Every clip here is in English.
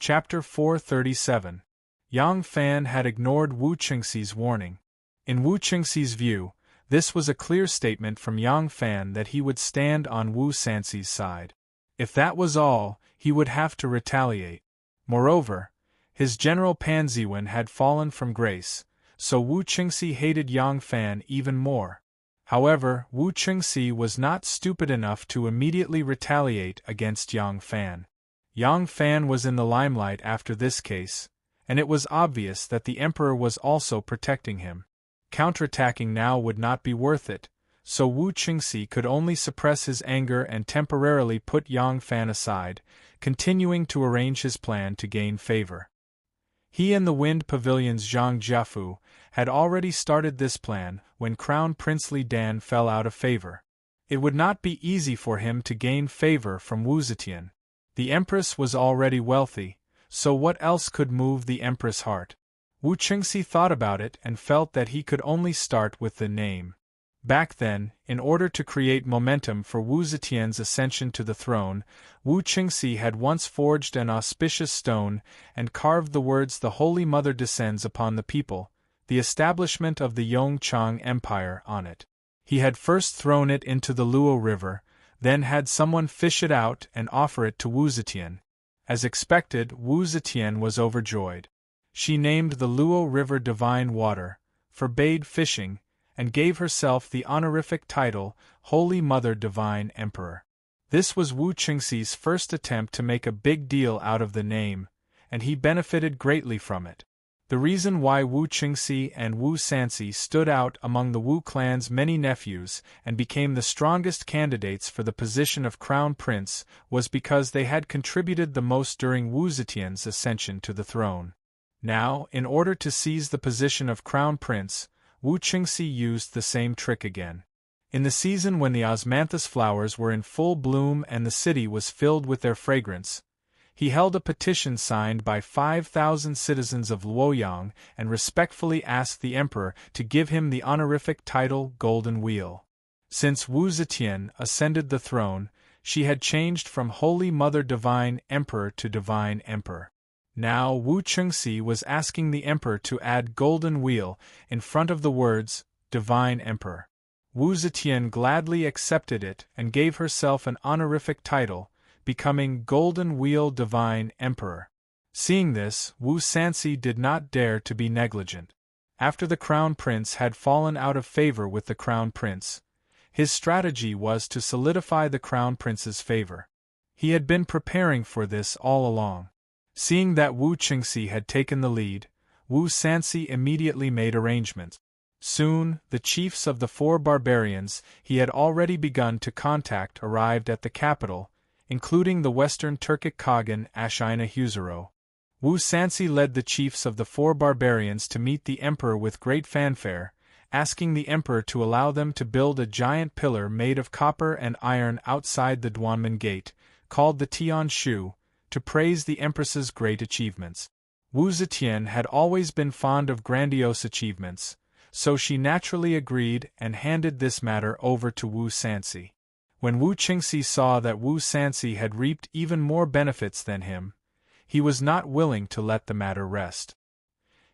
Chapter 437. Yang Fan had ignored Wu Qingxi's warning. In Wu Qingxi's view, this was a clear statement from Yang Fan that he would stand on Wu Sanxi's side. If that was all, he would have to retaliate. Moreover, his general Pan Ziwen had fallen from grace, so Wu Qingxi hated Yang Fan even more. However, Wu Qingxi was not stupid enough to immediately retaliate against Yang Fan. Yang Fan was in the limelight after this case, and it was obvious that the emperor was also protecting him. Counterattacking now would not be worth it, so Wu Qingxi could only suppress his anger and temporarily put Yang Fan aside, continuing to arrange his plan to gain favor. He and the Wind Pavilion's Zhang Jiafu had already started this plan when Crown Prince Li Dan fell out of favor. It would not be easy for him to gain favor from Wu Zetian. The Empress was already wealthy, so what else could move the Empress' heart? Wu Qingxi thought about it and felt that he could only start with the name. Back then, in order to create momentum for Wu Zetian's ascension to the throne, Wu Qingxi had once forged an auspicious stone and carved the words "The Holy Mother descends upon the people," the establishment of the Yongchang Empire, on it. He had first thrown it into the Luo River, then had someone fish it out and offer it to Wu Zetian. As expected, Wu Zetian was overjoyed. She named the Luo River Divine Water, forbade fishing, and gave herself the honorific title Holy Mother Divine Emperor. This was Wu Qingxi's first attempt to make a big deal out of the name, and he benefited greatly from it. The reason why Wu Qingxi and Wu Sanxi stood out among the Wu clan's many nephews and became the strongest candidates for the position of Crown Prince was because they had contributed the most during Wu Zetian's ascension to the throne. Now, in order to seize the position of Crown Prince, Wu Qingxi used the same trick again. In the season when the osmanthus flowers were in full bloom and the city was filled with their fragrance, he held a petition signed by 5,000 citizens of Luoyang and respectfully asked the emperor to give him the honorific title Golden Wheel. Since Wu Zetian ascended the throne, she had changed from Holy Mother Divine Emperor to Divine Emperor. Now Wu Qingxi was asking the emperor to add Golden Wheel in front of the words Divine Emperor. Wu Zetian gladly accepted it and gave herself an honorific title, becoming Golden Wheel Divine Emperor. Seeing this, Wu Sanxi did not dare to be negligent. After the Crown Prince had fallen out of favor with the Crown Prince, his strategy was to solidify the Crown Prince's favor. He had been preparing for this all along. Seeing that Wu Qingxi had taken the lead, Wu Sanxi immediately made arrangements. Soon, the chiefs of the 4 barbarians he had already begun to contact arrived at the capital, including the Western Turkic Khagan Ashina Huzuro. Wu Sanxi led the chiefs of the 4 barbarians to meet the emperor with great fanfare, asking the emperor to allow them to build a giant pillar made of copper and iron outside the Duanmen Gate, called the Tian Shu, to praise the empress's great achievements. Wu Zetian had always been fond of grandiose achievements, so she naturally agreed and handed this matter over to Wu Sanxi. When Wu Qingxi saw that Wu Sanxi had reaped even more benefits than him, he was not willing to let the matter rest.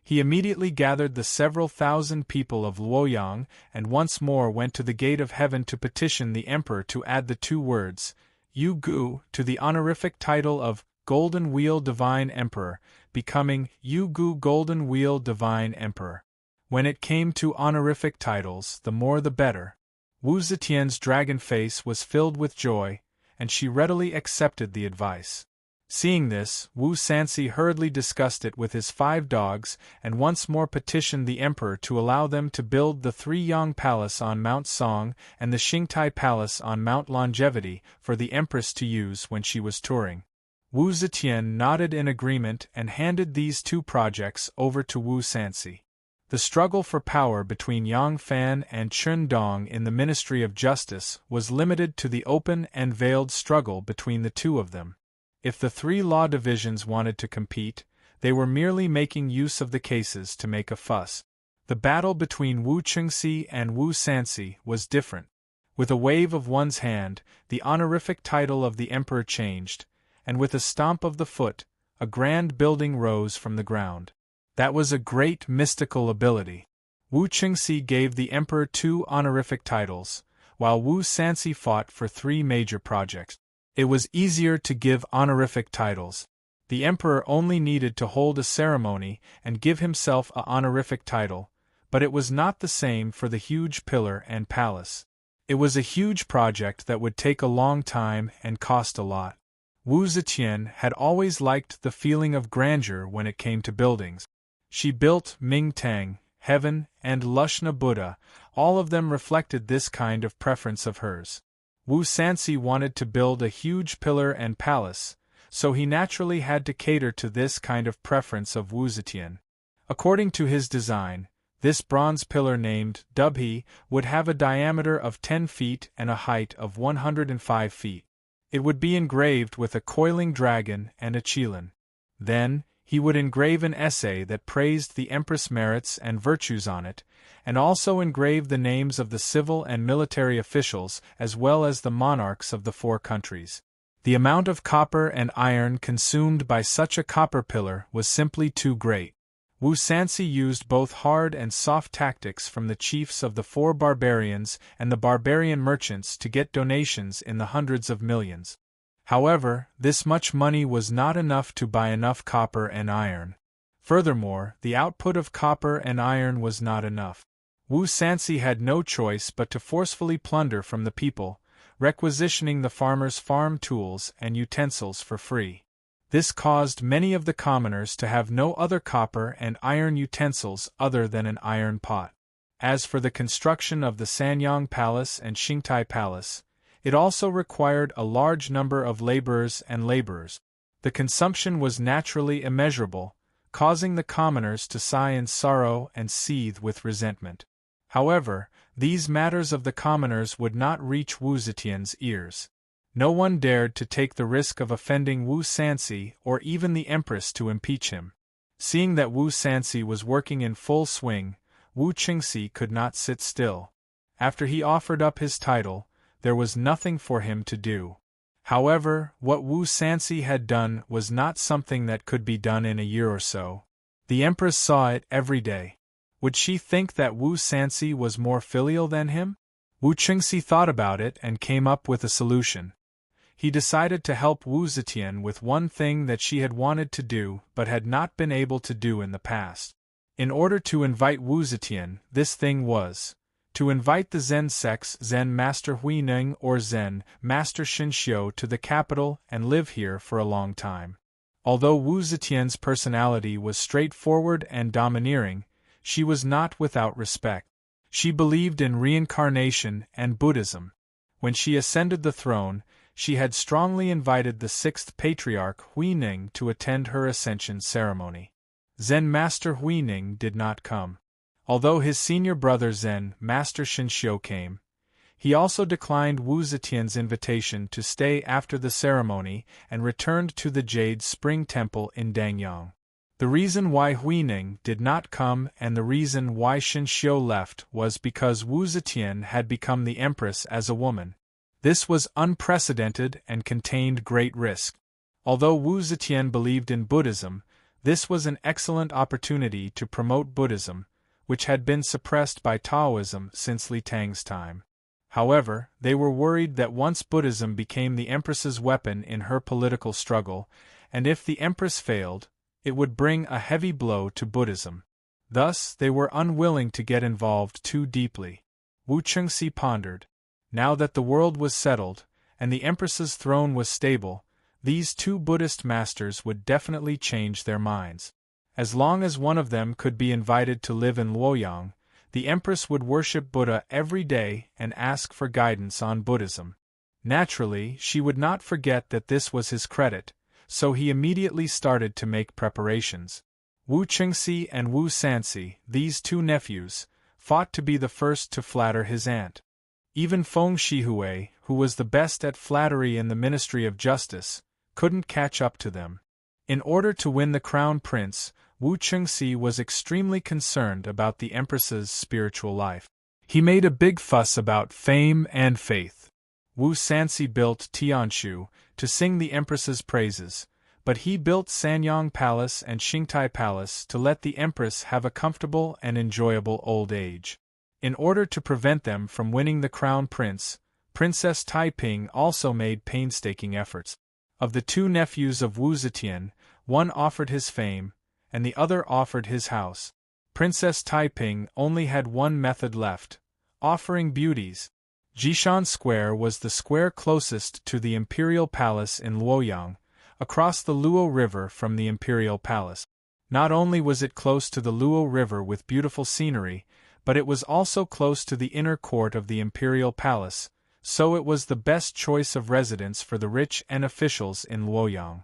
He immediately gathered the several thousand people of Luoyang and once more went to the Gate of Heaven to petition the emperor to add the 2 words, Yu Gu, to the honorific title of Golden Wheel Divine Emperor, becoming Yu Gu Golden Wheel Divine Emperor. When it came to honorific titles, the more the better. Wu Zetian's dragon face was filled with joy, and she readily accepted the advice. Seeing this, Wu Sanxi hurriedly discussed it with his 5 dogs and once more petitioned the emperor to allow them to build the 3 Yang Palace on Mount Song and the Xingtai Palace on Mount Longevity for the empress to use when she was touring. Wu Zetian nodded in agreement and handed these 2 projects over to Wu Sanxi. The struggle for power between Yang Fan and Chen Dong in the Ministry of Justice was limited to the open and veiled struggle between the 2 of them. If the 3 law divisions wanted to compete, they were merely making use of the cases to make a fuss. The battle between Wu Qingxi and Wu Sanxi was different. With a wave of one's hand, the honorific title of the emperor changed, and with a stomp of the foot, a grand building rose from the ground. That was a great mystical ability. Wu Qingxi gave the emperor 2 honorific titles, while Wu Sanxi fought for 3 major projects. It was easier to give honorific titles. The emperor only needed to hold a ceremony and give himself a honorific title, but it was not the same for the huge pillar and palace. It was a huge project that would take a long time and cost a lot. Wu Zetian had always liked the feeling of grandeur when it came to buildings. She built Ming Tang, Heaven, and Lushna Buddha, all of them reflected this kind of preference of hers. Wu Sanxi wanted to build a huge pillar and palace, so he naturally had to cater to this kind of preference of Wu Zetian. According to his design, this bronze pillar named Dubhe would have a diameter of 10 feet and a height of 105 feet. It would be engraved with a coiling dragon and a qilin. Then, he would engrave an essay that praised the empress' merits and virtues on it, and also engrave the names of the civil and military officials as well as the monarchs of the 4 countries. The amount of copper and iron consumed by such a copper pillar was simply too great. Wu Sanxi used both hard and soft tactics from the chiefs of the 4 barbarians and the barbarian merchants to get donations in the hundreds of millions. However, this much money was not enough to buy enough copper and iron. Furthermore, the output of copper and iron was not enough. Wu Sanxi had no choice but to forcefully plunder from the people, requisitioning the farmers' farm tools and utensils for free. This caused many of the commoners to have no other copper and iron utensils other than an iron pot. As for the construction of the Sanyang Palace and Xingtai Palace, it also required a large number of laborers and laborers. The consumption was naturally immeasurable, causing the commoners to sigh in sorrow and seethe with resentment. However, these matters of the commoners would not reach Wu Zetian's ears. No one dared to take the risk of offending Wu Sanxi or even the empress to impeach him. Seeing that Wu Sanxi was working in full swing, Wu Qingxi could not sit still. After he offered up his title, there was nothing for him to do. However, what Wu Sanxi had done was not something that could be done in a year or so. The empress saw it every day. Would she think that Wu Sanxi was more filial than him? Wu Qingxi thought about it and came up with a solution. He decided to help Wu Zetian with one thing that she had wanted to do but had not been able to do in the past. In order to invite Wu Zetian, this thing was to invite the Zen sect's Zen Master Huineng or Zen Master Xinxiu to the capital and live here for a long time. Although Wu Zetian's personality was straightforward and domineering, she was not without respect. She believed in reincarnation and Buddhism. When she ascended the throne, she had strongly invited the 6th Patriarch Huineng to attend her ascension ceremony. Zen Master Huineng did not come. Although his senior brother Zen Master Xinxiu came, he also declined Wu Zetian's invitation to stay after the ceremony and returned to the Jade Spring Temple in Dangyang. The reason why Huineng did not come and the reason why Xinxiu left was because Wu Zetian had become the empress as a woman. This was unprecedented and contained great risk. Although Wu Zetian believed in Buddhism, this was an excellent opportunity to promote Buddhism, which had been suppressed by Taoism since Li Tang's time. However, they were worried that once Buddhism became the empress's weapon in her political struggle, and if the empress failed, it would bring a heavy blow to Buddhism. Thus, they were unwilling to get involved too deeply. Wu Qingxi pondered. Now that the world was settled, and the empress's throne was stable, these 2 Buddhist masters would definitely change their minds. As long as one of them could be invited to live in Luoyang, the empress would worship Buddha every day and ask for guidance on Buddhism. Naturally, she would not forget that this was his credit, so he immediately started to make preparations. Wu Qingxi and Wu Sanxi, these 2 nephews, fought to be the first to flatter his aunt. Even Feng Shihui, who was the best at flattery in the Ministry of Justice, couldn't catch up to them. In order to win the crown prince, Wu Qingxi was extremely concerned about the empress's spiritual life. He made a big fuss about fame and faith. Wu Sanxi built Tianshu to sing the empress's praises, but he built Sanyang Palace and Qingtai Palace to let the empress have a comfortable and enjoyable old age. In order to prevent them from winning the crown prince, Princess Taiping also made painstaking efforts. Of the two nephews of Wu Zetian, one offered his fame, and the other offered his house. Princess Taiping only had one method left: offering beauties. Jishan Square was the square closest to the imperial palace in Luoyang, across the Luo River from the imperial palace. Not only was it close to the Luo River with beautiful scenery, but it was also close to the inner court of the imperial palace, so it was the best choice of residence for the rich and officials in Luoyang.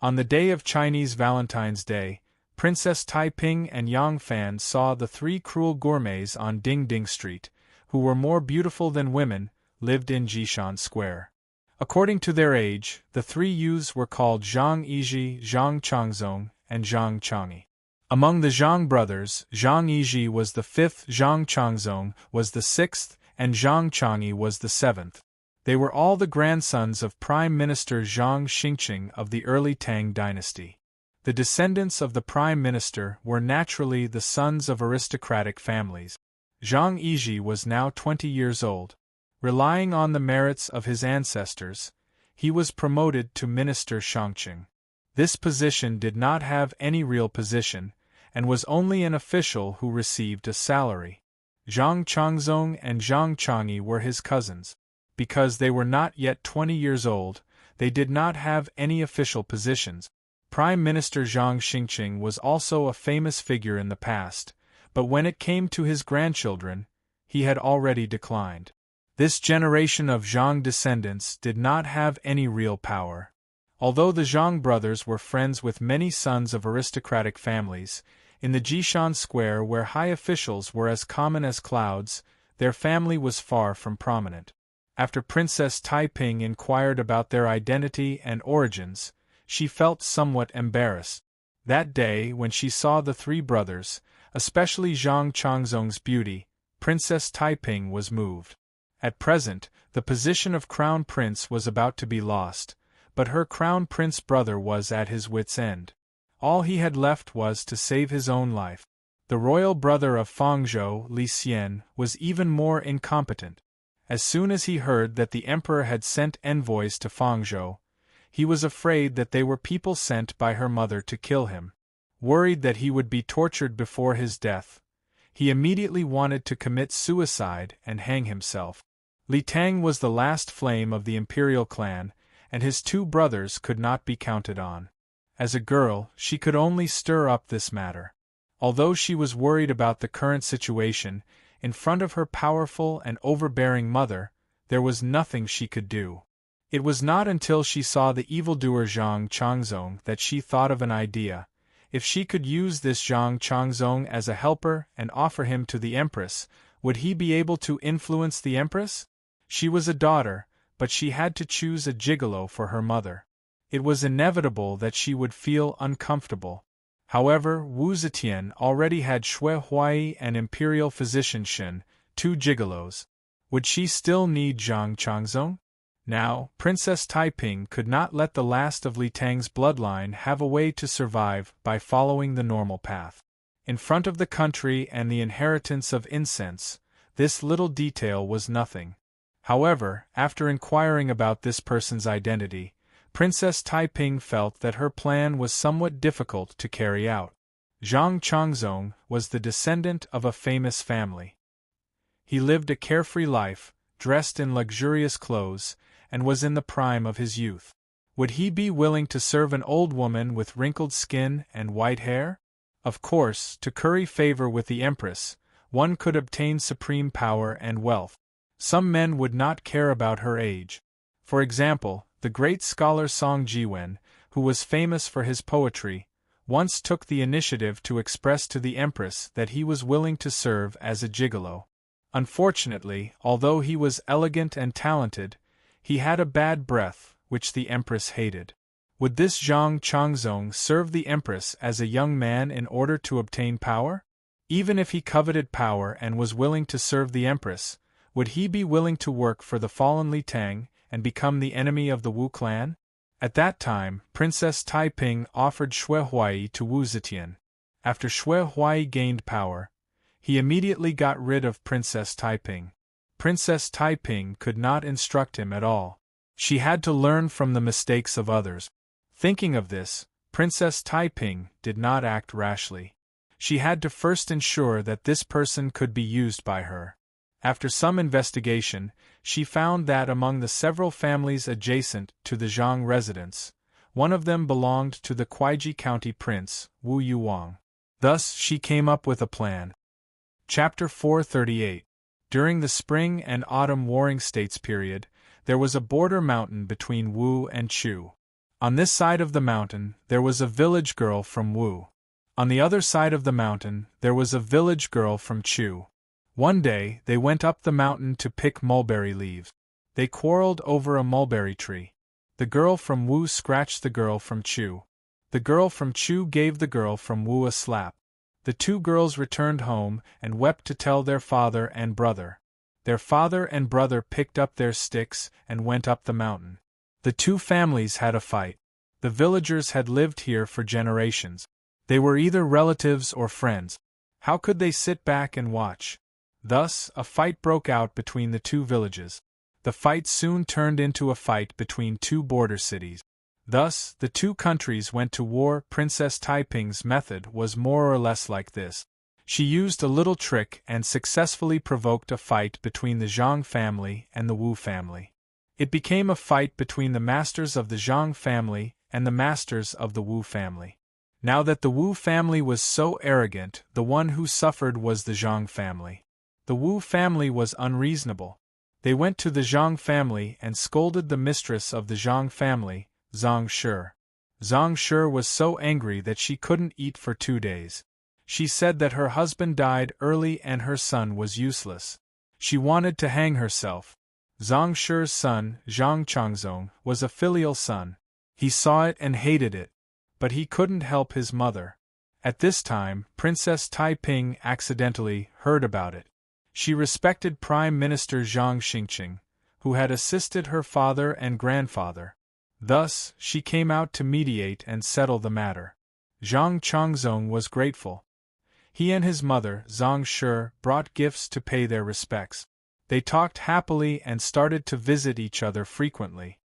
On the day of Chinese Valentine's Day, Princess Taiping and Yang Fan saw the three cruel gourmets on Ding Ding Street, who were more beautiful than women, lived in Jishan Square. According to their age, the three youths were called Zhang Yizhi, Zhang Changzong, and Zhang Changyi. Among the Zhang brothers, Zhang Yizhi was the fifth, Zhang Changzong was the sixth, and Zhang Changyi was the seventh. They were all the grandsons of Prime Minister Zhang Xingqing of the early Tang dynasty. The descendants of the Prime Minister were naturally the sons of aristocratic families. Zhang Yizhi was now 20 years old. Relying on the merits of his ancestors, he was promoted to Minister Shangqing. This position did not have any real position, and was only an official who received a salary. Zhang Changzong and Zhang Changyi were his cousins. Because they were not yet 20 years old, they did not have any official positions. Prime Minister Zhang Xingqing was also a famous figure in the past, but when it came to his grandchildren, he had already declined. This generation of Zhang descendants did not have any real power. Although the Zhang brothers were friends with many sons of aristocratic families, in the Jishan Square where high officials were as common as clouds, their family was far from prominent. After Princess Taiping inquired about their identity and origins, she felt somewhat embarrassed. That day, when she saw the three brothers, especially Zhang Changzong's beauty, Princess Taiping was moved. At present, the position of crown prince was about to be lost, but her crown prince brother was at his wits' end. All he had left was to save his own life. The royal brother of Fangzhou, Li Xian, was even more incompetent. As soon as he heard that the emperor had sent envoys to Fangzhou, he was afraid that they were people sent by her mother to kill him. Worried that he would be tortured before his death, he immediately wanted to commit suicide and hang himself. Li Tang was the last flame of the imperial clan, and his two brothers could not be counted on. As a girl, she could only stir up this matter. Although she was worried about the current situation, in front of her powerful and overbearing mother, there was nothing she could do. It was not until she saw the evildoer Zhang Changzong that she thought of an idea. If she could use this Zhang Changzong as a helper and offer him to the empress, would he be able to influence the empress? She was a daughter, but she had to choose a gigolo for her mother. It was inevitable that she would feel uncomfortable. However, Wu Zetian already had Xue Huai and Imperial Physician Shen, two gigolos. Would she still need Zhang Changzong? Now, Princess Taiping could not let the last of Li Tang's bloodline have a way to survive by following the normal path. In front of the country and the inheritance of incense, this little detail was nothing. However, after inquiring about this person's identity, Princess Taiping felt that her plan was somewhat difficult to carry out. Zhang Changzong was the descendant of a famous family. He lived a carefree life, dressed in luxurious clothes, and was in the prime of his youth. Would he be willing to serve an old woman with wrinkled skin and white hair? Of course, to curry favor with the empress, one could obtain supreme power and wealth. Some men would not care about her age. For example, the great scholar Song Jiwen, who was famous for his poetry, once took the initiative to express to the empress that he was willing to serve as a gigolo. Unfortunately, although he was elegant and talented, he had a bad breath, which the empress hated. Would this Zhang Changzong serve the empress as a young man in order to obtain power? Even if he coveted power and was willing to serve the empress, would he be willing to work for the fallen Li Tang and become the enemy of the Wu clan? At that time, Princess Taiping offered Xue Huai to Wu Zetian. After Xue Huai gained power, he immediately got rid of Princess Taiping. Princess Taiping could not instruct him at all. She had to learn from the mistakes of others. Thinking of this, Princess Taiping did not act rashly. She had to first ensure that this person could be used by her. After some investigation, she found that among the several families adjacent to the Zhang residence, one of them belonged to the Kuaiji County Prince, Wu Yuwang. Thus she came up with a plan. Chapter 438. During the spring and autumn warring states period, there was a border mountain between Wu and Chu. On this side of the mountain, there was a village girl from Wu. On the other side of the mountain, there was a village girl from Chu. One day, they went up the mountain to pick mulberry leaves. They quarreled over a mulberry tree. The girl from Wu scratched the girl from Chu. The girl from Chu gave the girl from Wu a slap. The two girls returned home and wept to tell their father and brother. Their father and brother picked up their sticks and went up the mountain. The two families had a fight. The villagers had lived here for generations. They were either relatives or friends. How could they sit back and watch? Thus, a fight broke out between the two villages. The fight soon turned into a fight between two border cities. Thus, the two countries went to war. Princess Taiping's method was more or less like this. She used a little trick and successfully provoked a fight between the Zhang family and the Wu family. It became a fight between the masters of the Zhang family and the masters of the Wu family. Now that the Wu family was so arrogant, the one who suffered was the Zhang family. The Wu family was unreasonable. They went to the Zhang family and scolded the mistress of the Zhang family, Zhang Shi. Zhang Shi was so angry that she couldn't eat for 2 days. She said that her husband died early and her son was useless. She wanted to hang herself. Zhang Shi's son, Zhang Changzong, was a filial son. He saw it and hated it. But he couldn't help his mother. At this time, Princess Taiping accidentally heard about it. She respected Prime Minister Zhang Xingqing, who had assisted her father and grandfather. Thus, she came out to mediate and settle the matter. Zhang Changzong was grateful. He and his mother, Zhang Shi, brought gifts to pay their respects. They talked happily and started to visit each other frequently.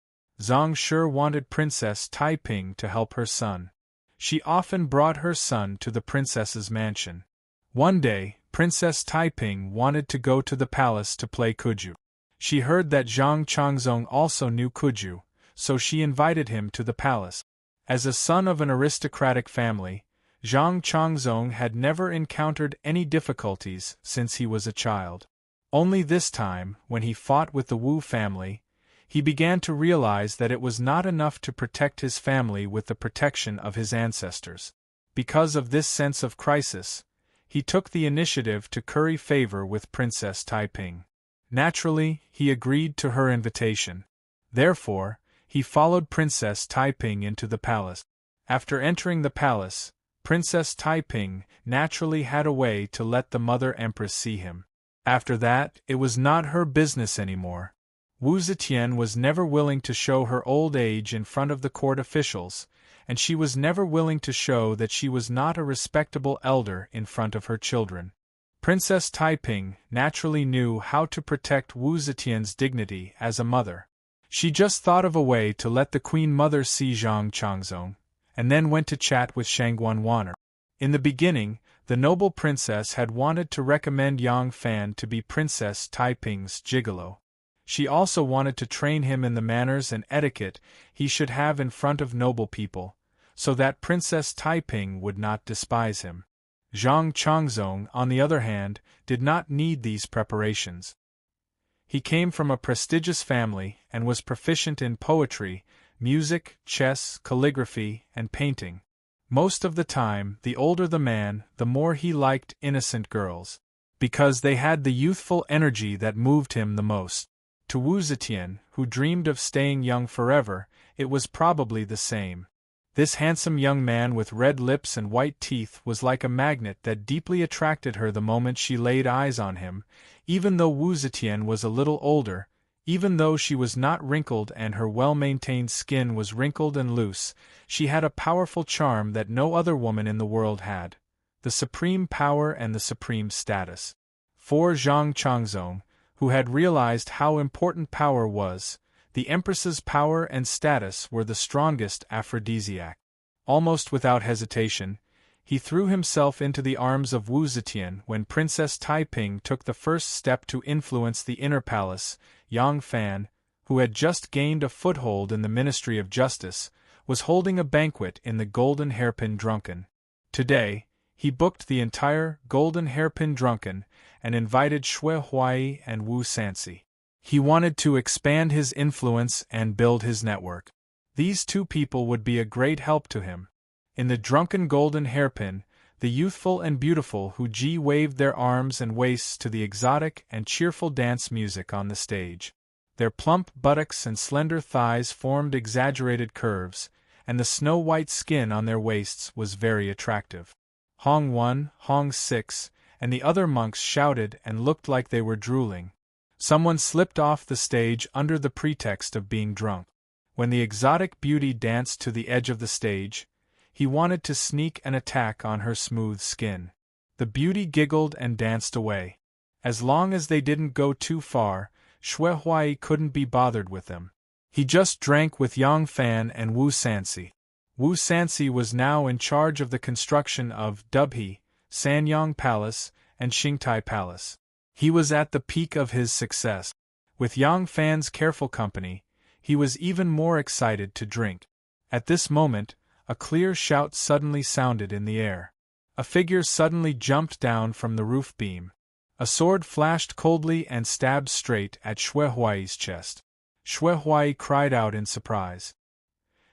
Zhang Shi wanted Princess Taiping to help her son. She often brought her son to the princess's mansion. One day, Princess Taiping wanted to go to the palace to play kuju. She heard that Zhang Changzong also knew kuju, so she invited him to the palace. As a son of an aristocratic family, Zhang Changzong had never encountered any difficulties since he was a child. Only this time, when he fought with the Wu family, he began to realize that it was not enough to protect his family with the protection of his ancestors. Because of this sense of crisis, he took the initiative to curry favor with Princess Taiping. Naturally, he agreed to her invitation. Therefore, he followed Princess Taiping into the palace. After entering the palace, Princess Taiping naturally had a way to let the Mother Empress see him. After that, it was not her business anymore. Wu Zetian was never willing to show her old age in front of the court officials, and she was never willing to show that she was not a respectable elder in front of her children. Princess Taiping naturally knew how to protect Wu Zetian's dignity as a mother. She just thought of a way to let the Queen Mother see Zhang Changzong, and then went to chat with Shangguan Wan'er. In the beginning, the noble princess had wanted to recommend Yang Fan to be Princess Taiping's gigolo. She also wanted to train him in the manners and etiquette he should have in front of noble people, so that Princess Taiping would not despise him. Zhang Changzong, on the other hand, did not need these preparations. He came from a prestigious family and was proficient in poetry, music, chess, calligraphy, and painting. Most of the time, the older the man, the more he liked innocent girls, because they had the youthful energy that moved him the most. To Wu Zetian, who dreamed of staying young forever, it was probably the same. This handsome young man with red lips and white teeth was like a magnet that deeply attracted her the moment she laid eyes on him. Even though Wu Zetian was a little older, Even though she was not wrinkled and her well-maintained skin was wrinkled and loose, she had a powerful charm that no other woman in the world had. The supreme power and the supreme status. For Zhang Changzong, who had realized how important power was, the Empress's power and status were the strongest aphrodisiac. Almost without hesitation, he threw himself into the arms of Wu Zetian when Princess Taiping took the first step to influence the inner palace. Yang Fan, who had just gained a foothold in the Ministry of Justice, was holding a banquet in the Golden Hairpin Drunken. Today, he booked the entire Golden Hairpin Drunken and invited Xue Huai and Wu Sansi. He wanted to expand his influence and build his network. These two people would be a great help to him. In the Drunken Golden Hairpin, the youthful and beautiful Hu Ji waved their arms and waists to the exotic and cheerful dance music on the stage. Their plump buttocks and slender thighs formed exaggerated curves, and the snow-white skin on their waists was very attractive. Hong 1, Hong 6, and the other monks shouted and looked like they were drooling. Someone slipped off the stage under the pretext of being drunk. When the exotic beauty danced to the edge of the stage, he wanted to sneak an attack on her smooth skin. The beauty giggled and danced away. As long as they didn't go too far, Xue Huai couldn't be bothered with them. He just drank with Yang Fan and Wu Sansi. Wu Sansi was now in charge of the construction of Dubhe, Sanyang Palace, and Xingtai Palace. He was at the peak of his success. With Yang Fan's careful company, he was even more excited to drink. At this moment, a clear shout suddenly sounded in the air. A figure suddenly jumped down from the roof beam. A sword flashed coldly and stabbed straight at Xue Huai's chest. Xue Huai cried out in surprise.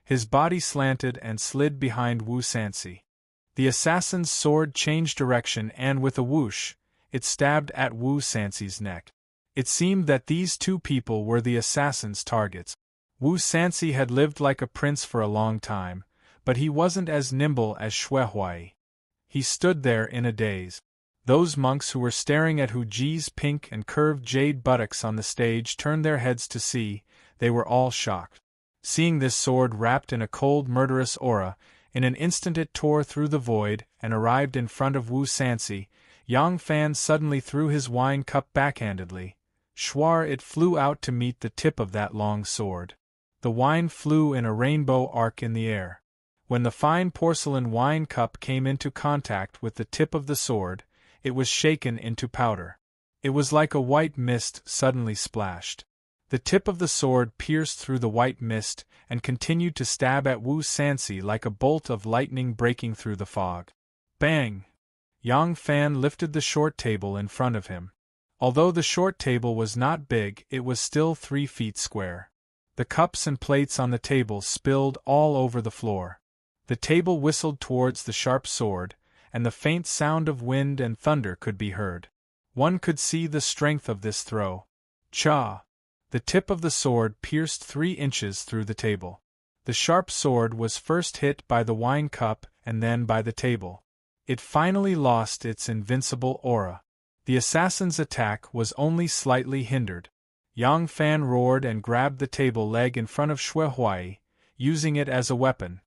His body slanted and slid behind Wu Sansi. The assassin's sword changed direction and with a whoosh, it stabbed at Wu Sansi's neck. It seemed that these two people were the assassin's targets. Wu Sansi had lived like a prince for a long time, but he wasn't as nimble as Xue Huai. He stood there in a daze. Those monks who were staring at Hu Ji's pink and curved jade buttocks on the stage turned their heads to see. They were all shocked. Seeing this sword wrapped in a cold murderous aura, in an instant it tore through the void and arrived in front of Wu Sansi. Yang Fan suddenly threw his wine cup backhandedly. Schwar, it flew out to meet the tip of that long sword. The wine flew in a rainbow arc in the air. When the fine porcelain wine cup came into contact with the tip of the sword, it was shaken into powder. It was like a white mist suddenly splashed. The tip of the sword pierced through the white mist and continued to stab at Wu Sansi like a bolt of lightning breaking through the fog. Bang! Yang Fan lifted the short table in front of him. Although the short table was not big, it was still 3 feet square. The cups and plates on the table spilled all over the floor. The table whistled towards the sharp sword, and the faint sound of wind and thunder could be heard. One could see the strength of this throw. Cha! The tip of the sword pierced 3 inches through the table. The sharp sword was first hit by the wine cup and then by the table. It finally lost its invincible aura. The assassin's attack was only slightly hindered. Yang Fan roared and grabbed the table leg in front of Xue Huai, using it as a weapon.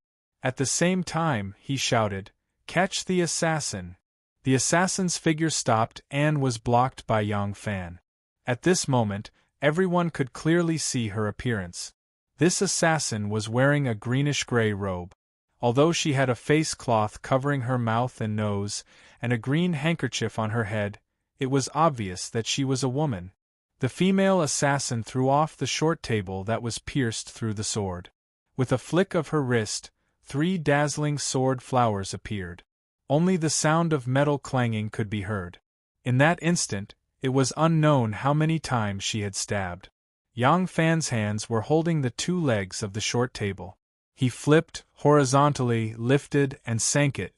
At the same time, he shouted, "Catch the assassin!" The assassin's figure stopped and was blocked by Yang Fan. At this moment, everyone could clearly see her appearance. This assassin was wearing a greenish-gray robe. Although she had a face cloth covering her mouth and nose, and a green handkerchief on her head, it was obvious that she was a woman. The female assassin threw off the short table that was pierced through the sword. With a flick of her wrist, 3 dazzling sword flowers appeared. Only the sound of metal clanging could be heard. In that instant, it was unknown how many times she had stabbed. Yang Fan's hands were holding the 2 legs of the short table. He flipped, horizontally, lifted, and sank it.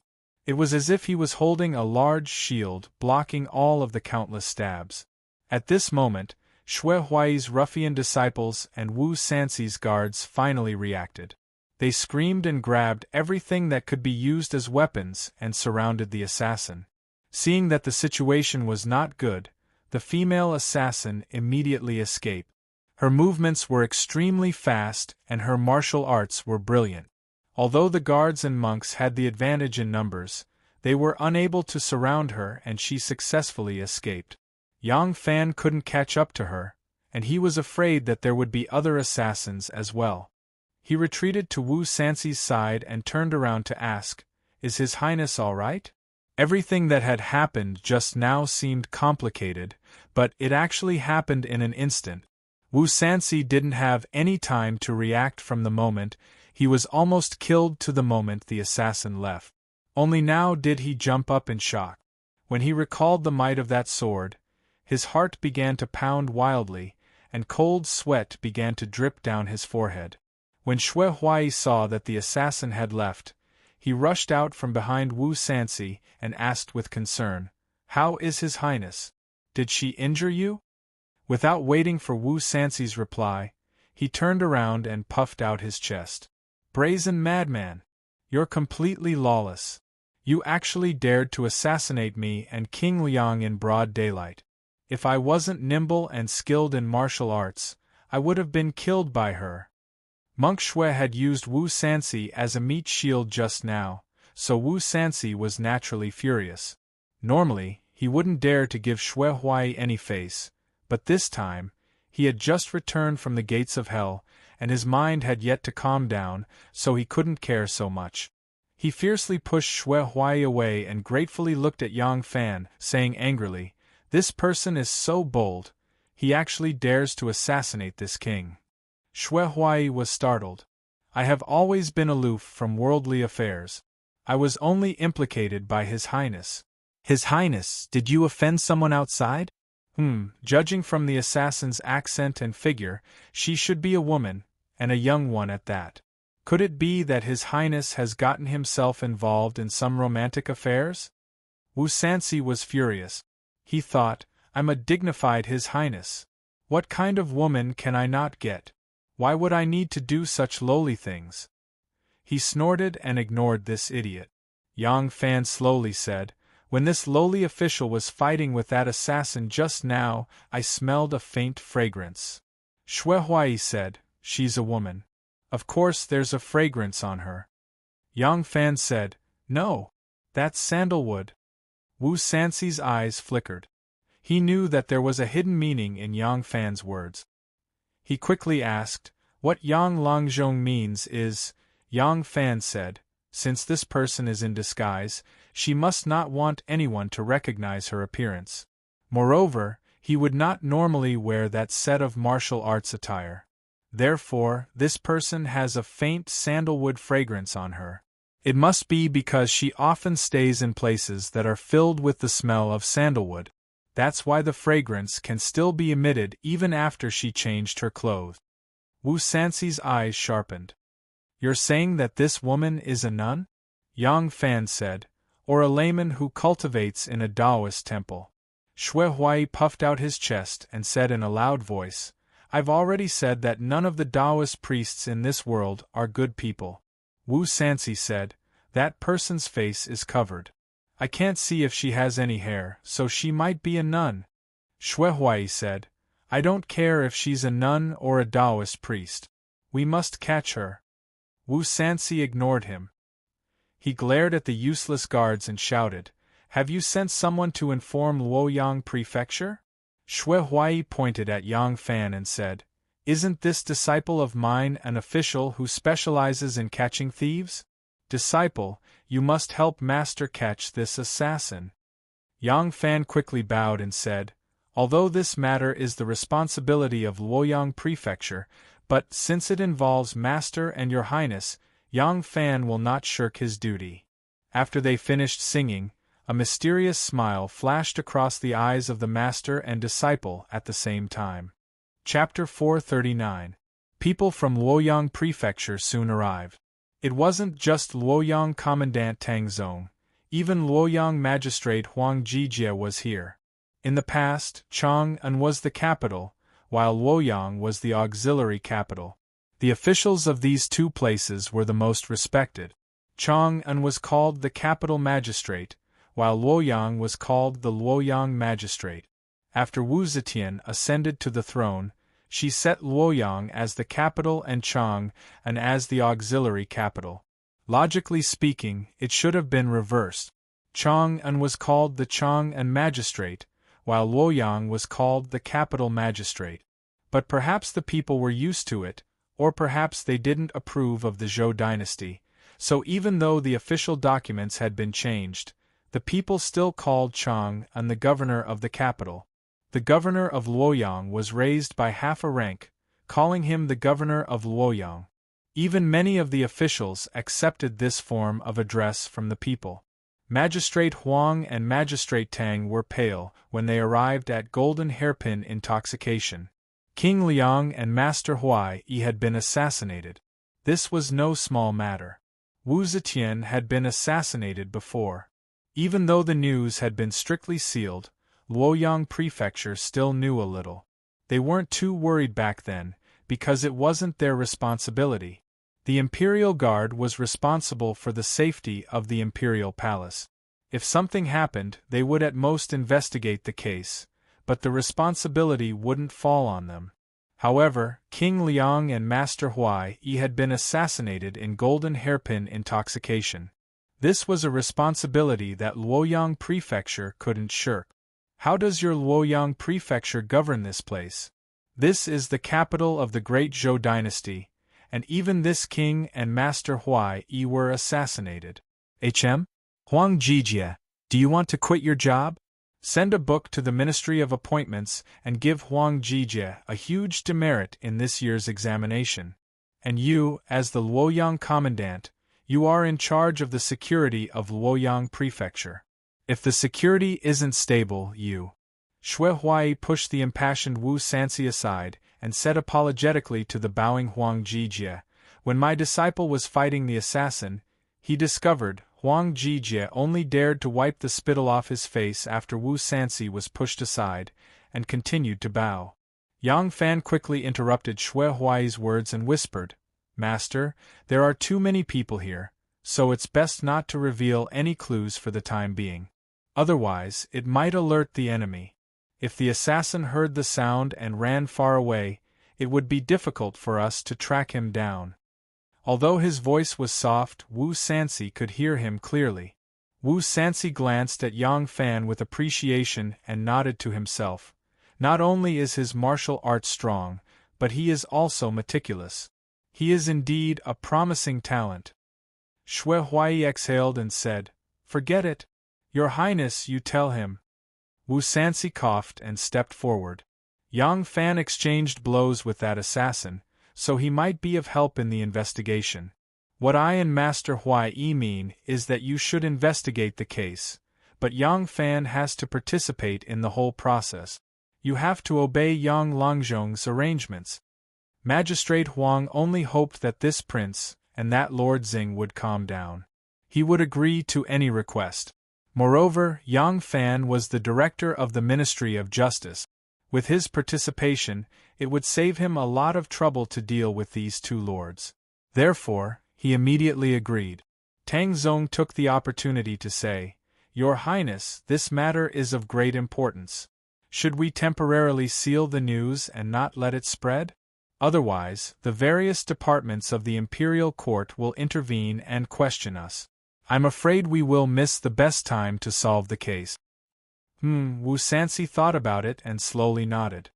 It was as if he was holding a large shield blocking all of the countless stabs. At this moment, Xue Huai's ruffian disciples and Wu Sansi's guards finally reacted. They screamed and grabbed everything that could be used as weapons and surrounded the assassin. Seeing that the situation was not good, the female assassin immediately escaped. Her movements were extremely fast and her martial arts were brilliant. Although the guards and monks had the advantage in numbers, they were unable to surround her and she successfully escaped. Yang Fan couldn't catch up to her, and he was afraid that there would be other assassins as well. He retreated to Wu Sanxi's side and turned around to ask, "Is His Highness all right?" Everything that had happened just now seemed complicated, but it actually happened in an instant. Wu Sanxi didn't have any time to react from the moment. He was almost killed to the moment the assassin left. Only now did he jump up in shock. When he recalled the might of that sword, his heart began to pound wildly, and cold sweat began to drip down his forehead. When Xue Huai saw that the assassin had left, he rushed out from behind Wu Sanxi and asked with concern, "How is His Highness? Did she injure you?" Without waiting for Wu Sanxi's reply, he turned around and puffed out his chest. "Brazen madman! You're completely lawless. You actually dared to assassinate me and King Liang in broad daylight. If I wasn't nimble and skilled in martial arts, I would have been killed by her." Monk Xue had used Wu Sanxi as a meat shield just now, so Wu Sanxi was naturally furious. Normally, he wouldn't dare to give Xue Huai any face, but this time, he had just returned from the gates of hell, and his mind had yet to calm down, so he couldn't care so much. He fiercely pushed Xue Huai away and gratefully looked at Yang Fan, saying angrily, "This person is so bold, he actually dares to assassinate this king." Xue Huai was startled. "I have always been aloof from worldly affairs. I was only implicated by His Highness." "His Highness, did you offend someone outside?" Judging from the assassin's accent and figure, she should be a woman, and a young one at that. Could it be that His Highness has gotten himself involved in some romantic affairs? Wu Sanxi was furious. He thought, "I'm a dignified His Highness. What kind of woman can I not get? Why would I need to do such lowly things?" He snorted and ignored this idiot. Yang Fan slowly said, "When this lowly official was fighting with that assassin just now, I smelled a faint fragrance." Xue Huai said, "She's a woman. Of course there's a fragrance on her." Yang Fan said, "No. That's sandalwood." Wu Sanxi's eyes flickered. He knew that there was a hidden meaning in Yang Fan's words. He quickly asked, "What Yang Langzhong means is," Yang Fan said, "since this person is in disguise, she must not want anyone to recognize her appearance. Moreover, he would not normally wear that set of martial arts attire. Therefore, this person has a faint sandalwood fragrance on her. It must be because she often stays in places that are filled with the smell of sandalwood. That's why the fragrance can still be emitted even after she changed her clothes." Wu Sanxi's eyes sharpened. "You're saying that this woman is a nun?" Yang Fan said, "Or a layman who cultivates in a Taoist temple." Xue Huai puffed out his chest and said in a loud voice, "I've already said that none of the Taoist priests in this world are good people." Wu Sanxi said, "That person's face is covered. I can't see if she has any hair, so she might be a nun." Xue Huai said, "I don't care if she's a nun or a Taoist priest. We must catch her." Wu Sanxi ignored him. He glared at the useless guards and shouted, "Have you sent someone to inform Luoyang Prefecture?" Xue Huai pointed at Yang Fan and said, "Isn't this disciple of mine an official who specializes in catching thieves? Disciple, you must help master catch this assassin." Yang Fan quickly bowed and said, "Although this matter is the responsibility of Luoyang Prefecture, but since it involves Master and Your Highness, Yang Fan will not shirk his duty." After they finished singing, a mysterious smile flashed across the eyes of the master and disciple at the same time. Chapter 439. People from Luoyang Prefecture soon arrived. It wasn't just Luoyang Commandant Tang Zong, even Luoyang Magistrate Huang Jijie was here. In the past, Chang'an was the capital, while Luoyang was the auxiliary capital. The officials of these two places were the most respected. Chang'an was called the capital magistrate, while Luoyang was called the Luoyang magistrate. After Wu Zetian ascended to the throne, She set Luoyang as the capital and Chang'an as the auxiliary capital. Logically speaking, it should have been reversed. Chang'an was called the Chang'an magistrate, while Luoyang was called the capital magistrate. But perhaps the people were used to it, or perhaps they didn't approve of the Zhou dynasty, so even though the official documents had been changed, the people still called Chang'an the governor of the capital. The governor of Luoyang was raised by half a rank, calling him the governor of Luoyang. Even many of the officials accepted this form of address from the people. Magistrate Huang and Magistrate Tang were pale when they arrived at Golden Hairpin intoxication. King Liang and Master Huai had been assassinated. This was no small matter. Wu Zetian had been assassinated before. Even though the news had been strictly sealed, Luoyang Prefecture still knew a little. They weren't too worried back then, because it wasn't their responsibility. The Imperial Guard was responsible for the safety of the Imperial Palace. If something happened, they would at most investigate the case, but the responsibility wouldn't fall on them. However, King Liang and Master Huai had been assassinated in Golden Hairpin intoxication. This was a responsibility that Luoyang Prefecture couldn't shirk. How does your Luoyang Prefecture govern this place? This is the capital of the great Zhou dynasty, and even this king and Master Huai were assassinated. Huang Jijie, do you want to quit your job? Send a book to the Ministry of Appointments and give Huang Jijie a huge demerit in this year's examination. And you, as the Luoyang Commandant, you are in charge of the security of Luoyang Prefecture. If the security isn't stable, you. Shui Huai pushed the impassioned Wu Sanxi aside and said apologetically to the bowing Huang Jijie, "When my disciple was fighting the assassin, he discovered Huang Jijie only dared to wipe the spittle off his face after Wu Sanxi was pushed aside, and continued to bow." Yang Fan quickly interrupted Shui Huai's words and whispered, "Master, there are too many people here, so it's best not to reveal any clues for the time being. Otherwise, it might alert the enemy. If the assassin heard the sound and ran far away, it would be difficult for us to track him down." Although his voice was soft, Wu Sanxi could hear him clearly. Wu Sanxi glanced at Yang Fan with appreciation and nodded to himself. Not only is his martial art strong, but he is also meticulous. He is indeed a promising talent. Shui Huai exhaled and said, "Forget it. Your Highness, you tell him." Wu Sanxi coughed and stepped forward. Yang Fan exchanged blows with that assassin, so he might be of help in the investigation. What I and Master Huai mean is that you should investigate the case, but Yang Fan has to participate in the whole process. You have to obey Yang Longzhong's arrangements. Magistrate Huang only hoped that this prince and that Lord Xing would calm down. He would agree to any request. Moreover, Yang Fan was the director of the Ministry of Justice. With his participation, it would save him a lot of trouble to deal with these two lords. Therefore, he immediately agreed. Tang Zong took the opportunity to say, "Your Highness, this matter is of great importance. Should we temporarily seal the news and not let it spread? Otherwise, the various departments of the imperial court will intervene and question us. I'm afraid we will miss the best time to solve the case." Wu Sanxi thought about it and slowly nodded.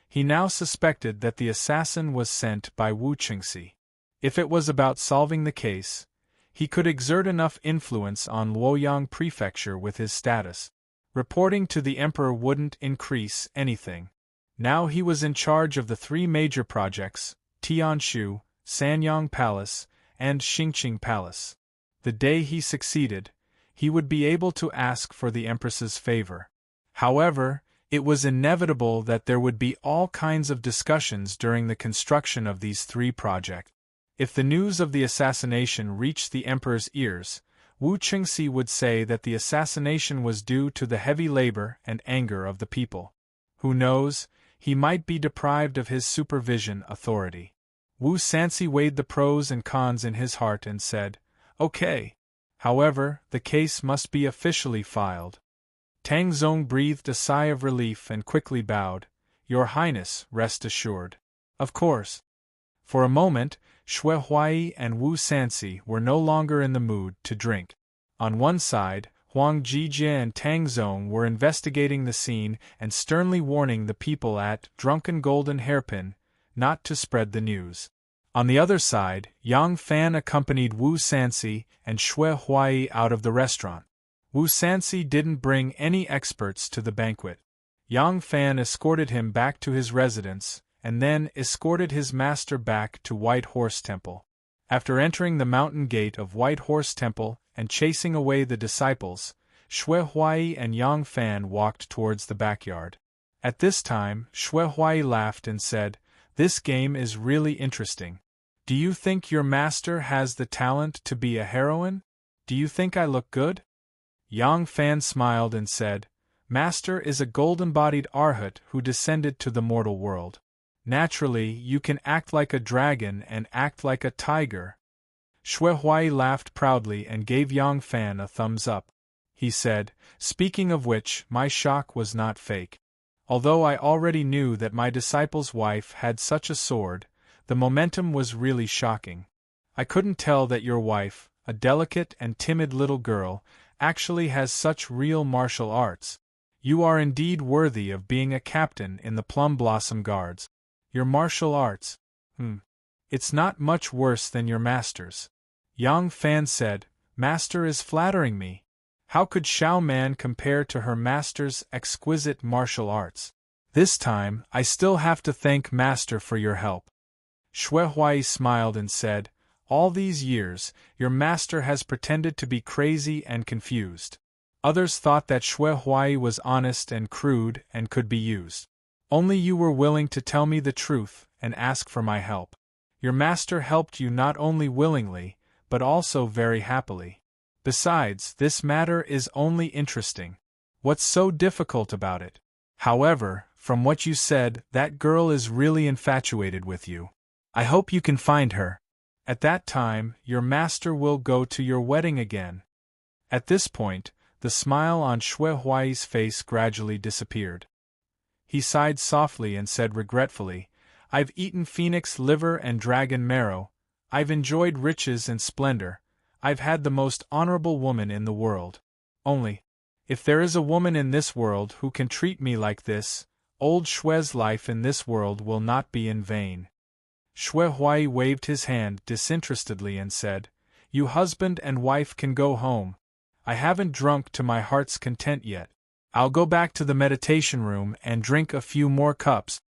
He now suspected that the assassin was sent by Wu Qingxi. If it was about solving the case, he could exert enough influence on Luoyang Prefecture with his status. Reporting to the emperor wouldn't increase anything. Now he was in charge of the three major projects, Tianshu, Sanyang Palace, and Xingqing Palace. The day he succeeded, he would be able to ask for the Empress's favor. However, it was inevitable that there would be all kinds of discussions during the construction of these three projects. If the news of the assassination reached the Emperor's ears, Wu Qingxi would say that the assassination was due to the heavy labor and anger of the people. Who knows, he might be deprived of his supervision authority. Wu Sanxi weighed the pros and cons in his heart and said, "Okay. However, the case must be officially filed." Tang Zong breathed a sigh of relief and quickly bowed. Your Highness, rest assured. Of course. For a moment, Xue Huai and Wu Sanxi were no longer in the mood to drink. On one side, Huang Jijie and Tang Zong were investigating the scene and sternly warning the people at Drunken Golden Hairpin not to spread the news. On the other side, Yang Fan accompanied Wu Sanxi and Xue Huai out of the restaurant. Wu Sanxi didn't bring any experts to the banquet. Yang Fan escorted him back to his residence, and then escorted his master back to White Horse Temple. After entering the mountain gate of White Horse Temple and chasing away the disciples, Xue Huai and Yang Fan walked towards the backyard. At this time, Xue Huai laughed and said, "This game is really interesting. Do you think your master has the talent to be a heroine? Do you think I look good?" Yang Fan smiled and said, "Master is a golden-bodied arhat who descended to the mortal world. Naturally, you can act like a dragon and act like a tiger." Xue Huai laughed proudly and gave Yang Fan a thumbs up. He said, "Speaking of which, my shock was not fake. Although I already knew that my disciple's wife had such a sword, the momentum was really shocking. I couldn't tell that your wife, a delicate and timid little girl, actually has such real martial arts. You are indeed worthy of being a captain in the Plum Blossom Guards. Your martial arts? It's not much worse than your master's." Yang Fan said, "Master is flattering me. How could Xiao Man compare to her master's exquisite martial arts? This time, I still have to thank Master for your help." Xue Huai smiled and said, "All these years, your master has pretended to be crazy and confused. Others thought that Xue Huai was honest and crude and could be used. Only you were willing to tell me the truth and ask for my help. Your master helped you not only willingly, but also very happily. Besides, this matter is only interesting. What's so difficult about it? However, from what you said, that girl is really infatuated with you. I hope you can find her. At that time, your master will go to your wedding again." At this point, the smile on Xue Huai's face gradually disappeared. He sighed softly and said regretfully, "I've eaten phoenix liver and dragon marrow. I've enjoyed riches and splendor. I've had the most honorable woman in the world. Only, if there is a woman in this world who can treat me like this, old Xue's life in this world will not be in vain." Xue Huai waved his hand disinterestedly and said, "You husband and wife can go home. I haven't drunk to my heart's content yet. I'll go back to the meditation room and drink a few more cups."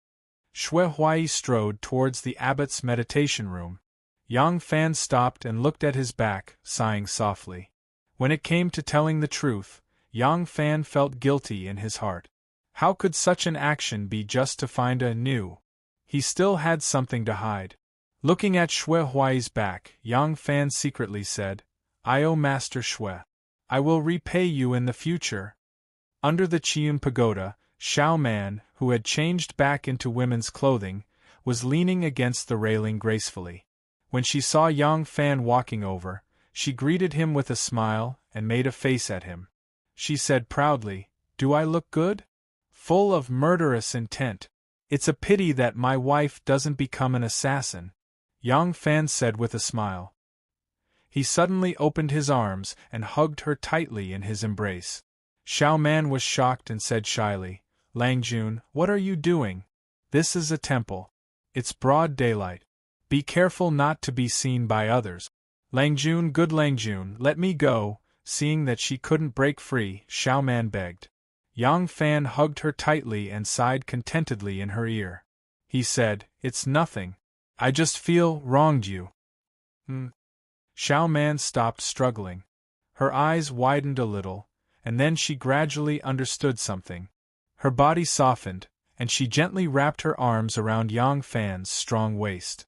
Xue Huai strode towards the abbot's meditation room. Yang Fan stopped and looked at his back, sighing softly. When it came to telling the truth, Yang Fan felt guilty in his heart. How could such an action be just to find a new? He still had something to hide. Looking at Xue Huai's back, Yang Fan secretly said, "I owe Master Xue. I will repay you in the future." Under the Qian pagoda, Xiao Man, who had changed back into women's clothing, was leaning against the railing gracefully. When she saw Yang Fan walking over, she greeted him with a smile and made a face at him. She said proudly, "Do I look good?" Full of murderous intent. "It's a pity that my wife doesn't become an assassin," Yang Fan said with a smile. He suddenly opened his arms and hugged her tightly in his embrace. Xiao Man was shocked and said shyly, "Lang Jun, what are you doing? This is a temple. It's broad daylight. Be careful not to be seen by others." "Lang Jun, good Lang Jun, let me go." Seeing that she couldn't break free, Xiao Man begged. Yang Fan hugged her tightly and sighed contentedly in her ear. He said, "It's nothing. I just feel wronged you." Xiao Man stopped struggling. Her eyes widened a little, and then she gradually understood something. Her body softened, and she gently wrapped her arms around Yang Fan's strong waist.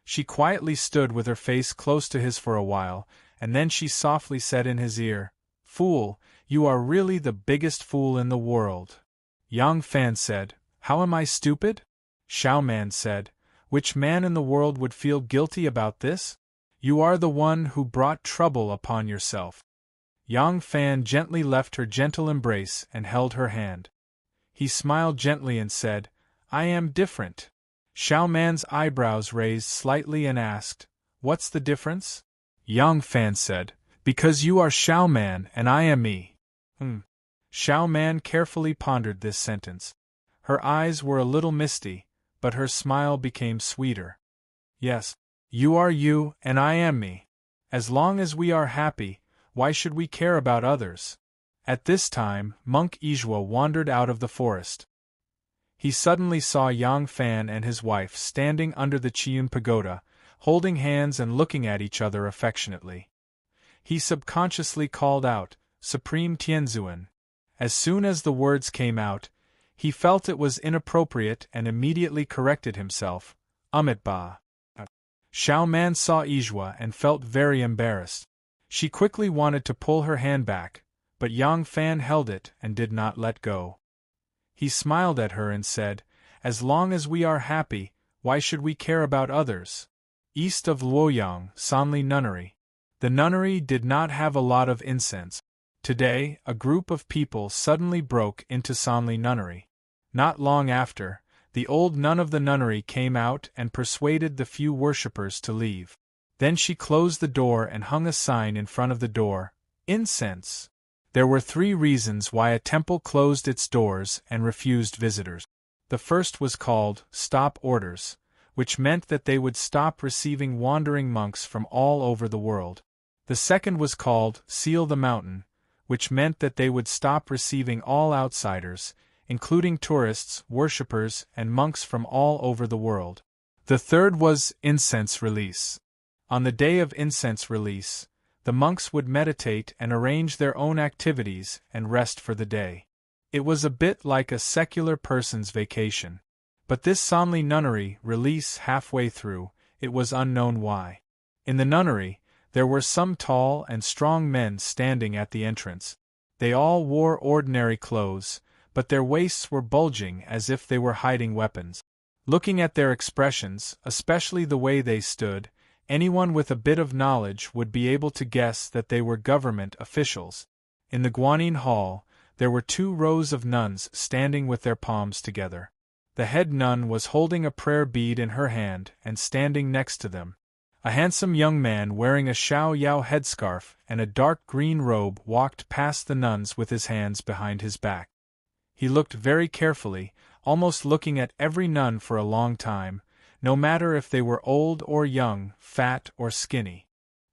She quietly stood with her face close to his for a while, and then she softly said in his ear, "Fool, you are really the biggest fool in the world." Yang Fan said, "How am I stupid?" Xiao Man said, "Which man in the world would feel guilty about this? You are the one who brought trouble upon yourself." Yang Fan gently left her gentle embrace and held her hand. He smiled gently and said, I am different. Xiao Man's eyebrows raised slightly and asked, What's the difference? Yang Fan said, Because you are Xiao Man and I am me. Xiao Man carefully pondered this sentence. Her eyes were a little misty, but her smile became sweeter. Yes, you are you and I am me. As long as we are happy, why should we care about others? At this time, Monk Ijua wandered out of the forest. He suddenly saw Yang Fan and his wife standing under the Qiyun pagoda, holding hands and looking at each other affectionately. He subconsciously called out, Supreme Tianzuan. As soon as the words came out, he felt it was inappropriate and immediately corrected himself, Amit Ba. Xiao Man saw Ijua and felt very embarrassed. She quickly wanted to pull her hand back, but Yang Fan held it and did not let go. He smiled at her and said, As long as we are happy, why should we care about others? East of Luoyang, Sanli Nunnery. The nunnery did not have a lot of incense. Today, a group of people suddenly broke into Sanli Nunnery. Not long after, the old nun of the nunnery came out and persuaded the few worshippers to leave. Then she closed the door and hung a sign in front of the door, Incense. There were 3 reasons why a temple closed its doors and refused visitors. The first was called Stop Orders, which meant that they would stop receiving wandering monks from all over the world. The second was called Seal the Mountain, which meant that they would stop receiving all outsiders, including tourists, worshippers, and monks from all over the world. The third was Incense Release. On the day of incense release, the monks would meditate and arrange their own activities and rest for the day. It was a bit like a secular person's vacation. But this Sanli nunnery release halfway through, it was unknown why. In the nunnery, there were some tall and strong men standing at the entrance. They all wore ordinary clothes, but their waists were bulging as if they were hiding weapons. Looking at their expressions, especially the way they stood, anyone with a bit of knowledge would be able to guess that they were government officials. In the Guanyin Hall, there were 2 rows of nuns standing with their palms together. The head nun was holding a prayer bead in her hand and standing next to them. A handsome young man wearing a Xiao Yao headscarf and a dark green robe walked past the nuns with his hands behind his back. He looked very carefully, almost looking at every nun for a long time, no matter if they were old or young, fat or skinny.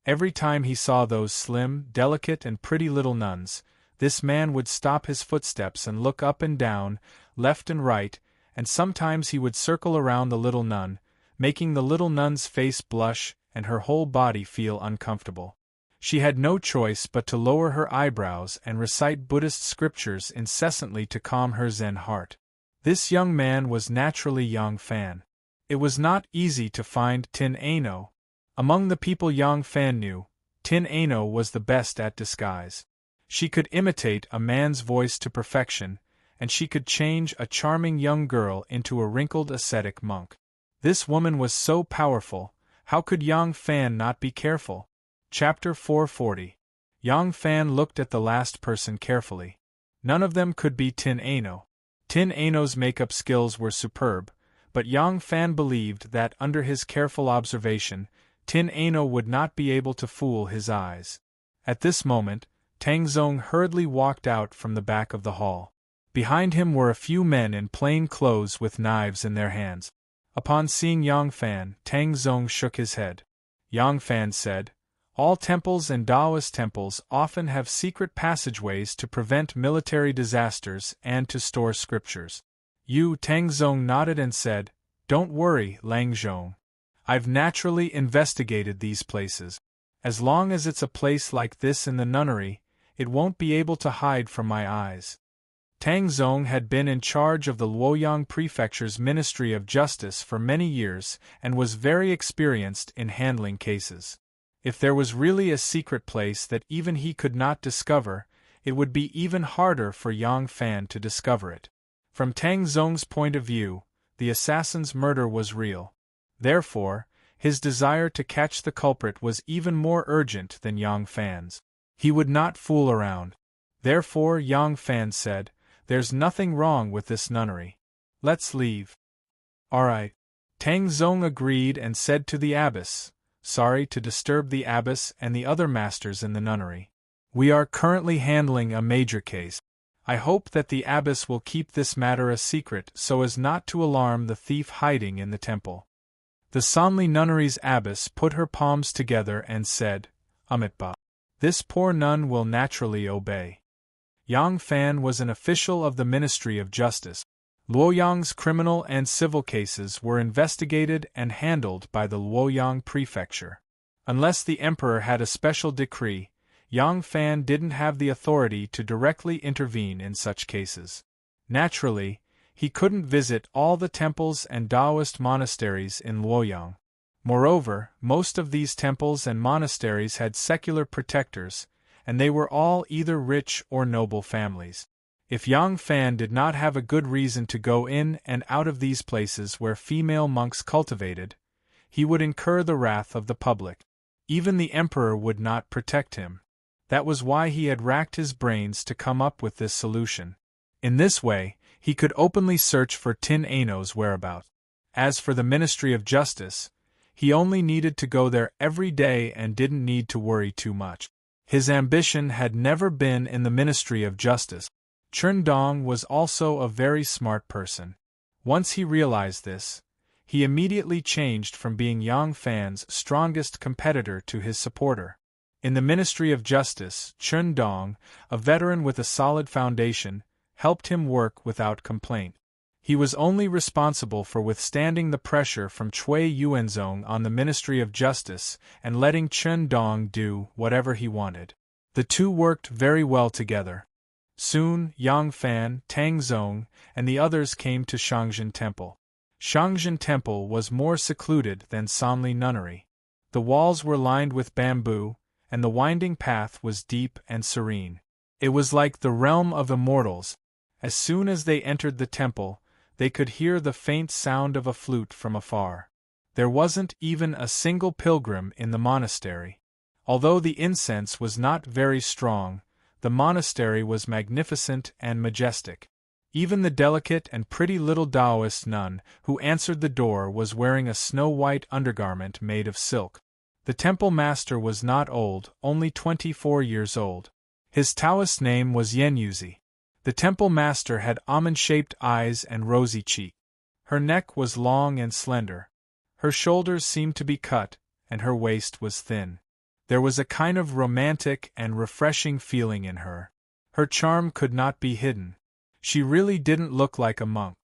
Every time he saw those slim, delicate and pretty little nuns, this man would stop his footsteps and look up and down, left and right, and sometimes he would circle around the little nun, making the little nun's face blush and her whole body feel uncomfortable. She had no choice but to lower her eyebrows and recite Buddhist scriptures incessantly to calm her Zen heart. This young man was naturally Yang Fan. It was not easy to find Tin Ano. Among the people Yang Fan knew, Tin Ano was the best at disguise. She could imitate a man's voice to perfection, and she could change a charming young girl into a wrinkled ascetic monk. This woman was so powerful, how could Yang Fan not be careful? Chapter 440. Yang Fan looked at the last person carefully. None of them could be Tin Ano. Tin Ano's makeup skills were superb, but Yang Fan believed that under his careful observation, Tin Ano would not be able to fool his eyes. At this moment, Tang Zong hurriedly walked out from the back of the hall. Behind him were a few men in plain clothes with knives in their hands. Upon seeing Yang Fan, Tang Zong shook his head. Yang Fan said, All temples and Taoist temples often have secret passageways to prevent military disasters and to store scriptures. Tang Zong nodded and said, Don't worry, Lang Zhong. I've naturally investigated these places. As long as it's a place like this in the nunnery, it won't be able to hide from my eyes. Tang Zong had been in charge of the Luoyang Prefecture's Ministry of Justice for many years and was very experienced in handling cases. If there was really a secret place that even he could not discover, it would be even harder for Yang Fan to discover it. From Tang Zong's point of view, the assassin's murder was real. Therefore, his desire to catch the culprit was even more urgent than Yang Fan's. He would not fool around. Therefore Yang Fan said, There's nothing wrong with this nunnery. Let's leave. All right. Tang Zong agreed and said to the abbess, "Sorry to disturb the abbess and the other masters in the nunnery. We are currently handling a major case. I hope that the abbess will keep this matter a secret so as not to alarm the thief hiding in the temple." The Sanli nunnery's abbess put her palms together and said, "Amitabha. This poor nun will naturally obey." Yang Fan was an official of the Ministry of Justice. Luoyang's criminal and civil cases were investigated and handled by the Luoyang Prefecture. Unless the emperor had a special decree, Yang Fan didn't have the authority to directly intervene in such cases. Naturally, he couldn't visit all the temples and Taoist monasteries in Luoyang. Moreover, most of these temples and monasteries had secular protectors, and they were all either rich or noble families. If Yang Fan did not have a good reason to go in and out of these places where female monks cultivated, he would incur the wrath of the public. Even the emperor would not protect him. That was why he had racked his brains to come up with this solution. In this way, he could openly search for Tin Ano's whereabouts. As for the Ministry of Justice, he only needed to go there every day and didn't need to worry too much. His ambition had never been in the Ministry of Justice. Chen Dong was also a very smart person. Once he realized this, he immediately changed from being Yang Fan's strongest competitor to his supporter. In the Ministry of Justice, Chen Dong, a veteran with a solid foundation, helped him work without complaint. He was only responsible for withstanding the pressure from Cui Yuanzong on the Ministry of Justice and letting Chen Dong do whatever he wanted. The two worked very well together. Soon, Yang Fan, Tang Zong, and the others came to Shangzhen Temple. Shangzhen Temple was more secluded than Sanli Nunnery. The walls were lined with bamboo, and the winding path was deep and serene. It was like the realm of immortals. As soon as they entered the temple, they could hear the faint sound of a flute from afar. There wasn't even a single pilgrim in the monastery. Although the incense was not very strong, the monastery was magnificent and majestic. Even the delicate and pretty little Taoist nun who answered the door was wearing a snow-white undergarment made of silk. The temple master was not old, only 24 years old. His Taoist name was Yenyuzi. The temple master had almond-shaped eyes and rosy cheeks. Her neck was long and slender. Her shoulders seemed to be cut, and her waist was thin. There was a kind of romantic and refreshing feeling in her. Her charm could not be hidden. She really didn't look like a monk.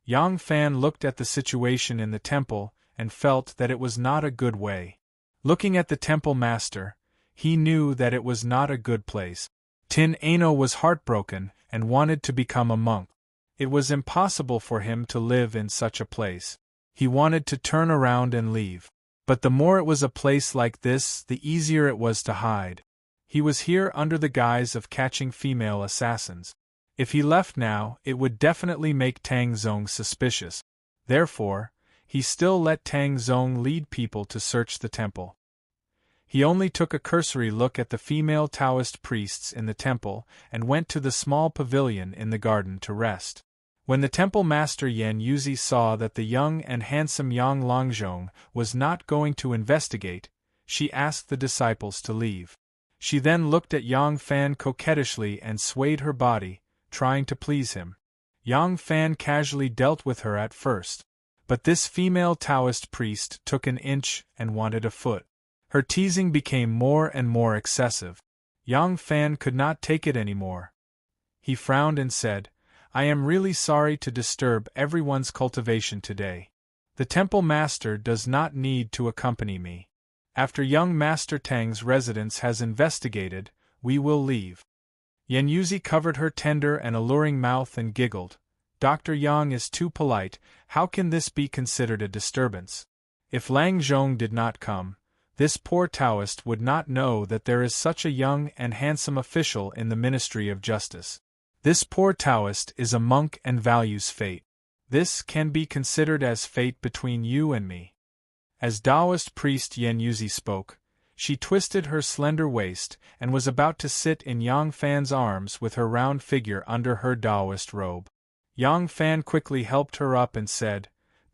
Yang Fan looked at the situation in the temple and felt that it was not a good way. Looking at the temple master, he knew that it was not a good place. Tin Ano was heartbroken and wanted to become a monk. It was impossible for him to live in such a place. He wanted to turn around and leave. But the more it was a place like this, the easier it was to hide. He was here under the guise of catching female assassins. If he left now, it would definitely make Tang Zong suspicious. Therefore, he still let Tang Zong lead people to search the temple. He only took a cursory look at the female Taoist priests in the temple and went to the small pavilion in the garden to rest. When the temple master Yan Yuzi saw that the young and handsome Yang Longzhong was not going to investigate, she asked the disciples to leave. She then looked at Yang Fan coquettishly and swayed her body, trying to please him. Yang Fan casually dealt with her at first, but this female Taoist priest took an inch and wanted a foot. Her teasing became more and more excessive. Yang Fan could not take it anymore. He frowned and said, "I am really sorry to disturb everyone's cultivation today. The temple master does not need to accompany me. After young Master Tang's residence has investigated, we will leave." Yan Yuzi covered her tender and alluring mouth and giggled. "Dr. Yang is too polite, how can this be considered a disturbance? If Lang Zhong did not come, this poor Taoist would not know that there is such a young and handsome official in the Ministry of Justice. This poor Taoist is a monk and values fate. This can be considered as fate between you and me." As Taoist priest Yan Yuzi spoke, she twisted her slender waist and was about to sit in Yang Fan's arms with her round figure under her Taoist robe. Yang Fan quickly helped her up and said,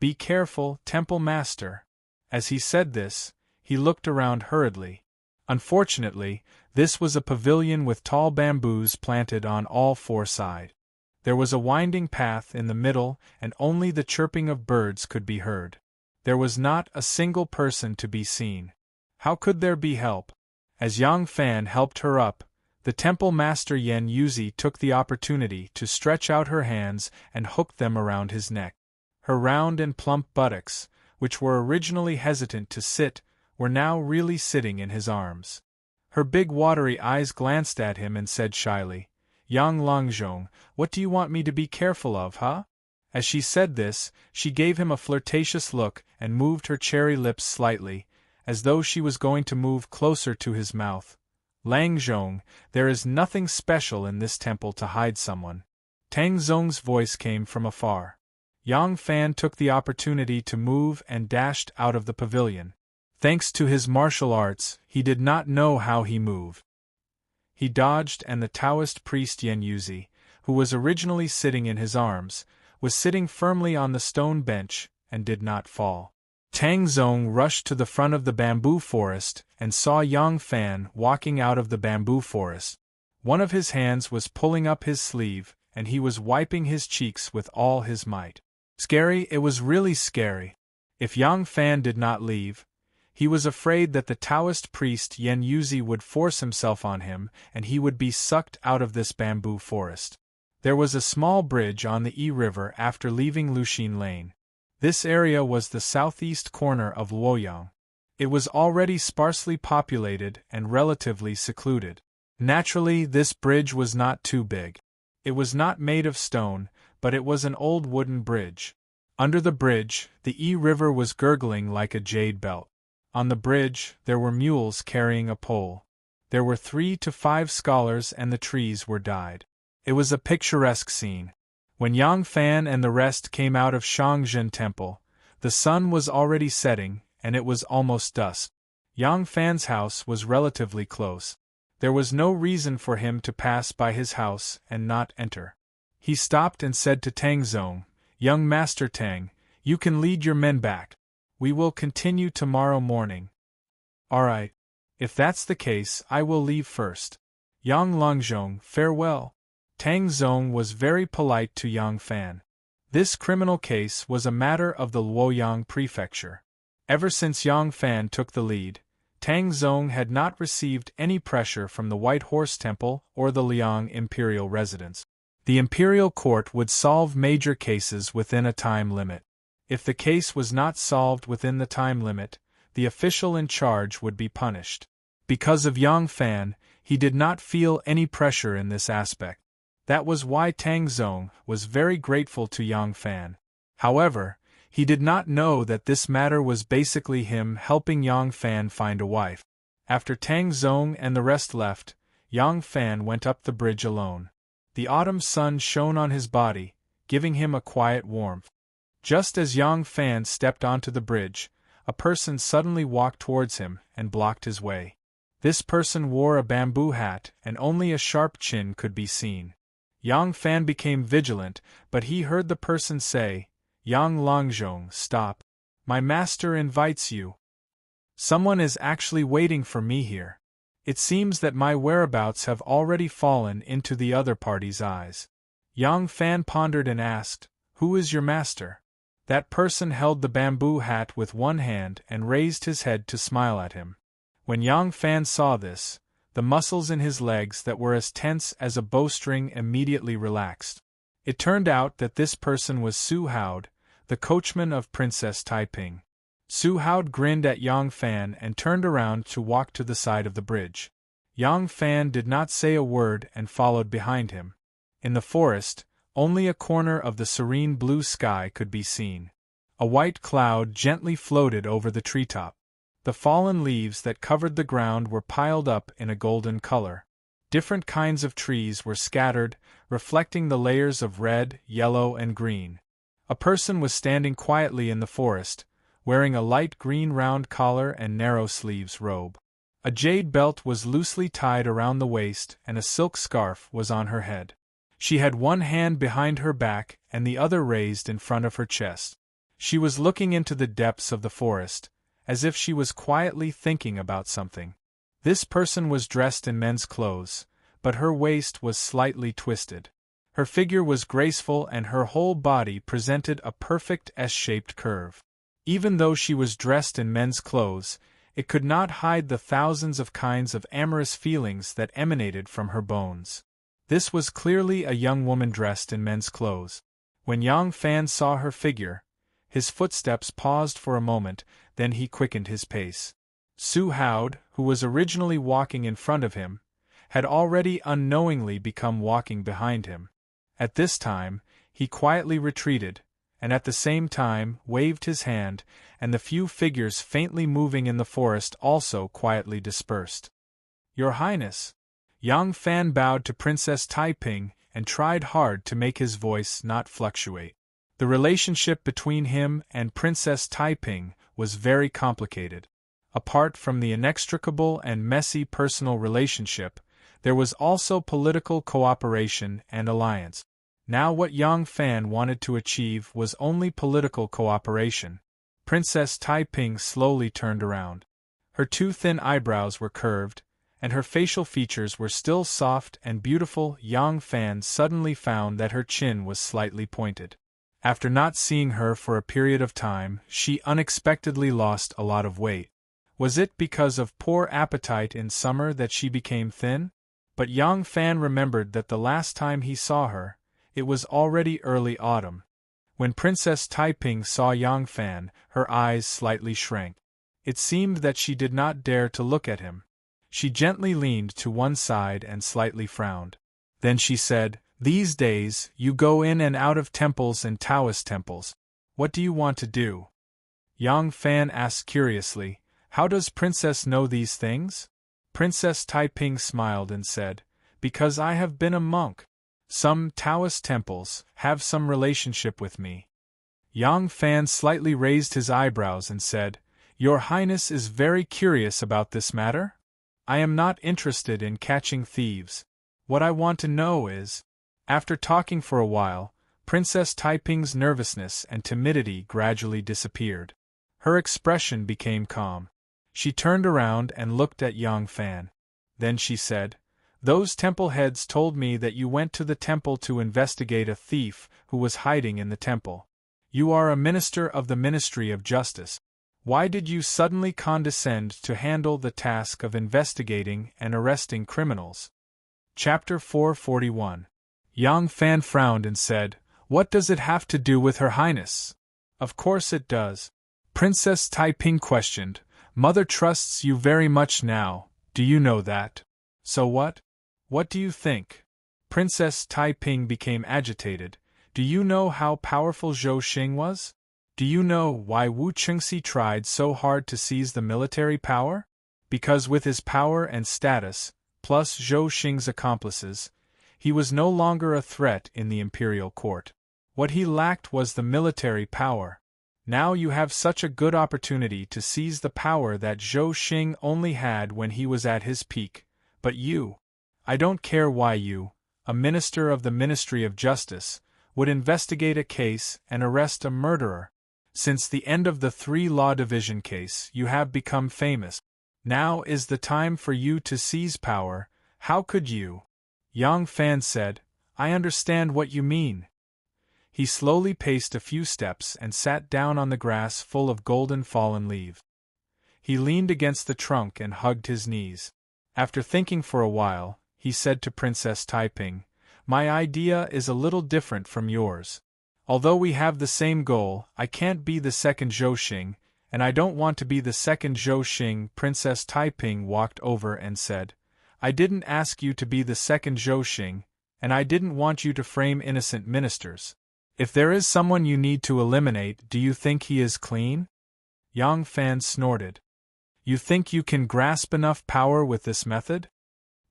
"Be careful, Temple Master." As he said this, he looked around hurriedly. Unfortunately, this was a pavilion with tall bamboos planted on all four sides. There was a winding path in the middle, and only the chirping of birds could be heard. There was not a single person to be seen. How could there be help? As Yang Fan helped her up, the temple master Yen Yuzi took the opportunity to stretch out her hands and hook them around his neck. Her round and plump buttocks, which were originally hesitant to sit, were now really sitting in his arms. Her big watery eyes glanced at him and said shyly, "Yang Longjong, what do you want me to be careful of, huh?" As she said this, she gave him a flirtatious look and moved her cherry lips slightly, as though she was going to move closer to his mouth. "Lang Zhong, there is nothing special in this temple to hide someone." Tang Zong's voice came from afar. Yang Fan took the opportunity to move and dashed out of the pavilion. Thanks to his martial arts, he did not know how he moved. He dodged, and the Taoist priest Yen Yuzi, who was originally sitting in his arms, was sitting firmly on the stone bench and did not fall. Tang Zong rushed to the front of the bamboo forest and saw Yang Fan walking out of the bamboo forest. One of his hands was pulling up his sleeve, and he was wiping his cheeks with all his might. Scary, it was really scary. If Yang Fan did not leave, he was afraid that the Taoist priest Yen Yuzi would force himself on him and he would be sucked out of this bamboo forest. There was a small bridge on the Yi River after leaving Luxin Lane. This area was the southeast corner of Luoyang. It was already sparsely populated and relatively secluded. Naturally, this bridge was not too big. It was not made of stone, but it was an old wooden bridge. Under the bridge, the Yi River was gurgling like a jade belt. On the bridge, there were mules carrying a pole. There were 3 to 5 scholars and the trees were dyed. It was a picturesque scene. When Yang Fan and the rest came out of Shangzhen Temple, the sun was already setting, and it was almost dusk. Yang Fan's house was relatively close. There was no reason for him to pass by his house and not enter. He stopped and said to Tang Zong, "Young Master Tang, you can lead your men back. We will continue tomorrow morning." "All right. If that's the case, I will leave first. Yang Longjong, farewell." Tang Zong was very polite to Yang Fan. This criminal case was a matter of the Luoyang prefecture. Ever since Yang Fan took the lead, Tang Zong had not received any pressure from the White Horse Temple or the Liang imperial residence. The imperial court would solve major cases within a time limit. If the case was not solved within the time limit, the official in charge would be punished. Because of Yang Fan, he did not feel any pressure in this aspect. That was why Tang Zong was very grateful to Yang Fan. However, he did not know that this matter was basically him helping Yang Fan find a wife. After Tang Zong and the rest left, Yang Fan went up the bridge alone. The autumn sun shone on his body, giving him a quiet warmth. Just as Yang Fan stepped onto the bridge, a person suddenly walked towards him and blocked his way. This person wore a bamboo hat and only a sharp chin could be seen. Yang Fan became vigilant, but he heard the person say, "Yang Longjong, stop. My master invites you. Someone is actually waiting for me here. It seems that my whereabouts have already fallen into the other party's eyes." Yang Fan pondered and asked, "Who is your master?" That person held the bamboo hat with one hand and raised his head to smile at him. When Yang Fan saw this, the muscles in his legs that were as tense as a bowstring immediately relaxed. It turned out that this person was Su Haud, the coachman of Princess Taiping. Su Haud grinned at Yang Fan and turned around to walk to the side of the bridge. Yang Fan did not say a word and followed behind him. In the forest, only a corner of the serene blue sky could be seen. A white cloud gently floated over the treetop. The fallen leaves that covered the ground were piled up in a golden color. Different kinds of trees were scattered, reflecting the layers of red, yellow, and green. A person was standing quietly in the forest, wearing a light green round collar and narrow sleeves robe. A jade belt was loosely tied around the waist and a silk scarf was on her head. She had one hand behind her back and the other raised in front of her chest. She was looking into the depths of the forest, as if she was quietly thinking about something. This person was dressed in men's clothes, but her waist was slightly twisted. Her figure was graceful and her whole body presented a perfect S-shaped curve. Even though she was dressed in men's clothes, it could not hide the thousands of kinds of amorous feelings that emanated from her bones. This was clearly a young woman dressed in men's clothes. When Yang Fan saw her figure, his footsteps paused for a moment, then he quickened his pace. Su Haud, who was originally walking in front of him, had already unknowingly become walking behind him. At this time, he quietly retreated, and at the same time waved his hand, and the few figures faintly moving in the forest also quietly dispersed. "Your Highness!" Yang Fan bowed to Princess Taiping and tried hard to make his voice not fluctuate. The relationship between him and Princess Taiping was very complicated. Apart from the inextricable and messy personal relationship, there was also political cooperation and alliance. Now what Yang Fan wanted to achieve was only political cooperation. Princess Taiping slowly turned around. Her two thin eyebrows were curved, and her facial features were still soft and beautiful. Yang Fan suddenly found that her chin was slightly pointed. After not seeing her for a period of time, she unexpectedly lost a lot of weight. Was it because of poor appetite in summer that she became thin? But Yang Fan remembered that the last time he saw her, it was already early autumn. When Princess Taiping saw Yang Fan, her eyes slightly shrank. It seemed that she did not dare to look at him. She gently leaned to one side and slightly frowned. Then she said, "These days, you go in and out of temples and Taoist temples. What do you want to do?" Yang Fan asked curiously, "How does Princess know these things?" Princess Taiping smiled and said, "Because I have been a monk. Some Taoist temples have some relationship with me." Yang Fan slightly raised his eyebrows and said, "Your Highness is very curious about this matter? I am not interested in catching thieves. What I want to know is..." After talking for a while, Princess Taiping's nervousness and timidity gradually disappeared. Her expression became calm. She turned around and looked at Yang Fan. Then she said, "Those temple heads told me that you went to the temple to investigate a thief who was hiding in the temple. You are a minister of the Ministry of Justice. Why did you suddenly condescend to handle the task of investigating and arresting criminals?" Chapter 441. Yang Fan frowned and said, "What does it have to do with Her Highness?" "Of course it does." Princess Taiping questioned, "Mother trusts you very much now, do you know that?" "So what? What do you think?" Princess Taiping became agitated. "Do you know how powerful Zhou Xing was? Do you know why Wu Chengxi tried so hard to seize the military power? Because with his power and status, plus Zhou Xing's accomplices, he was no longer a threat in the imperial court. What he lacked was the military power. Now you have such a good opportunity to seize the power that Zhou Xing only had when he was at his peak. But you, I don't care why you, a minister of the Ministry of Justice, would investigate a case and arrest a murderer. Since the end of the 3 Law Division case, you have become famous. Now is the time for you to seize power. How could you?" Yang Fan said, "I understand what you mean." He slowly paced a few steps and sat down on the grass full of golden fallen leaves. He leaned against the trunk and hugged his knees. After thinking for a while, he said to Princess Taiping, "My idea is a little different from yours. Although we have the same goal, I can't be the second Zhou Xing, and I don't want to be the second Zhou Xing." Princess Taiping walked over and said, "I didn't ask you to be the second Zhou Xing, and I didn't want you to frame innocent ministers. If there is someone you need to eliminate, do you think he is clean?" Yang Fan snorted. "You think you can grasp enough power with this method?"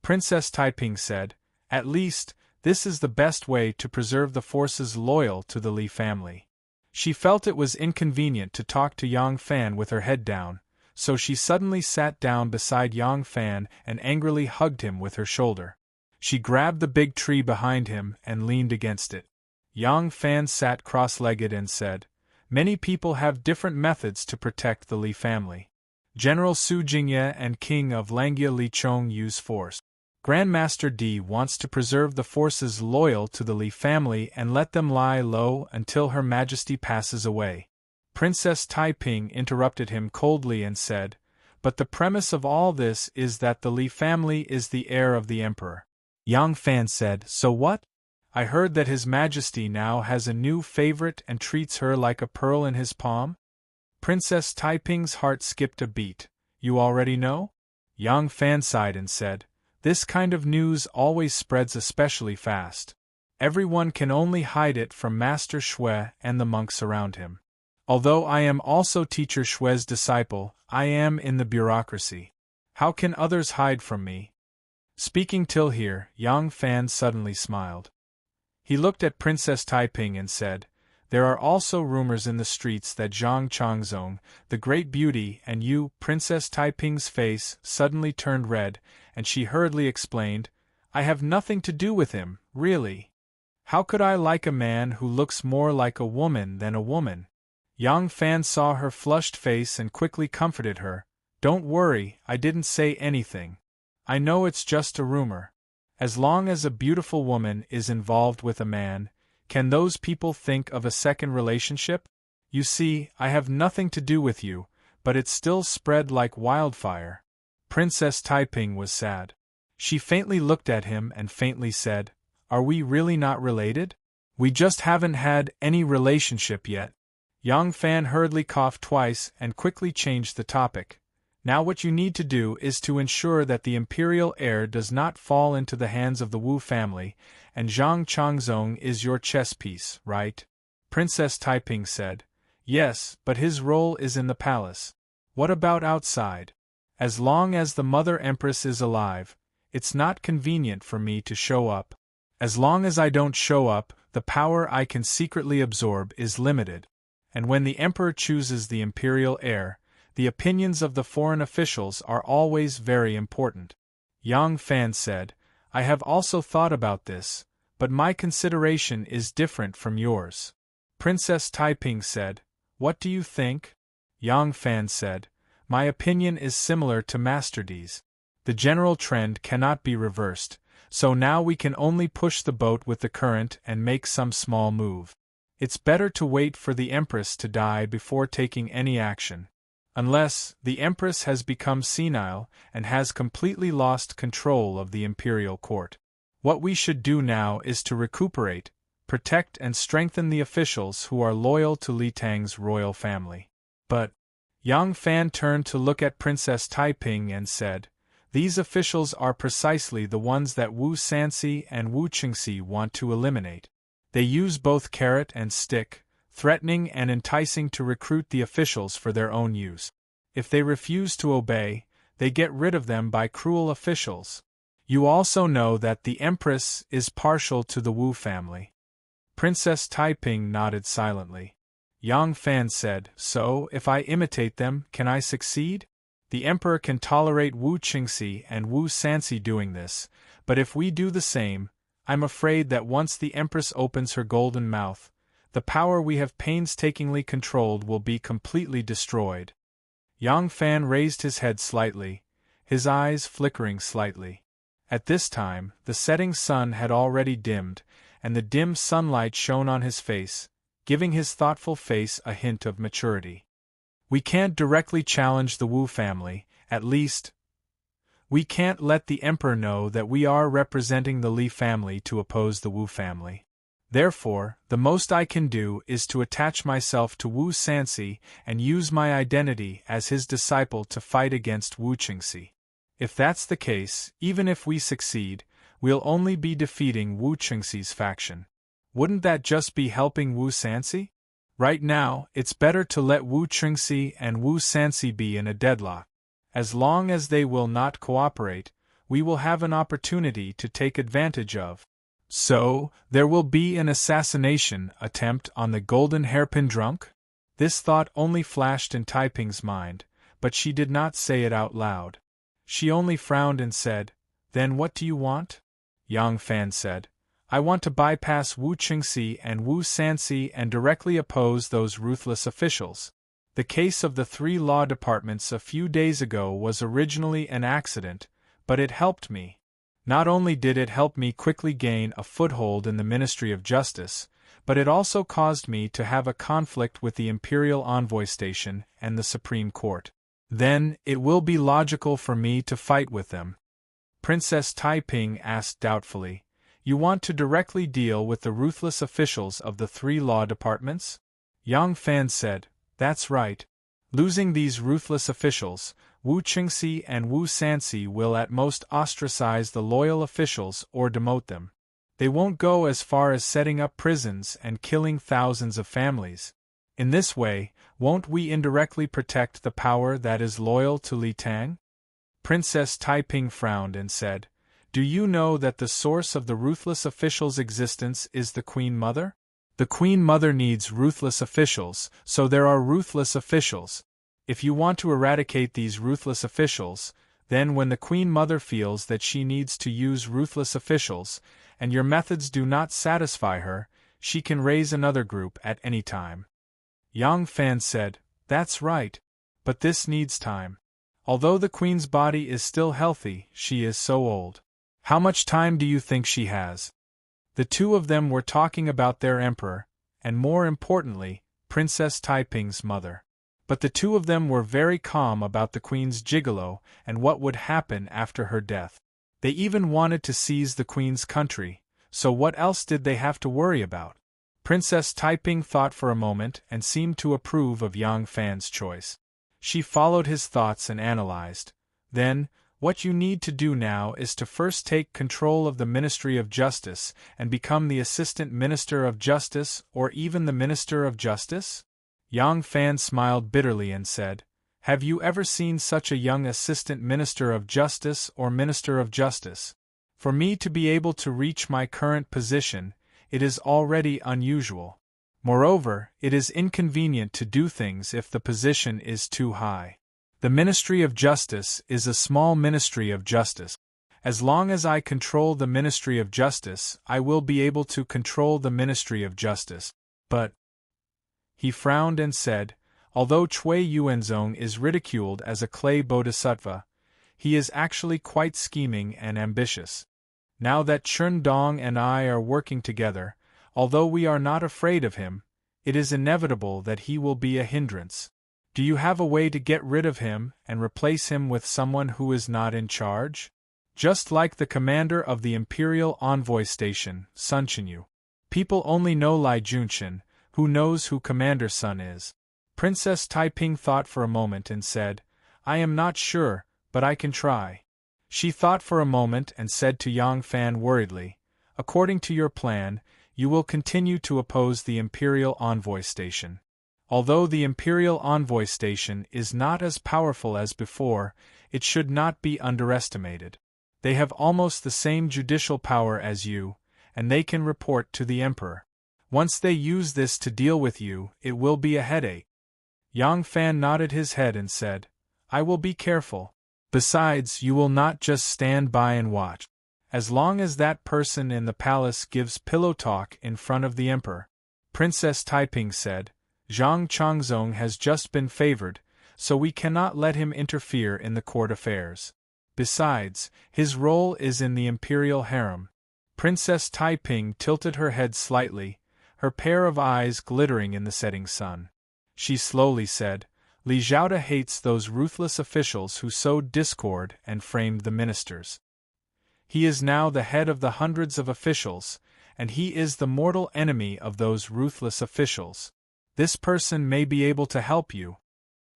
Princess Taiping said, "At least, this is the best way to preserve the forces loyal to the Li family." She felt it was inconvenient to talk to Yang Fan with her head down, so she suddenly sat down beside Yang Fan and angrily hugged him with her shoulder. She grabbed the big tree behind him and leaned against it. Yang Fan sat cross-legged and said, Many people have different methods to protect the Li family. General Su Jingye and King of Langya Li Chong use force. Grandmaster Di wants to preserve the forces loyal to the Li family and let them lie low until Her Majesty passes away. Princess Taiping interrupted him coldly and said, "But the premise of all this is that the Li family is the heir of the emperor." Yang Fan said, "So what? I heard that His Majesty now has a new favorite and treats her like a pearl in his palm." Princess Taiping's heart skipped a beat. "You already know?" Yang Fan sighed and said, "This kind of news always spreads especially fast. Everyone can only hide it from Master Shui and the monks around him. Although I am also Teacher Shui's disciple, I am in the bureaucracy. How can others hide from me?" Speaking till here, Yang Fan suddenly smiled. He looked at Princess Taiping and said, "There are also rumors in the streets that Zhang Changzong, the great beauty, and you." Princess Taiping's face suddenly turned red, and she hurriedly explained, "I have nothing to do with him, really. How could I like a man who looks more like a woman than a woman?" Yang Fan saw her flushed face and quickly comforted her. "Don't worry, I didn't say anything. I know it's just a rumor. As long as a beautiful woman is involved with a man, can those people think of a second relationship? You see, I have nothing to do with you, but it's still spread like wildfire." Princess Taiping was sad. She faintly looked at him and faintly said, "Are we really not related? We just haven't had any relationship yet." Yang Fan hurriedly coughed twice and quickly changed the topic. "Now what you need to do is to ensure that the imperial heir does not fall into the hands of the Wu family, and Zhang Changzong is your chess piece, right?" Princess Taiping said, "Yes, but his role is in the palace. What about outside? As long as the Mother Empress is alive, it's not convenient for me to show up. As long as I don't show up, the power I can secretly absorb is limited. And when the emperor chooses the imperial heir, the opinions of the foreign officials are always very important." Yang Fan said, "I have also thought about this, but my consideration is different from yours." Princess Taiping said, "What do you think?" Yang Fan said, "My opinion is similar to Master Di's. The general trend cannot be reversed, so now we can only push the boat with the current and make some small move. It's better to wait for the Empress to die before taking any action. Unless the Empress has become senile and has completely lost control of the imperial court. What we should do now is to recuperate, protect and strengthen the officials who are loyal to Li Tang's royal family." "But," Yang Fan turned to look at Princess Taiping and said, "These officials are precisely the ones that Wu Sanxi and Wu Qingxi want to eliminate. They use both carrot and stick, threatening and enticing to recruit the officials for their own use. If they refuse to obey, they get rid of them by cruel officials. You also know that the Empress is partial to the Wu family." Princess Taiping nodded silently. Yang Fan said, "So, if I imitate them, can I succeed? The Emperor can tolerate Wu Qingxi and Wu Sanxi doing this, but if we do the same, I'm afraid that once the Empress opens her golden mouth, the power we have painstakingly controlled will be completely destroyed." Yang Fan raised his head slightly, his eyes flickering slightly. At this time, the setting sun had already dimmed, and the dim sunlight shone on his face, giving his thoughtful face a hint of maturity. "We can't directly challenge the Wu family, at least. We can't let the Emperor know that we are representing the Li family to oppose the Wu family. Therefore, the most I can do is to attach myself to Wu Sanxi and use my identity as his disciple to fight against Wu Qingxi. If that's the case, even if we succeed, we'll only be defeating Wu Qingxi's faction. Wouldn't that just be helping Wu Sanxi? Right now, it's better to let Wu Qingxi and Wu Sanxi be in a deadlock. As long as they will not cooperate, we will have an opportunity to take advantage of. So, there will be an assassination attempt on the golden hairpin drunk?" This thought only flashed in Taiping's mind, but she did not say it out loud. She only frowned and said, "Then what do you want?" Yang Fan said, I want to bypass Wu Qingxi and Wu Sanxi and directly oppose those ruthless officials. The case of the 3 law departments a few days ago was originally an accident, but it helped me. Not only did it help me quickly gain a foothold in the Ministry of Justice, but it also caused me to have a conflict with the Imperial Envoy Station and the Supreme Court. Then, it will be logical for me to fight with them. Princess Taiping asked doubtfully, You want to directly deal with the ruthless officials of the 3 law departments? Yang Fan said, That's right. Losing these ruthless officials, Wu Qingxi and Wu Sanxi will at most ostracize the loyal officials or demote them. They won't go as far as setting up prisons and killing thousands of families. In this way, won't we indirectly protect the power that is loyal to Li Tang? Princess Taiping frowned and said, Do you know that the source of the ruthless officials' existence is the Queen Mother? The Queen Mother needs ruthless officials, so there are ruthless officials. If you want to eradicate these ruthless officials, then when the Queen Mother feels that she needs to use ruthless officials, and your methods do not satisfy her, she can raise another group at any time. Yang Fan said, That's right. But this needs time. Although the Queen's body is still healthy, she is so old. How much time do you think she has? The 2 of them were talking about their emperor, and more importantly, Princess Taiping's mother. But the 2 of them were very calm about the Queen's gigolo and what would happen after her death. They even wanted to seize the Queen's country, so what else did they have to worry about? Princess Taiping thought for a moment and seemed to approve of Yang Fan's choice. She followed his thoughts and analyzed. Then, what you need to do now is to first take control of the Ministry of Justice and become the Assistant Minister of Justice or even the Minister of Justice? Yang Fan smiled bitterly and said, Have you ever seen such a young Assistant Minister of Justice or Minister of Justice? For me to be able to reach my current position, it is already unusual. Moreover, it is inconvenient to do things if the position is too high. The Ministry of Justice is a small Ministry of Justice. As long as I control the Ministry of Justice, I will be able to control the Ministry of Justice. But he frowned and said, Although Cui Yuanzong is ridiculed as a clay bodhisattva, he is actually quite scheming and ambitious. Now that Chun Dong and I are working together, although we are not afraid of him, it is inevitable that he will be a hindrance. Do you have a way to get rid of him and replace him with someone who is not in charge? Just like the commander of the Imperial Envoy Station, Sun Chenyu. People only know Lai Junshin, who knows who Commander Sun is. Princess Taiping thought for a moment and said, I am not sure, but I can try. She thought for a moment and said to Yang Fan worriedly, According to your plan, you will continue to oppose the Imperial Envoy Station. Although the Imperial Envoy Station is not as powerful as before, it should not be underestimated. They have almost the same judicial power as you, and they can report to the Emperor. Once they use this to deal with you, it will be a headache. Yang Fan nodded his head and said, I will be careful. Besides, you will not just stand by and watch. As long as that person in the palace gives pillow talk in front of the Emperor. Princess Taiping said, Zhang Changzong has just been favored, so we cannot let him interfere in the court affairs. Besides, his role is in the imperial harem. Princess Taiping tilted her head slightly, her pair of eyes glittering in the setting sun. She slowly said, Li Zhaoda hates those ruthless officials who sowed discord and framed the ministers. He is now the head of the hundreds of officials, and he is the mortal enemy of those ruthless officials. This person may be able to help you.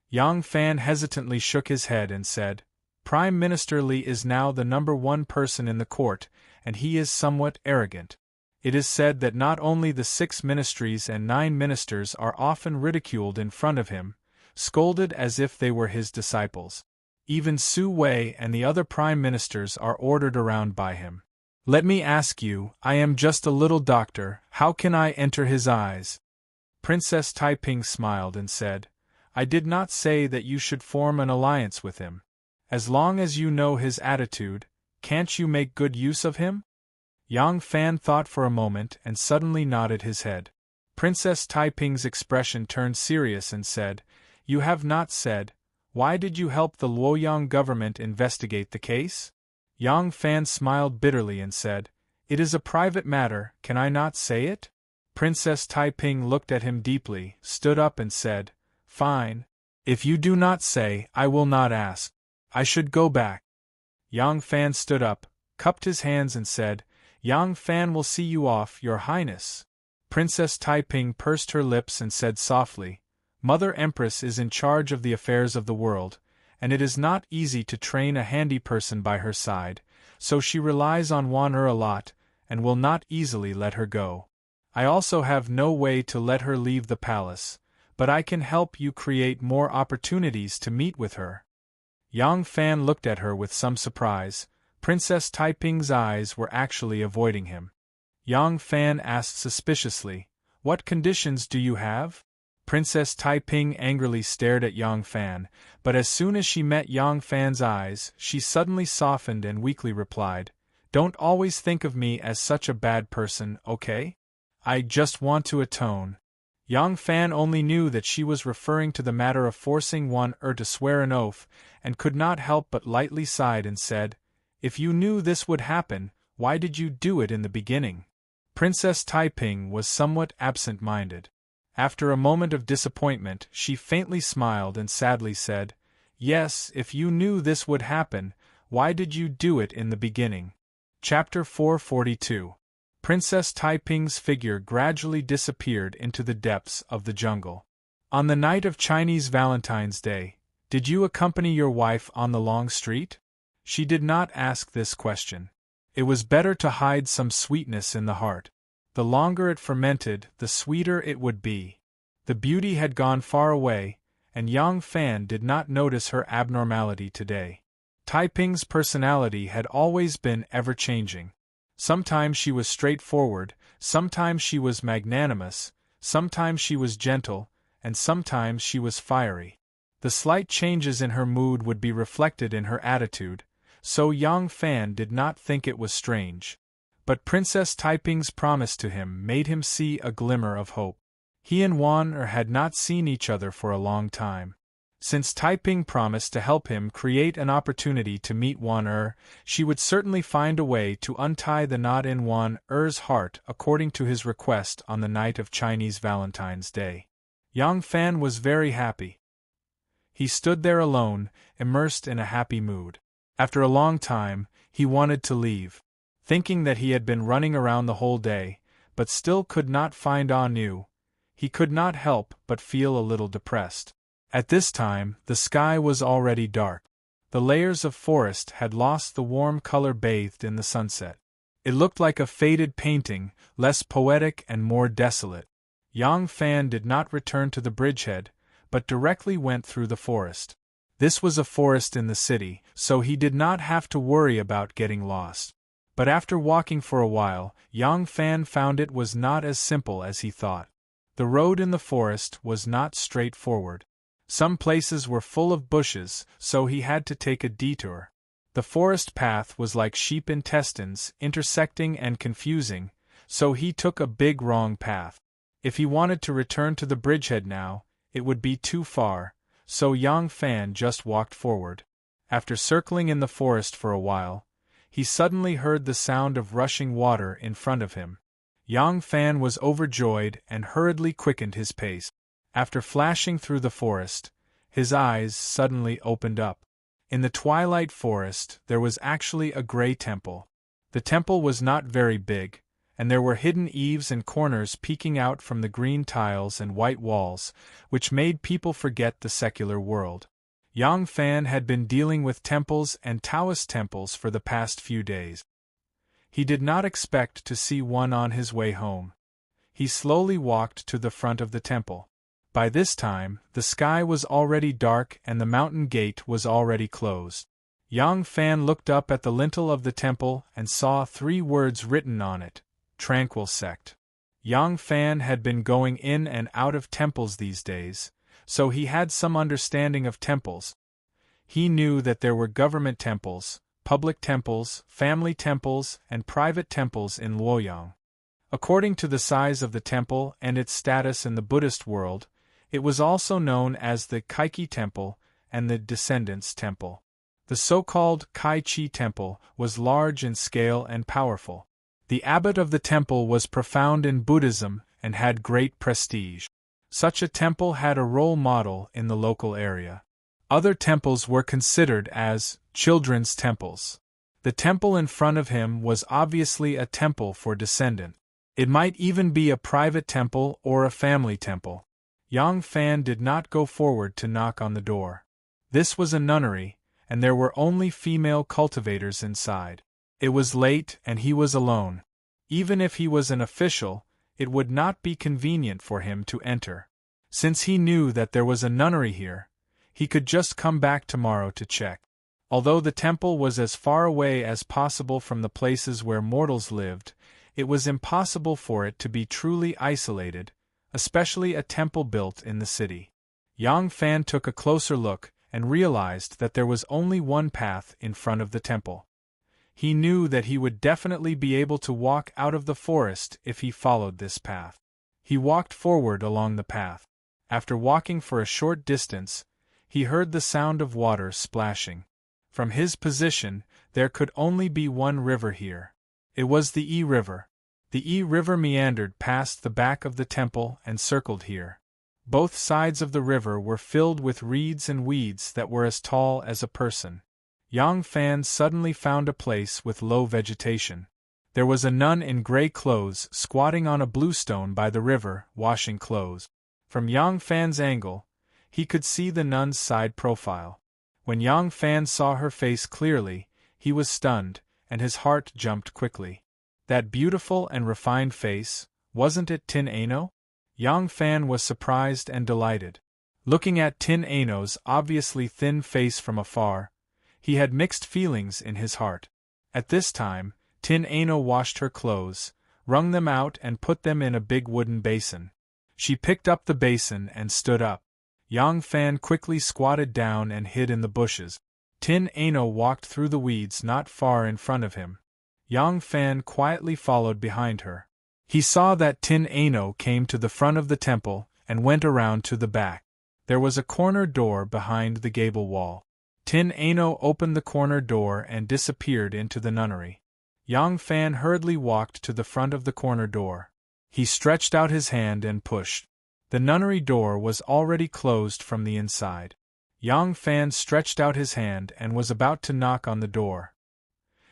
Yang Fan hesitantly shook his head and said, Prime Minister Li is now the #1 person in the court, and he is somewhat arrogant. It is said that not only the 6 ministries and 9 ministers are often ridiculed in front of him, scolded as if they were his disciples. Even Su Wei and the other prime ministers are ordered around by him. Let me ask you, I am just a little doctor, how can I enter his eyes? Princess Taiping smiled and said, I did not say that you should form an alliance with him. As long as you know his attitude, can't you make good use of him? Yang Fan thought for a moment and suddenly nodded his head. Princess Taiping's expression turned serious and said, "You have not said, why did you help the Luoyang government investigate the case?" Yang Fan smiled bitterly and said, "It is a private matter, can I not say it?" Princess Taiping looked at him deeply, stood up and said, "Fine. If you do not say, I will not ask. I should go back." Yang Fan stood up, cupped his hands and said, "Yang Fan will see you off, Your Highness." Princess Taiping pursed her lips and said softly, "Mother Empress is in charge of the affairs of the world, and it is not easy to train a handy person by her side, so she relies on Wan a lot, and will not easily let her go. I also have no way to let her leave the palace, but I can help you create more opportunities to meet with her." Yang Fan looked at her with some surprise. Princess Taiping's eyes were actually avoiding him. Yang Fan asked suspiciously, "What conditions do you have?" Princess Taiping angrily stared at Yang Fan, but as soon as she met Yang Fan's eyes, she suddenly softened and weakly replied, "Don't always think of me as such a bad person, okay? I just want to atone." Yang Fan only knew that she was referring to the matter of forcing Wan to swear an oath, and could not help but lightly sighed and said, "If you knew this would happen, why did you do it in the beginning?" Princess Taiping was somewhat absent-minded. After a moment of disappointment, she faintly smiled and sadly said, "Yes, if you knew this would happen, why did you do it in the beginning?" Chapter 442. Princess Taiping's figure gradually disappeared into the depths of the jungle. On the night of Chinese Valentine's Day, did you accompany your wife on the long street? She did not ask this question. It was better to hide some sweetness in the heart. The longer it fermented, the sweeter it would be. The beauty had gone far away, and Yang Fan did not notice her abnormality today. Taiping's personality had always been ever-changing. Sometimes she was straightforward, sometimes she was magnanimous, sometimes she was gentle, and sometimes she was fiery. The slight changes in her mood would be reflected in her attitude, so Yang Fan did not think it was strange. But Princess Taiping's promise to him made him see a glimmer of hope. He and Wan had not seen each other for a long time. Since Taiping promised to help him create an opportunity to meet Wan she would certainly find a way to untie the knot in Wan-er's heart according to his request on the night of Chinese Valentine's Day. Yang Fan was very happy. He stood there alone, immersed in a happy mood. After a long time, he wanted to leave. Thinking that he had been running around the whole day, but still could not find Anu, he could not help but feel a little depressed. At this time, the sky was already dark. The layers of forest had lost the warm color bathed in the sunset. It looked like a faded painting, less poetic and more desolate. Yang Fan did not return to the bridgehead, but directly went through the forest. This was a forest in the city, so he did not have to worry about getting lost. But after walking for a while, Yang Fan found it was not as simple as he thought. The road in the forest was not straightforward. Some places were full of bushes, so he had to take a detour. The forest path was like sheep intestines, intersecting and confusing, so he took a big wrong path. If he wanted to return to the bridgehead now, it would be too far, so Yang Fan just walked forward. After circling in the forest for a while, he suddenly heard the sound of rushing water in front of him. Yang Fan was overjoyed and hurriedly quickened his pace. After flashing through the forest, his eyes suddenly opened up. In the twilight forest there was actually a gray temple. The temple was not very big, and there were hidden eaves and corners peeking out from the green tiles and white walls, which made people forget the secular world. Yang Fan had been dealing with temples and Taoist temples for the past few days. He did not expect to see one on his way home. He slowly walked to the front of the temple. By this time, the sky was already dark and the mountain gate was already closed. Yang Fan looked up at the lintel of the temple and saw 3 words written on it: Tranquil Sect. Yang Fan had been going in and out of temples these days, so he had some understanding of temples. He knew that there were government temples, public temples, family temples, and private temples in Luoyang. According to the size of the temple and its status in the Buddhist world, it was also known as the Kaiki Temple and the Descendants Temple. The so-called Kai Chi Temple was large in scale and powerful. The abbot of the temple was profound in Buddhism and had great prestige. Such a temple had a role model in the local area. Other temples were considered as children's temples. The temple in front of him was obviously a temple for descendant. It might even be a private temple or a family temple. Yang Fan did not go forward to knock on the door. This was a nunnery, and there were only female cultivators inside. It was late and he was alone. Even if he was an official, it would not be convenient for him to enter. Since he knew that there was a nunnery here, he could just come back tomorrow to check. Although the temple was as far away as possible from the places where mortals lived, it was impossible for it to be truly isolated, especially a temple built in the city. Yang Fan took a closer look and realized that there was only one path in front of the temple. He knew that he would definitely be able to walk out of the forest if he followed this path. He walked forward along the path. After walking for a short distance, he heard the sound of water splashing. From his position, there could only be one river here. It was the Yi River. The Yi River meandered past the back of the temple and circled here. Both sides of the river were filled with reeds and weeds that were as tall as a person. Yang Fan suddenly found a place with low vegetation. There was a nun in gray clothes squatting on a blue stone by the river, washing clothes. From Yang Fan's angle, he could see the nun's side profile. When Yang Fan saw her face clearly, he was stunned, and his heart jumped quickly. That beautiful and refined face, wasn't it Tin Ano? Yang Fan was surprised and delighted. Looking at Tin Ano's obviously thin face from afar, he had mixed feelings in his heart. At this time, Tin Ano washed her clothes, wrung them out and put them in a big wooden basin. She picked up the basin and stood up. Yang Fan quickly squatted down and hid in the bushes. Tin Ano walked through the weeds not far in front of him. Yang Fan quietly followed behind her. He saw that Tin Ano came to the front of the temple and went around to the back. There was a corner door behind the gable wall. Tin Ano opened the corner door and disappeared into the nunnery. Yang Fan hurriedly walked to the front of the corner door. He stretched out his hand and pushed. The nunnery door was already closed from the inside. Yang Fan stretched out his hand and was about to knock on the door.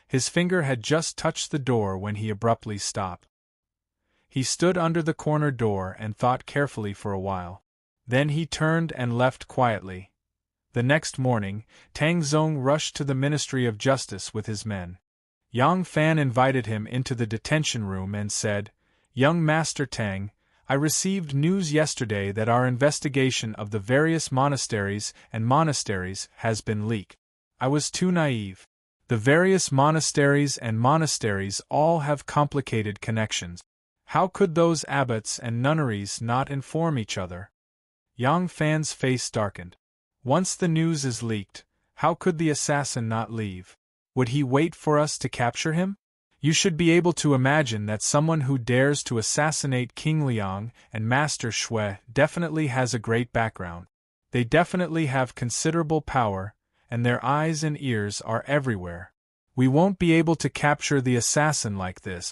His finger had just touched the door when he abruptly stopped. He stood under the corner door and thought carefully for a while. Then he turned and left quietly. The next morning, Tang Zong rushed to the Ministry of Justice with his men. Yang Fan invited him into the detention room and said, "Young Master Tang, I received news yesterday that our investigation of the various monasteries has been leaked. I was too naive. The various monasteries all have complicated connections. How could those abbots and nunneries not inform each other?" Yang Fan's face darkened. Once the news is leaked, how could the assassin not leave? Would he wait for us to capture him? You should be able to imagine that someone who dares to assassinate King Liang and Master Shui definitely has a great background. They definitely have considerable power, and their eyes and ears are everywhere. We won't be able to capture the assassin like this.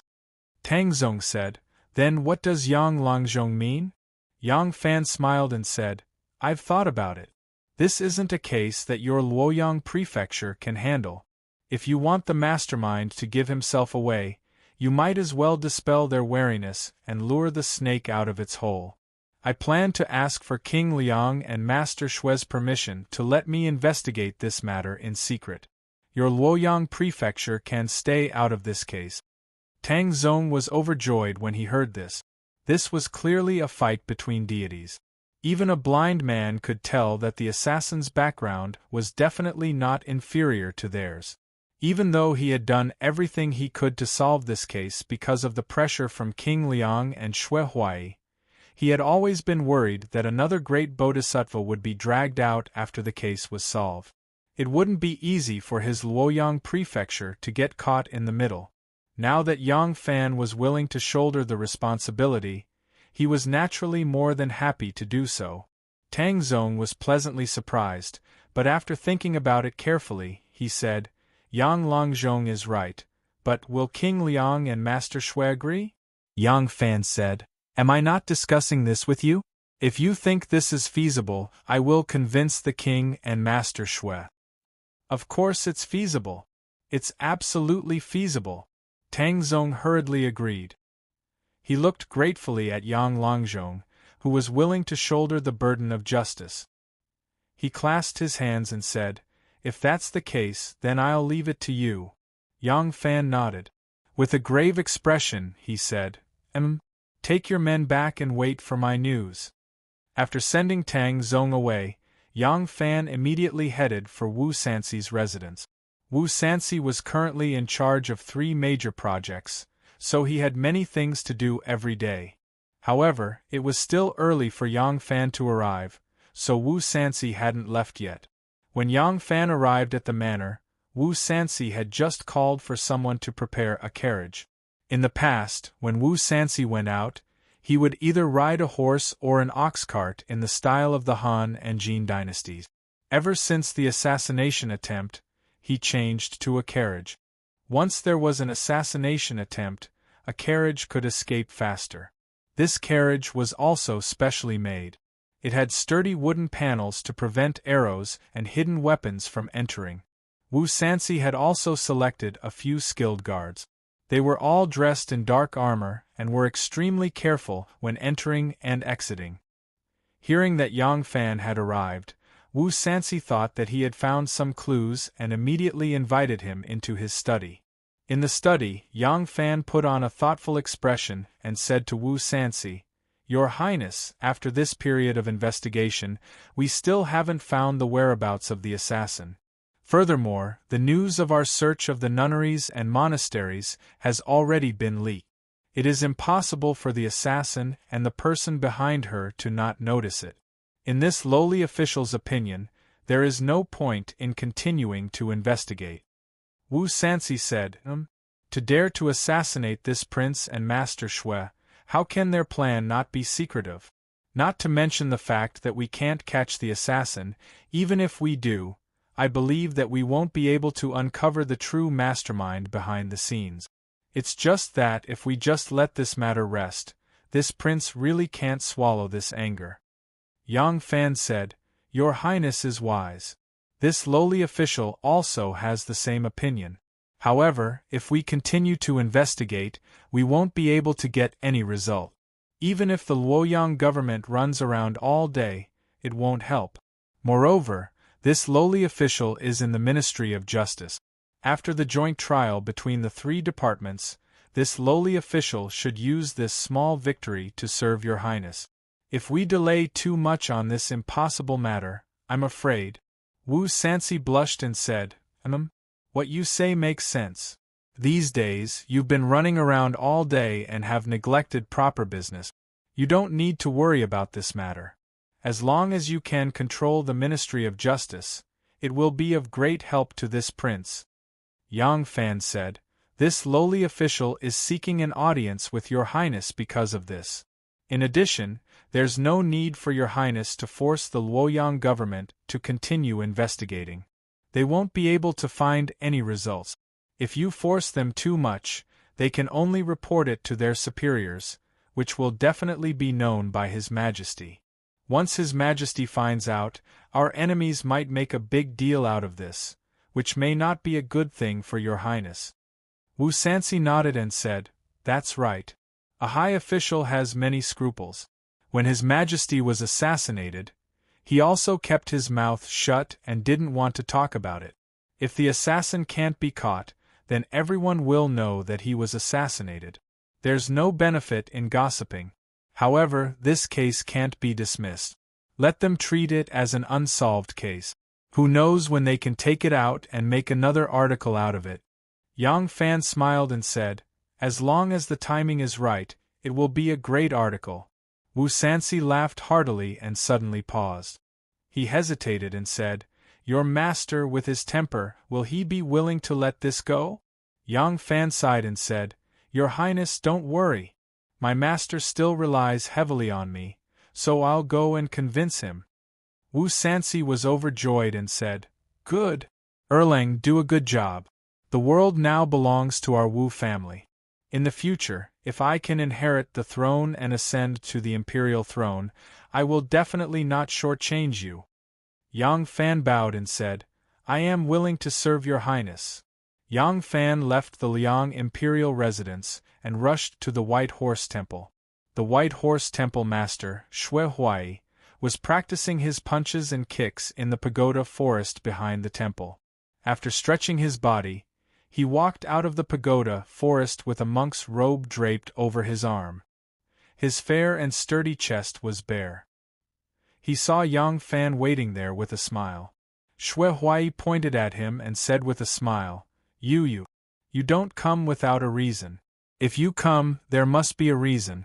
Tang Zong said, "Then what does Yang Langzhong mean?" Yang Fan smiled and said, "I've thought about it. This isn't a case that your Luoyang prefecture can handle. If you want the mastermind to give himself away, you might as well dispel their wariness and lure the snake out of its hole. I plan to ask for King Liang and Master Shui's permission to let me investigate this matter in secret. Your Luoyang prefecture can stay out of this case." Tang Zong was overjoyed when he heard this. This was clearly a fight between deities. Even a blind man could tell that the assassin's background was definitely not inferior to theirs. Even though he had done everything he could to solve this case because of the pressure from King Liang and Shui Huai, he had always been worried that another great bodhisattva would be dragged out after the case was solved. It wouldn't be easy for his Luoyang prefecture to get caught in the middle. Now that Yang Fan was willing to shoulder the responsibility, he was naturally more than happy to do so. Tang Zong was pleasantly surprised, but after thinking about it carefully, he said, Yang Longzhong is right, but will King Liang and Master Shui agree? Yang Fan said, Am I not discussing this with you? If you think this is feasible, I will convince the king and Master Shui. Of course it's feasible. It's absolutely feasible. Tang Zong hurriedly agreed. He looked gratefully at Yang Longzhong, who was willing to shoulder the burden of justice. He clasped his hands and said, If that's the case, then I'll leave it to you. Yang Fan nodded. With a grave expression, he said, Take your men back and wait for my news. After sending Tang Zong away, Yang Fan immediately headed for Wu Sanxi's residence. Wu Sanxi was currently in charge of 3 major projects, so he had many things to do every day. However, it was still early for Yang Fan to arrive, so Wu Sanxi hadn't left yet. When Yang Fan arrived at the manor, Wu Sanxi had just called for someone to prepare a carriage. In the past, when Wu Sanxi went out, he would either ride a horse or an ox cart in the style of the Han and Jin dynasties. Ever since the assassination attempt, he changed to a carriage. Once there was an assassination attempt, a carriage could escape faster. This carriage was also specially made. It had sturdy wooden panels to prevent arrows and hidden weapons from entering. Wu Sanxi had also selected a few skilled guards. They were all dressed in dark armor and were extremely careful when entering and exiting. Hearing that Yang Fan had arrived, Wu Sanxi thought that he had found some clues and immediately invited him into his study. In the study, Yang Fan put on a thoughtful expression and said to Wu Sanxi, Your Highness, after this period of investigation, we still haven't found the whereabouts of the assassin. Furthermore, the news of our search of the nunneries and monasteries has already been leaked. It is impossible for the assassin and the person behind her to not notice it. In this lowly official's opinion, there is no point in continuing to investigate. Wu Sanxi said, To dare to assassinate this prince and Master Shui, how can their plan not be secretive? Not to mention the fact that we can't catch the assassin, even if we do, I believe that we won't be able to uncover the true mastermind behind the scenes. It's just that if we just let this matter rest, this prince really can't swallow this anger. Yang Fan said, Your Highness is wise. This lowly official also has the same opinion. However, if we continue to investigate, we won't be able to get any result. Even if the Luoyang government runs around all day, it won't help. Moreover, this lowly official is in the Ministry of Justice. After the joint trial between the 3 departments, this lowly official should use this small victory to serve Your Highness. If we delay too much on this impossible matter, I'm afraid. Wu Sanxi blushed and said, What you say makes sense. These days, you've been running around all day and have neglected proper business. You don't need to worry about this matter. As long as you can control the Ministry of Justice, it will be of great help to this prince. Yang Fan said, This lowly official is seeking an audience with Your Highness because of this. In addition, there's no need for Your Highness to force the Luoyang government to continue investigating. They won't be able to find any results. If you force them too much, they can only report it to their superiors, which will definitely be known by His Majesty. Once His Majesty finds out, our enemies might make a big deal out of this, which may not be a good thing for Your Highness. Wu Sanxi nodded and said, That's right. A high official has many scruples. When His Majesty was assassinated, he also kept his mouth shut and didn't want to talk about it. If the assassin can't be caught, then everyone will know that he was assassinated. There's no benefit in gossiping. However, this case can't be dismissed. Let them treat it as an unsolved case. Who knows when they can take it out and make another article out of it. Yang Fan smiled and said, As long as the timing is right, it will be a great article. Wu Sanxi laughed heartily and suddenly paused. He hesitated and said, Your master with his temper, will he be willing to let this go? Yang Fan sighed and said, Your Highness, don't worry. My master still relies heavily on me, so I'll go and convince him. Wu Sansi was overjoyed and said, Good. Erlang, do a good job. The world now belongs to our Wu family. In the future, if I can inherit the throne and ascend to the imperial throne, I will definitely not shortchange you. Yang Fan bowed and said, I am willing to serve your highness. Yang Fan left the Liang imperial residence and rushed to the White Horse Temple. The White Horse Temple master, Shui Huai, was practicing his punches and kicks in the pagoda forest behind the temple. After stretching his body, he walked out of the pagoda forest with a monk's robe draped over his arm. His fair and sturdy chest was bare. He saw Yang Fan waiting there with a smile. Shui Huai pointed at him and said with a smile, You don't come without a reason. If you come, there must be a reason.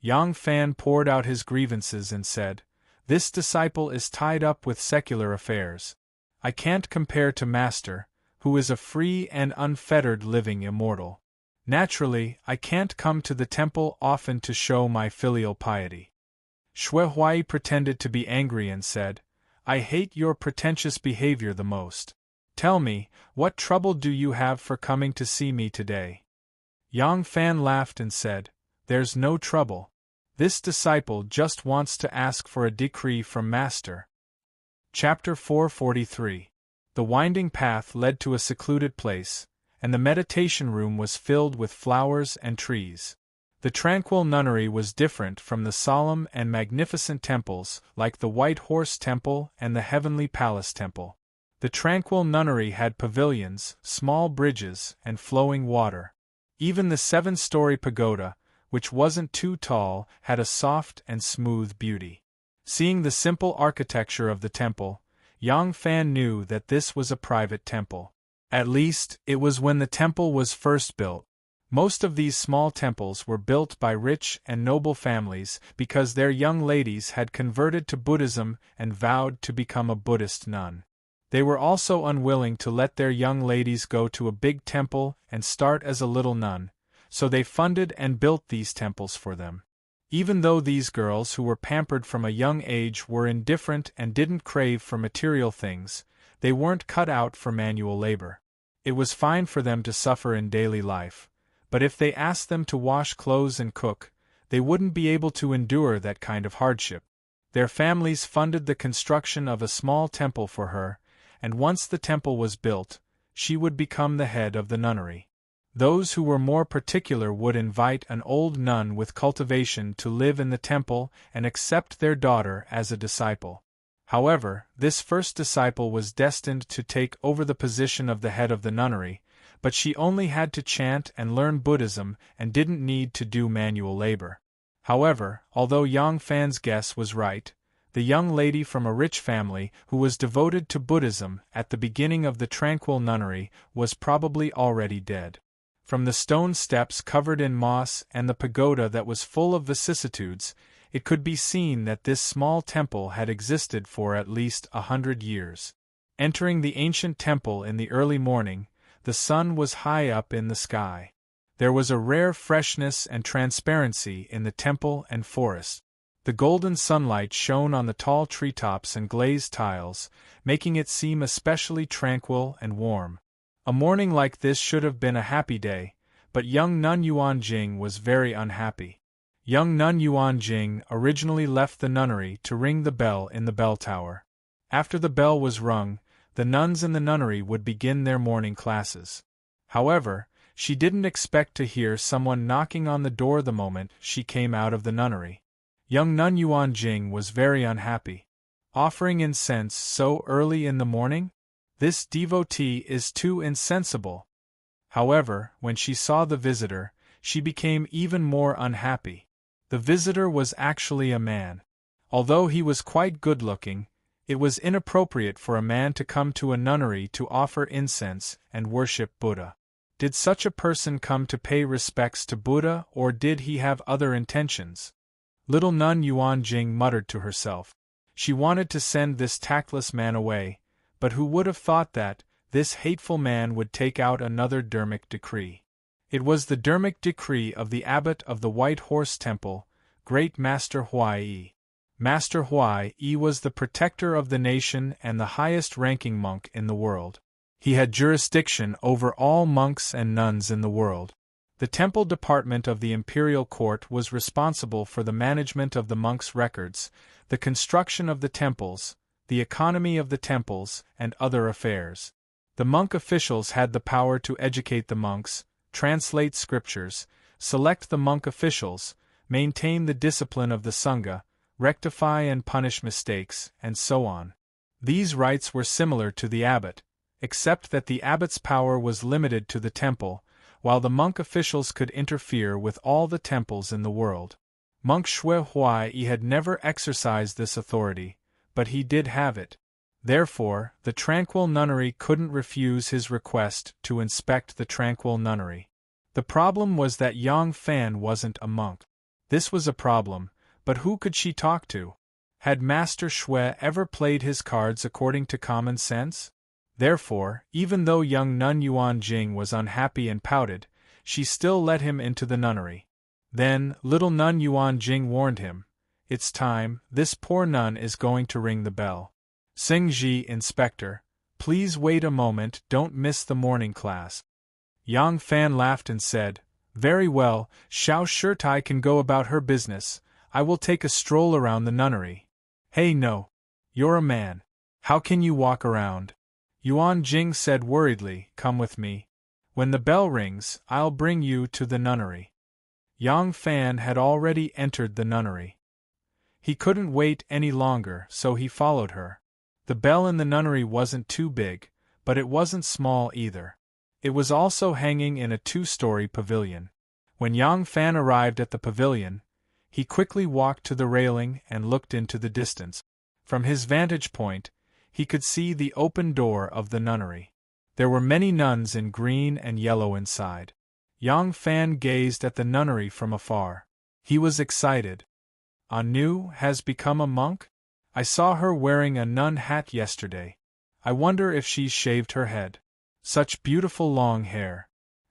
Yang Fan poured out his grievances and said, This disciple is tied up with secular affairs. I can't compare to Master, who is a free and unfettered living immortal. Naturally, I can't come to the temple often to show my filial piety. Shui Huai pretended to be angry and said, I hate your pretentious behavior the most. Tell me, what trouble do you have for coming to see me today? Yang Fan laughed and said, There's no trouble. This disciple just wants to ask for a decree from Master. Chapter 443. The winding path led to a secluded place, and the meditation room was filled with flowers and trees. The tranquil nunnery was different from the solemn and magnificent temples like the White Horse Temple and the Heavenly Palace Temple. The tranquil nunnery had pavilions, small bridges, and flowing water. Even the 7-story pagoda, which wasn't too tall, had a soft and smooth beauty. Seeing the simple architecture of the temple, Yang Fan knew that this was a private temple. At least, it was when the temple was first built. Most of these small temples were built by rich and noble families because their young ladies had converted to Buddhism and vowed to become a Buddhist nun. They were also unwilling to let their young ladies go to a big temple and start as a little nun, so they funded and built these temples for them. Even though these girls who were pampered from a young age were indifferent and didn't crave for material things, they weren't cut out for manual labor. It was fine for them to suffer in daily life, but if they asked them to wash clothes and cook, they wouldn't be able to endure that kind of hardship. Their families funded the construction of a small temple for her, and once the temple was built, she would become the head of the nunnery. Those who were more particular would invite an old nun with cultivation to live in the temple and accept their daughter as a disciple. However, this first disciple was destined to take over the position of the head of the nunnery, but she only had to chant and learn Buddhism and didn't need to do manual labor. However, although Yang Fan's guess was right, the young lady from a rich family who was devoted to Buddhism at the beginning of the tranquil nunnery was probably already dead. From the stone steps covered in moss and the pagoda that was full of vicissitudes, it could be seen that this small temple had existed for at least 100 years. Entering the ancient temple in the early morning, the sun was high up in the sky. There was a rare freshness and transparency in the temple and forest. The golden sunlight shone on the tall treetops and glazed tiles, making it seem especially tranquil and warm. A morning like this should have been a happy day, but young Nun Yuanjing was very unhappy. Young Nun Yuanjing originally left the nunnery to ring the bell in the bell tower. After the bell was rung, the nuns in the nunnery would begin their morning classes. However, she didn't expect to hear someone knocking on the door the moment she came out of the nunnery. Young Nun Yuanjing was very unhappy. Offering incense so early in the morning? This devotee is too insensible. However, when she saw the visitor, she became even more unhappy. The visitor was actually a man. Although he was quite good-looking, it was inappropriate for a man to come to a nunnery to offer incense and worship Buddha. Did such a person come to pay respects to Buddha, or did he have other intentions? Little Nun Yuanjing muttered to herself. She wanted to send this tactless man away, But who would have thought that this hateful man would take out another Dermic decree? It was the Dermic decree of the abbot of the White Horse Temple, great Master Huai. Master Huai was the protector of the nation and the highest-ranking monk in the world. He had jurisdiction over all monks and nuns in the world. The temple department of the imperial court was responsible for the management of the monks' records, the construction of the temples, the economy of the temples, and other affairs. The monk officials had the power to educate the monks, translate scriptures, select the monk officials, maintain the discipline of the Sangha, rectify and punish mistakes, and so on. These rights were similar to the abbot, except that the abbot's power was limited to the temple, while the monk officials could interfere with all the temples in the world. Monk Shui Huai had never exercised this authority, but he did have it. Therefore, the Tranquil Nunnery couldn't refuse his request to inspect the Tranquil Nunnery. The problem was that Yang Fan wasn't a monk. This was a problem, but who could she talk to? Had Master Shui ever played his cards according to common sense? Therefore, even though young nun Yuan Jing was unhappy and pouted, she still let him into the nunnery. Then, little nun Yuan Jing warned him, "It's time, this poor nun is going to ring the bell. Sing Ji, Inspector, please wait a moment, don't miss the morning class." Yang Fan laughed and said, "Very well, Xiao Shirtai can go about her business, I will take a stroll around the nunnery." "Hey no. You're a man. How can you walk around?" Yuan Jing said worriedly, "Come with me. When the bell rings, I'll bring you to the nunnery." Yang Fan had already entered the nunnery. He couldn't wait any longer, so he followed her. The bell in the nunnery wasn't too big, but it wasn't small either. It was also hanging in a 2-story pavilion. When Yang Fan arrived at the pavilion, he quickly walked to the railing and looked into the distance. From his vantage point, he could see the open door of the nunnery. There were many nuns in green and yellow inside. Yang Fan gazed at the nunnery from afar. He was excited. "Anu has become a monk? I saw her wearing a nun hat yesterday. I wonder if she's shaved her head. Such beautiful long hair."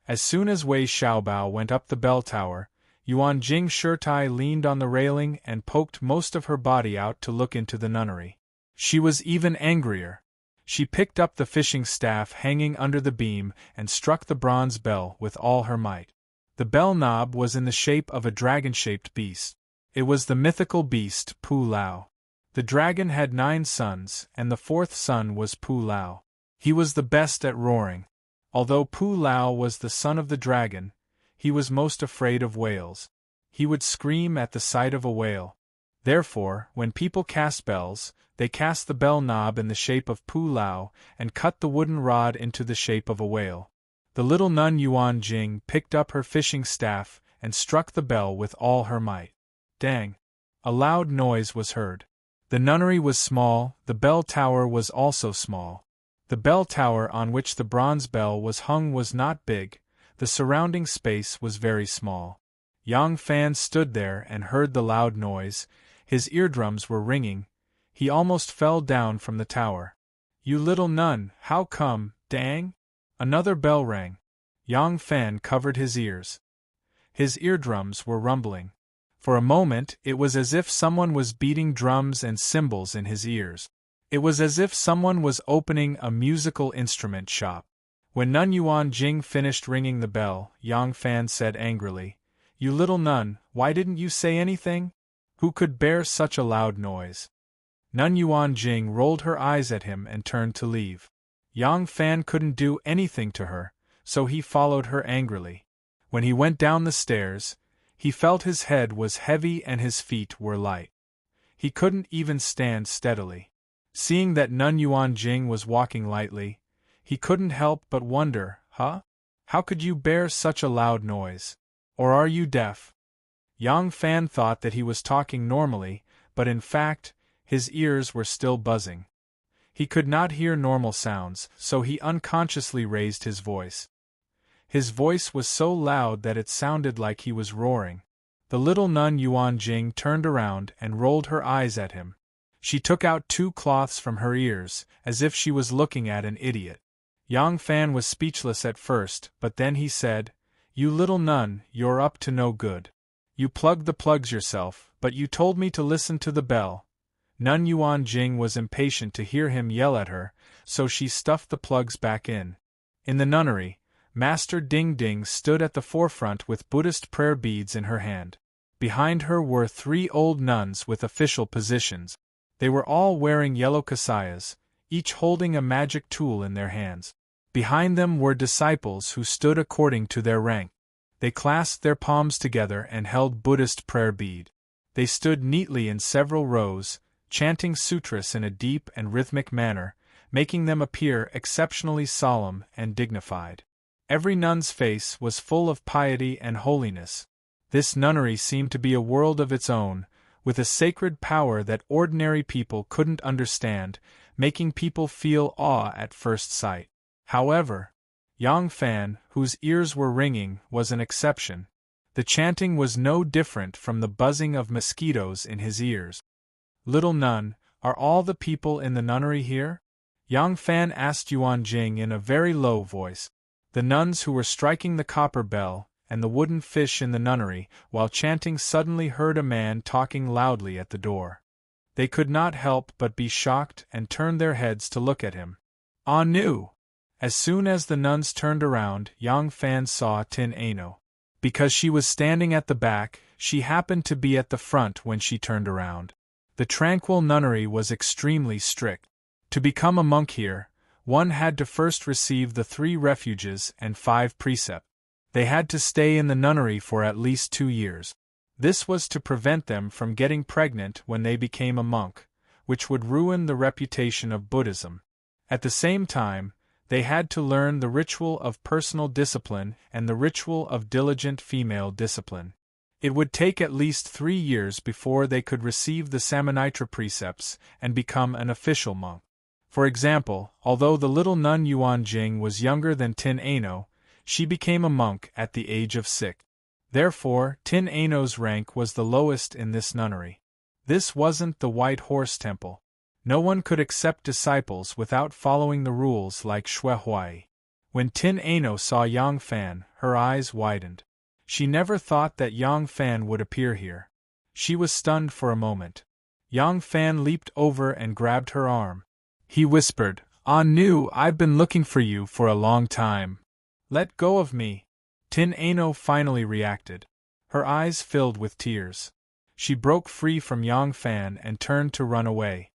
As soon as Wei Xiaobao went up the bell tower, Yuan Jing Shirtai leaned on the railing and poked most of her body out to look into the nunnery. She was even angrier. She picked up the fishing staff hanging under the beam and struck the bronze bell with all her might. The bell knob was in the shape of a dragon-shaped beast. It was the mythical beast Pu Lao. The dragon had 9 sons, and the 4th son was Pu Lao. He was the best at roaring. Although Pu Lao was the son of the dragon, he was most afraid of whales. He would scream at the sight of a whale. Therefore, when people cast bells, they cast the bell knob in the shape of Pu Lao and cut the wooden rod into the shape of a whale. The little nun Yuan Jing picked up her fishing staff and struck the bell with all her might. Dang! A loud noise was heard. The nunnery was small, the bell tower was also small. The bell tower on which the bronze bell was hung was not big, the surrounding space was very small. Yang Fan stood there and heard the loud noise, his eardrums were ringing, he almost fell down from the tower. "You little nun, how come, dang?" Another bell rang. Yang Fan covered his ears. His eardrums were rumbling. For a moment it was as if someone was beating drums and cymbals in his ears. It was as if someone was opening a musical instrument shop. When Nun Yuan Jing finished ringing the bell, Yang Fan said angrily, "You little nun, why didn't you say anything? Who could bear such a loud noise?" Nun Yuan Jing rolled her eyes at him and turned to leave. Yang Fan couldn't do anything to her, so he followed her angrily. When he went down the stairs, he felt his head was heavy and his feet were light. He couldn't even stand steadily. Seeing that Nun Yuan Jing was walking lightly, he couldn't help but wonder, "Huh? How could you bear such a loud noise? Or are you deaf?" Yang Fan thought that he was talking normally, but in fact, his ears were still buzzing. He could not hear normal sounds, so he unconsciously raised his voice. His voice was so loud that it sounded like he was roaring. The little nun Yuan Jing turned around and rolled her eyes at him. She took out 2 cloths from her ears, as if she was looking at an idiot. Yang Fan was speechless at first, but then he said, "You little nun, you're up to no good. You plugged the plugs yourself, but you told me to listen to the bell." Nun Yuan Jing was impatient to hear him yell at her, so she stuffed the plugs back in. In the nunnery, Master Ding Ding stood at the forefront with Buddhist prayer beads in her hand. Behind her were 3 old nuns with official positions. They were all wearing yellow kasayas, each holding a magic tool in their hands. Behind them were disciples who stood according to their rank. They clasped their palms together and held Buddhist prayer bead. They stood neatly in several rows, chanting sutras in a deep and rhythmic manner, making them appear exceptionally solemn and dignified. Every nun's face was full of piety and holiness. This nunnery seemed to be a world of its own, with a sacred power that ordinary people couldn't understand, making people feel awe at first sight. However, Yang Fan, whose ears were ringing, was an exception. The chanting was no different from the buzzing of mosquitoes in his ears. "Little nun, are all the people in the nunnery here?" Yang Fan asked Yuan Jing in a very low voice. The nuns who were striking the copper bell, and the wooden fish in the nunnery, while chanting suddenly heard a man talking loudly at the door. They could not help but be shocked and turned their heads to look at him. Ah nu! As soon as the nuns turned around, Yang Fan saw Tin Ano. Because she was standing at the back, she happened to be at the front when she turned around. The tranquil nunnery was extremely strict. To become a monk here, one had to first receive the 3 refuges and 5 precepts. They had to stay in the nunnery for at least 2 years. This was to prevent them from getting pregnant when they became a monk, which would ruin the reputation of Buddhism. At the same time, they had to learn the ritual of personal discipline and the ritual of diligent female discipline. It would take at least 3 years before they could receive the Samanitra precepts and become an official monk. For example, although the little nun Yuan Jing was younger than Tin Ano, she became a monk at the age of 6. Therefore, Tin Ano's rank was the lowest in this nunnery. This wasn't the White Horse Temple. No one could accept disciples without following the rules like Shui Huai. When Tin Ano saw Yang Fan, her eyes widened. She never thought that Yang Fan would appear here. She was stunned for a moment. Yang Fan leaped over and grabbed her arm. He whispered, "Ah Nu, I've been looking for you for a long time. Let go of me." Tin Ano finally reacted. Her eyes filled with tears. She broke free from Yang Fan and turned to run away.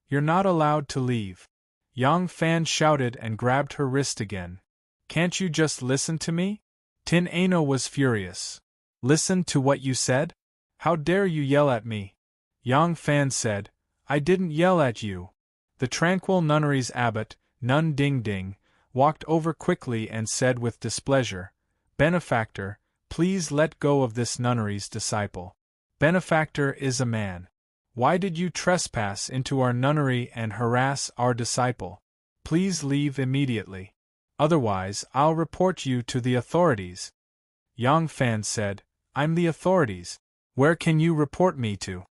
"You're not allowed to leave." Yang Fan shouted and grabbed her wrist again. "Can't you just listen to me?" Tin Ano was furious. "Listen to what you said? How dare you yell at me?" Yang Fan said, "I didn't yell at you." The tranquil nunnery's abbot, Nun Ding Ding, walked over quickly and said with displeasure, "Benefactor, please let go of this nunnery's disciple. Benefactor is a man. Why did you trespass into our nunnery and harass our disciple? Please leave immediately. Otherwise, I'll report you to the authorities." Yang Fan said, "I'm the authorities. Where can you report me to?"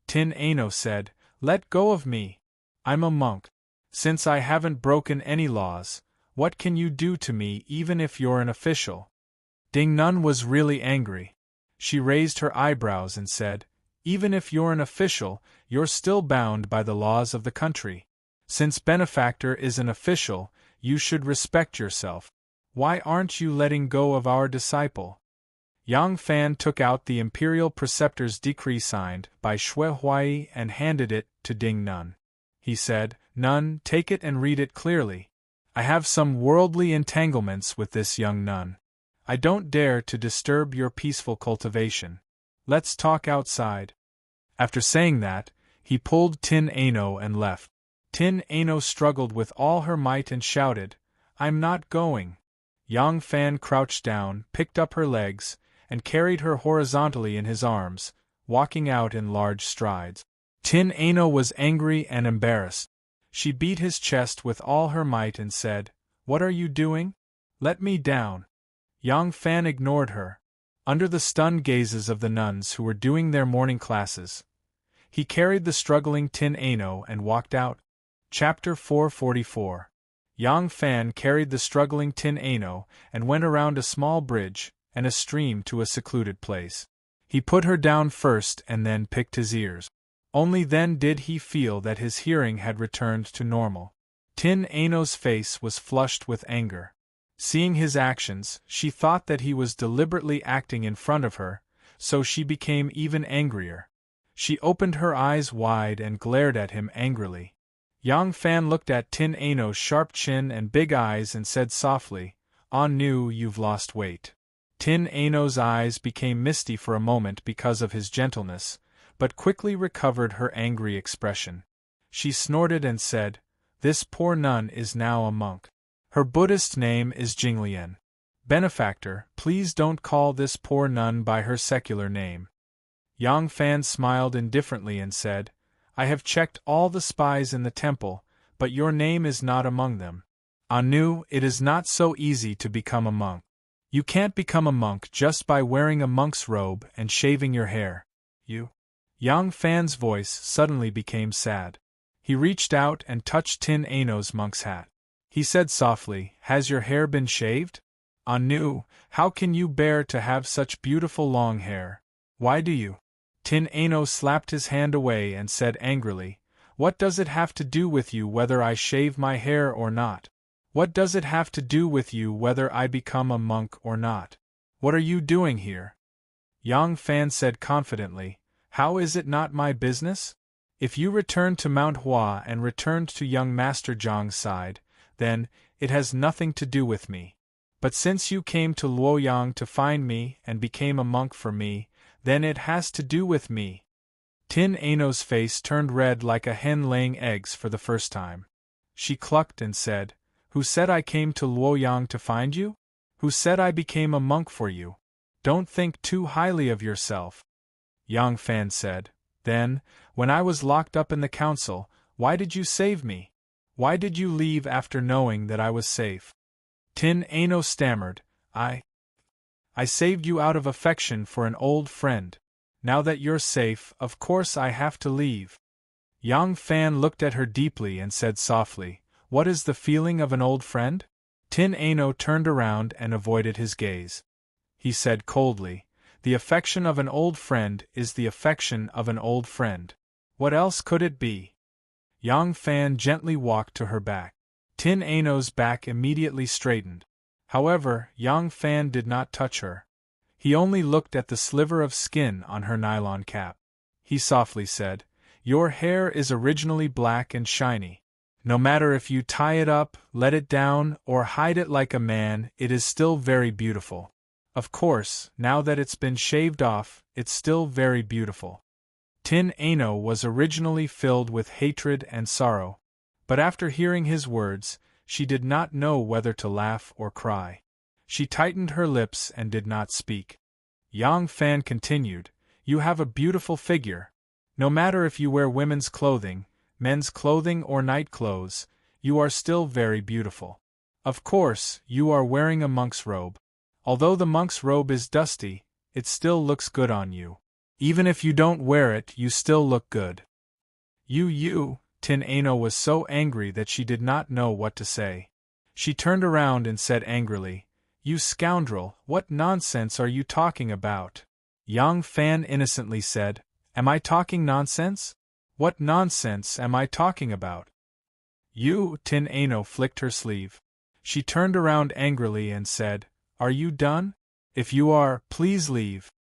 Tin Ano said, "Let go of me. I'm a monk. Since I haven't broken any laws, what can you do to me even if you're an official?" Ding Nun was really angry. She raised her eyebrows and said, "Even if you're an official, you're still bound by the laws of the country. Since Benefactor is an official, you should respect yourself. Why aren't you letting go of our disciple?" Yang Fan took out the imperial preceptor's decree signed by Shui Huai and handed it to Ding Nun. He said, "Nun, take it and read it clearly. I have some worldly entanglements with this young nun. I don't dare to disturb your peaceful cultivation. Let's talk outside." After saying that, he pulled Tin Ano and left. Tin Ano struggled with all her might and shouted, "I'm not going." Yang Fan crouched down, picked up her legs, and carried her horizontally in his arms, walking out in large strides. Tin Ano was angry and embarrassed. She beat his chest with all her might and said, "What are you doing? Let me down." Yang Fan ignored her. Under the stunned gazes of the nuns who were doing their morning classes, He carried the struggling Tin Ano and walked out. Chapter 444. Yang Fan carried the struggling Tin Ano and went around a small bridge and a stream to a secluded place. He put her down first and then picked his ears. Only then did he feel that his hearing had returned to normal. Tin Ano's face was flushed with anger. Seeing his actions, she thought that he was deliberately acting in front of her, so she became even angrier. She opened her eyes wide and glared at him angrily. Yang Fan looked at Tin Ano's sharp chin and big eyes and said softly, "Nu, you've lost weight." Tin Ano's eyes became misty for a moment because of his gentleness, but quickly recovered her angry expression. She snorted and said, "This poor nun is now a monk. Her Buddhist name is Jinglian. Benefactor, please don't call this poor nun by her secular name." Yang Fan smiled indifferently and said, "I have checked all the spies in the temple, but your name is not among them. Nu, it is not so easy to become a monk. You can't become a monk just by wearing a monk's robe and shaving your hair. You." Yang Fan's voice suddenly became sad. He reached out and touched Tin Ano's monk's hat. He said softly, "Has your hair been shaved? Nu, how can you bear to have such beautiful long hair? Why do you?" Tin Ano slapped his hand away and said angrily, "What does it have to do with you whether I shave my hair or not? What does it have to do with you whether I become a monk or not? What are you doing here?" Yang Fan said confidently, "How is it not my business? If you returned to Mount Hua and returned to young Master Zhang's side, then it has nothing to do with me. But since you came to Luoyang to find me and became a monk for me, then it has to do with me." Tin Ano's face turned red like a hen laying eggs for the first time. She clucked and said, "Who said I came to Luoyang to find you? Who said I became a monk for you? Don't think too highly of yourself." Yang Fan said, "Then, when I was locked up in the council, why did you save me? Why did you leave after knowing that I was safe?" Tin Ano stammered, I saved you out of affection for an old friend. Now that you're safe, of course I have to leave." Yang Fan looked at her deeply and said softly, "What is the feeling of an old friend?" Tin Ano turned around and avoided his gaze. He said coldly, "The affection of an old friend is the affection of an old friend. What else could it be?" Yang Fan gently walked to her back. Tin Ano's back immediately straightened. However, Yang Fan did not touch her. He only looked at the sliver of skin on her nylon cap. He softly said, "Your hair is originally black and shiny. No matter if you tie it up, let it down, or hide it like a man, it is still very beautiful. Of course, now that it's been shaved off, it's still very beautiful." Tin Ano was originally filled with hatred and sorrow, but after hearing his words, she did not know whether to laugh or cry. She tightened her lips and did not speak. Yang Fan continued, "You have a beautiful figure. No matter if you wear women's clothing, men's clothing or night clothes, you are still very beautiful. Of course, you are wearing a monk's robe. Although the monk's robe is dusty, it still looks good on you. Even if you don't wear it, you still look good." You. Tin Ano was so angry that she did not know what to say. She turned around and said angrily, "You scoundrel, what nonsense are you talking about?" Yang Fan innocently said, "Am I talking nonsense? What nonsense am I talking about?" Tin Ano flicked her sleeve. She turned around angrily and said, "Are you done? If you are, please leave."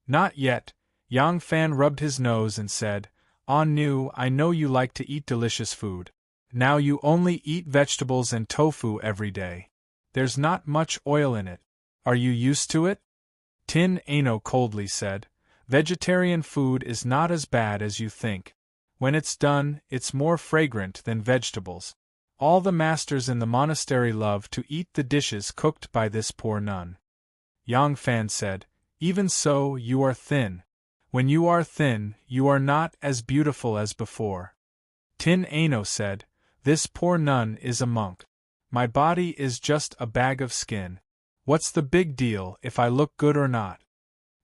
"Not yet." Yang Fan rubbed his nose and said, Nu, I know you like to eat delicious food. Now you only eat vegetables and tofu every day. There's not much oil in it. Are you used to it?" Tin Ano coldly said, "Vegetarian food is not as bad as you think. When it's done, it's more fragrant than vegetables. All the masters in the monastery love to eat the dishes cooked by this poor nun." Yang Fan said, "Even so, you are thin. When you are thin, you are not as beautiful as before." Tin Ano said, "This poor nun is a monk. My body is just a bag of skin. What's the big deal if I look good or not?"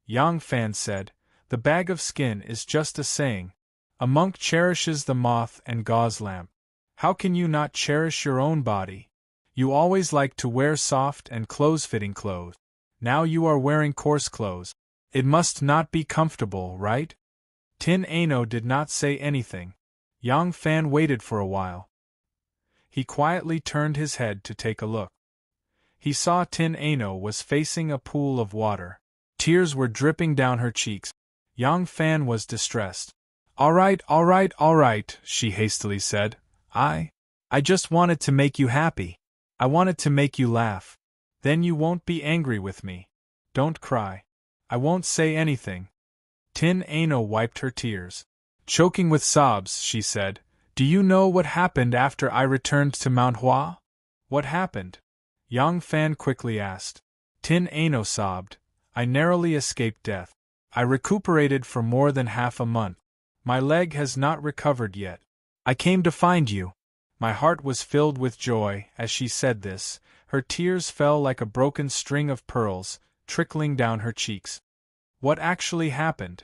Yang Fan said, "The bag of skin is just a saying. A monk cherishes the moth and gauze lamp. How can you not cherish your own body? You always like to wear soft and close-fitting clothes. Now you are wearing coarse clothes. It must not be comfortable, right? Tin Ano did not say anything. Yang Fan waited for a while. He quietly turned his head to take a look. He saw Tin Ano was facing a pool of water. Tears were dripping down her cheeks. Yang Fan was distressed. All right, she hastily said. I just wanted to make you happy. I wanted to make you laugh. Then you won't be angry with me. Don't cry. I won't say anything. Tin Ano wiped her tears. Choking with sobs, she said, Do you know what happened after I returned to Mount Hua? What happened? Yang Fan quickly asked. Tin Ano sobbed. I narrowly escaped death. I recuperated for more than half a month. My leg has not recovered yet. I came to find you. My heart was filled with joy as she said this. Her tears fell like a broken string of pearls, trickling down her cheeks. What actually happened?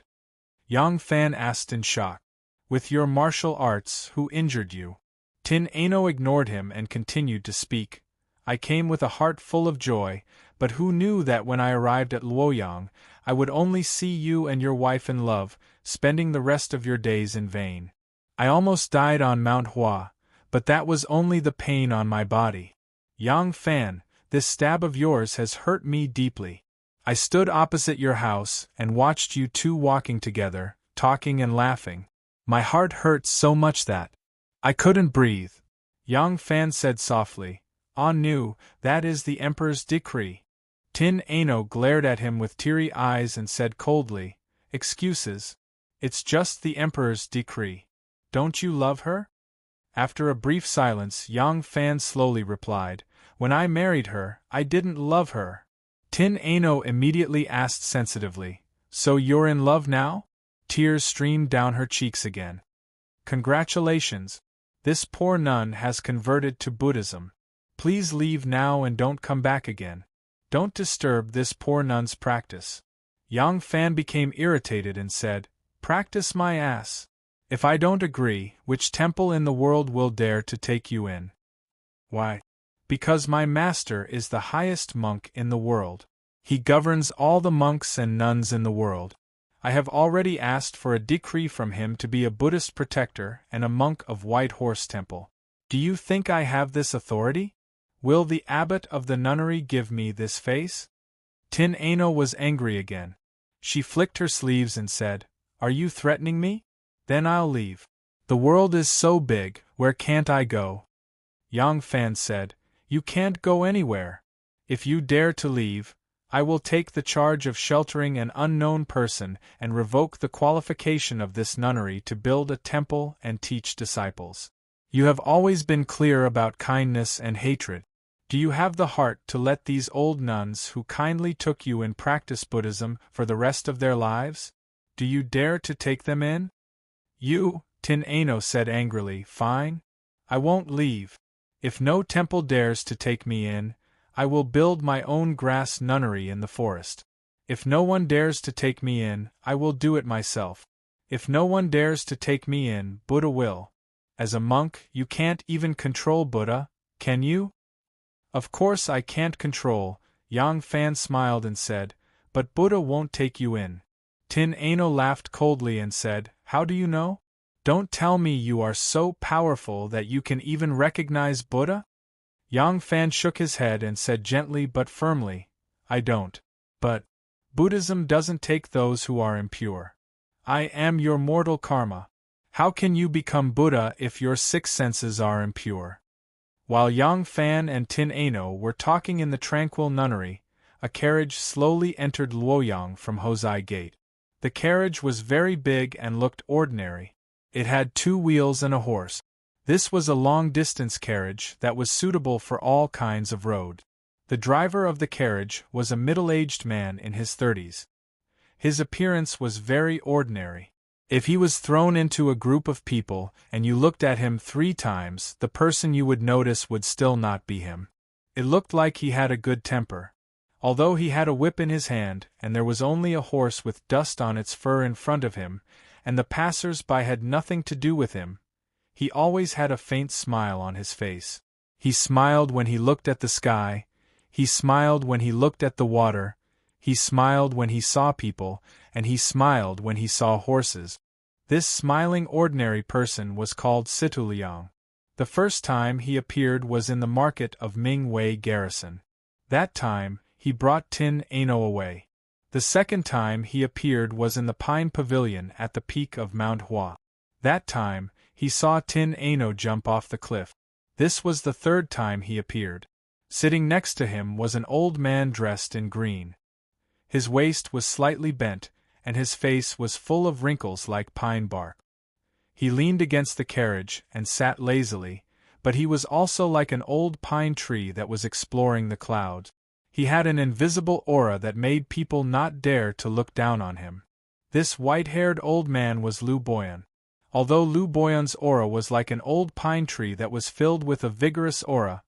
Yang Fan asked in shock. With your martial arts, who injured you? Tin Ano ignored him and continued to speak. I came with a heart full of joy, but who knew that when I arrived at Luoyang, I would only see you and your wife in love, spending the rest of your days in vain. I almost died on Mount Hua, but that was only the pain on my body. Yang Fan, this stab of yours has hurt me deeply. I stood opposite your house and watched you two walking together, talking and laughing. My heart hurts so much that I couldn't breathe. Yang Fan said softly, Ah Nu, that is the Emperor's decree. Tin Ano glared at him with teary eyes and said coldly, Excuses. It's just the Emperor's decree. Don't you love her? After a brief silence, Yang Fan slowly replied, When I married her, I didn't love her. Tin Ano immediately asked sensitively, So you're in love now? Tears streamed down her cheeks again. Congratulations. This poor nun has converted to Buddhism. Please leave now and don't come back again. Don't disturb this poor nun's practice. Yang Fan became irritated and said, Practice my ass. If I don't agree, which temple in the world will dare to take you in? Why? Because my master is the highest monk in the world. He governs all the monks and nuns in the world. I have already asked for a decree from him to be a Buddhist protector and a monk of White Horse Temple. Do you think I have this authority? Will the abbot of the nunnery give me this face? Tin Ano was angry again. She flicked her sleeves and said, Are you threatening me? Then I'll leave. The world is so big, where can't I go? Yang Fan said, You can't go anywhere. If you dare to leave, I will take the charge of sheltering an unknown person and revoke the qualification of this nunnery to build a temple and teach disciples. You have always been clear about kindness and hatred. Do you have the heart to let these old nuns who kindly took you in practice Buddhism for the rest of their lives? Do you dare to take them in? You, Tin Ano said angrily, Fine. I won't leave. If no temple dares to take me in, I will build my own grass nunnery in the forest. If no one dares to take me in, I will do it myself. If no one dares to take me in, Buddha will. As a monk, you can't even control Buddha, can you? Of course I can't control, Yang Fan smiled and said, but Buddha won't take you in. Tin Ano laughed coldly and said, How do you know? Don't tell me you are so powerful that you can even recognize Buddha? Yang Fan shook his head and said gently but firmly, I don't. But Buddhism doesn't take those who are impure. I am your mortal karma. How can you become Buddha if your six senses are impure? While Yang Fan and Tin Ano were talking in the tranquil nunnery, a carriage slowly entered Luoyang from Hosai Gate. The carriage was very big and looked ordinary. It had 2 wheels and a horse. This was a long-distance carriage that was suitable for all kinds of road. The driver of the carriage was a middle-aged man in his 30s. His appearance was very ordinary. If he was thrown into a group of people and you looked at him 3 times, the person you would notice would still not be him. It looked like he had a good temper. Although he had a whip in his hand and there was only a horse with dust on its fur in front of him, and the passers-by had nothing to do with him. He always had a faint smile on his face. He smiled when he looked at the sky, he smiled when he looked at the water, he smiled when he saw people, and he smiled when he saw horses. This smiling ordinary person was called Situ Liang. The first time he appeared was in the market of Ming Wei Garrison. That time, he brought Tin Ano away. The second time he appeared was in the Pine Pavilion at the peak of Mount Hua. That time, he saw Tin Ano jump off the cliff. This was the third time he appeared. Sitting next to him was an old man dressed in green. His waist was slightly bent, and his face was full of wrinkles like pine bark. He leaned against the carriage and sat lazily, but he was also like an old pine tree that was exploring the clouds. He had an invisible aura that made people not dare to look down on him. This white-haired old man was Lu Boyan. Although Lu Boyan's aura was like an old pine tree that was filled with a vigorous aura,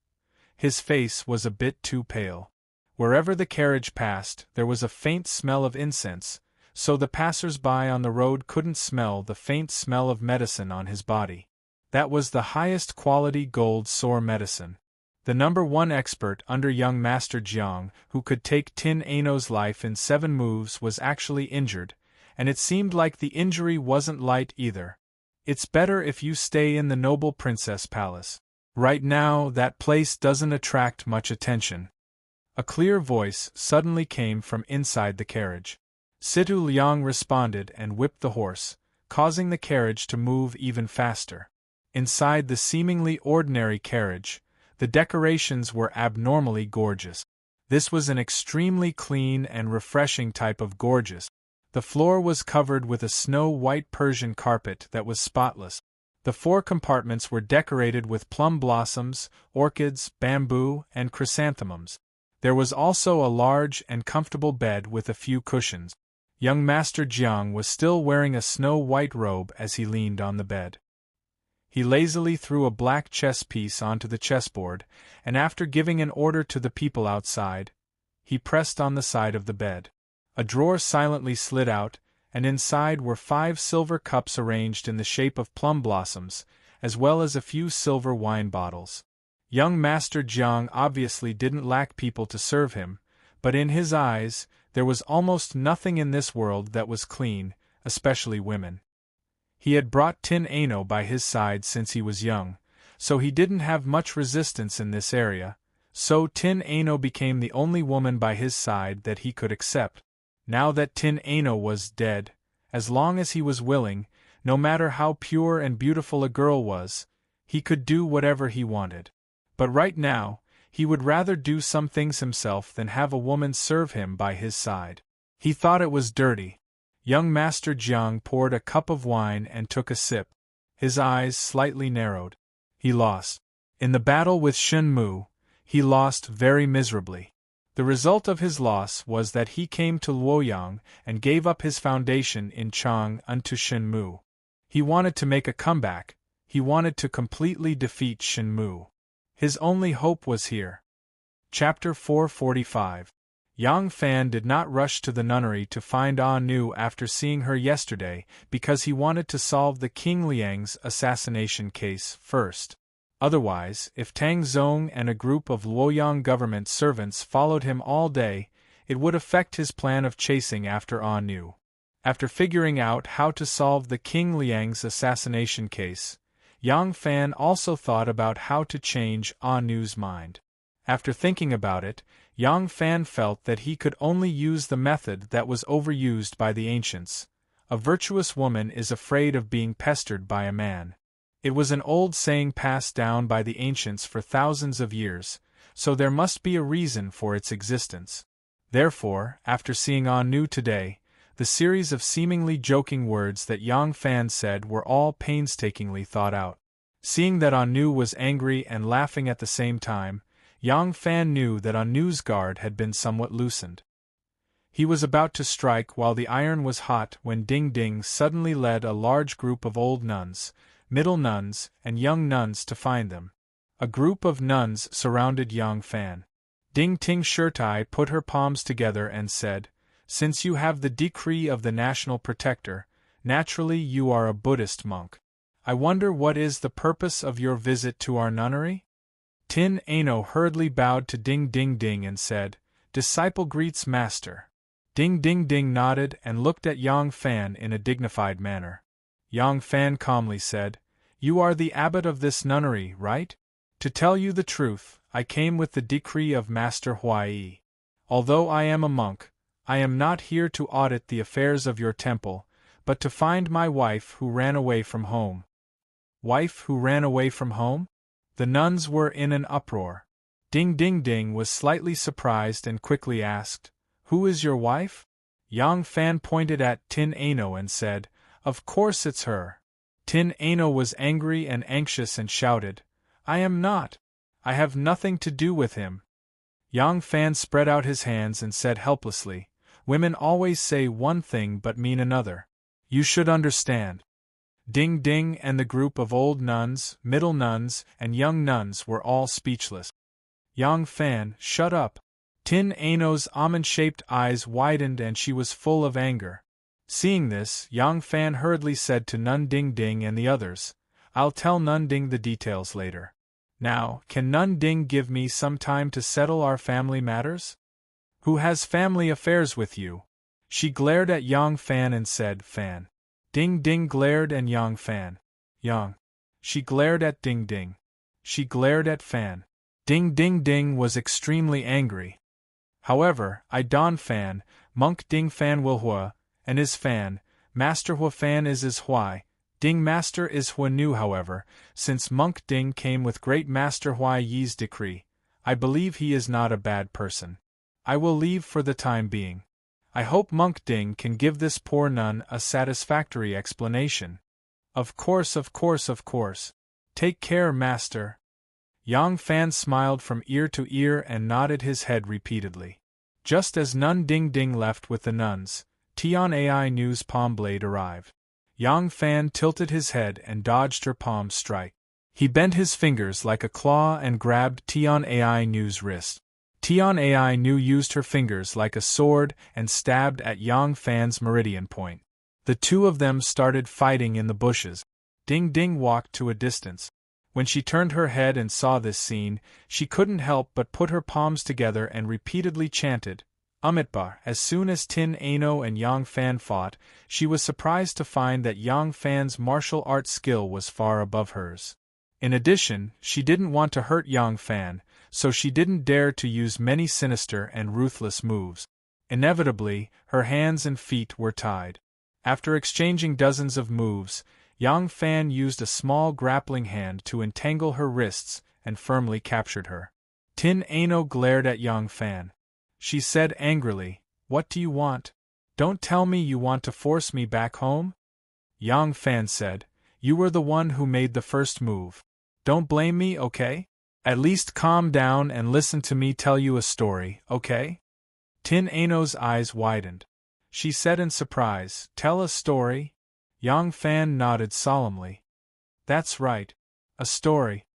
his face was a bit too pale. Wherever the carriage passed, there was a faint smell of incense, so the passers-by on the road couldn't smell the faint smell of medicine on his body. That was the highest quality gold sore medicine. The #1 expert under young Master Jiang, who could take Tin Ano's life in 7 moves, was actually injured, and it seemed like the injury wasn't light either. It's better if you stay in the noble princess palace. Right now, that place doesn't attract much attention. A clear voice suddenly came from inside the carriage. Situ Liang responded and whipped the horse, causing the carriage to move even faster. Inside the seemingly ordinary carriage, the decorations were abnormally gorgeous. This was an extremely clean and refreshing type of gorgeous. The floor was covered with a snow-white Persian carpet that was spotless. The 4 compartments were decorated with plum blossoms, orchids, bamboo, and chrysanthemums. There was also a large and comfortable bed with a few cushions. Young Master Jiang was still wearing a snow-white robe as he leaned on the bed. He lazily threw a black chess piece onto the chessboard, and after giving an order to the people outside, he pressed on the side of the bed. A drawer silently slid out, and inside were 5 silver cups arranged in the shape of plum blossoms, as well as a few silver wine bottles. Young Master Jiang obviously didn't lack people to serve him, but in his eyes, there was almost nothing in this world that was clean, especially women. He had brought Tin Ano by his side since he was young, so he didn't have much resistance in this area, so Tin Ano became the only woman by his side that he could accept. Now that Tin Ano was dead, as long as he was willing, no matter how pure and beautiful a girl was, he could do whatever he wanted. But right now, he would rather do some things himself than have a woman serve him by his side. He thought it was dirty. Young Master Jiang poured a cup of wine and took a sip. His eyes slightly narrowed. He lost. In the battle with Shen Mu, he lost very miserably. The result of his loss was that he came to Luoyang and gave up his foundation in Chang unto Shen Mu. He wanted to make a comeback. He wanted to completely defeat Shen Mu. His only hope was here. Chapter 445. Yang Fan did not rush to the nunnery to find Ah Nu after seeing her yesterday because he wanted to solve the King Liang's assassination case first. Otherwise, if Tang Zong and a group of Luoyang government servants followed him all day, it would affect his plan of chasing after Ah Nu. After figuring out how to solve the King Liang's assassination case, Yang Fan also thought about how to change Ah Nu's mind. After thinking about it, Yang Fan felt that he could only use the method that was overused by the ancients. A virtuous woman is afraid of being pestered by a man. It was an old saying passed down by the ancients for thousands of years, so there must be a reason for its existence. Therefore, after seeing Ah Nu today, the series of seemingly joking words that Yang Fan said were all painstakingly thought out. Seeing that Ah Nu was angry and laughing at the same time, Yang Fan knew that Ah Nu's guard had been somewhat loosened. He was about to strike while the iron was hot when Ding Ding suddenly led a large group of old nuns, middle nuns, and young nuns to find them. A group of nuns surrounded Yang Fan. Ding Ting Shirtai put her palms together and said, "Since you have the decree of the national protector, Naturally you are a Buddhist monk. I wonder what is the purpose of your visit to our nunnery? Tin Ano hurriedly bowed to Ding Ding Ding and said, Disciple greets master. Ding Ding Ding nodded and looked at Yang Fan in a dignified manner. Yang Fan calmly said, You are the abbot of this nunnery, right? To tell you the truth, I came with the decree of Master Huai. Although I am a monk, I am not here to audit the affairs of your temple, but to find my wife who ran away from home. Wife who ran away from home? The nuns were in an uproar. Ding Ding Ding was slightly surprised and quickly asked, Who is your wife? Yang Fan pointed at Tin Ano and said, Of course it's her. Tin Ano was angry and anxious and shouted, I am not. I have nothing to do with him. Yang Fan spread out his hands and said helplessly, Women always say one thing but mean another. You should understand. Ding Ding and the group of old nuns, middle nuns, and young nuns were all speechless. Yang Fan, shut up. Tin Ano's almond-shaped eyes widened and she was full of anger. Seeing this, Yang Fan hurriedly said to Nun Ding Ding and the others, I'll tell Nun Ding the details later. Now, can Nun Ding give me some time to settle our family matters? Who has family affairs with you? She glared at Yang Fan and said, Fan. Ding Ding glared at Yang Fan. Yang. She glared at Ding Ding. She glared at Fan. Ding Ding Ding was extremely angry. However, I Don Fan, Monk Ding Fan Will Hua, and is Fan, Master Hua Fan is Huai. Ding Master is Hua Nu. However, since Monk Ding came with Great Master Huai Yi's decree, I believe he is not a bad person. I will leave for the time being. I hope Monk Ding can give this poor nun a satisfactory explanation. Of course, of course, of course. Take care, Master. Yang Fan smiled from ear to ear and nodded his head repeatedly. Just as Nun Ding Ding left with the nuns, Tian Ai Nu's palm blade arrived. Yang Fan tilted his head and dodged her palm strike. He bent his fingers like a claw and grabbed Tian Ai Nu's wrist. Tian Ai Nu used her fingers like a sword and stabbed at Yang Fan's meridian point. The two of them started fighting in the bushes. Ding Ding walked to a distance. When she turned her head and saw this scene, she couldn't help but put her palms together and repeatedly chanted, Amitbar. As soon as Tin Ano and Yang Fan fought, she was surprised to find that Yang Fan's martial arts skill was far above hers. In addition, she didn't want to hurt Yang Fan, so she didn't dare to use many sinister and ruthless moves. Inevitably, her hands and feet were tied. After exchanging dozens of moves, Yang Fan used a small grappling hand to entangle her wrists and firmly captured her. Tin Ano glared at Yang Fan. She said angrily, What do you want? Don't tell me you want to force me back home? Yang Fan said, You were the one who made the first move. Don't blame me, okay? At least calm down and listen to me tell you a story, okay? Tin Ano's eyes widened. She said in surprise, Tell a story? Yang Fan nodded solemnly. That's right. A story.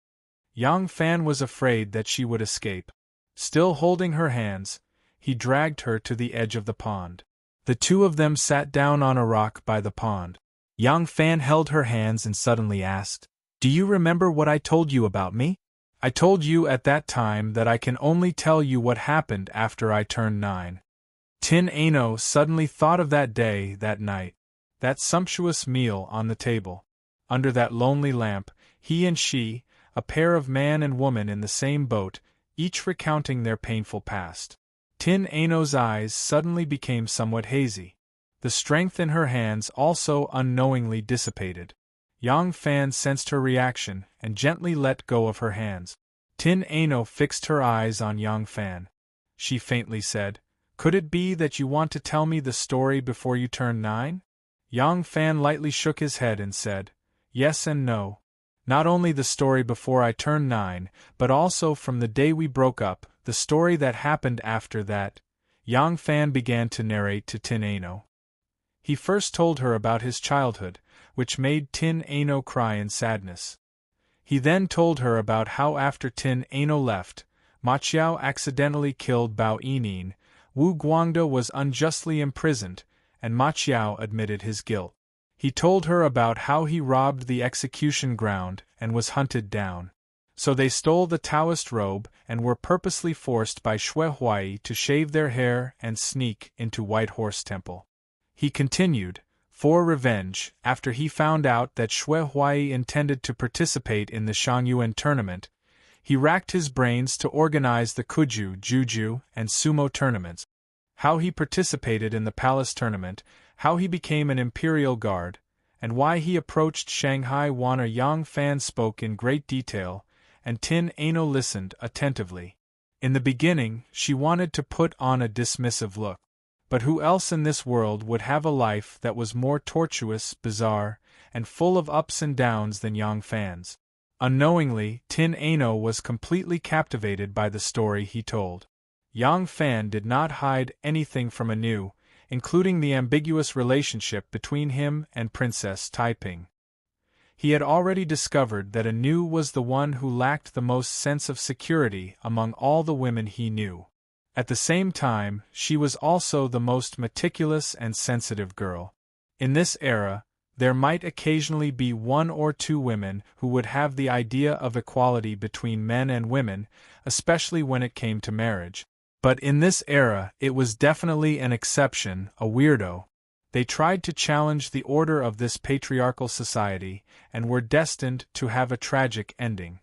Yang Fan was afraid that she would escape. Still holding her hands, he dragged her to the edge of the pond. The two of them sat down on a rock by the pond. Yang Fan held her hands and suddenly asked, Do you remember what I told you about me? I told you at that time that I can only tell you what happened after I turned 9. Tin Ano suddenly thought of that day, that night. That sumptuous meal on the table. Under that lonely lamp, he and she, a pair of man and woman in the same boat, each recounting their painful past. Tin Ano's eyes suddenly became somewhat hazy. The strength in her hands also unknowingly dissipated. Yang Fan sensed her reaction and gently let go of her hands. Tin Ano fixed her eyes on Yang Fan. She faintly said, Could it be that you want to tell me the story before you turn 9? Yang Fan lightly shook his head and said, Yes and no. Not only the story before I turned 9, but also from the day we broke up, the story that happened after that. Yang Fan began to narrate to Tin Ano. He first told her about his childhood, which made Tin Ano cry in sadness. He then told her about how after Tin Ano left, Ma Chiao accidentally killed Bao Yining, Wu Guangda was unjustly imprisoned, and Ma Chiao admitted his guilt. He told her about how he robbed the execution ground and was hunted down. So they stole the Taoist robe and were purposely forced by Xue Huai to shave their hair and sneak into White Horse Temple. He continued, for revenge, after he found out that Xue Huai intended to participate in the Shangyuan tournament, he racked his brains to organize the Kuju, Juju, and Sumo tournaments. How he participated in the palace tournament, how he became an imperial guard, and why he approached Shanghai Wana. Yang Fan spoke in great detail, and Tin Ano listened attentively. In the beginning, she wanted to put on a dismissive look. But who else in this world would have a life that was more tortuous, bizarre, and full of ups and downs than Yang Fan's? Unknowingly, Tin Ano was completely captivated by the story he told. Yang Fan did not hide anything from Anu, including the ambiguous relationship between him and Princess Taiping. He had already discovered that Anu was the one who lacked the most sense of security among all the women he knew. At the same time, she was also the most meticulous and sensitive girl. In this era, there might occasionally be one or two women who would have the idea of equality between men and women, especially when it came to marriage. But in this era, it was definitely an exception, a weirdo. They tried to challenge the order of this patriarchal society, and were destined to have a tragic ending.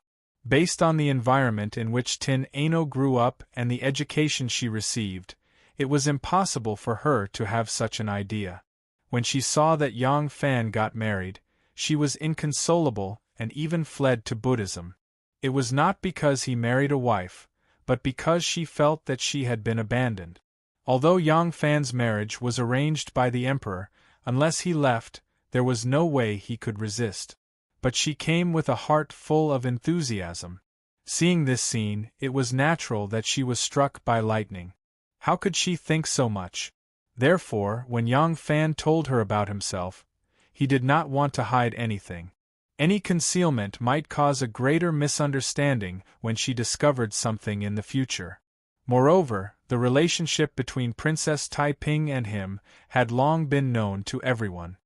Based on the environment in which Tin Ano grew up and the education she received, it was impossible for her to have such an idea. When she saw that Yang Fan got married, she was inconsolable and even fled to Buddhism. It was not because he married a wife, but because she felt that she had been abandoned. Although Yang Fan's marriage was arranged by the emperor, unless he left, there was no way he could resist. But she came with a heart full of enthusiasm. Seeing this scene, it was natural that she was struck by lightning. How could she think so much? Therefore, when Yang Fan told her about himself, he did not want to hide anything. Any concealment might cause a greater misunderstanding when she discovered something in the future. Moreover, the relationship between Princess Taiping and him had long been known to everyone.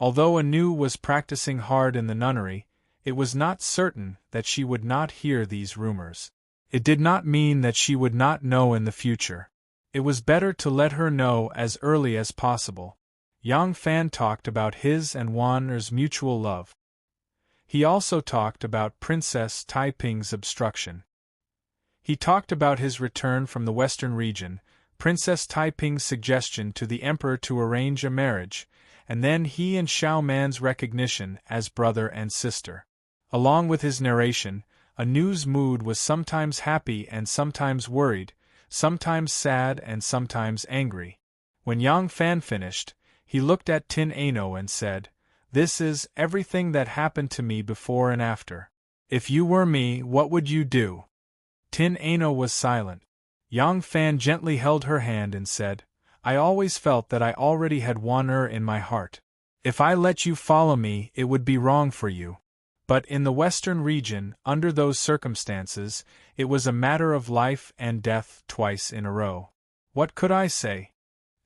Although Anu was practicing hard in the nunnery, it was not certain that she would not hear these rumors. It did not mean that she would not know in the future. It was better to let her know as early as possible. Yang Fan talked about his and Wan Er's mutual love. He also talked about Princess Taiping's obstruction. He talked about his return from the western region, Princess Taiping's suggestion to the emperor to arrange a marriage, and then he and Xiao Man's recognition as brother and sister. Along with his narration, Anu's mood was sometimes happy and sometimes worried, sometimes sad and sometimes angry. When Yang Fan finished, he looked at Tin Ano and said, "This is everything that happened to me before and after. If you were me, what would you do?" Tin Ano was silent. Yang Fan gently held her hand and said, "I always felt that I already had Wan Er in my heart. If I let you follow me, it would be wrong for you. But in the western region, under those circumstances, it was a matter of life and death twice in a row. What could I say?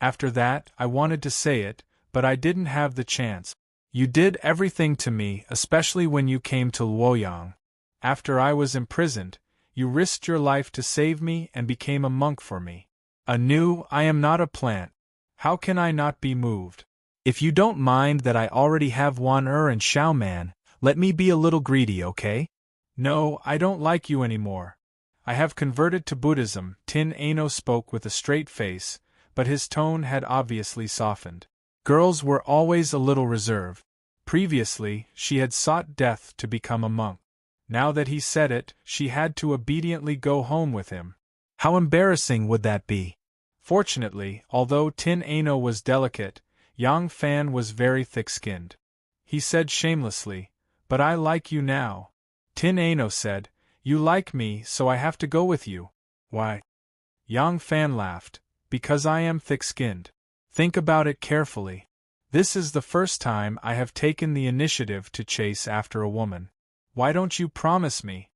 After that, I wanted to say it, but I didn't have the chance. You did everything to me, especially when you came to Luoyang. After I was imprisoned, you risked your life to save me and became a monk for me. Anu, I am not a plant. How can I not be moved? If you don't mind that I already have Wan Er and Xiao Man, let me be a little greedy, okay? No, I don't like you anymore. I have converted to Buddhism." Tin Ano spoke with a straight face, but his tone had obviously softened. Girls were always a little reserved. Previously, she had sought death to become a monk. Now that he said it, she had to obediently go home with him. How embarrassing would that be? Fortunately, although Tin Ano was delicate, Yang Fan was very thick-skinned. He said shamelessly, "But I like you now." Tin Ano said, "You like me, so I have to go with you." "Why?" Yang Fan laughed. "Because I am thick-skinned. Think about it carefully. This is the first time I have taken the initiative to chase after a woman. Why don't you promise me?"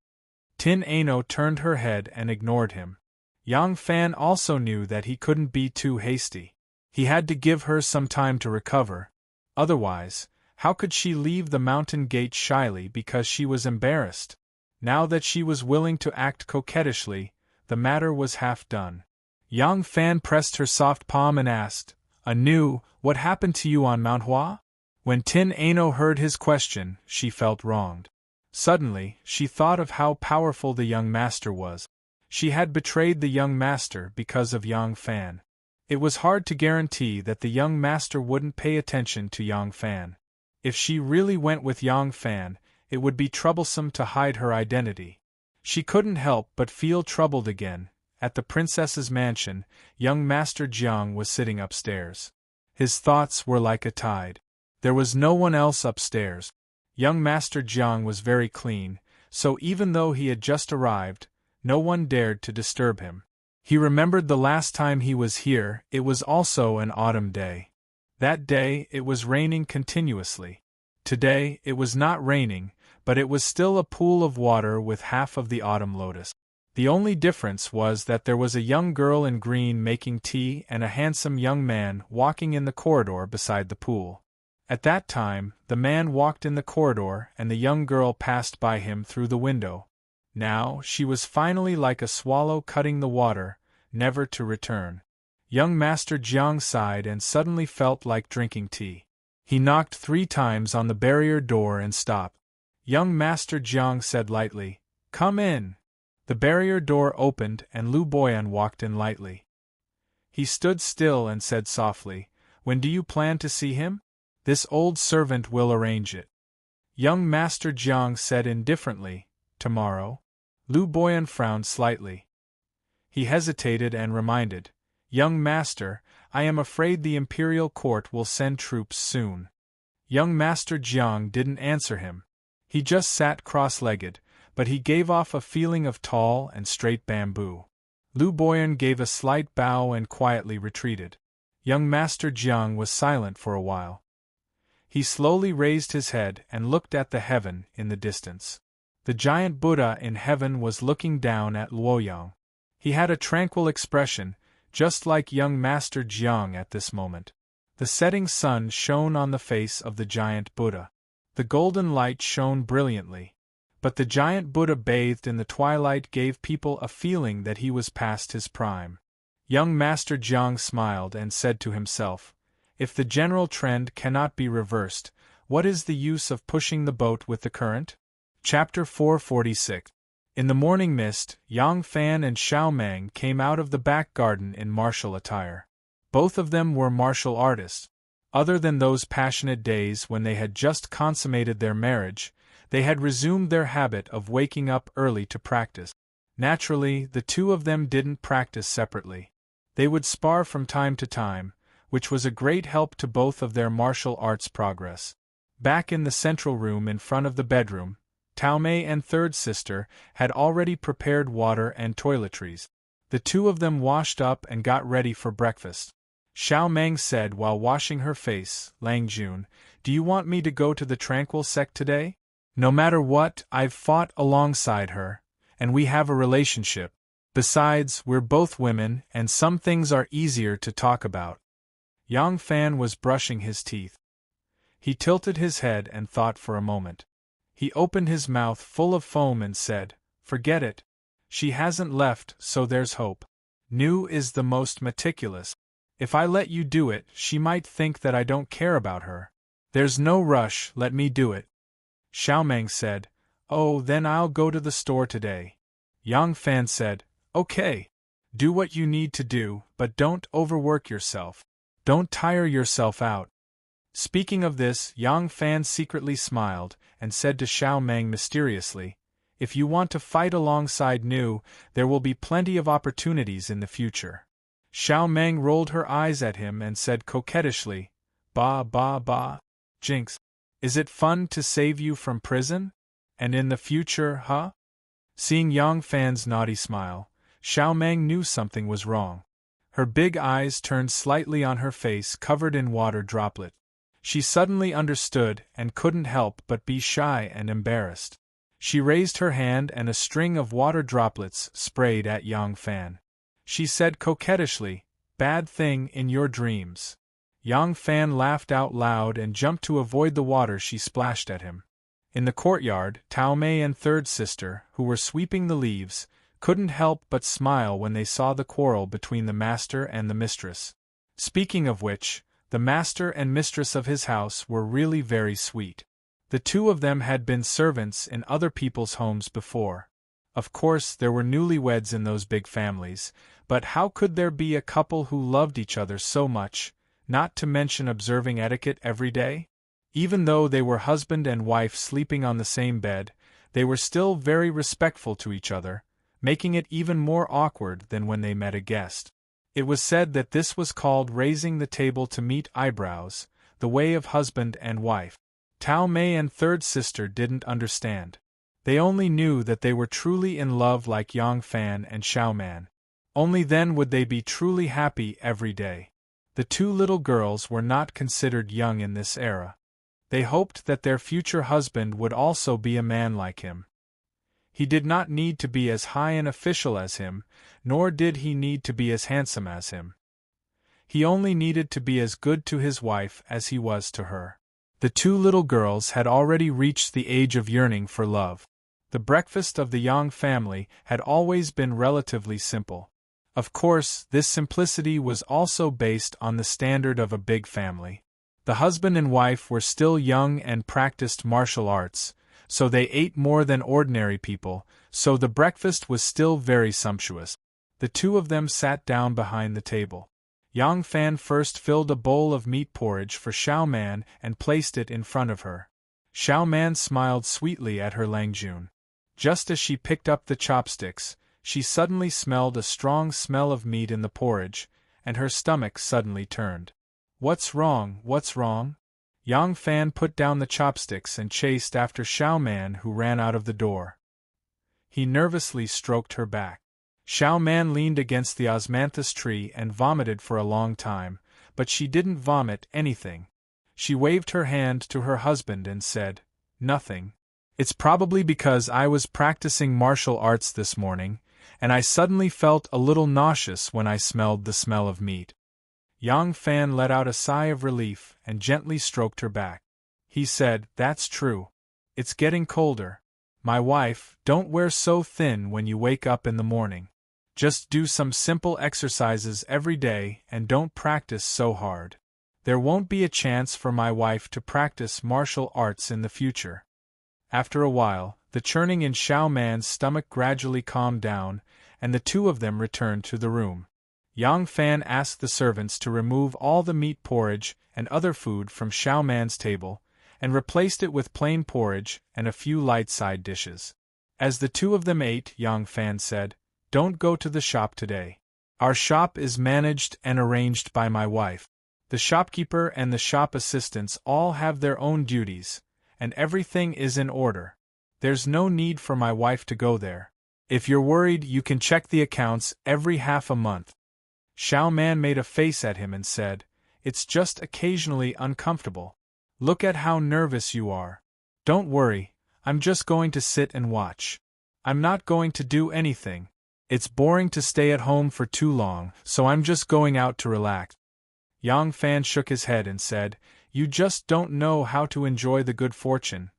Tin Ano turned her head and ignored him. Yang Fan also knew that he couldn't be too hasty. He had to give her some time to recover. Otherwise, How could she leave the mountain gate shyly because she was embarrassed? Now that she was willing to act coquettishly, the matter was half done. Yang Fan pressed her soft palm and asked, anew, what happened to you on Mount Hua? When Tin Ano heard his question, she felt wronged. Suddenly, she thought of how powerful the young master was. She had betrayed the young master because of Yang Fan. It was hard to guarantee that the young master wouldn't pay attention to Yang Fan. If she really went with Yang Fan, it would be troublesome to hide her identity. She couldn't help but feel troubled again. At the princess's mansion, young Master Jiang was sitting upstairs. His thoughts were like a tide. There was no one else upstairs. Young Master Jiang was very clean, so even though he had just arrived, no one dared to disturb him. He remembered the last time he was here. It was also an autumn day. That day, it was raining continuously. Today, it was not raining, but it was still a pool of water with half of the autumn lotus. The only difference was that there was a young girl in green making tea and a handsome young man walking in the corridor beside the pool. At that time, the man walked in the corridor and the young girl passed by him through the window. Now, she was finally like a swallow cutting the water, never to return. Young Master Jiang sighed and suddenly felt like drinking tea. He knocked 3 times on the barrier door and stopped. Young Master Jiang said lightly, "Come in." The barrier door opened and Lu Boyan walked in lightly. He stood still and said softly, "When do you plan to see him? This old servant will arrange it." Young Master Jiang said indifferently, "Tomorrow." Lu Boyan frowned slightly. He hesitated and reminded, "Young Master, I am afraid the imperial court will send troops soon." Young Master Jiang didn't answer him. He just sat cross-legged, but he gave off a feeling of tall and straight bamboo. Lu Boyan gave a slight bow and quietly retreated. Young Master Jiang was silent for a while. He slowly raised his head and looked at the heaven in the distance. The giant Buddha in heaven was looking down at Luoyang. He had a tranquil expression, just like young Master Jiang at this moment. The setting sun shone on the face of the giant Buddha. The golden light shone brilliantly. But the giant Buddha bathed in the twilight gave people a feeling that he was past his prime. Young Master Jiang smiled and said to himself, "If the general trend cannot be reversed, what is the use of pushing the boat with the current?" Chapter 446. In the morning mist, Yang Fan and Xiao Meng came out of the back garden in martial attire. Both of them were martial artists. Other than those passionate days when they had just consummated their marriage, they had resumed their habit of waking up early to practice. Naturally, the two of them didn't practice separately. They would spar from time to time, which was a great help to both of their martial arts progress. Back in the central room in front of the bedroom, Tao Mei and third sister had already prepared water and toiletries. The two of them washed up and got ready for breakfast. Xiao Meng said while washing her face, "Lang Jun, do you want me to go to the tranquil sect today? No matter what, I've fought alongside her, and we have a relationship. Besides, we're both women, and some things are easier to talk about." Yang Fan was brushing his teeth. He tilted his head and thought for a moment. He opened his mouth full of foam and said, "Forget it. She hasn't left, so there's hope. Nu is the most meticulous. If I let you do it, she might think that I don't care about her. There's no rush, let me do it." Xiao Meng said, "Oh, then I'll go to the store today." Yang Fan said, "Okay. Do what you need to do, but don't overwork yourself. Don't tire yourself out." Speaking of this, Yang Fan secretly smiled and said to Xiao Meng mysteriously, "If you want to fight alongside Nu, there will be plenty of opportunities in the future." Xiao Meng rolled her eyes at him and said coquettishly, "Ba ba ba, Jinx. Is it fun to save you from prison? And in the future, huh?" Seeing Yang Fan's naughty smile, Xiao Meng knew something was wrong. Her big eyes turned slightly on her face covered in water droplet. She suddenly understood and couldn't help but be shy and embarrassed. She raised her hand and a string of water droplets sprayed at Yang Fan. She said coquettishly, "Bad thing in your dreams." Yang Fan laughed out loud and jumped to avoid the water she splashed at him. In the courtyard, Tao Mei and third sister, who were sweeping the leaves, couldn't help but smile when they saw the quarrel between the master and the mistress. Speaking of which, the master and mistress of his house were really very sweet. The two of them had been servants in other people's homes before. Of course, there were newlyweds in those big families, but how could there be a couple who loved each other so much, not to mention observing etiquette every day? Even though they were husband and wife sleeping on the same bed, they were still very respectful to each other, making it even more awkward than when they met a guest. It was said that this was called raising the table to meet eyebrows, the way of husband and wife. Tao Mei and third sister didn't understand. They only knew that they were truly in love like Yang Fan and Xiao Man. Only then would they be truly happy every day. The two little girls were not considered young in this era. They hoped that their future husband would also be a man like him. He did not need to be as high an official as him, nor did he need to be as handsome as him. He only needed to be as good to his wife as he was to her. The two little girls had already reached the age of yearning for love. The breakfast of the Yang family had always been relatively simple. Of course, this simplicity was also based on the standard of a big family. The husband and wife were still young and practiced martial arts, so they ate more than ordinary people, so the breakfast was still very sumptuous. The two of them sat down behind the table. Yang Fan first filled a bowl of meat porridge for Xiao Man and placed it in front of her. Xiao Man smiled sweetly at her Langjun. Just as she picked up the chopsticks, she suddenly smelled a strong smell of meat in the porridge, and her stomach suddenly turned. "What's wrong, what's wrong?" Yang Fan put down the chopsticks and chased after Xiao Man, who ran out of the door. He nervously stroked her back. Xiao Man leaned against the osmanthus tree and vomited for a long time, but she didn't vomit anything. She waved her hand to her husband and said, "Nothing. It's probably because I was practicing martial arts this morning, and I suddenly felt a little nauseous when I smelled the smell of meat." Yang Fan let out a sigh of relief and gently stroked her back. He said, "That's true. It's getting colder. My wife, don't wear so thin when you wake up in the morning. Just do some simple exercises every day and don't practice so hard. There won't be a chance for my wife to practice martial arts in the future." After a while, the churning in Xiao Man's stomach gradually calmed down, and the two of them returned to the room. Yang Fan asked the servants to remove all the meat porridge and other food from Xiao Man's table, and replaced it with plain porridge and a few light side dishes. As the two of them ate, Yang Fan said, "Don't go to the shop today. Our shop is managed and arranged by my wife. The shopkeeper and the shop assistants all have their own duties, and everything is in order. There's no need for my wife to go there. If you're worried, you can check the accounts every half a month." Xiao Man made a face at him and said, "It's just occasionally uncomfortable. Look at how nervous you are. Don't worry, I'm just going to sit and watch. I'm not going to do anything. It's boring to stay at home for too long, so I'm just going out to relax." Yang Fan shook his head and said, "You just don't know how to enjoy the good fortune."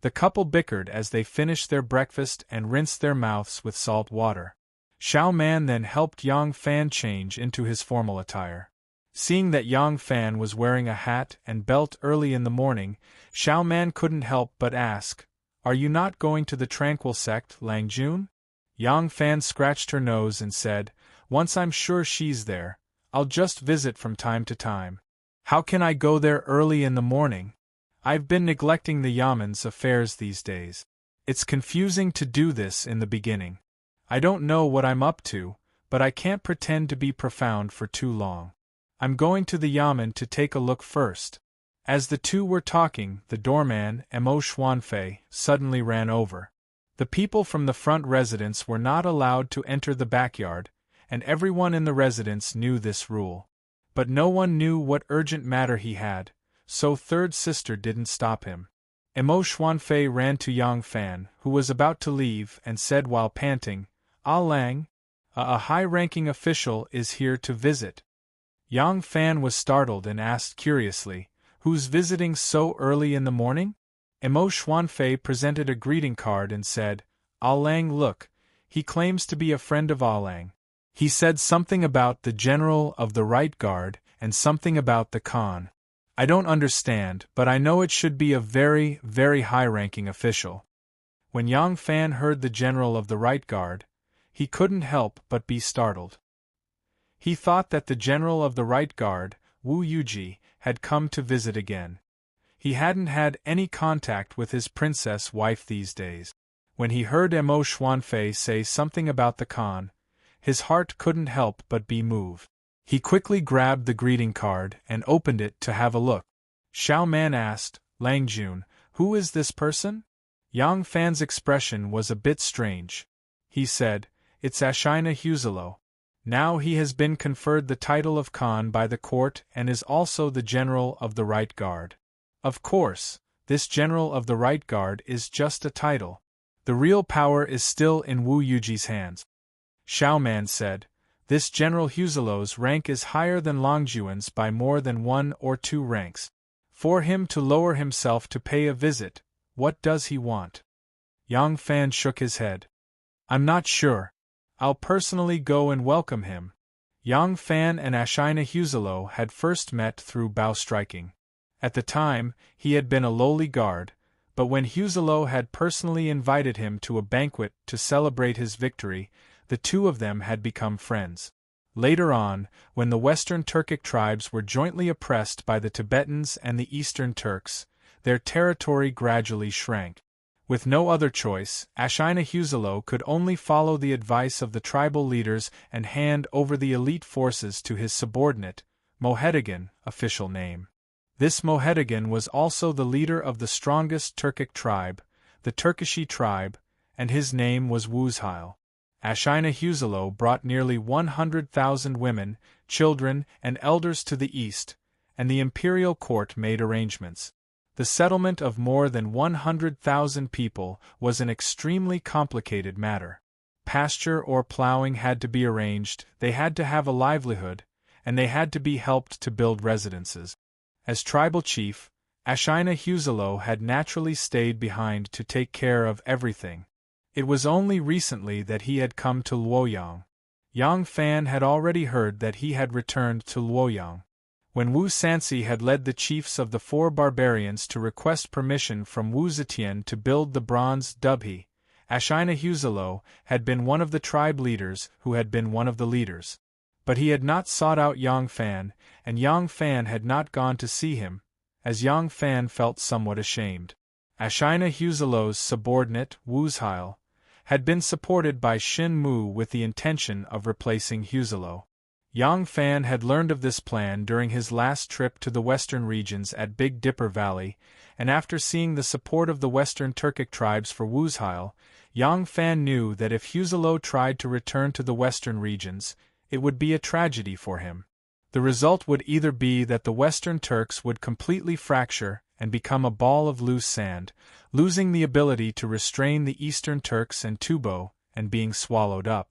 The couple bickered as they finished their breakfast and rinsed their mouths with salt water. Xiao Man then helped Yang Fan change into his formal attire. Seeing that Yang Fan was wearing a hat and belt early in the morning, Xiao Man couldn't help but ask, "Are you not going to the tranquil sect, Langjun?" Yang Fan scratched her nose and said, "Once I'm sure she's there, I'll just visit from time to time. How can I go there early in the morning? I've been neglecting the Yaman's affairs these days. It's confusing to do this in the beginning. I don't know what I'm up to, but I can't pretend to be profound for too long. I'm going to the Yaman to take a look first." As the two were talking, the doorman, Mo Xuanfei, suddenly ran over. The people from the front residence were not allowed to enter the backyard, and everyone in the residence knew this rule. But no one knew what urgent matter he had, so third sister didn't stop him. Mo Xuanfei ran to Yang Fan, who was about to leave, and said while panting, "Ah Lang, a high-ranking official is here to visit." Yang Fan was startled and asked curiously, "Who's visiting so early in the morning?" Mo Xuanfei presented a greeting card and said, "Ah Lang, look, he claims to be a friend of Ah Lang. He said something about the General of the Right Guard and something about the Khan. I don't understand, but I know it should be a very, very high-ranking official." When Yang Fan heard the General of the Right Guard, he couldn't help but be startled. He thought that the General of the Right Guard, Wu Yuji, had come to visit again. He hadn't had any contact with his princess wife these days. When he heard Mo Xuanfei say something about the Khan, his heart couldn't help but be moved. He quickly grabbed the greeting card and opened it to have a look. Xiao Man asked, "Lang Jun, who is this person?" Yang Fan's expression was a bit strange. He said, "It's Ashina Huzalo. Now he has been conferred the title of Khan by the court and is also the General of the Right Guard. Of course, this General of the Right Guard is just a title. The real power is still in Wu Yuji's hands." Xiao Man said, "This General Huzalo's rank is higher than Longjuan's by more than 1 or 2 ranks. For him to lower himself to pay a visit, what does he want?" Yang Fan shook his head. "I'm not sure. I'll personally go and welcome him." Yang Fan and Ashina Huzalo had first met through bow striking. At the time, he had been a lowly guard, but when Huzalo had personally invited him to a banquet to celebrate his victory, the two of them had become friends. Later on, when the Western Turkic tribes were jointly oppressed by the Tibetans and the Eastern Turks, their territory gradually shrank. With no other choice, Ashina Huzalo could only follow the advice of the tribal leaders and hand over the elite forces to his subordinate, Mohedagan, official name. This Mohedagan was also the leader of the strongest Turkic tribe, the Turkishi tribe, and his name was Wuzheil. Ashina Huzalo brought nearly 100,000 women, children, and elders to the east, and the imperial court made arrangements. The settlement of more than 100,000 people was an extremely complicated matter. Pasture or plowing had to be arranged, they had to have a livelihood, and they had to be helped to build residences. As tribal chief, Ashina Huzalo had naturally stayed behind to take care of everything. It was only recently that he had come to Luoyang. Yang Fan had already heard that he had returned to Luoyang. When Wu Sanxi had led the chiefs of the 4 barbarians to request permission from Wu Zetian to build the bronze Dubhe, Ashina Huzalo had been one of the tribe leaders who had been one of the leaders. But he had not sought out Yang Fan, and Yang Fan had not gone to see him, as Yang Fan felt somewhat ashamed. Ashina Huzalo's subordinate, Wuzheil, had been supported by Shin Mu with the intention of replacing Huzalo. Yang Fan had learned of this plan during his last trip to the western regions at Big Dipper Valley, and after seeing the support of the western Turkic tribes for Wuzheil, Yang Fan knew that if Huzalo tried to return to the western regions, it would be a tragedy for him. The result would either be that the Western Turks would completely fracture and become a ball of loose sand, losing the ability to restrain the Eastern Turks and Tubo, and being swallowed up,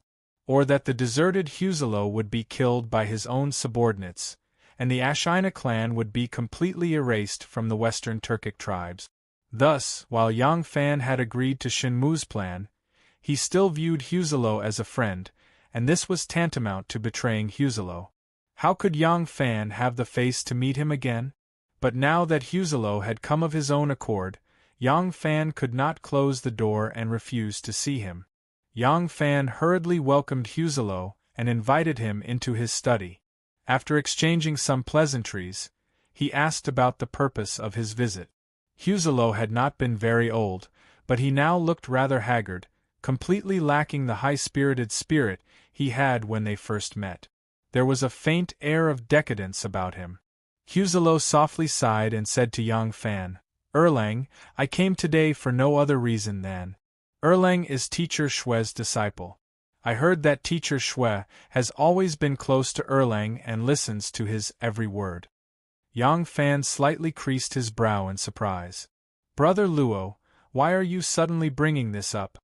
or that the deserted Huzalo would be killed by his own subordinates, and the Ashina clan would be completely erased from the Western Turkic tribes. Thus, while Yang Fan had agreed to Shin Mu's plan, he still viewed Huzalo as a friend, and this was tantamount to betraying Huzalo. How could Yang Fan have the face to meet him again? But now that Huzalo had come of his own accord, Yang Fan could not close the door and refuse to see him. Yang Fan hurriedly welcomed Huzalo and invited him into his study. After exchanging some pleasantries, he asked about the purpose of his visit. Huzalo had not been very old, but he now looked rather haggard, completely lacking the high-spirited spirit he had when they first met. There was a faint air of decadence about him. Huzalo softly sighed and said to Yang Fan, "Erlang, I came today for no other reason than. Erlang is Teacher Shue's disciple. I heard that Teacher Shue has always been close to Erlang and listens to his every word." Yang Fan slightly creased his brow in surprise. "Brother Luo, why are you suddenly bringing this up?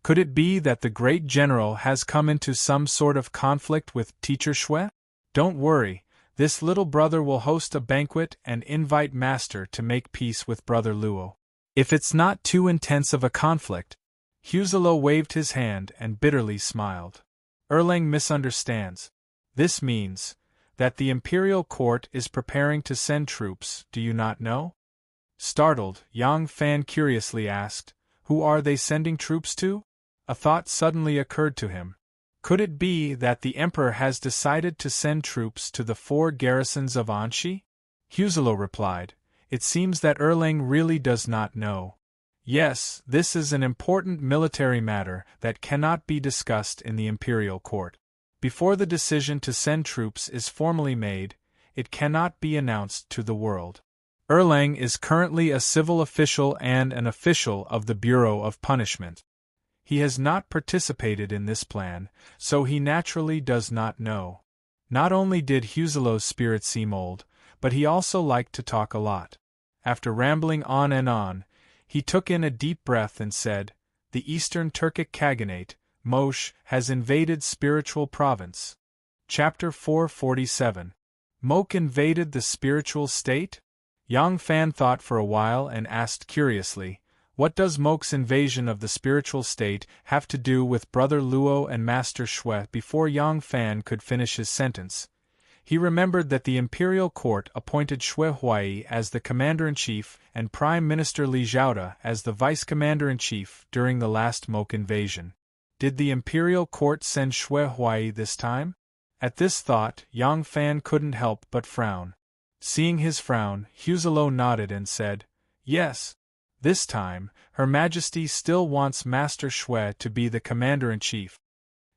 Could it be that the great general has come into some sort of conflict with Teacher Shue?" Don't worry, this little brother will host a banquet and invite master to make peace with brother Luo. If it's not too intense of a conflict. Huzalo waved his hand and bitterly smiled. Erlang misunderstands. This means that the imperial court is preparing to send troops, do you not know? Startled, Yang Fan curiously asked, who are they sending troops to? A thought suddenly occurred to him. Could it be that the emperor has decided to send troops to the 4 garrisons of Anxi? Huzalo replied, it seems that Erlang really does not know. Yes, this is an important military matter that cannot be discussed in the imperial court. Before the decision to send troops is formally made, it cannot be announced to the world. Erlang is currently a civil official and an official of the Bureau of Punishment. He has not participated in this plan, so he naturally does not know. Not only did Huzalo's spirit seem old, but he also liked to talk a lot. After rambling on and on, he took in a deep breath and said, the Eastern Turkic Khaganate, Mosh, has invaded spiritual province. Chapter 447. Mok invaded the spiritual state? Yang Fan thought for a while and asked curiously, what does Mok's invasion of the spiritual state have to do with Brother Luo and Master Shui? Before Yang Fan could finish his sentence, he remembered that the imperial court appointed Shui Huai as the commander-in-chief and Prime Minister Li Zhaoda as the vice-commander-in-chief during the last Mok invasion. Did the imperial court send Shui Huai this time? At this thought, Yang Fan couldn't help but frown. Seeing his frown, Huzalo nodded and said, yes. This time, Her Majesty still wants Master Shui to be the commander-in-chief.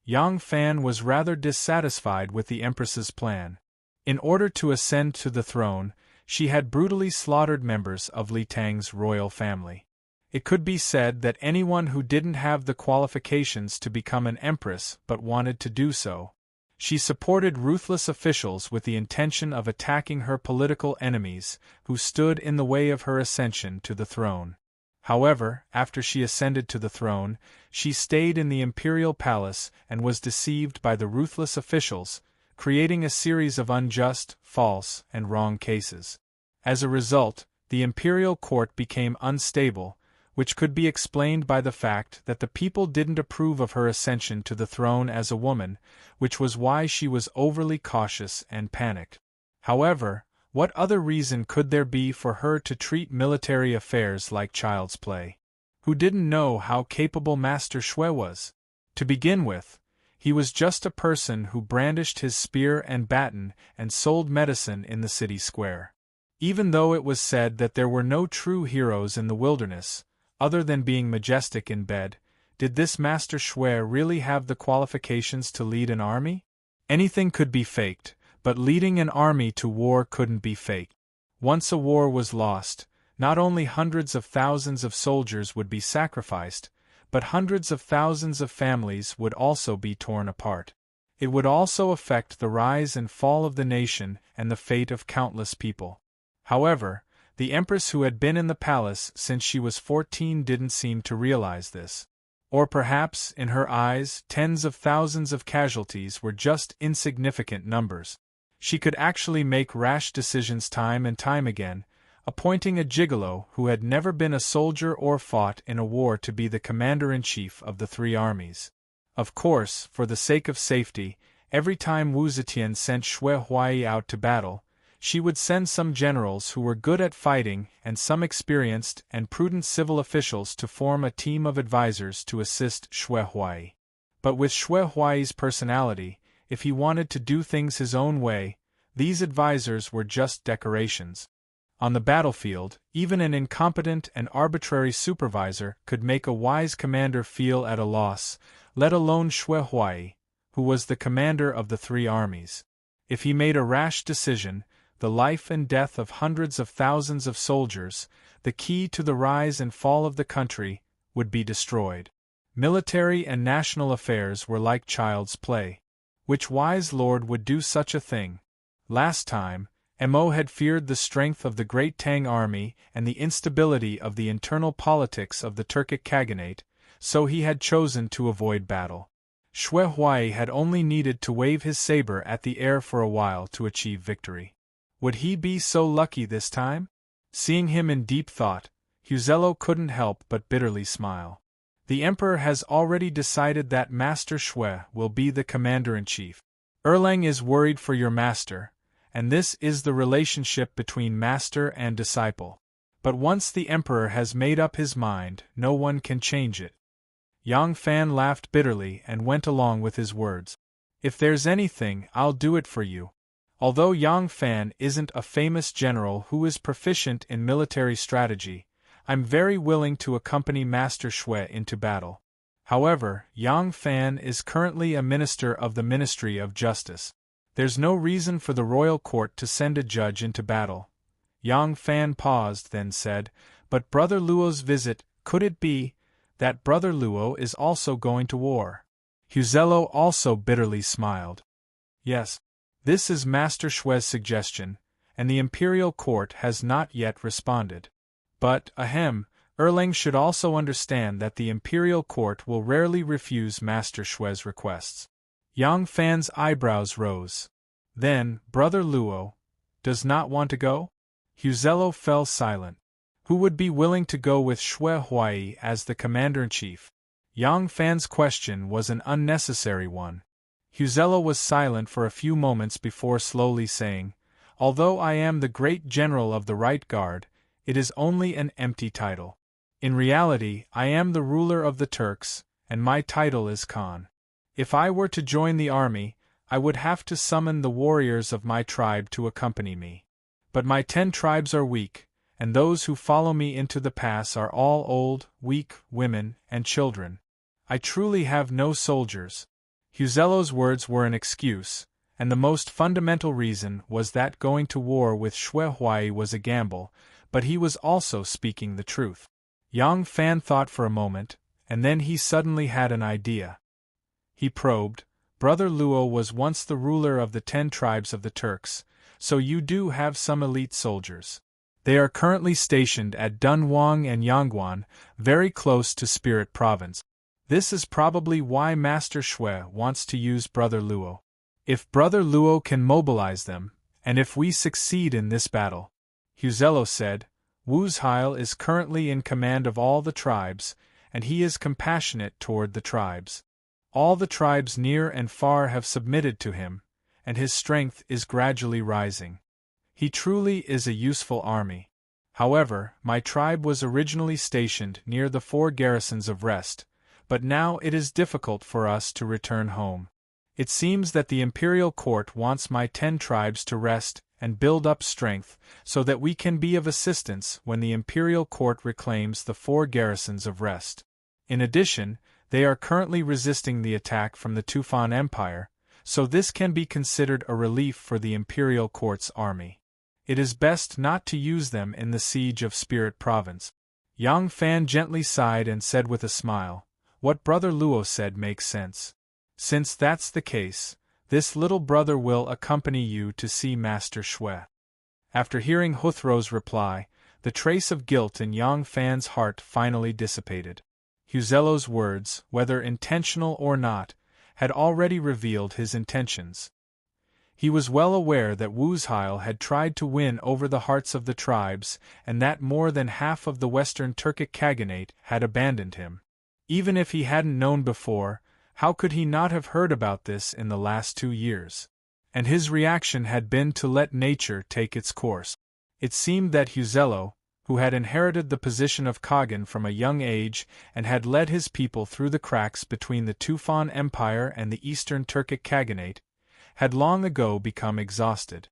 Yang Fan was rather dissatisfied with the Empress's plan. In order to ascend to the throne, she had brutally slaughtered members of Li Tang's royal family. It could be said that anyone who didn't have the qualifications to become an empress but wanted to do so. She supported ruthless officials with the intention of attacking her political enemies, who stood in the way of her ascension to the throne. However, after she ascended to the throne, she stayed in the imperial palace and was deceived by the ruthless officials, creating a series of unjust, false, and wrong cases. As a result, the imperial court became unstable, which could be explained by the fact that the people didn't approve of her ascension to the throne as a woman, which was why she was overly cautious and panicked. However, what other reason could there be for her to treat military affairs like child's play? Who didn't know how capable Master Shui was? To begin with, he was just a person who brandished his spear and baton and sold medicine in the city square. Even though it was said that there were no true heroes in the wilderness, other than being majestic in bed, did this Master Shui really have the qualifications to lead an army? Anything could be faked, but leading an army to war couldn't be faked. Once a war was lost, not only hundreds of thousands of soldiers would be sacrificed, but hundreds of thousands of families would also be torn apart. It would also affect the rise and fall of the nation and the fate of countless people. However, the Empress who had been in the palace since she was 14 didn't seem to realize this. Or perhaps, in her eyes, tens of thousands of casualties were just insignificant numbers. She could actually make rash decisions time and time again, appointing a gigolo who had never been a soldier or fought in a war to be the commander-in-chief of the 3 armies. Of course, for the sake of safety, every time Wu Zetian sent Shui Huai out to battle, she would send some generals who were good at fighting and some experienced and prudent civil officials to form a team of advisors to assist Shui Huai. But with Shui Huai's personality, if he wanted to do things his own way, these advisors were just decorations. On the battlefield, even an incompetent and arbitrary supervisor could make a wise commander feel at a loss, let alone Shui Huai, who was the commander of the 3 armies. If he made a rash decision, the life and death of hundreds of thousands of soldiers, the key to the rise and fall of the country, would be destroyed. Military and national affairs were like child's play. Which wise lord would do such a thing? Last time, Mo had feared the strength of the great Tang army and the instability of the internal politics of the Turkic Khaganate, so he had chosen to avoid battle. Xue Huai had only needed to wave his saber at the air for a while to achieve victory. Would he be so lucky this time? Seeing him in deep thought, Huzello couldn't help but bitterly smile. The Emperor has already decided that Master Xue will be the commander-in-chief. Erlang is worried for your master, and this is the relationship between master and disciple. But once the Emperor has made up his mind, no one can change it. Yang Fan laughed bitterly and went along with his words. If there's anything, I'll do it for you. Although Yang Fan isn't a famous general who is proficient in military strategy, I'm very willing to accompany Master Xue into battle. However, Yang Fan is currently a minister of the Ministry of Justice. There's no reason for the royal court to send a judge into battle. Yang Fan paused, then said, but Brother Luo's visit, could it be that Brother Luo is also going to war? Huzello also bitterly smiled. Yes, this is Master Xue's suggestion, and the imperial court has not yet responded. But, Erlang should also understand that the imperial court will rarely refuse Master Xue's requests. Yang Fan's eyebrows rose. Then, Brother Luo does not want to go? Huzello fell silent. Who would be willing to go with Xue Huai as the commander-in-chief? Yang Fan's question was an unnecessary one. Huzello was silent for a few moments before slowly saying, although I am the great general of the Right Guard, it is only an empty title. In reality, I am the ruler of the Turks, and my title is Khan. If I were to join the army, I would have to summon the warriors of my tribe to accompany me. But my 10 tribes are weak, and those who follow me into the pass are all old, weak women and children. I truly have no soldiers. Huzello's words were an excuse, and the most fundamental reason was that going to war with Xue Huai was a gamble, but he was also speaking the truth. Yang Fan thought for a moment, and then he suddenly had an idea. He probed, Brother Luo was once the ruler of the 10 tribes of the Turks, so you do have some elite soldiers. They are currently stationed at Dunhuang and Yangguan, very close to Spirit Province. This is probably why Master Xue wants to use Brother Luo. If Brother Luo can mobilize them, and if we succeed in this battle, Huzello said, Wuzheil is currently in command of all the tribes, and he is compassionate toward the tribes. All the tribes near and far have submitted to him, and his strength is gradually rising. He truly is a useful army. However, my tribe was originally stationed near the 4 garrisons of Rest, but now it is difficult for us to return home. It seems that the imperial court wants my 10 tribes to rest and build up strength so that we can be of assistance when the imperial court reclaims the 4 garrisons of Rest. In addition, they are currently resisting the attack from the Tufan Empire, so this can be considered a relief for the imperial court's army. It is best not to use them in the siege of Spirit Province. Yang Fan gently sighed and said with a smile, what Brother Luo said makes sense. Since that's the case, this little brother will accompany you to see Master Xue. After hearing Huthro's reply, the trace of guilt in Yang Fan's heart finally dissipated. Huzello's words, whether intentional or not, had already revealed his intentions. He was well aware that Wuzheil had tried to win over the hearts of the tribes and that more than half of the Western Turkic Khaganate had abandoned him. Even if he hadn't known before, how could he not have heard about this in the last 2 years? And his reaction had been to let nature take its course. It seemed that Huzello, who had inherited the position of Khagan from a young age and had led his people through the cracks between the Tufan Empire and the Eastern Turkic Khaganate, had long ago become exhausted.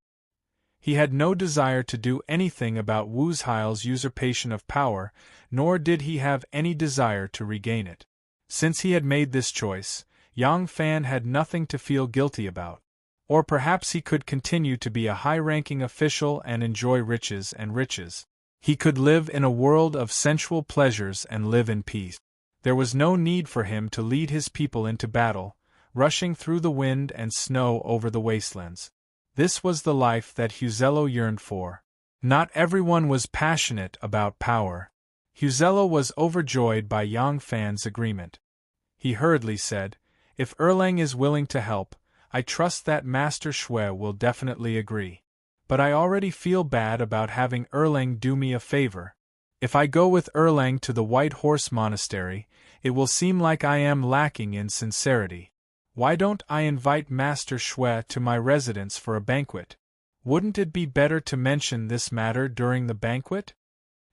He had no desire to do anything about Wuzheil's usurpation of power, nor did he have any desire to regain it. Since he had made this choice, Yang Fan had nothing to feel guilty about. Or perhaps he could continue to be a high-ranking official and enjoy riches and riches. He could live in a world of sensual pleasures and live in peace. There was no need for him to lead his people into battle, rushing through the wind and snow over the wastelands. This was the life that Huzello yearned for. Not everyone was passionate about power. Huzello was overjoyed by Yang Fan's agreement. He hurriedly said, If Erlang is willing to help, I trust that Master Shui will definitely agree. But I already feel bad about having Erlang do me a favor. If I go with Erlang to the White Horse Monastery, it will seem like I am lacking in sincerity. Why don't I invite Master Shui to my residence for a banquet? Wouldn't it be better to mention this matter during the banquet?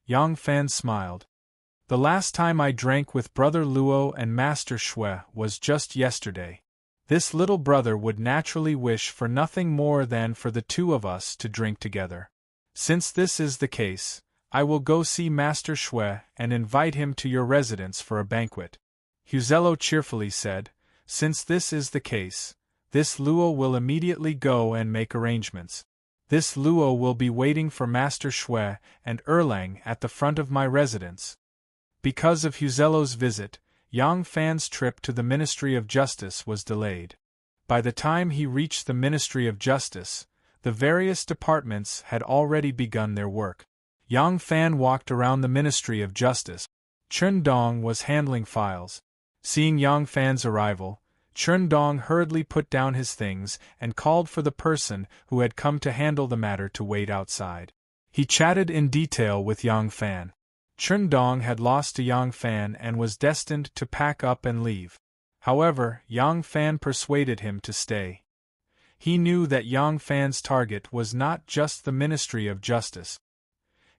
Yang Fan smiled. The last time I drank with Brother Luo and Master Shui was just yesterday. This little brother would naturally wish for nothing more than for the two of us to drink together. Since this is the case, I will go see Master Shui and invite him to your residence for a banquet. Huzello cheerfully said, since this is the case, this Luo will immediately go and make arrangements. This Luo will be waiting for Master Shui and Erlang at the front of my residence. Because of Huzello's visit, Yang Fan's trip to the Ministry of Justice was delayed. By the time he reached the Ministry of Justice, the various departments had already begun their work. Yang Fan walked around the Ministry of Justice. Chen Dong was handling files. Seeing Yang Fan's arrival, Chen Dong hurriedly put down his things and called for the person who had come to handle the matter to wait outside. He chatted in detail with Yang Fan. Chen Dong had lost to Yang Fan and was destined to pack up and leave. However, Yang Fan persuaded him to stay. He knew that Yang Fan's target was not just the Ministry of Justice.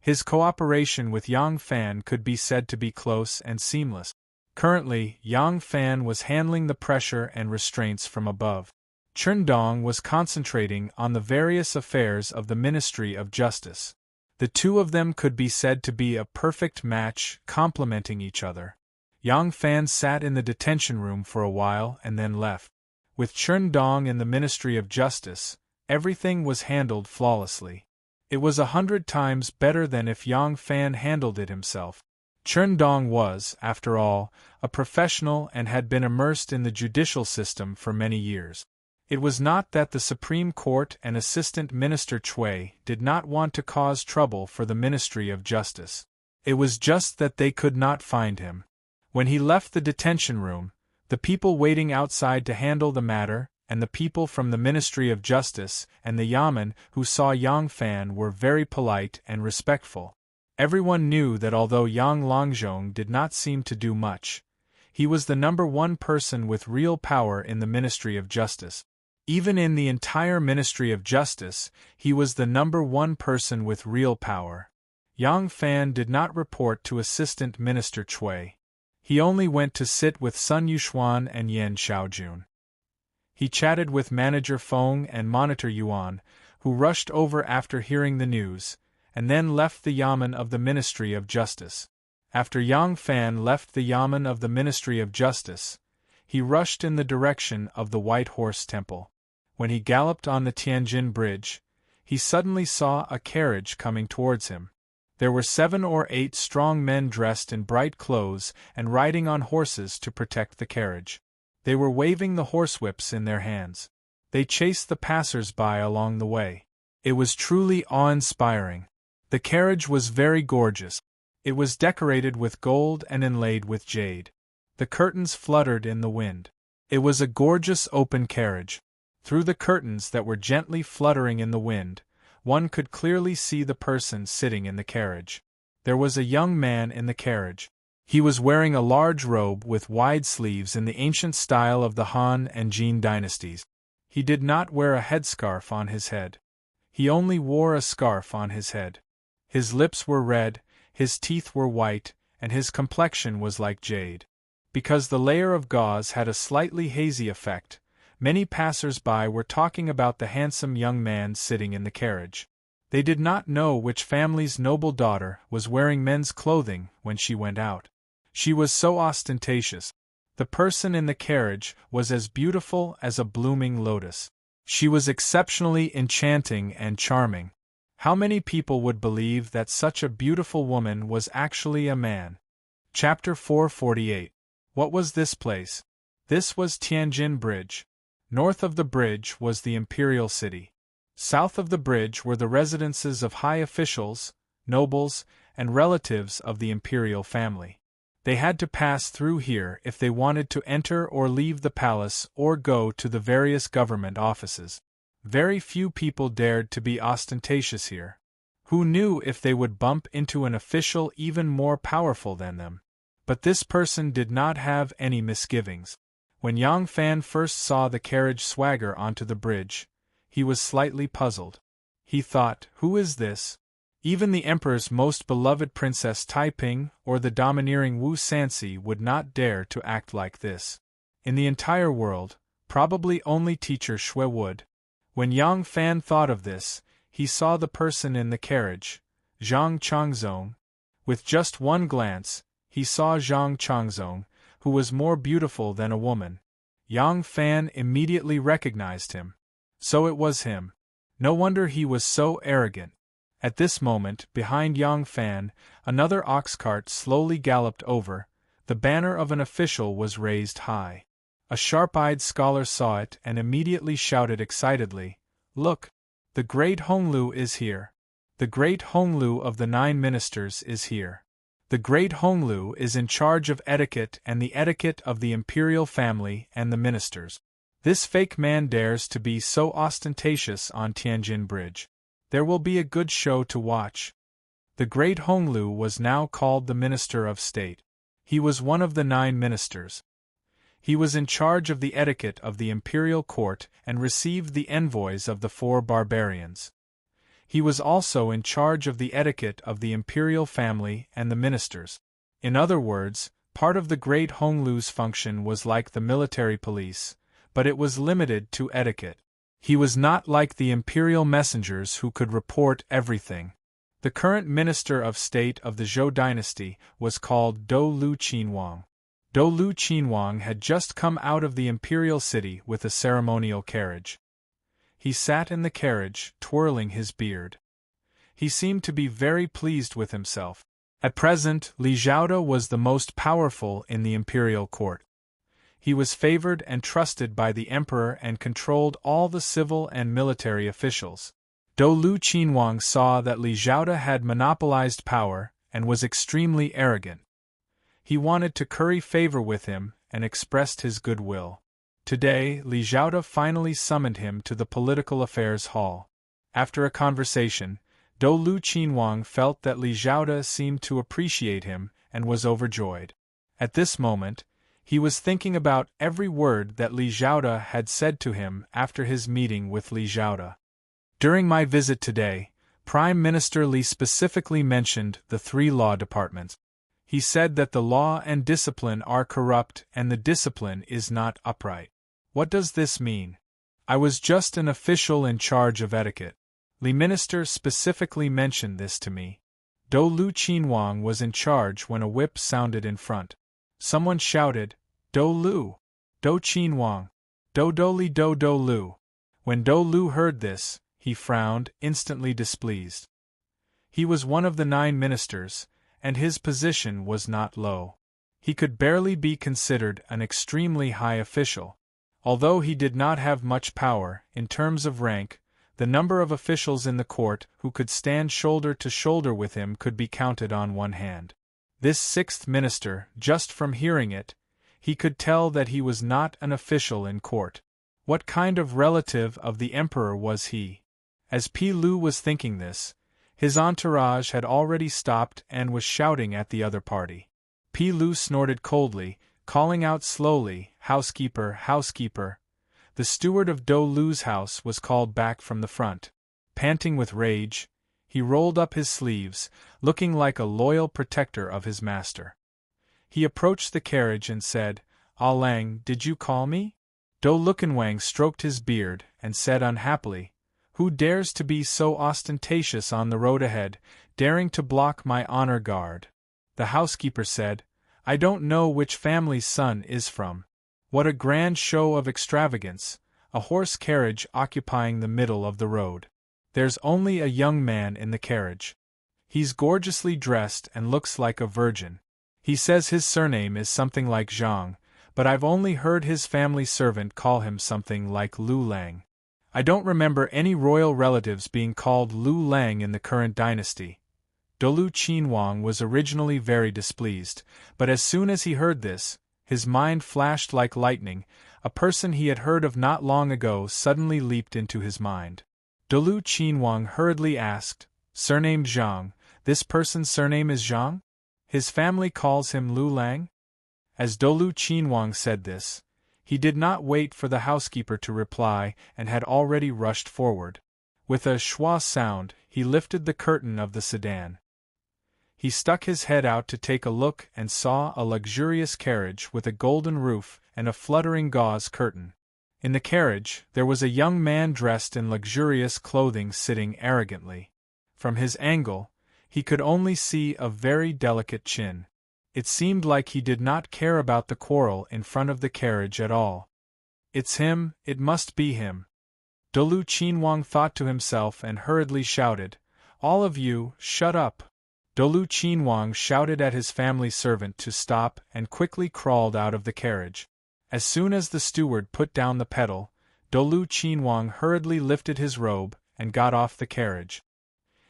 His cooperation with Yang Fan could be said to be close and seamless. Currently, Yang Fan was handling the pressure and restraints from above. Chen Dong was concentrating on the various affairs of the Ministry of Justice. The two of them could be said to be a perfect match, complementing each other. Yang Fan sat in the detention room for a while and then left. With Chen Dong in the Ministry of Justice, everything was handled flawlessly. It was 100 times better than if Yang Fan handled it himself. Chen Dong was, after all, a professional and had been immersed in the judicial system for many years. It was not that the Supreme Court and Assistant Minister Chui did not want to cause trouble for the Ministry of Justice. It was just that they could not find him. When he left the detention room, the people waiting outside to handle the matter, and the people from the Ministry of Justice and the Yamen who saw Yang Fan were very polite and respectful. Everyone knew that although Yang Longzhong did not seem to do much, he was the #1 person with real power in the Ministry of Justice. Even in the entire Ministry of Justice, he was the #1 person with real power. Yang Fan did not report to Assistant Minister Chui. He only went to sit with Sun Yuxuan and Yan Xiaojun. He chatted with Manager Feng and Monitor Yuan, who rushed over after hearing the news, and then left the Yamen of the Ministry of Justice. After Yang Fan left the Yamen of the Ministry of Justice, he rushed in the direction of the White Horse Temple. When he galloped on the Tianjin Bridge, he suddenly saw a carriage coming towards him. There were 7 or 8 strong men dressed in bright clothes and riding on horses to protect the carriage. They were waving the horsewhips in their hands. They chased the passers-by along the way. It was truly awe-inspiring. The carriage was very gorgeous. It was decorated with gold and inlaid with jade. The curtains fluttered in the wind. It was a gorgeous open carriage. Through the curtains that were gently fluttering in the wind, one could clearly see the person sitting in the carriage. There was a young man in the carriage. He was wearing a large robe with wide sleeves in the ancient style of the Han and Jin dynasties. He did not wear a headscarf on his head. He only wore a scarf on his head. His lips were red, his teeth were white, and his complexion was like jade. Because the layer of gauze had a slightly hazy effect, many passers-by were talking about the handsome young man sitting in the carriage. They did not know which family's noble daughter was wearing men's clothing when she went out. She was so ostentatious. The person in the carriage was as beautiful as a blooming lotus. She was exceptionally enchanting and charming. How many people would believe that such a beautiful woman was actually a man? Chapter 448. What was this place? This was Tianjin Bridge. North of the bridge was the imperial city. South of the bridge were the residences of high officials, nobles, and relatives of the imperial family. They had to pass through here if they wanted to enter or leave the palace or go to the various government offices. Very few people dared to be ostentatious here. Who knew if they would bump into an official even more powerful than them? But this person did not have any misgivings. When Yang Fan first saw the carriage swagger onto the bridge, he was slightly puzzled. He thought, who is this? Even the Emperor's most beloved Princess Taiping or the domineering Wu Sanxi would not dare to act like this. In the entire world, probably only teacher Shui would. When Yang Fan thought of this, he saw the person in the carriage, Zhang Changzong. With just one glance, he saw Zhang Changzong, who was more beautiful than a woman. Yang Fan immediately recognized him. So it was him. No wonder he was so arrogant. At this moment, behind Yang Fan, another ox cart slowly galloped over. The banner of an official was raised high. A sharp-eyed scholar saw it and immediately shouted excitedly, "Look! The great Honglu is here! The great Honglu of the 9 ministers is here! The great Honglu is in charge of etiquette and the etiquette of the imperial family and the ministers. This fake man dares to be so ostentatious on Tianjin Bridge. There will be a good show to watch." The great Honglu was now called the Minister of State. He was one of the 9 ministers. He was in charge of the etiquette of the imperial court and received the envoys of the 4 barbarians. He was also in charge of the etiquette of the imperial family and the ministers. In other words, part of the great Honglu's function was like the military police, but it was limited to etiquette. He was not like the imperial messengers who could report everything. The current Minister of State of the Zhou dynasty was called Dou Lu Qinwang. Dou Lu Qinwang had just come out of the imperial city with a ceremonial carriage. He sat in the carriage, twirling his beard. He seemed to be very pleased with himself. At present, Li Zhaoda was the most powerful in the imperial court. He was favored and trusted by the emperor and controlled all the civil and military officials. Dou Lu Qinwang saw that Li Zhaoda had monopolized power and was extremely arrogant. He wanted to curry favor with him and expressed his goodwill. Today, Li Zhaoda finally summoned him to the Political Affairs Hall. After a conversation, Dou Lu Qinwang felt that Li Zhaoda seemed to appreciate him and was overjoyed. At this moment, he was thinking about every word that Li Zhaoda had said to him after his meeting with Li Zhaoda. During my visit today, Prime Minister Li specifically mentioned the 3 law departments. He said that the law and discipline are corrupt and the discipline is not upright. What does this mean? I was just an official in charge of etiquette. Li Minister specifically mentioned this to me. Dou Lu Qinwang was in charge when a whip sounded in front. Someone shouted, "Dou Lu! Dou Qinwang! Dou Li Dou Lu!" When Dou Lu heard this, he frowned, instantly displeased. He was one of the 9 ministers, and his position was not low. He could barely be considered an extremely high official. Although he did not have much power, in terms of rank, the number of officials in the court who could stand shoulder to shoulder with him could be counted on one hand. This 6th minister, just from hearing it, he could tell that he was not an official in court. What kind of relative of the emperor was he? As Pi Lu was thinking this, his entourage had already stopped and was shouting at the other party. Pi Lu snorted coldly, calling out slowly, "Housekeeper, housekeeper!" The steward of Dou Lu's house was called back from the front. Panting with rage, he rolled up his sleeves, looking like a loyal protector of his master. He approached the carriage and said, "Ah Lang, did you call me?" Dou Lukenwang stroked his beard and said unhappily, "Who dares to be so ostentatious on the road ahead, daring to block my honor guard?" The housekeeper said, "I don't know which family's son is from. What a grand show of extravagance, a horse carriage occupying the middle of the road. There's only a young man in the carriage. He's gorgeously dressed and looks like a virgin. He says his surname is something like Zhang, but I've only heard his family servant call him something like Lu Lang. I don't remember any royal relatives being called Lu Lang in the current dynasty." Dolu Qinhuang was originally very displeased, but as soon as he heard this, his mind flashed like lightning. A person he had heard of not long ago suddenly leaped into his mind. Dolu Qinhuang hurriedly asked, "Surname Zhang, this person's surname is Zhang? His family calls him Lu Lang?" As Dolu Qinhuang said this, he did not wait for the housekeeper to reply and had already rushed forward. With a schwa sound, he lifted the curtain of the sedan. He stuck his head out to take a look and saw a luxurious carriage with a golden roof and a fluttering gauze curtain. In the carriage, there was a young man dressed in luxurious clothing sitting arrogantly. From his angle, he could only see a very delicate chin. It seemed like he did not care about the quarrel in front of the carriage at all. "It's him, it must be him." Dolu Qinhuang thought to himself and hurriedly shouted, "All of you, shut up!" Dolu Qinhuang shouted at his family servant to stop and quickly crawled out of the carriage. As soon as the steward put down the pedal, Dolu Qinhuang hurriedly lifted his robe and got off the carriage.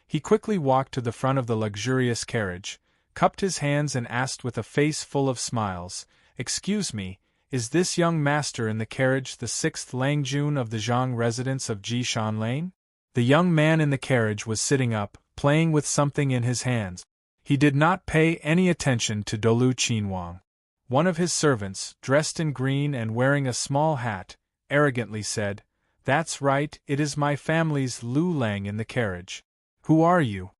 He quickly walked to the front of the luxurious carriage, cupped his hands and asked with a face full of smiles, "Excuse me, is this young master in the carriage the 6th Langjun of the Zhang residence of Jishan Lane?" The young man in the carriage was sitting up, playing with something in his hands. He did not pay any attention to Dolu Qinhuang. One of his servants, dressed in green and wearing a small hat, arrogantly said, "That's right, it is my family's Lu Lang in the carriage. Who are you?"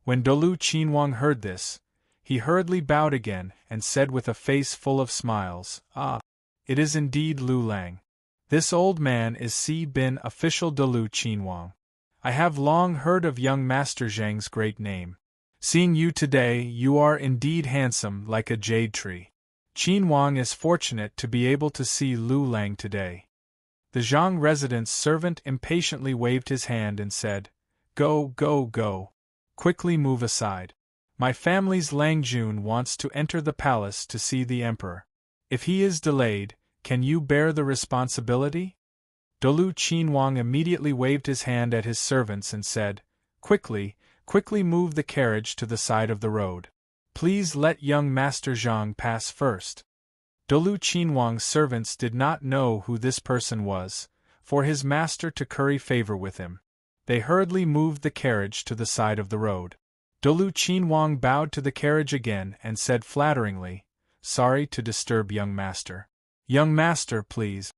When Dolu Qinhuang heard this, he hurriedly bowed again and said with a face full of smiles, "Ah, it is indeed Lu Lang. This old man is Si Bin official Dolu Qinhuang. I have long heard of young Master Zhang's great name. Seeing you today, you are indeed handsome like a jade tree. Qinhuang is fortunate to be able to see Lu Lang today." The Zhang resident's servant impatiently waved his hand and said, "Go, go, go. Quickly move aside. My family's Langjun wants to enter the palace to see the emperor. If he is delayed, can you bear the responsibility?" Dolu Qinhuang immediately waved his hand at his servants and said, "Quickly, quickly move the carriage to the side of the road. Please let young Master Zhang pass first." Dolu Qinhuang's servants did not know who this person was, for his master to curry favor with him. They hurriedly moved the carriage to the side of the road. Dolu Qinhuang bowed to the carriage again and said flatteringly, "Sorry to disturb young master. Young master, please."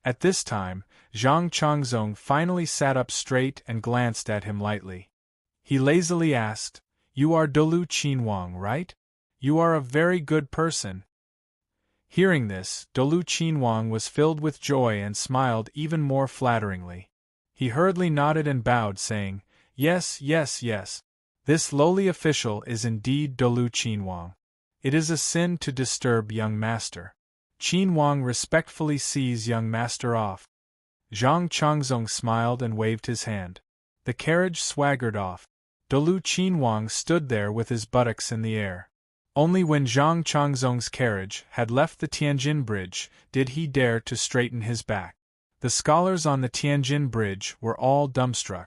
At this time, Zhang Changzong finally sat up straight and glanced at him lightly. He lazily asked, "You are Dolu Qinhuang, right? You are a very good person." Hearing this, Dolu Qinhuang was filled with joy and smiled even more flatteringly. He hurriedly nodded and bowed, saying, "Yes, yes, yes. This lowly official is indeed Dolu Qinhuang. It is a sin to disturb young master." Qinhuang respectfully sees young master off. Zhang Changzong smiled and waved his hand. The carriage swaggered off. Dolu Qinhuang stood there with his buttocks in the air. Only when Zhang Changzong's carriage had left the Tianjin Bridge did he dare to straighten his back. The scholars on the Tianjin Bridge were all dumbstruck.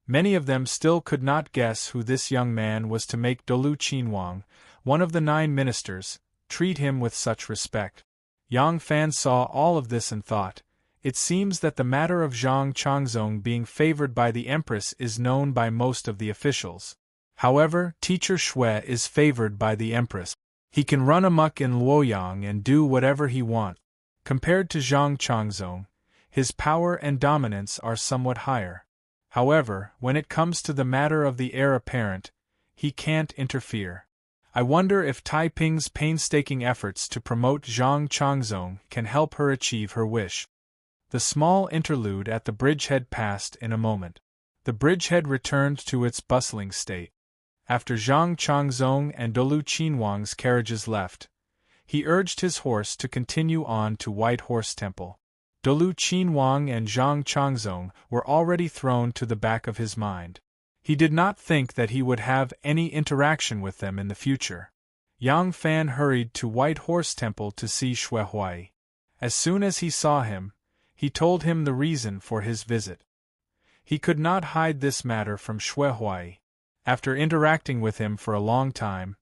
Many of them still could not guess who this young man was to make Dolu Qinhuang, one of the 9 ministers, treat him with such respect. Yang Fan saw all of this and thought, "It seems that the matter of Zhang Changzong being favored by the empress is known by most of the officials. However, teacher Xue is favored by the empress. He can run amok in Luoyang and do whatever he wants. Compared to Zhang Changzong, his power and dominance are somewhat higher. However, when it comes to the matter of the heir apparent, he can't interfere. I wonder if Taiping's painstaking efforts to promote Zhang Changzong can help her achieve her wish." The small interlude at the bridgehead passed in a moment. The bridgehead returned to its bustling state. After Zhang Changzong and Dolu Qinhuang's carriages left, he urged his horse to continue on to White Horse Temple. Dolu Qinhuang and Zhang Changzong were already thrown to the back of his mind. He did not think that he would have any interaction with them in the future. Yang Fan hurried to White Horse Temple to see Xue Huai. As soon as he saw him, he told him the reason for his visit. He could not hide this matter from Xue Huai. After interacting with him for a long time,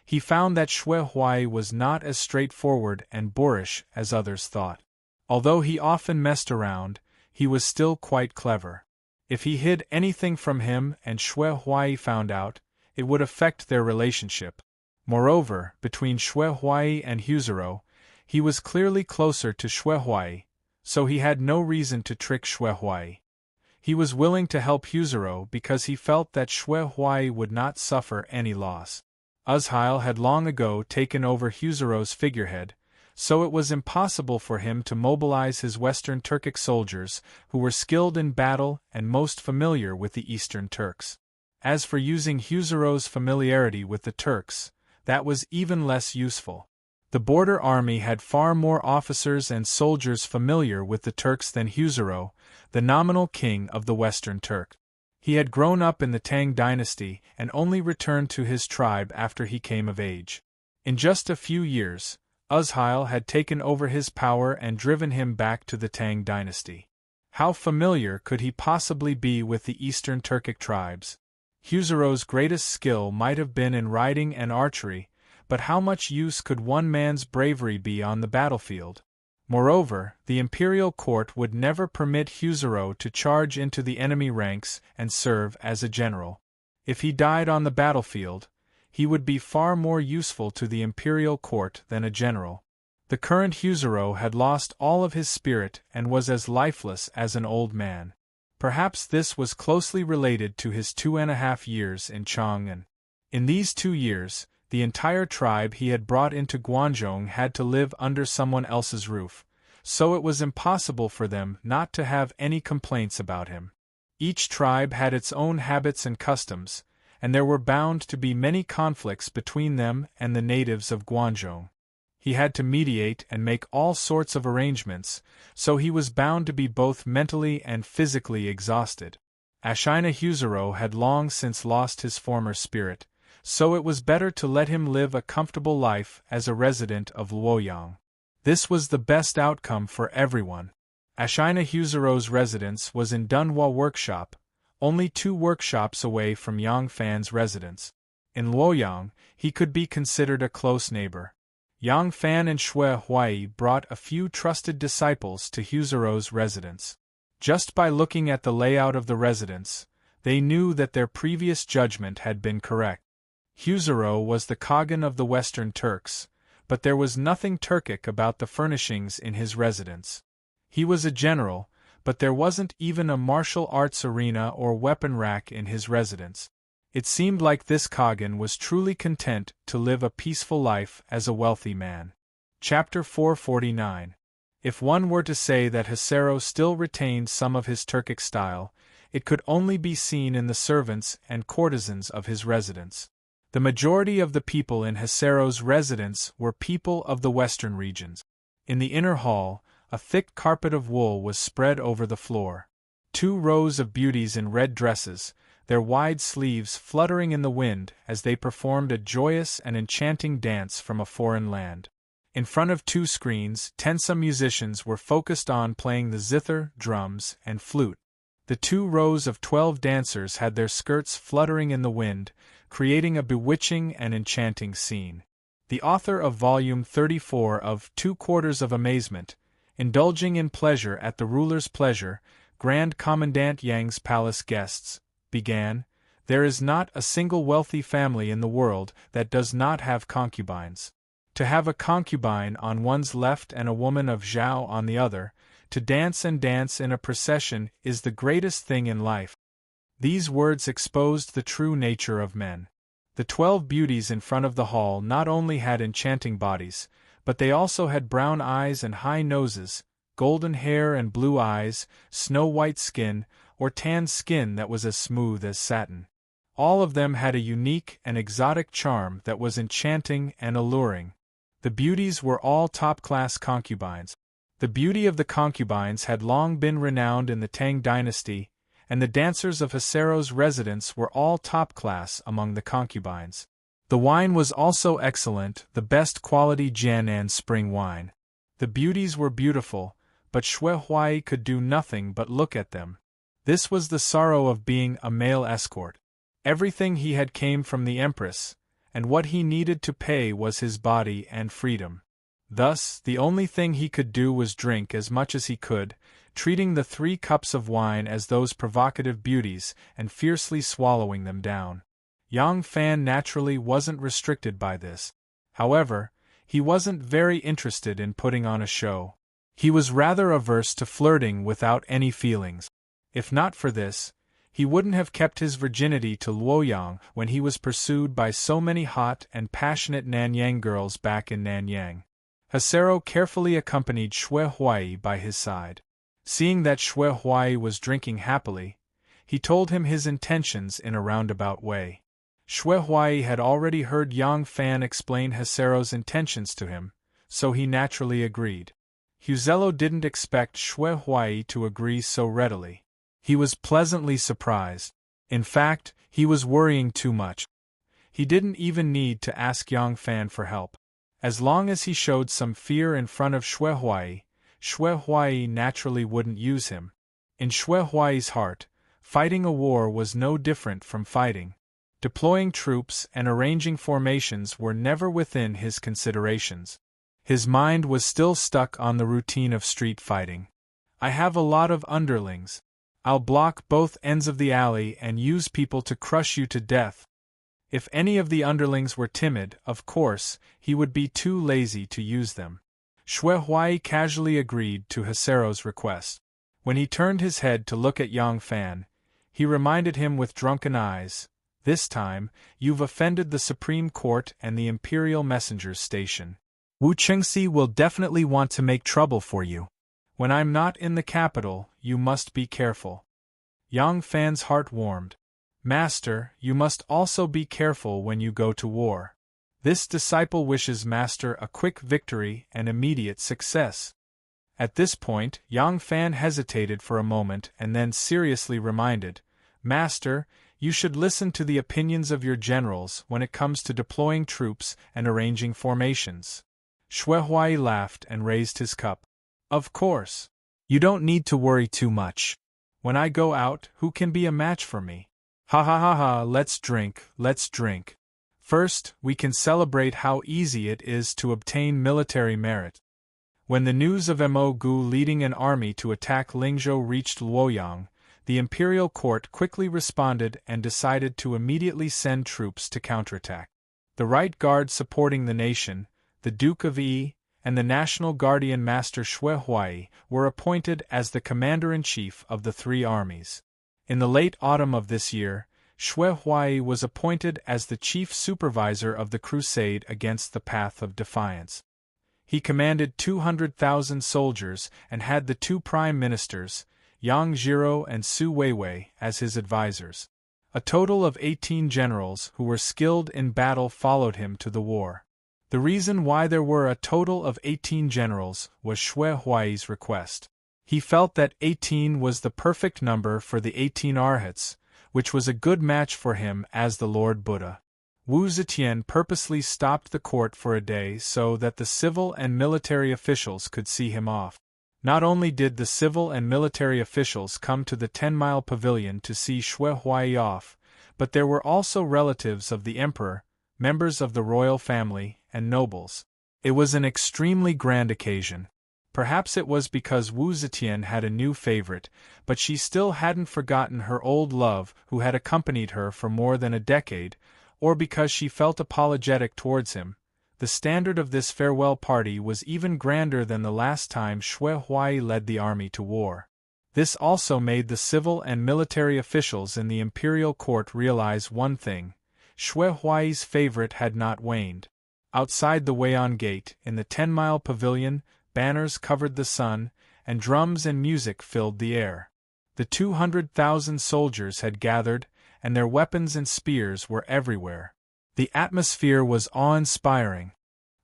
he found that Xue Huai was not as straightforward and boorish as others thought. Although he often messed around, he was still quite clever. If he hid anything from him and Xue Huai found out, it would affect their relationship. Moreover, between Xue Huai and Huzuro, he was clearly closer to Xue Huai, so he had no reason to trick Xue Huai. He was willing to help Huzuro because he felt that Xue Huai would not suffer any loss. Uzheil had long ago taken over Huzuro's figurehead, so it was impossible for him to mobilize his Western Turkic soldiers who were skilled in battle and most familiar with the Eastern Turks. As for using Huzuro's familiarity with the Turks, that was even less useful. The border army had far more officers and soldiers familiar with the Turks than Huzuro, the nominal king of the Western Turk. He had grown up in the Tang dynasty and only returned to his tribe after he came of age. In just a few years, Uzheil had taken over his power and driven him back to the Tang dynasty. How familiar could he possibly be with the Eastern Turkic tribes? Huzuro's greatest skill might have been in riding and archery, but how much use could one man's bravery be on the battlefield? Moreover, the imperial court would never permit Huzuro to charge into the enemy ranks and serve as a general. If he died on the battlefield, he would be far more useful to the imperial court than a general. The current Huzuro had lost all of his spirit and was as lifeless as an old man. Perhaps this was closely related to his 2.5 years in Chang'an. In these 2 years, the entire tribe he had brought into Guangzhou had to live under someone else's roof, so it was impossible for them not to have any complaints about him. Each tribe had its own habits and customs, and there were bound to be many conflicts between them and the natives of Guangzhou. He had to mediate and make all sorts of arrangements, so he was bound to be both mentally and physically exhausted. Ashina Huzuro had long since lost his former spirit, so it was better to let him live a comfortable life as a resident of Luoyang. This was the best outcome for everyone. Ashina Huzuro's residence was in Dunhua Workshop, only 2 workshops away from Yang Fan's residence. In Luoyang, he could be considered a close neighbor. Yang Fan and Xue Huai brought a few trusted disciples to Huzuro's residence. Just by looking at the layout of the residence, they knew that their previous judgment had been correct. Huzuro was the Khagan of the Western Turks, but there was nothing Turkic about the furnishings in his residence. He was a general, but there wasn't even a martial arts arena or weapon rack in his residence. It seemed like this Khagan was truly content to live a peaceful life as a wealthy man. Chapter 449. If one were to say that Husero still retained some of his Turkic style, it could only be seen in the servants and courtesans of his residence. The majority of the people in Husero's residence were people of the western regions. In the inner hall, a thick carpet of wool was spread over the floor. 2 rows of beauties in red dresses, their wide sleeves fluttering in the wind as they performed a joyous and enchanting dance from a foreign land. In front of 2 screens, tensa musicians were focused on playing the zither, drums, and flute. The 2 rows of 12 dancers had their skirts fluttering in the wind, creating a bewitching and enchanting scene. The author of Volume 34 of 2 Quarters of Amazement, indulging in pleasure at the ruler's pleasure, Grand Commandant Yang's palace guests, began, "There is not a single wealthy family in the world that does not have concubines. To have a concubine on one's left and a woman of Zhao on the other, to dance and dance in a procession is the greatest thing in life." These words exposed the true nature of men. The 12 beauties in front of the hall not only had enchanting bodies, but they also had brown eyes and high noses, golden hair and blue eyes, snow-white skin, or tanned skin that was as smooth as satin. All of them had a unique and exotic charm that was enchanting and alluring. The beauties were all top-class concubines. The beauty of the concubines had long been renowned in the Tang dynasty, and the dancers of Husero's residence were all top-class among the concubines. The wine was also excellent, the best quality Jianan spring wine. The beauties were beautiful, but Xue Huai could do nothing but look at them. This was the sorrow of being a male escort. Everything he had came from the Empress, and what he needed to pay was his body and freedom. Thus, the only thing he could do was drink as much as he could, treating the 3 cups of wine as those provocative beauties and fiercely swallowing them down. Yang Fan naturally wasn't restricted by this. However, he wasn't very interested in putting on a show. He was rather averse to flirting without any feelings. If not for this, he wouldn't have kept his virginity to Luoyang when he was pursued by so many hot and passionate Nanyang girls back in Nanyang. Hasero carefully accompanied Xue Huai by his side. Seeing that Xue Huai was drinking happily, he told him his intentions in a roundabout way. Xue Huai had already heard Yang Fan explain Hasero's intentions to him, so he naturally agreed. Huzello didn't expect Xue Huai to agree so readily. He was pleasantly surprised. In fact, he was worrying too much. He didn't even need to ask Yang Fan for help. As long as he showed some fear in front of Xue Huai naturally wouldn't use him. In Xue Huai's heart, fighting a war was no different from fighting. Deploying troops and arranging formations were never within his considerations. His mind was still stuck on the routine of street fighting. I have a lot of underlings. I'll block both ends of the alley and use people to crush you to death. If any of the underlings were timid, of course, he would be too lazy to use them. Xue Huai casually agreed to Hasero's request. When he turned his head to look at Yang Fan, he reminded him with drunken eyes, "This time, you've offended the Supreme Court and the Imperial Messenger's station. Wu Chengxi will definitely want to make trouble for you. When I'm not in the capital, you must be careful." Yang Fan's heart warmed. "Master, you must also be careful when you go to war. This disciple wishes Master a quick victory and immediate success." At this point, Yang Fan hesitated for a moment and then seriously reminded, "Master, you should listen to the opinions of your generals when it comes to deploying troops and arranging formations." Xue Huai laughed and raised his cup. "Of course. You don't need to worry too much. When I go out, who can be a match for me? Ha ha ha ha, let's drink, let's drink. First, we can celebrate how easy it is to obtain military merit." When the news of Mo Gu leading an army to attack Lingzhou reached Luoyang, the imperial court quickly responded and decided to immediately send troops to counterattack. The Right Guard supporting the nation, the Duke of Yi, and the National Guardian Master Xue Huai were appointed as the commander-in-chief of the 3 armies. In the late autumn of this year, Xue Huai was appointed as the chief supervisor of the crusade against the Path of Defiance. He commanded 200,000 soldiers and had the 2 prime ministers, Yang Jiro and Su Weiwei, as his advisors. A total of 18 generals who were skilled in battle followed him to the war. The reason why there were a total of 18 generals was Xue Huai's request. He felt that 18 was the perfect number for the 18 arhats, which was a good match for him as the Lord Buddha. Wu Zetian purposely stopped the court for a day so that the civil and military officials could see him off. Not only did the civil and military officials come to the 10-mile pavilion to see Xue Huai off, but there were also relatives of the emperor, members of the royal family, and nobles. It was an extremely grand occasion. Perhaps it was because Wu Zetian had a new favorite, but she still hadn't forgotten her old love who had accompanied her for more than a decade, or because she felt apologetic towards him. The standard of this farewell party was even grander than the last time Xue Huai led the army to war. This also made the civil and military officials in the imperial court realize one thing: Xue Huai's favorite had not waned. Outside the Weian Gate, in the 10-mile pavilion, banners covered the sun, and drums and music filled the air. The 200,000 soldiers had gathered, and their weapons and spears were everywhere. The atmosphere was awe-inspiring.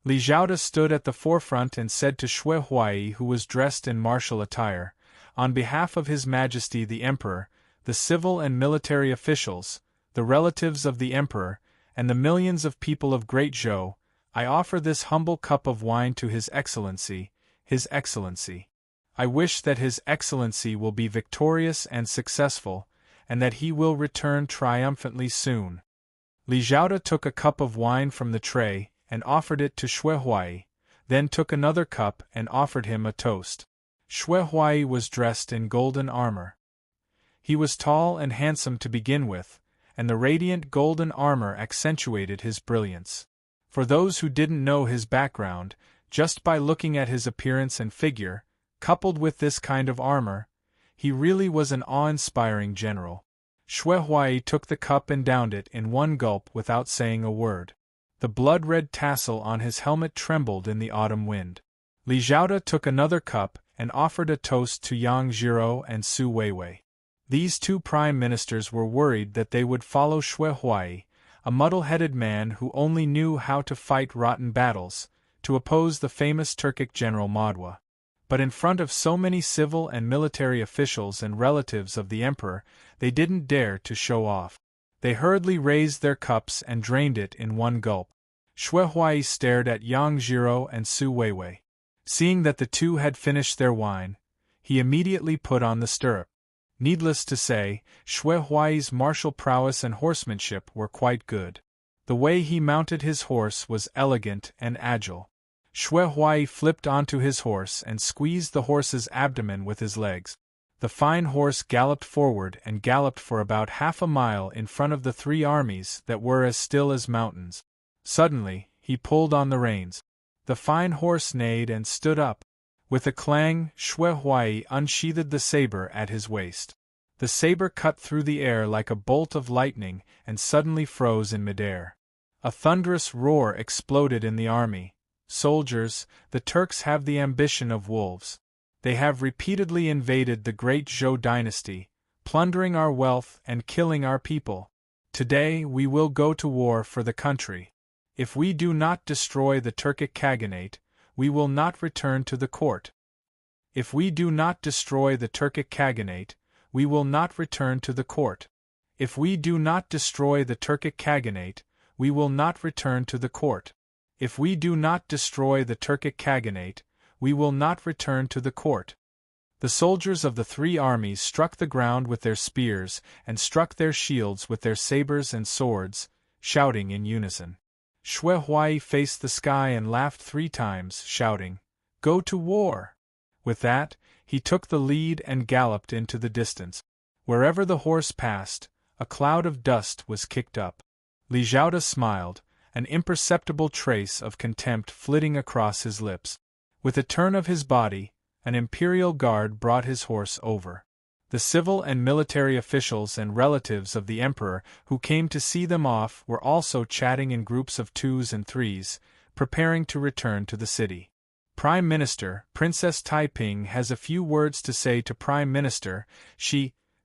Li Zhaoda stood at the forefront and said to Xue Huai, who was dressed in martial attire, "On behalf of His Majesty the Emperor, the civil and military officials, the relatives of the Emperor, and the millions of people of Great Zhou, I offer this humble cup of wine to His Excellency, His Excellency. I wish that His Excellency will be victorious and successful, and that he will return triumphantly soon. Li Zhaoda took a cup of wine from the tray and offered it to Xue Huai, then took another cup and offered him a toast. Xue Huai was dressed in golden armor. He was tall and handsome to begin with, and the radiant golden armor accentuated his brilliance. For those who didn't know his background, just by looking at his appearance and figure, coupled with this kind of armor, he really was an awe-inspiring general. Xue Huai took the cup and downed it in one gulp without saying a word. The blood-red tassel on his helmet trembled in the autumn wind. Li Zhaoda took another cup and offered a toast to Yang Zhiro and Su Weiwei. These two prime ministers were worried that they would follow Xue Huai, a muddle-headed man who only knew how to fight rotten battles, to oppose the famous Turkic general Madwa. But in front of so many civil and military officials and relatives of the emperor, they didn't dare to show off. They hurriedly raised their cups and drained it in one gulp. Xue Huai stared at Yang Zhiro and Su Weiwei. Seeing that the two had finished their wine, he immediately put on the stirrup. Needless to say, Xue Huai's martial prowess and horsemanship were quite good. The way he mounted his horse was elegant and agile. Xue Huai flipped onto his horse and squeezed the horse's abdomen with his legs. The fine horse galloped forward and galloped for about half a mile in front of the three armies that were as still as mountains. Suddenly, he pulled on the reins. The fine horse neighed and stood up. With a clang, Xue Huai unsheathed the saber at his waist. The saber cut through the air like a bolt of lightning and suddenly froze in midair. A thunderous roar exploded in the army. Soldiers, the Turks have the ambition of wolves. They have repeatedly invaded the great Zhou dynasty, plundering our wealth and killing our people. Today we will go to war for the country. If we do not destroy the Turkic Khaganate, we will not return to the court. If we do not destroy the Turkic Khaganate, we will not return to the court. If we do not destroy the Turkic Khaganate, we will not return to the court. If we do not destroy the Turkic Khaganate, we will not return to the court. The soldiers of the three armies struck the ground with their spears and struck their shields with their sabers and swords, shouting in unison. Xue Huai faced the sky and laughed 3 times, shouting, "Go to war!" With that, he took the lead and galloped into the distance. Wherever the horse passed, a cloud of dust was kicked up. Li Zhaoda smiled, an imperceptible trace of contempt flitting across his lips. With a turn of his body, an imperial guard brought his horse over. The civil and military officials and relatives of the emperor who came to see them off were also chatting in groups of 2s and 3s, preparing to return to the city. Prime Minister, Princess Taiping has a few words to say to Prime Minister,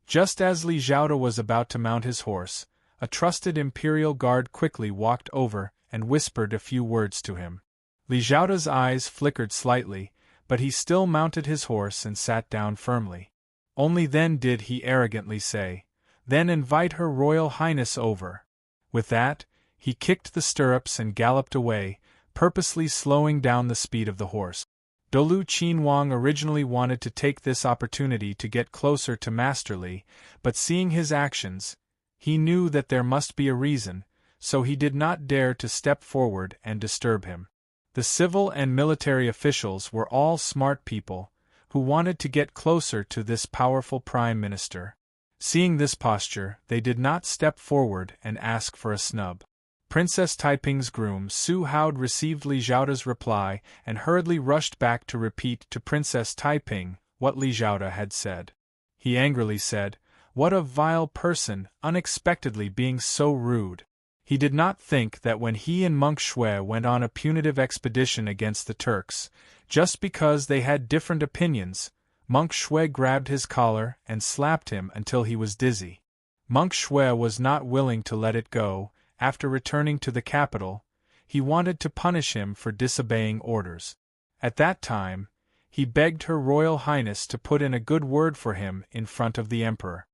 just as Li Zhaoda was about to mount his horse, a trusted imperial guard quickly walked over and whispered a few words to him. Li Zhaoda's eyes flickered slightly, but he still mounted his horse and sat down firmly. Only then did he arrogantly say, "Then invite Her Royal Highness over." With that, he kicked the stirrups and galloped away, purposely slowing down the speed of the horse. Dolu Qinhuang originally wanted to take this opportunity to get closer to Master Li, but seeing his actions, he knew that there must be a reason, so he did not dare to step forward and disturb him. The civil and military officials were all smart people, who wanted to get closer to this powerful prime minister. Seeing this posture, they did not step forward and ask for a snub. Princess Taiping's groom Su Haod received Li Zhaoda's reply and hurriedly rushed back to repeat to Princess Taiping what Li Zhaoda had said. He angrily said, "What a vile person, unexpectedly being so rude." He did not think that when he and Monk Xue went on a punitive expedition against the Turks, just because they had different opinions, Monk Xue grabbed his collar and slapped him until he was dizzy. Monk Xue was not willing to let it go. After returning to the capital, he wanted to punish him for disobeying orders. At that time, he begged Her Royal Highness to put in a good word for him in front of the emperor.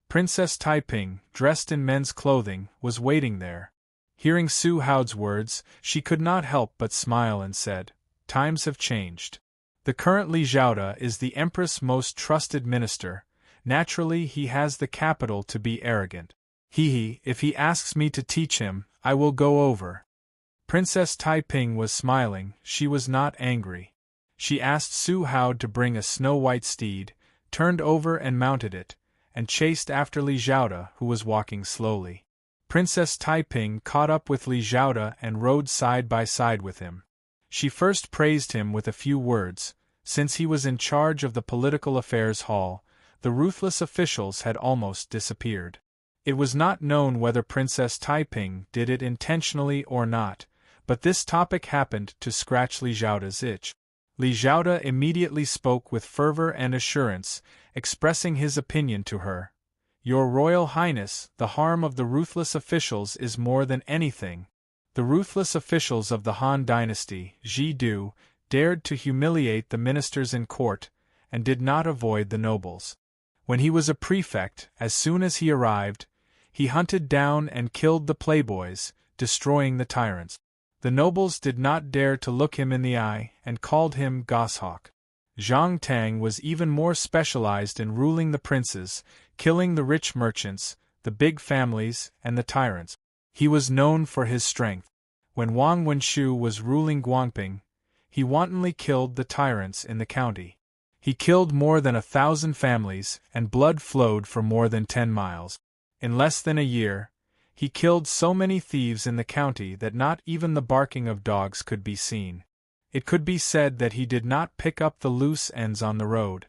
Princess Taiping, dressed in men's clothing, was waiting there. Hearing Su Haod's words, she could not help but smile and said, "Times have changed. The current Li Zhaoda is the Empress' most trusted minister. Naturally he has the capital to be arrogant. If he asks me to teach him, I will go over. Princess Taiping was smiling, she was not angry. She asked Su Hao to bring a snow-white steed, turned over and mounted it, and chased after Li Zhaoda, who was walking slowly. Princess Taiping caught up with Li Zhaoda and rode side by side with him. She first praised him with a few words. Since he was in charge of the political affairs hall, the ruthless officials had almost disappeared. It was not known whether Princess Taiping did it intentionally or not, but this topic happened to scratch Li Zhaoda's itch. Li Zhaoda immediately spoke with fervor and assurance, expressing his opinion to her. Your Royal Highness, the harm of the ruthless officials is more than anything. The ruthless officials of the Han dynasty, Ji Du, dared to humiliate the ministers in court, and did not avoid the nobles. When he was a prefect, as soon as he arrived, he hunted down and killed the playboys, destroying the tyrants. The nobles did not dare to look him in the eye, and called him Goshawk. Zhang Tang was even more specialized in ruling the princes, killing the rich merchants, the big families, and the tyrants. He was known for his strength. When Wang Wenshu was ruling Guangping, he wantonly killed the tyrants in the county. He killed more than 1,000 families, and blood flowed for more than 10 miles. In less than a year, he killed so many thieves in the county that not even the barking of dogs could be seen. It could be said that he did not pick up the loose ends on the road.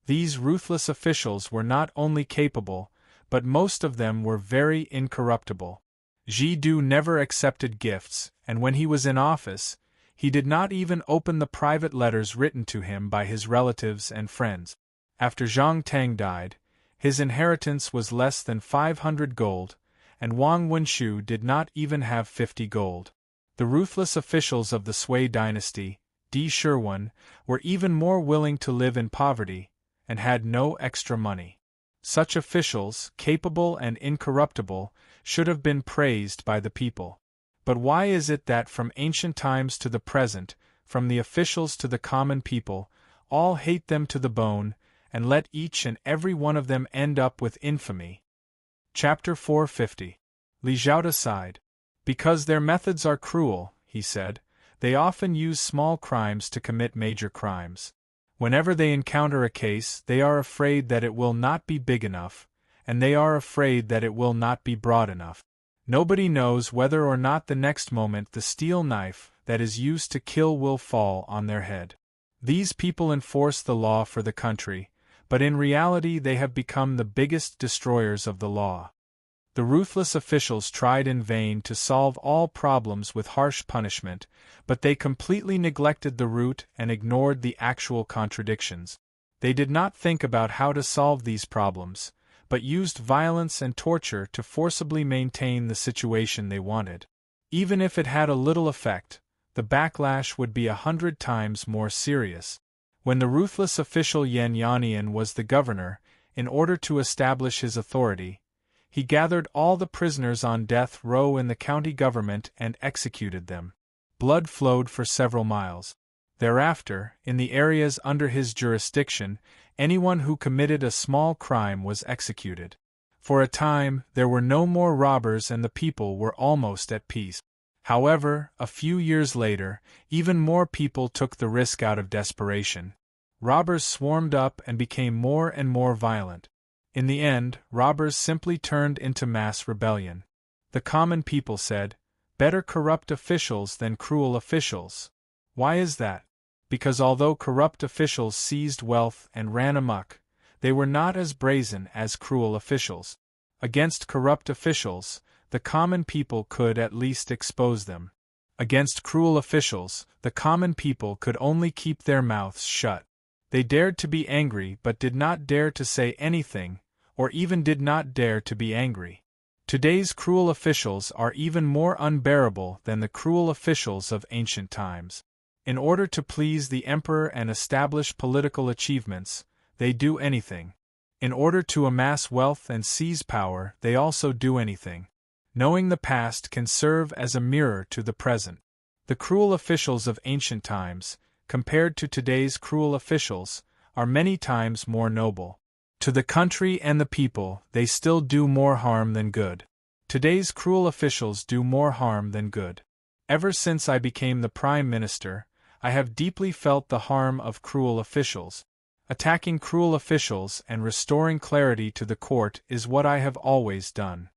These ruthless officials were not only capable, but most of them were very incorruptible. Ji Du never accepted gifts, and when he was in office, he did not even open the private letters written to him by his relatives and friends. After Zhang Tang died, his inheritance was less than 500 gold, and Wang Wenshu did not even have 50 gold. The ruthless officials of the Sui dynasty, Di Shirwan, were even more willing to live in poverty, and had no extra money. Such officials, capable and incorruptible, should have been praised by the people. But why is it that from ancient times to the present, from the officials to the common people, all hate them to the bone, and let each and every one of them end up with infamy? Chapter 450. Li Zhaoda sighed. Because their methods are cruel, he said, they often use small crimes to commit major crimes. Whenever they encounter a case, they are afraid that it will not be big enough, and they are afraid that it will not be broad enough. Nobody knows whether or not the next moment the steel knife that is used to kill will fall on their head. These people enforce the law for the country, but in reality they have become the biggest destroyers of the law. The ruthless officials tried in vain to solve all problems with harsh punishment, but they completely neglected the root and ignored the actual contradictions. They did not think about how to solve these problems, but used violence and torture to forcibly maintain the situation they wanted. Even if it had a little effect, the backlash would be 100 times more serious. When the ruthless official Yan Yanian was the governor, in order to establish his authority, he gathered all the prisoners on death row in the county government and executed them. Blood flowed for several miles. Thereafter, in the areas under his jurisdiction, anyone who committed a small crime was executed. For a time, there were no more robbers and the people were almost at peace. However, a few years later, even more people took the risk out of desperation. Robbers swarmed up and became more and more violent. In the end, robbers simply turned into mass rebellion. The common people said, "Better corrupt officials than cruel officials." Why is that? Because although corrupt officials seized wealth and ran amok, they were not as brazen as cruel officials. Against corrupt officials, the common people could at least expose them. Against cruel officials, the common people could only keep their mouths shut. They dared to be angry but did not dare to say anything, or even did not dare to be angry. Today's cruel officials are even more unbearable than the cruel officials of ancient times. In order to please the emperor and establish political achievements, they do anything. In order to amass wealth and seize power, they also do anything. Knowing the past can serve as a mirror to the present. The cruel officials of ancient times, compared to today's cruel officials, are many times more noble. To the country and the people, they still do more harm than good. Today's cruel officials do more harm than good. Ever since I became the Prime Minister, I have deeply felt the harm of cruel officials. Attacking cruel officials and restoring clarity to the court is what I have always done.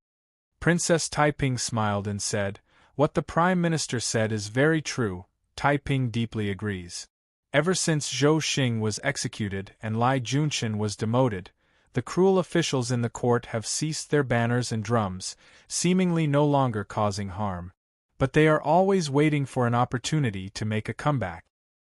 Princess Taiping smiled and said, "What the Prime Minister said is very true." Taiping deeply agrees. Ever since Zhou Xing was executed and Lai Junqian was demoted, the cruel officials in the court have ceased their banners and drums, seemingly no longer causing harm. But they are always waiting for an opportunity to make a comeback.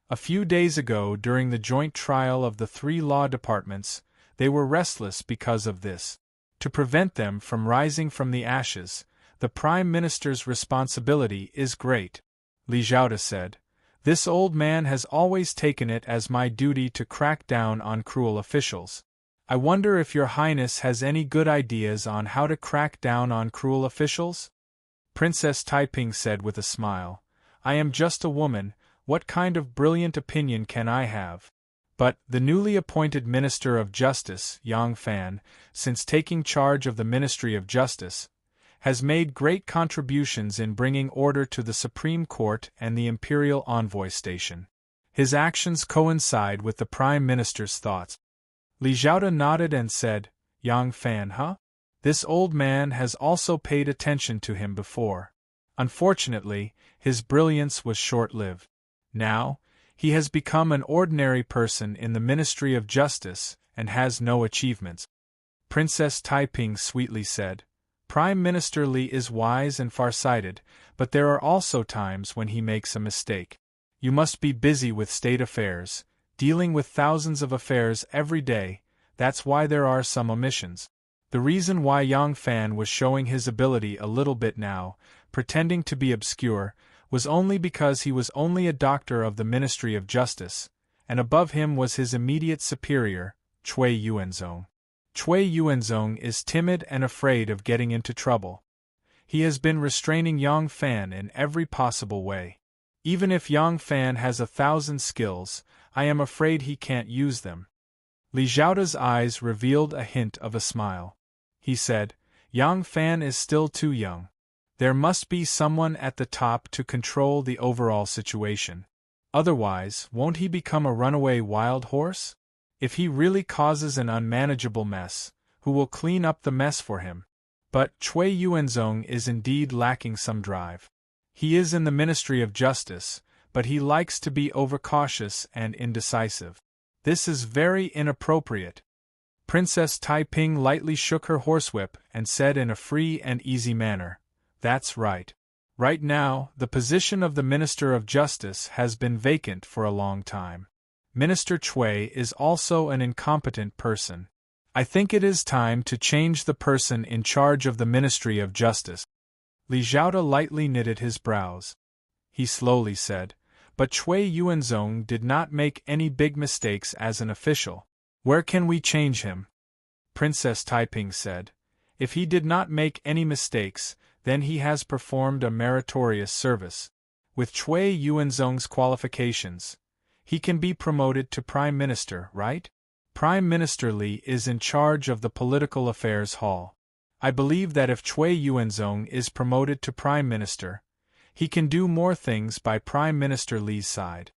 A few days ago, during the joint trial of the 3 law departments, they were restless because of this. To prevent them from rising from the ashes, the Prime Minister's responsibility is great. Li Zhaoda said, "This old man has always taken it as my duty to crack down on cruel officials. I wonder if Your Highness has any good ideas on how to crack down on cruel officials?" Princess Taiping said with a smile, "I am just a woman, what kind of brilliant opinion can I have?" But the newly appointed Minister of Justice, Yang Fan, since taking charge of the Ministry of Justice, has made great contributions in bringing order to the Supreme Court and the Imperial Envoy Station. His actions coincide with the Prime Minister's thoughts. Li Zhaoda nodded and said, "Yang Fan, huh? This old man has also paid attention to him before. Unfortunately, his brilliance was short-lived. Now, he has become an ordinary person in the Ministry of Justice and has no achievements." Princess Taiping sweetly said, "Prime Minister Li is wise and far-sighted, but there are also times when he makes a mistake. You must be busy with state affairs, dealing with thousands of affairs every day, that's why there are some omissions." The reason why Yang Fan was showing his ability a little bit now, pretending to be obscure, was only because he was only a doctor of the Ministry of Justice, and above him was his immediate superior, Cui Yuanzong. Cui Yuanzong is timid and afraid of getting into trouble. He has been restraining Yang Fan in every possible way. Even if Yang Fan has 1,000 skills, I am afraid he can't use them. Li Zhaoda's eyes revealed a hint of a smile. He said, "Yang Fan is still too young. There must be someone at the top to control the overall situation. Otherwise, won't he become a runaway wild horse? If he really causes an unmanageable mess, who will clean up the mess for him?" But Cui Yuanzong is indeed lacking some drive. He is in the Ministry of Justice, but he likes to be overcautious and indecisive. This is very inappropriate. Princess Taiping lightly shook her horsewhip and said in a free and easy manner, "That's right. Right now, the position of the Minister of Justice has been vacant for a long time. Minister Cui is also an incompetent person. I think it is time to change the person in charge of the Ministry of Justice." Li Zhaoda lightly knitted his brows. He slowly said, "But Cui Yuanzong did not make any big mistakes as an official. Where can we change him?" Princess Taiping said, "If he did not make any mistakes, then he has performed a meritorious service. With Cui Yuanzong's qualifications, he can be promoted to Prime Minister, right? Prime Minister Li is in charge of the Political Affairs Hall. I believe that if Cui Yuanzong is promoted to Prime Minister, he can do more things by Prime Minister Li's side.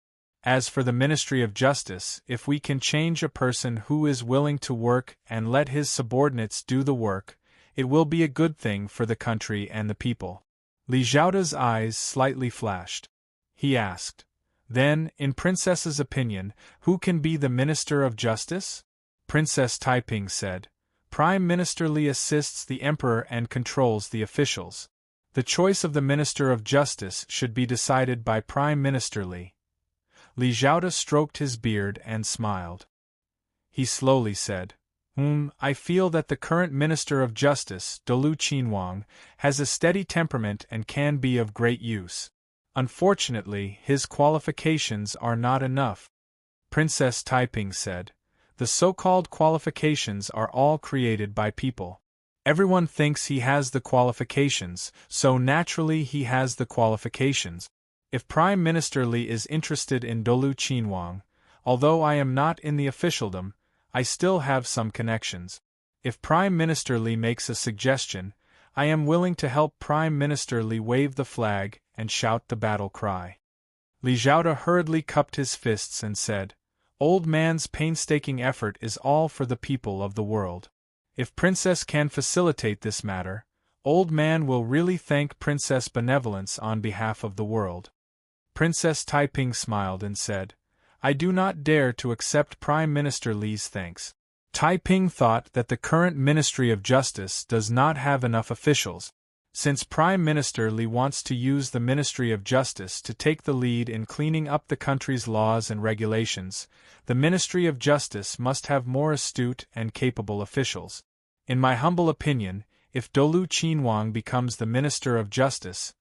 As for the Ministry of Justice, if we can change a person who is willing to work and let his subordinates do the work, it will be a good thing for the country and the people." Li Zhaoda's eyes slightly flashed. He asked, "Then, in Princess's opinion, who can be the Minister of Justice?" Princess Taiping said, "Prime Minister Li assists the Emperor and controls the officials. The choice of the Minister of Justice should be decided by Prime Minister Li." Li Zhaoda stroked his beard and smiled. He slowly said, I feel that the current Minister of Justice, Dolu Qinhuang, has a steady temperament and can be of great use. Unfortunately, his qualifications are not enough." Princess Taiping said, "The so-called qualifications are all created by people. Everyone thinks he has the qualifications, so naturally he has the qualifications. If Prime Minister Li is interested in Dolu Qinhuang, although I am not in the officialdom, I still have some connections. If Prime Minister Li makes a suggestion, I am willing to help Prime Minister Li wave the flag and shout the battle cry. Li Zhaoda hurriedly cupped his fists and said, Old man's painstaking effort is all for the people of the world. If Princess can facilitate this matter, Old man will really thank Princess Benevolence on behalf of the world. Princess Taiping smiled and said, I do not dare to accept Prime Minister Li's thanks. Taiping thought that the current Ministry of Justice does not have enough officials. Since Prime Minister Li wants to use the Ministry of Justice to take the lead in cleaning up the country's laws and regulations, the Ministry of Justice must have more astute and capable officials. In my humble opinion, if Dolu Qinhuang becomes the Minister of Justice,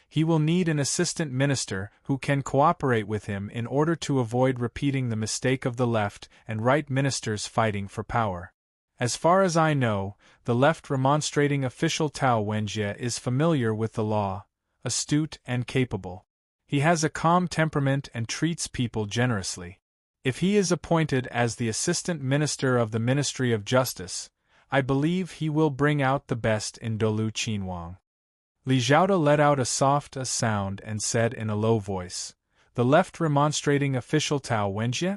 he will need an assistant minister who can cooperate with him in order to avoid repeating the mistake of the left and right ministers fighting for power. As far as I know, the left remonstrating official Tao Wenjie is familiar with the law, astute and capable. He has a calm temperament and treats people generously. If he is appointed as the assistant minister of the Ministry of Justice, I believe he will bring out the best in Dolu Qinhuang. Li Zhaoda let out a soft sound and said in a low voice, The left remonstrating official Tao Wenjie?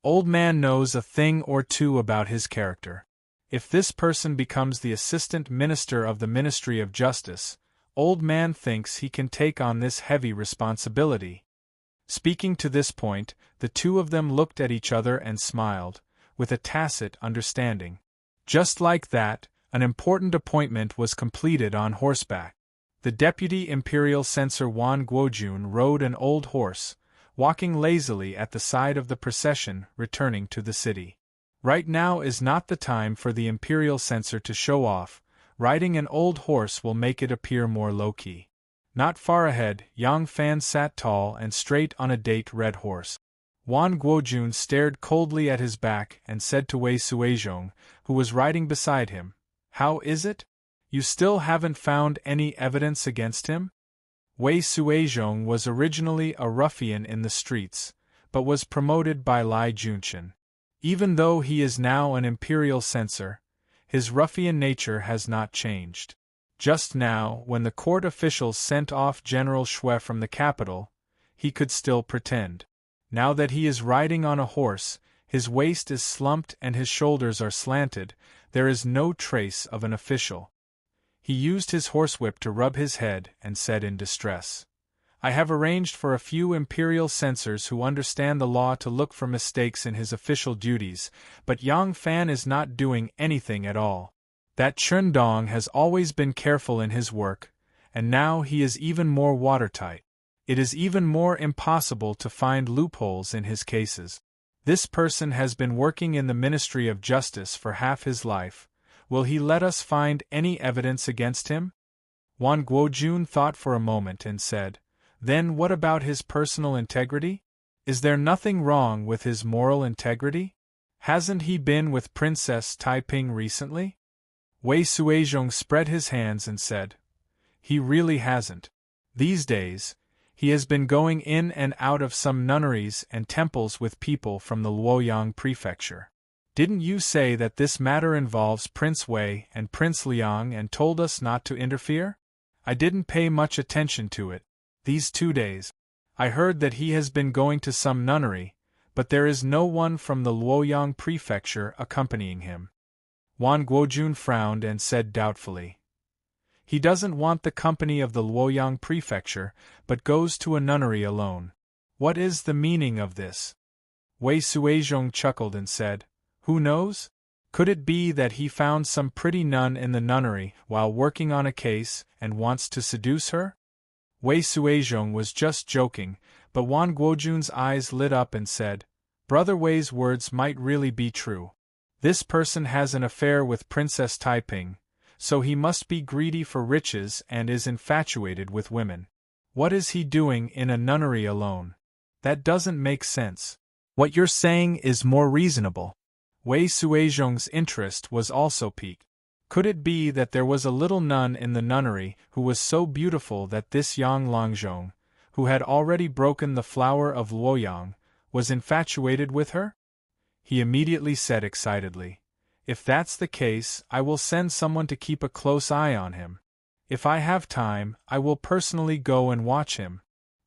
Old man knows a thing or two about his character. If this person becomes the assistant minister of the Ministry of Justice, Old man thinks he can take on this heavy responsibility. Speaking to this point, the two of them looked at each other and smiled, with a tacit understanding. Just like that, an important appointment was completed on horseback. The deputy imperial censor Wan Guojun rode an old horse, walking lazily at the side of the procession returning to the city. Right now is not the time for the imperial censor to show off. Riding an old horse will make it appear more low-key. Not far ahead, Yang Fan sat tall and straight on a date red horse. Wan Guojun stared coldly at his back and said to Wei Suizhong, who was riding beside him, How is it? You still haven't found any evidence against him? Wei Suizhong was originally a ruffian in the streets, but was promoted by Lai Junqian. Even though he is now an imperial censor, his ruffian nature has not changed. Just now, when the court officials sent off General Shui from the capital, he could still pretend. Now that he is riding on a horse, his waist is slumped and his shoulders are slanted, there is no trace of an official. He used his horsewhip to rub his head and said in distress, I have arranged for a few imperial censors who understand the law to look for mistakes in his official duties, but Yang Fan is not doing anything at all. That Chun Dong has always been careful in his work, and now he is even more watertight. It is even more impossible to find loopholes in his cases. This person has been working in the Ministry of Justice for half his life. Will he let us find any evidence against him? Wan Guojun thought for a moment and said, Then what about his personal integrity? Is there nothing wrong with his moral integrity? Hasn't he been with Princess Taiping recently? Wei Suizhong spread his hands and said, He really hasn't. These days, he has been going in and out of some nunneries and temples with people from the Luoyang prefecture. Didn't you say that this matter involves Prince Wei and Prince Liang and told us not to interfere? I didn't pay much attention to it. These 2 days. I heard that he has been going to some nunnery, but there is no one from the Luoyang prefecture accompanying him. Wan Guojun frowned and said doubtfully, He doesn't want the company of the Luoyang prefecture, but goes to a nunnery alone. What is the meaning of this? Wei Suizhong chuckled and said, Who knows? Could it be that he found some pretty nun in the nunnery while working on a case and wants to seduce her? Wei Suizhong was just joking, but Wan Guojun's eyes lit up and said, Brother Wei's words might really be true. This person has an affair with Princess Taiping, so he must be greedy for riches and is infatuated with women. What is he doing in a nunnery alone? That doesn't make sense. What you're saying is more reasonable. Wei Suizhong's interest was also piqued. Could it be that there was a little nun in the nunnery who was so beautiful that this Yang Langzhong, who had already broken the flower of Luoyang, was infatuated with her? he immediately said excitedly. If that's the case, I will send someone to keep a close eye on him. If I have time, I will personally go and watch him.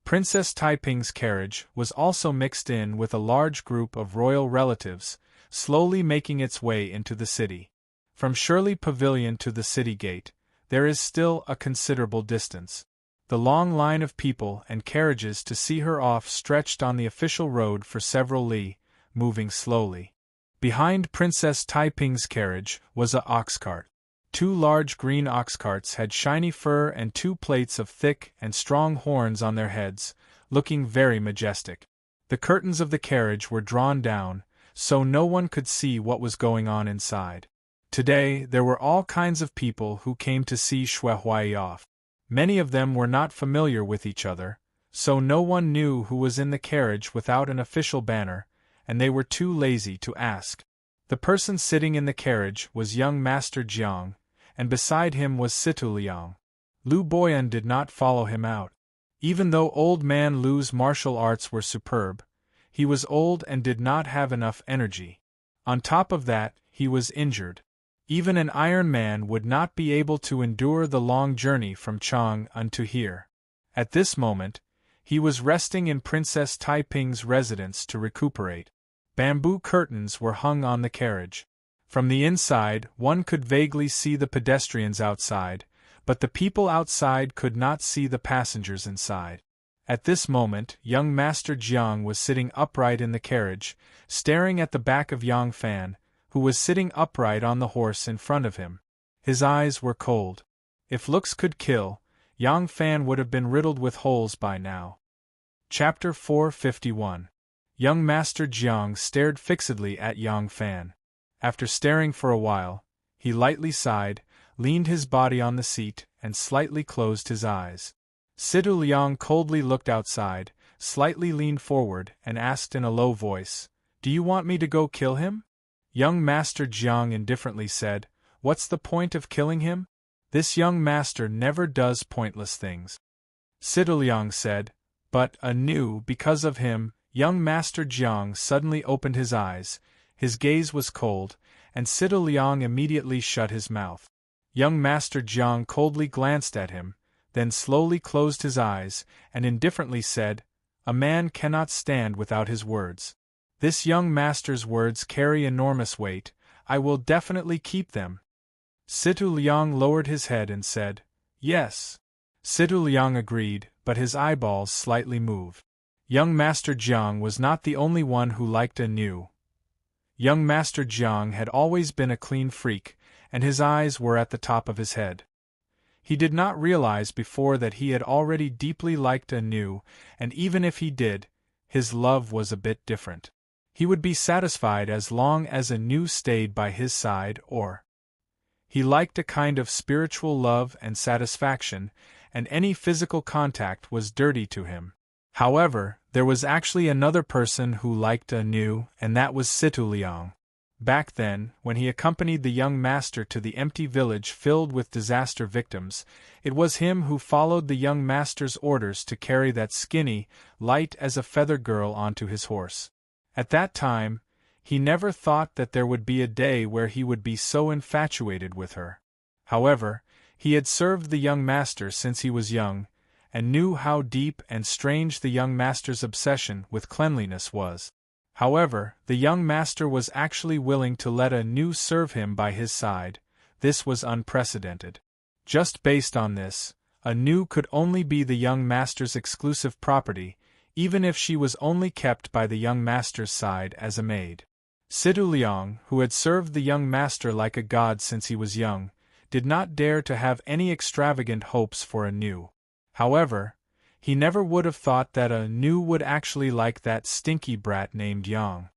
Princess Taiping's carriage was also mixed in with a large group of royal relatives, slowly making its way into the city. From Shirley Pavilion to the city gate, there is still a considerable distance. The long line of people and carriages to see her off stretched on the official road for several li, moving slowly. Behind Princess Taiping's carriage was a ox cart. 2 large green ox carts had shiny fur and 2 plates of thick and strong horns on their heads, looking very majestic. The curtains of the carriage were drawn down, so no one could see what was going on inside. Today there were all kinds of people who came to see Xue Huai off. Many of them were not familiar with each other, so no one knew who was in the carriage without an official banner, and they were too lazy to ask. The person sitting in the carriage was young Master Jiang, and beside him was Situ Liang. Lu Boyan did not follow him out. Even though old man Lu's martial arts were superb, he was old and did not have enough energy. On top of that, he was injured. Even an Iron Man would not be able to endure the long journey from Chang unto here. At this moment, he was resting in Princess Taiping's residence to recuperate. Bamboo curtains were hung on the carriage. From the inside, one could vaguely see the pedestrians outside, but the people outside could not see the passengers inside. At this moment, young Master Jiang was sitting upright in the carriage, staring at the back of Yang Fan, who was sitting upright on the horse in front of him. His eyes were cold. If looks could kill, Yang Fan would have been riddled with holes by now. Chapter 451. Young Master Jiang stared fixedly at Yang Fan. After staring for a while, he lightly sighed, leaned his body on the seat, and slightly closed his eyes. Situ Liang coldly looked outside, slightly leaned forward, and asked in a low voice, "Do you want me to go kill him?" Young Master Jiang indifferently said, "What's the point of killing him? This young master never does pointless things." Situ Liang said, "But, anew, because of him." Young Master Jiang suddenly opened his eyes, his gaze was cold, and Situ Liang immediately shut his mouth. Young Master Jiang coldly glanced at him, then slowly closed his eyes, and indifferently said, "A man cannot stand without his words. This young master's words carry enormous weight, I will definitely keep them." Situ Liang lowered his head and said, "Yes." Situ Liang agreed, but his eyeballs slightly moved. Young Master Jiang was not the only one who liked anew. Young Master Jiang had always been a clean freak, and his eyes were at the top of his head. He did not realize before that he had already deeply liked anew, and even if he did, his love was a bit different. He would be satisfied as long as anew stayed by his side, or he liked a kind of spiritual love and satisfaction, and any physical contact was dirty to him. However, there was actually another person who liked anew, and that was Situ Liang. Back then, when he accompanied the young master to the empty village filled with disaster victims, it was him who followed the young master's orders to carry that skinny, light as a feather girl onto his horse. At that time, he never thought that there would be a day where he would be so infatuated with her. However, he had served the young master since he was young, and knew how deep and strange the young master's obsession with cleanliness was. However, the young master was actually willing to let anew serve him by his side. This was unprecedented. Just based on this, anew could only be the young master's exclusive property, even if she was only kept by the young master's side as a maid. Situ Liang, who had served the young master like a god since he was young, did not dare to have any extravagant hopes for anew. However, he never would have thought that anew would actually like that stinky brat named Yang.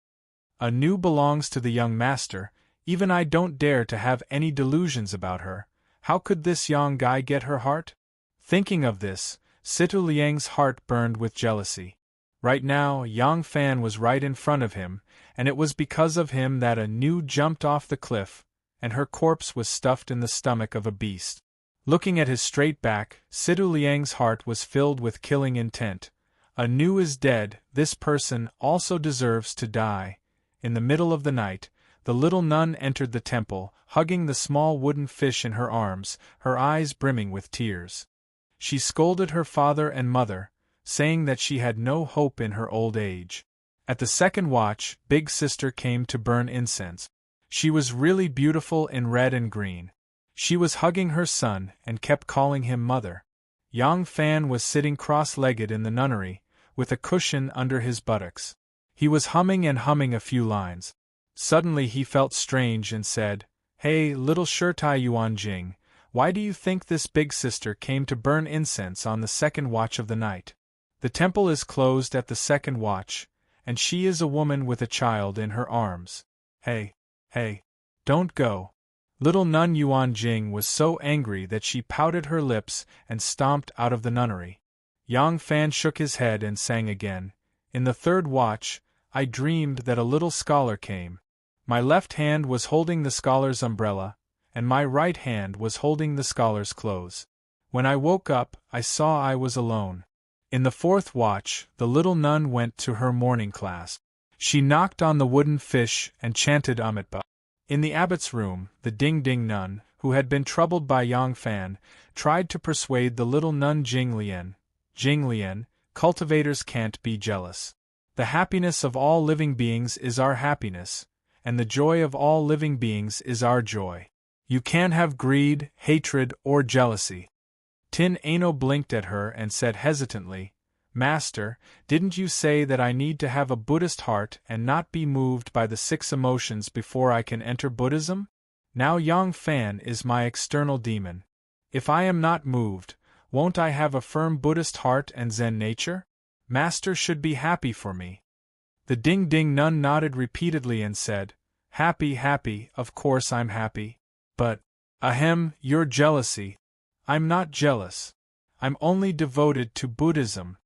Anew belongs to the young master, even I don't dare to have any delusions about her. How could this Yang guy get her heart? Thinking of this, Situ Liang's heart burned with jealousy. Right now, Yang Fan was right in front of him, and it was because of him that anew jumped off the cliff, and her corpse was stuffed in the stomach of a beast. Looking at his straight back, Situ Liang's heart was filled with killing intent. Anew is dead, this person also deserves to die, in the middle of the night, the little nun entered the temple, hugging the small wooden fish in her arms, her eyes brimming with tears. She scolded her father and mother, saying that she had no hope in her old age. At the second watch, Big Sister came to burn incense. She was really beautiful in red and green. She was hugging her son and kept calling him mother. Yang Fan was sitting cross-legged in the nunnery, with a cushion under his buttocks. He was humming and humming a few lines. Suddenly he felt strange and said, "Hey, little Shirtai Yuan Jing, why do you think this Big Sister came to burn incense on the second watch of the night? The temple is closed at the second watch, and she is a woman with a child in her arms. Hey, don't go." Little Nun Yuan Jing was so angry that she pouted her lips and stomped out of the nunnery. Yang Fan shook his head and sang again, "In the third watch, I dreamed that a little scholar came. My left hand was holding the scholar's umbrella, and my right hand was holding the scholar's clothes. When I woke up, I saw I was alone." In the fourth watch, the little nun went to her morning class. She knocked on the wooden fish and chanted Amitabha. In the abbot's room, the Ding-Ding nun, who had been troubled by Yang Fan, tried to persuade the little nun Jing Lian. "Jing Lian, cultivators can't be jealous. The happiness of all living beings is our happiness, and the joy of all living beings is our joy. You can't have greed, hatred, or jealousy." Tin Ano blinked at her and said hesitantly, "Master, didn't you say that I need to have a Buddhist heart and not be moved by the 6 emotions before I can enter Buddhism? Now Yang Fan is my external demon. If I am not moved, won't I have a firm Buddhist heart and Zen nature? Master should be happy for me." The Ding-Ding nun nodded repeatedly and said, Happy, of course I'm happy. But, your jealousy. I'm not jealous. I'm only devoted to Buddhism."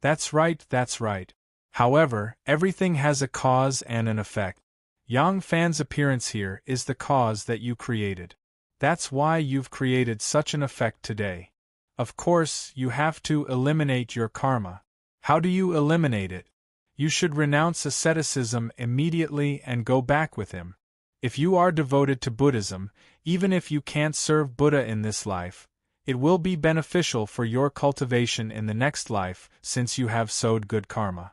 That's right. However, everything has a cause and an effect. Yang Fan's appearance here is the cause that you created. That's why you've created such an effect today. Of course, you have to eliminate your karma. How do you eliminate it? You should renounce asceticism immediately and go back with him. If you are devoted to Buddhism, even if you can't serve Buddha in this life, it will be beneficial for your cultivation in the next life since you have sowed good karma.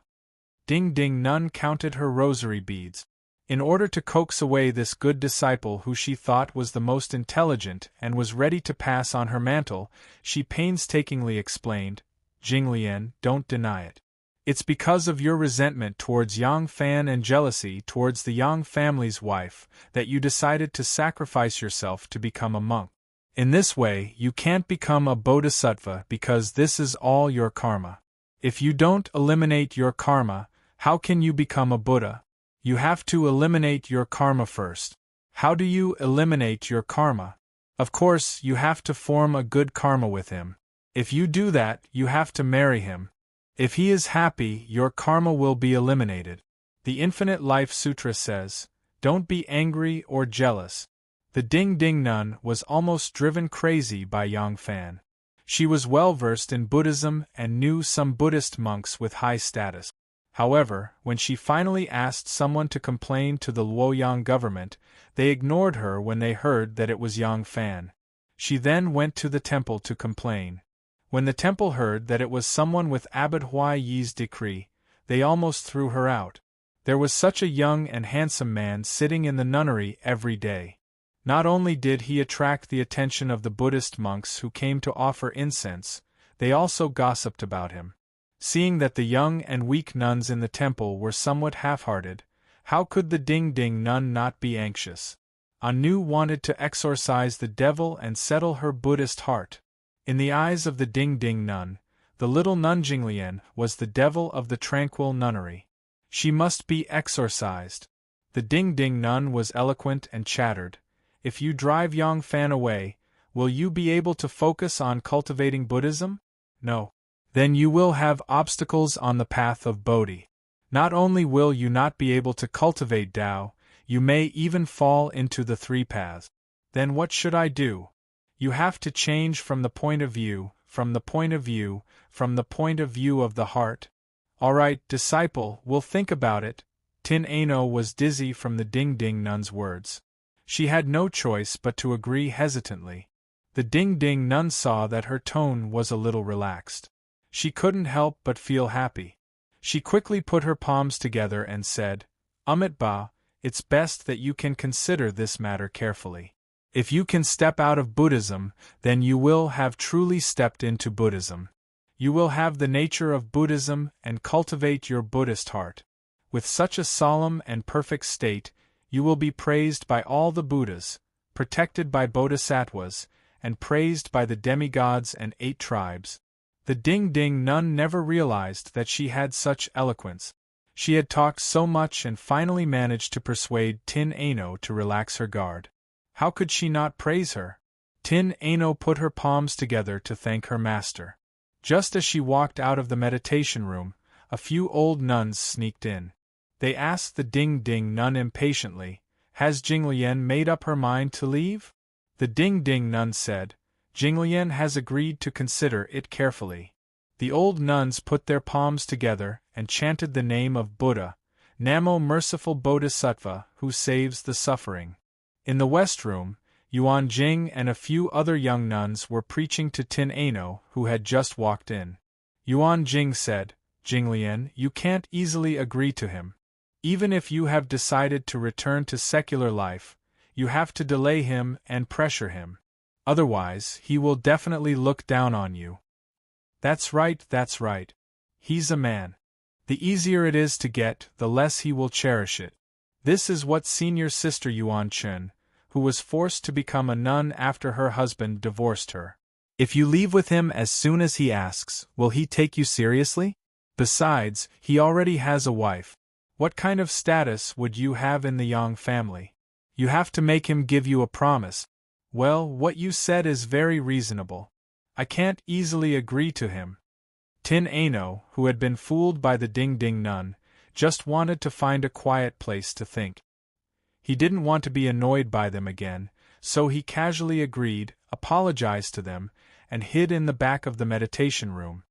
Ding-Ding nun counted her rosary beads. In order to coax away this good disciple who she thought was the most intelligent and was ready to pass on her mantle, she painstakingly explained, "Jinglian, don't deny it. It's because of your resentment towards Yang Fan and jealousy towards the Yang family's wife that you decided to sacrifice yourself to become a monk. In this way, you can't become a bodhisattva because this is all your karma. If you don't eliminate your karma, how can you become a Buddha? You have to eliminate your karma first. How do you eliminate your karma? Of course, you have to form a good karma with him. If you do that, you have to marry him. If he is happy, your karma will be eliminated. The Infinite Life Sutra says, don't be angry or jealous." The Ding-Ding nun was almost driven crazy by Yang Fan. She was well versed in Buddhism and knew some Buddhist monks with high status. However, when she finally asked someone to complain to the Luoyang government, they ignored her when they heard that it was Yang Fan. She then went to the temple to complain. When the temple heard that it was someone with Abbot Huai Yi's decree, they almost threw her out. There was such a young and handsome man sitting in the nunnery every day. Not only did he attract the attention of the Buddhist monks who came to offer incense, they also gossiped about him. Seeing that the young and weak nuns in the temple were somewhat half-hearted, how could the Ding-Ding nun not be anxious? Anu wanted to exorcise the devil and settle her Buddhist heart. In the eyes of the Ding-Ding nun, the little nun Jinglian was the devil of the tranquil nunnery. She must be exorcised. The Ding-Ding nun was eloquent and chattered. If you drive Yang Fan away, will you be able to focus on cultivating Buddhism? No. Then you will have obstacles on the path of Bodhi. Not only will you not be able to cultivate Tao, you may even fall into the 3 paths. Then what should I do? You have to change from the point of view of the heart. Alright, disciple, we'll think about it. Tin Ano was dizzy from the Ding-Ding Nun's words. She had no choice but to agree hesitantly. The Ding-Ding Nun saw that her tone was a little relaxed. She couldn't help but feel happy. She quickly put her palms together and said, Ba, it's best that you can consider this matter carefully. If you can step out of Buddhism, then you will have truly stepped into Buddhism. You will have the nature of Buddhism and cultivate your Buddhist heart. With such a solemn and perfect state, you will be praised by all the Buddhas, protected by Bodhisattvas, and praised by the demigods and 8 tribes. The Ding-Ding Nun never realized that she had such eloquence. She had talked so much and finally managed to persuade Tin Ano to relax her guard. How could she not praise her? Tin Ano put her palms together to thank her master. Just as she walked out of the meditation room, a few old nuns sneaked in. They asked the Ding-Ding Nun impatiently, Has Jinglian made up her mind to leave? The Ding-Ding Nun said, Jinglian has agreed to consider it carefully. The old nuns put their palms together and chanted the name of Buddha, Namo merciful Bodhisattva who saves the suffering. In the West Room, Yuan Jing and a few other young nuns were preaching to Tin Ano, who had just walked in. Yuan Jing said, Jinglian, you can't easily agree to him. Even if you have decided to return to secular life, you have to delay him and pressure him. Otherwise, he will definitely look down on you. That's right. He's a man. The easier it is to get, the less he will cherish it. This is what senior sister Yuan Chen, who was forced to become a nun after her husband divorced her. If you leave with him as soon as he asks, will he take you seriously? Besides, he already has a wife. What kind of status would you have in the Yang family? You have to make him give you a promise. Well, what you said is very reasonable. I can't easily agree to him. Tin Ano, who had been fooled by the Ding-Ding Nun, just wanted to find a quiet place to think. He didn't want to be annoyed by them again, so he casually agreed, apologized to them, and hid in the back of the meditation room.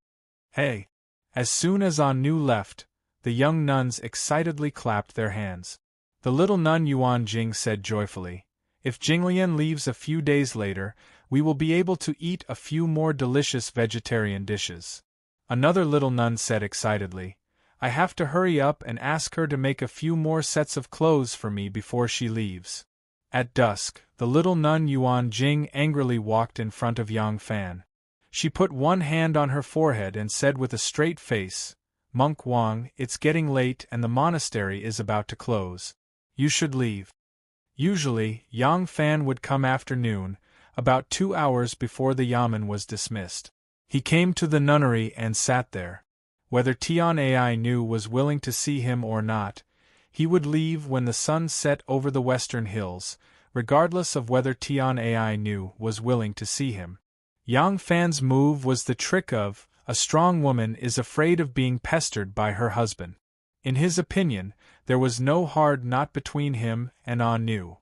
Hey! As soon as Anu left, the young nuns excitedly clapped their hands. The little nun Yuan Jing said joyfully, If Jinglian leaves a few days later, we will be able to eat a few more delicious vegetarian dishes. Another little nun said excitedly, I have to hurry up and ask her to make a few more sets of clothes for me before she leaves. At dusk, the little nun Yuan Jing angrily walked in front of Yang Fan. She put one hand on her forehead and said with a straight face, Monk Wang, it's getting late and the monastery is about to close. You should leave. Usually, Yang Fan would come after noon, about 2 hours before the yamen was dismissed. He came to the nunnery and sat there. Whether Tian Ai Nu was willing to see him or not, he would leave when the sun set over the western hills, regardless of whether Tian Ai Nu was willing to see him. Yang Fan's move was the trick of, a strong woman is afraid of being pestered by her husband. In his opinion, there was no hard knot between him and Anu.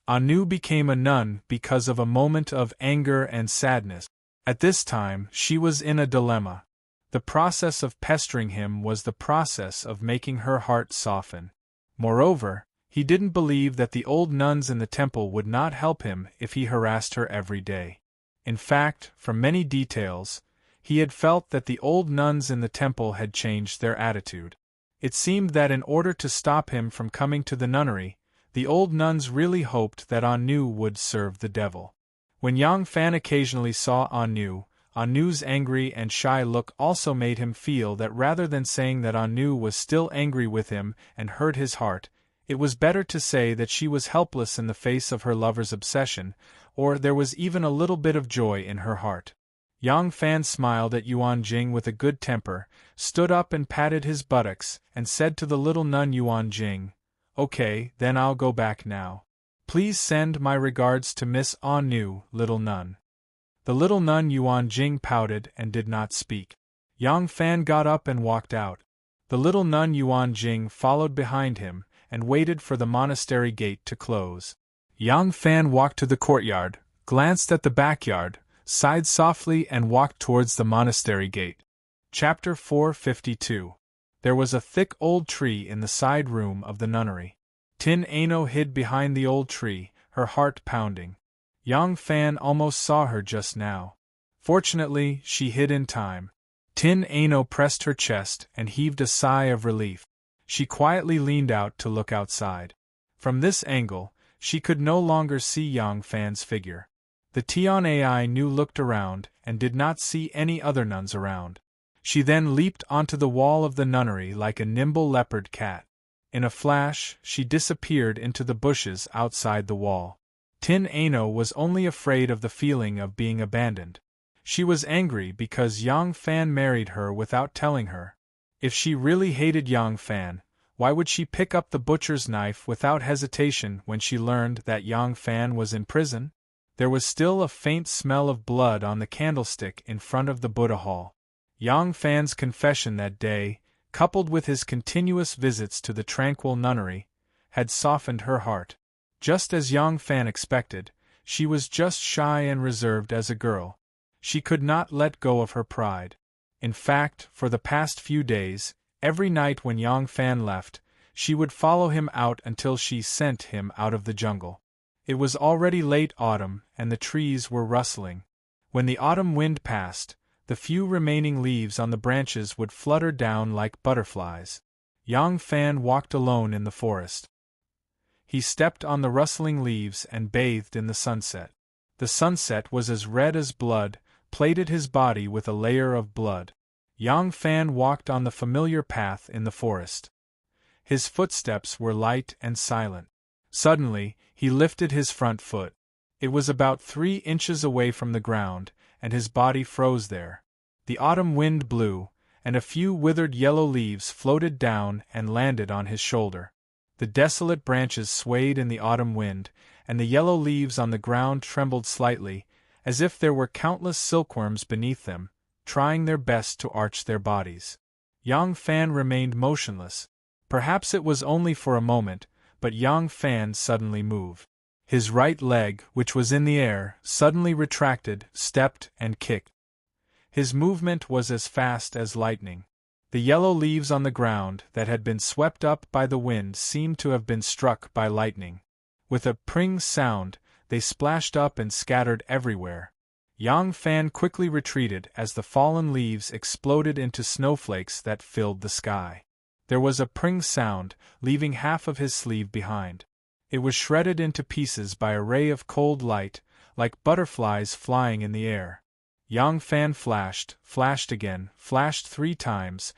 Anu became a nun because of a moment of anger and sadness. At this time, she was in a dilemma. The process of pestering him was the process of making her heart soften. Moreover, he didn't believe that the old nuns in the temple would not help him if he harassed her every day. In fact, from many details, he had felt that the old nuns in the temple had changed their attitude. It seemed that in order to stop him from coming to the nunnery, the old nuns really hoped that Anu would serve the devil. When Yang Fan occasionally saw Anu, Anu's angry and shy look also made him feel that rather than saying that Anu was still angry with him and hurt his heart, it was better to say that she was helpless in the face of her lover's obsession, or there was even a little bit of joy in her heart. Yang Fan smiled at Yuan Jing with a good temper, stood up and patted his buttocks, and said to the little nun Yuan Jing, Okay, then I'll go back now. Please send my regards to Miss Anu, little nun. The little nun Yuan Jing pouted and did not speak. Yang Fan got up and walked out. The little nun Yuan Jing followed behind him, and waited for the monastery gate to close. Yang Fan walked to the courtyard, glanced at the backyard, sighed softly and walked towards the monastery gate. Chapter 452. There was a thick old tree in the side room of the nunnery. Tin Ano hid behind the old tree, her heart pounding. Yang Fan almost saw her just now. Fortunately, she hid in time. Tin Ano pressed her chest and heaved a sigh of relief. She quietly leaned out to look outside. From this angle, she could no longer see Yang Fan's figure. The Tian Ai Nu looked around and did not see any other nuns around. She then leaped onto the wall of the nunnery like a nimble leopard cat. In a flash, she disappeared into the bushes outside the wall. Tin Ano was only afraid of the feeling of being abandoned. She was angry because Yang Fan married her without telling her. If she really hated Yang Fan, why would she pick up the butcher's knife without hesitation when she learned that Yang Fan was in prison? There was still a faint smell of blood on the candlestick in front of the Buddha hall. Yang Fan's confession that day, coupled with his continuous visits to the tranquil nunnery, had softened her heart. Just as Yang Fan expected, she was just shy and reserved as a girl. She could not let go of her pride. In fact, for the past few days, every night when Yang Fan left, she would follow him out until she sent him out of the jungle. It was already late autumn and the trees were rustling. When the autumn wind passed, the few remaining leaves on the branches would flutter down like butterflies. Yang Fan walked alone in the forest. He stepped on the rustling leaves and bathed in the sunset. The sunset was as red as blood, plated his body with a layer of blood. Yang Fan walked on the familiar path in the forest. His footsteps were light and silent. Suddenly, he lifted his front foot. It was about 3 inches away from the ground, and his body froze there. The autumn wind blew, and a few withered yellow leaves floated down and landed on his shoulder. The desolate branches swayed in the autumn wind, and the yellow leaves on the ground trembled slightly, as if there were countless silkworms beneath them, trying their best to arch their bodies. Yang Fan remained motionless. Perhaps it was only for a moment, but Yang Fan suddenly moved. His right leg, which was in the air, suddenly retracted, stepped, and kicked. His movement was as fast as lightning. The yellow leaves on the ground that had been swept up by the wind seemed to have been struck by lightning. With a pring sound, they splashed up and scattered everywhere. Yang Fan quickly retreated as the fallen leaves exploded into snowflakes that filled the sky. There was a pring sound, leaving half of his sleeve behind. It was shredded into pieces by a ray of cold light, like butterflies flying in the air. Yang Fan flashed again, flashed 3 times,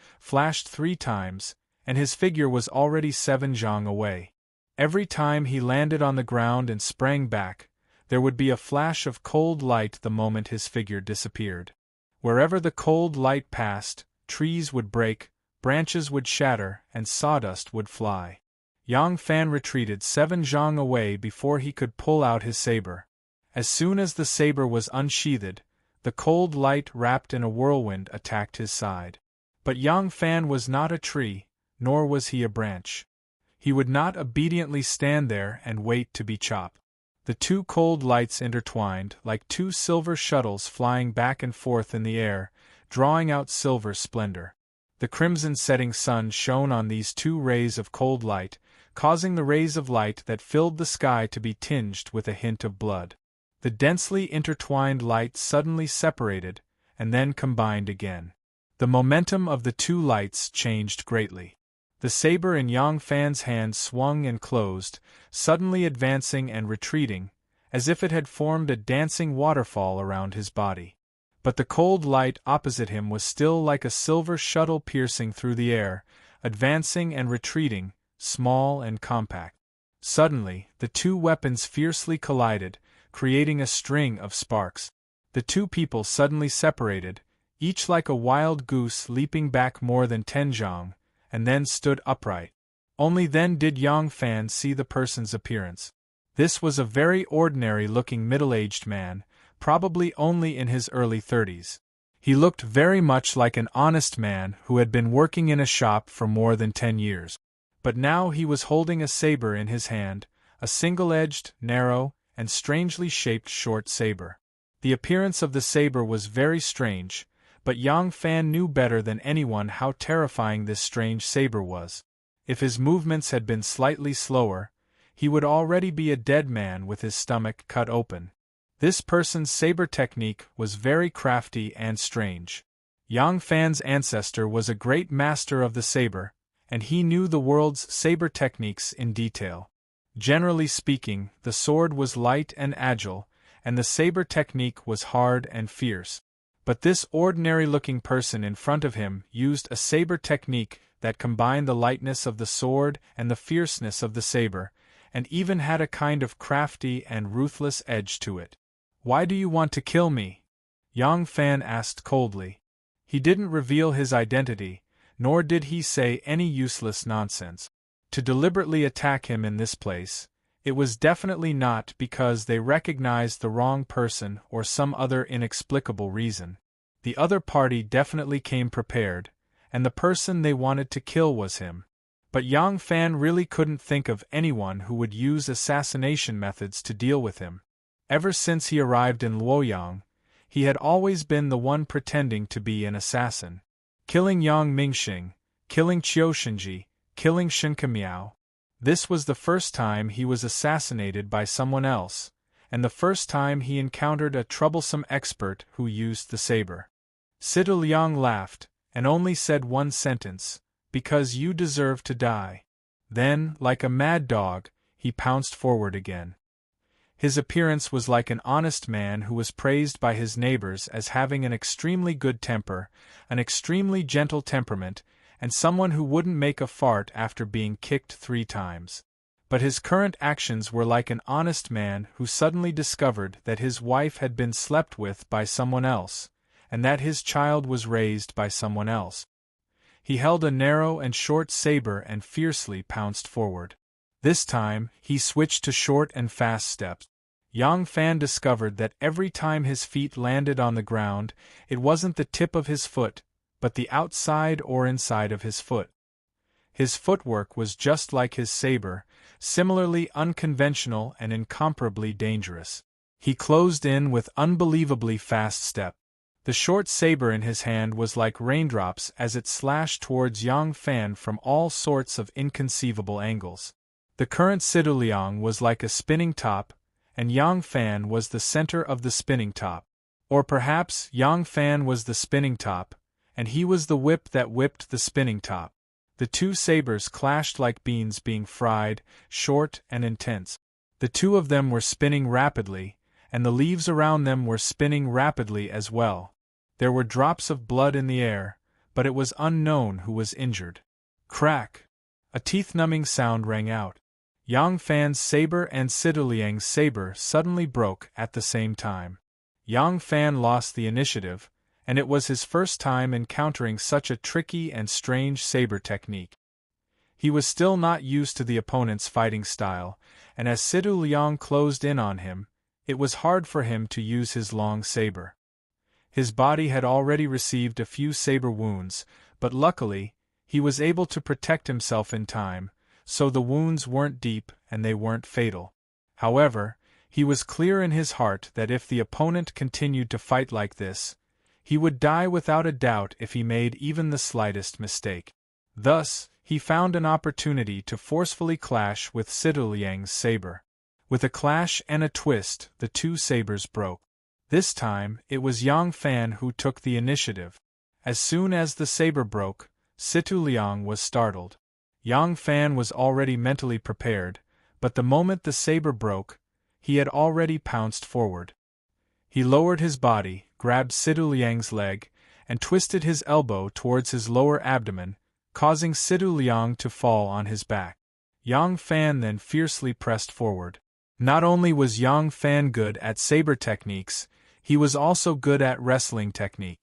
and his figure was already 7 zhang away. Every time he landed on the ground and sprang back, there would be a flash of cold light the moment his figure disappeared. Wherever the cold light passed, trees would break, branches would shatter, and sawdust would fly. Yang Fan retreated 7 zhang away before he could pull out his saber. As soon as the saber was unsheathed, the cold light wrapped in a whirlwind attacked his side. But Yang Fan was not a tree, nor was he a branch. He would not obediently stand there and wait to be chopped. The 2 cold lights intertwined like 2 silver shuttles flying back and forth in the air, drawing out silver splendor. The crimson setting sun shone on these 2 rays of cold light, causing the rays of light that filled the sky to be tinged with a hint of blood. The densely intertwined light suddenly separated, and then combined again. The momentum of the 2 lights changed greatly. The saber in Yang Fan's hand swung and closed, suddenly advancing and retreating, as if it had formed a dancing waterfall around his body. But the cold light opposite him was still like a silver shuttle piercing through the air, advancing and retreating, small and compact. Suddenly, the 2 weapons fiercely collided, creating a string of sparks. The 2 people suddenly separated, each like a wild goose leaping back more than 10 zhang, and then stood upright. Only then did Yang Fan see the person's appearance. This was a very ordinary-looking middle-aged man, probably only in his early 30s. He looked very much like an honest man who had been working in a shop for more than 10 years. But now he was holding a saber in his hand, a single-edged, narrow, and strangely shaped short saber. The appearance of the saber was very strange, But Yang Fan knew better than anyone how terrifying this strange saber was. If his movements had been slightly slower, he would already be a dead man with his stomach cut open. This person's saber technique was very crafty and strange. Yang Fan's ancestor was a great master of the saber, and he knew the world's saber techniques in detail. Generally speaking, the sword was light and agile, and the saber technique was hard and fierce. But this ordinary-looking person in front of him used a saber technique that combined the lightness of the sword and the fierceness of the saber, and even had a kind of crafty and ruthless edge to it. "Why do you want to kill me?" Yang Fan asked coldly. He didn't reveal his identity, nor did he say any useless nonsense. To deliberately attack him in this place, it was definitely not because they recognized the wrong person or some other inexplicable reason. The other party definitely came prepared, and the person they wanted to kill was him. But Yang Fan really couldn't think of anyone who would use assassination methods to deal with him. Ever since he arrived in Luoyang, he had always been the one pretending to be an assassin. Killing Yang Mingxing, killing Qiu Shenji, killing Shenke Miao. This was the first time he was assassinated by someone else, and the first time he encountered a troublesome expert who used the saber. Situ Liang laughed, and only said one sentence, "Because you deserve to die." Then, like a mad dog, he pounced forward again. His appearance was like an honest man who was praised by his neighbors as having an extremely good temper, an extremely gentle temperament, and someone who wouldn't make a fart after being kicked 3 times. But his current actions were like an honest man who suddenly discovered that his wife had been slept with by someone else, and that his child was raised by someone else. He held a narrow and short saber and fiercely pounced forward. This time, he switched to short and fast steps. Yang Fan discovered that every time his feet landed on the ground, it wasn't the tip of his foot, but the outside or inside of his foot. His footwork was just like his saber, similarly unconventional and incomparably dangerous. He closed in with unbelievably fast step. The short saber in his hand was like raindrops as it slashed towards Yang Fan from all sorts of inconceivable angles. The current Situ Liang was like a spinning top, and Yang Fan was the center of the spinning top. Or perhaps Yang Fan was the spinning top, and he was the whip that whipped the spinning top. The two sabers clashed like beans being fried, short and intense. The two of them were spinning rapidly, and the leaves around them were spinning rapidly as well. There were drops of blood in the air, but it was unknown who was injured. Crack! A teeth-numbing sound rang out. Yang Fan's saber and Situ Liang's saber suddenly broke at the same time. Yang Fan lost the initiative, and it was his first time encountering such a tricky and strange saber technique. He was still not used to the opponent's fighting style, and as Situ Liang closed in on him, it was hard for him to use his long saber. His body had already received a few saber wounds, but luckily, he was able to protect himself in time, so the wounds weren't deep and they weren't fatal. However, he was clear in his heart that if the opponent continued to fight like this, he would die without a doubt if he made even the slightest mistake. Thus, he found an opportunity to forcefully clash with Situ Liang's saber. With a clash and a twist, the two sabers broke. This time, it was Yang Fan who took the initiative. As soon as the saber broke, Situ Liang was startled. Yang Fan was already mentally prepared, but the moment the saber broke, he had already pounced forward. He lowered his body, grabbed Situ Liang's leg, and twisted his elbow towards his lower abdomen, causing Situ Liang to fall on his back. Yang Fan then fiercely pressed forward. Not only was Yang Fan good at saber techniques, he was also good at wrestling technique.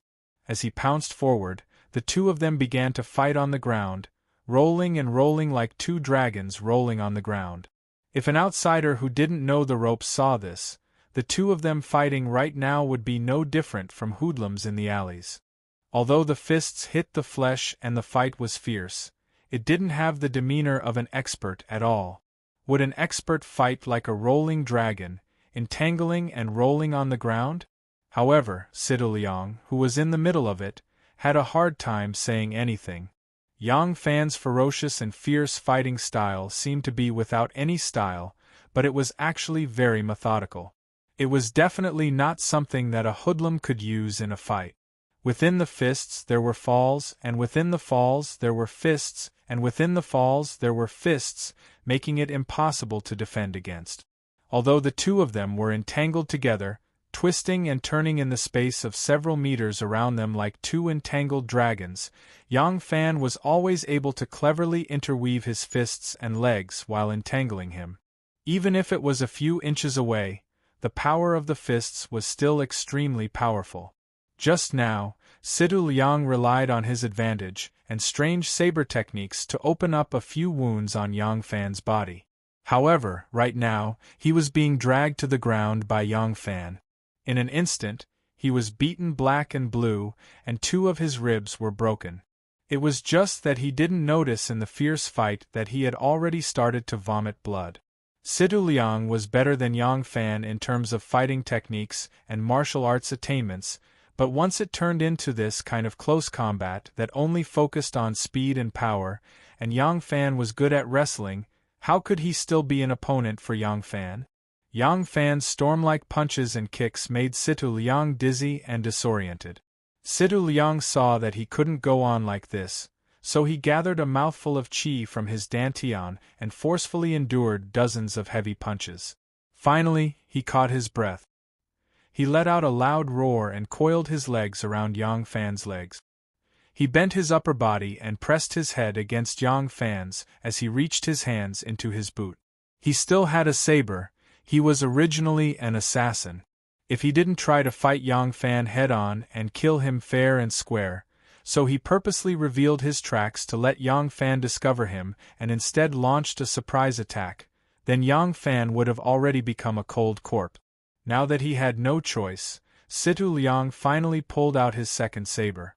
As he pounced forward, the two of them began to fight on the ground, rolling and rolling like two dragons rolling on the ground. If an outsider who didn't know the ropes saw this, the two of them fighting right now would be no different from hoodlums in the alleys. Although the fists hit the flesh and the fight was fierce, it didn't have the demeanor of an expert at all. Would an expert fight like a rolling dragon, entangling and rolling on the ground? However, Sidu Liang, who was in the middle of it, had a hard time saying anything. Yang Fan's ferocious and fierce fighting style seemed to be without any style, but it was actually very methodical. It was definitely not something that a hoodlum could use in a fight. Within the fists there were falls, and within the falls there were fists, and within the falls there were fists, making it impossible to defend against. Although the two of them were entangled together, twisting and turning in the space of several meters around them like two entangled dragons, Yang Fan was always able to cleverly interweave his fists and legs while entangling him. Even if it was a few inches away, the power of the fists was still extremely powerful. Just now, Sidu Liang relied on his advantage and strange saber techniques to open up a few wounds on Yang Fan's body. However, right now, he was being dragged to the ground by Yang Fan. In an instant, he was beaten black and blue, and two of his ribs were broken. It was just that he didn't notice in the fierce fight that he had already started to vomit blood. Sidu Liang was better than Yang Fan in terms of fighting techniques and martial arts attainments, but once it turned into this kind of close combat that only focused on speed and power, and Yang Fan was good at wrestling, how could he still be an opponent for Yang Fan? Yang Fan's storm-like punches and kicks made Sidu Liang dizzy and disoriented. Sidu Liang saw that he couldn't go on like this, so he gathered a mouthful of qi from his dantian and forcefully endured dozens of heavy punches. Finally, he caught his breath. He let out a loud roar and coiled his legs around Yang Fan's legs. He bent his upper body and pressed his head against Yang Fan's as he reached his hands into his boot. He still had a saber. He was originally an assassin. If he didn't try to fight Yang Fan head-on and kill him fair and square, so he purposely revealed his tracks to let Yang Fan discover him and instead launched a surprise attack, then Yang Fan would have already become a cold corpse. Now that he had no choice, Sidu Liang finally pulled out his second saber.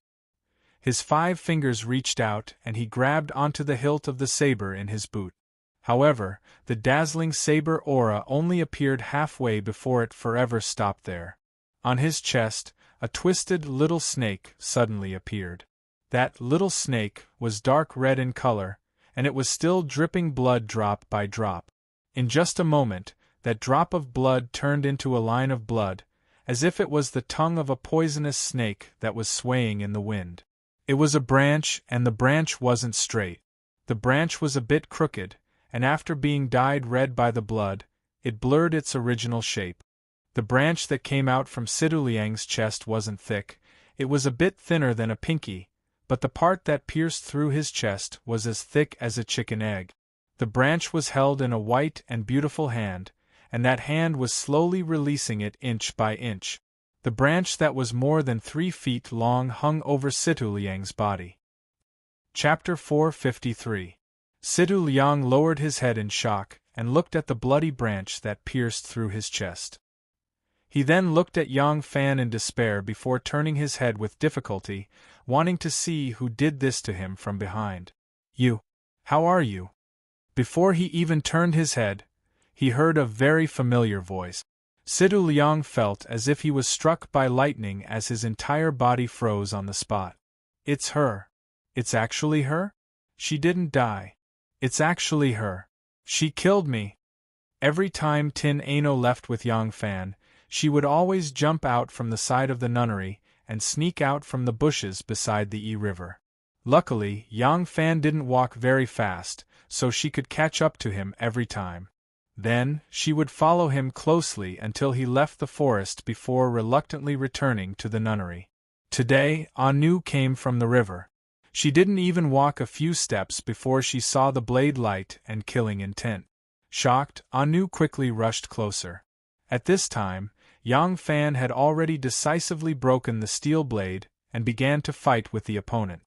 His 5 fingers reached out and he grabbed onto the hilt of the saber in his boot. However, the dazzling saber aura only appeared halfway before it forever stopped there. On his chest, a twisted little snake suddenly appeared. That little snake was dark red in color, and it was still dripping blood drop by drop. In just a moment, that drop of blood turned into a line of blood, as if it was the tongue of a poisonous snake that was swaying in the wind. It was a branch, and the branch wasn't straight. The branch was a bit crooked, and after being dyed red by the blood, it blurred its original shape. The branch that came out from Sidu Liang's chest wasn't thick, it was a bit thinner than a pinky, but the part that pierced through his chest was as thick as a chicken egg. The branch was held in a white and beautiful hand, and that hand was slowly releasing it inch by inch. The branch that was more than 3 feet long hung over Sidu Liang's body. Chapter 453. Sidu Liang lowered his head in shock and looked at the bloody branch that pierced through his chest. He then looked at Yang Fan in despair before turning his head with difficulty, wanting to see who did this to him from behind. "You. How are you?" Before he even turned his head, he heard a very familiar voice. Sidu Liang felt as if he was struck by lightning as his entire body froze on the spot. It's her. It's actually her? She didn't die. It's actually her. She killed me. Every time Tin Ano left with Yang Fan, she would always jump out from the side of the nunnery and sneak out from the bushes beside the Yi River. Luckily, Yang Fan didn't walk very fast, so she could catch up to him every time. Then, she would follow him closely until he left the forest before reluctantly returning to the nunnery. Today, Anu came from the river. She didn't even walk a few steps before she saw the blade light and killing intent. Shocked, Anu quickly rushed closer. At this time, Yang Fan had already decisively broken the steel blade and began to fight with the opponent.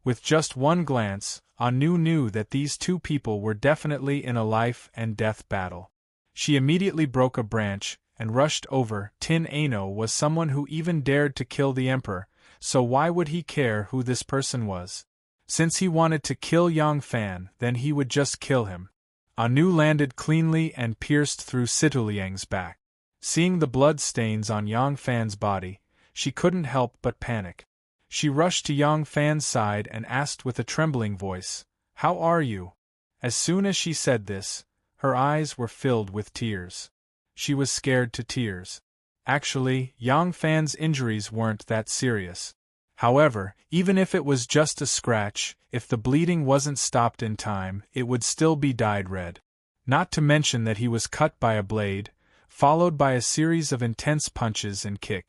With just one glance, Anu knew that these two people were definitely in a life-and-death battle. She immediately broke a branch and rushed over. Tin Ano was someone who even dared to kill the emperor, so why would he care who this person was? Since he wanted to kill Yang Fan, then he would just kill him. Anu landed cleanly and pierced through Sidu Liang's back. Seeing the blood stains on Yang Fan's body, she couldn't help but panic. She rushed to Yang Fan's side and asked with a trembling voice, "How are you?" As soon as she said this, her eyes were filled with tears. She was scared to tears. Actually, Yang Fan's injuries weren't that serious. However, even if it was just a scratch, if the bleeding wasn't stopped in time, it would still be dyed red. Not to mention that he was cut by a blade, followed by a series of intense punches and kicks.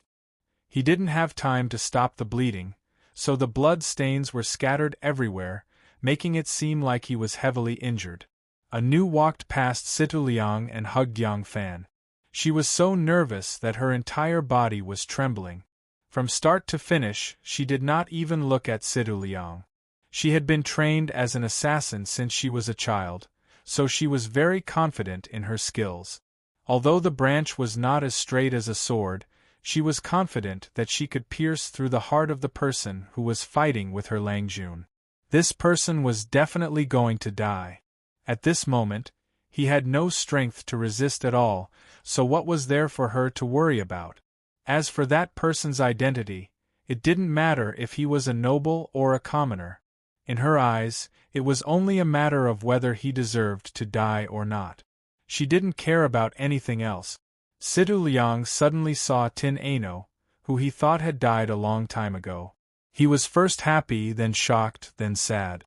He didn't have time to stop the bleeding, so the blood stains were scattered everywhere, making it seem like he was heavily injured. Anu walked past Situ Liang and hugged Yang Fan. She was so nervous that her entire body was trembling. From start to finish, she did not even look at Situ Liang. She had been trained as an assassin since she was a child, so she was very confident in her skills. Although the branch was not as straight as a sword, she was confident that she could pierce through the heart of the person who was fighting with her Lang Jun. This person was definitely going to die. At this moment, he had no strength to resist at all, so what was there for her to worry about? As for that person's identity, it didn't matter if he was a noble or a commoner. In her eyes, it was only a matter of whether he deserved to die or not. She didn't care about anything else. Situ Liang suddenly saw Tin Ano, who he thought had died a long time ago. He was first happy, then shocked, then sad.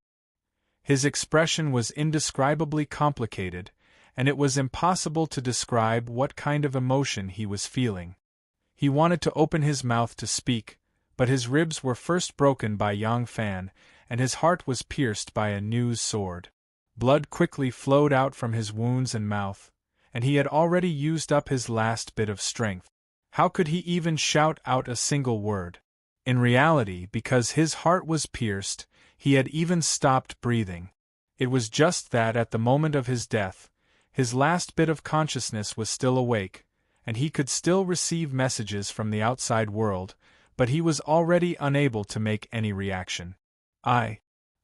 His expression was indescribably complicated, and it was impossible to describe what kind of emotion he was feeling. He wanted to open his mouth to speak, but his ribs were first broken by Yang Fan, and his heart was pierced by a Nu's sword. Blood quickly flowed out from his wounds and mouth, and he had already used up his last bit of strength. How could he even shout out a single word? In reality, because his heart was pierced, he had even stopped breathing. It was just that at the moment of his death, his last bit of consciousness was still awake, and he could still receive messages from the outside world, but he was already unable to make any reaction.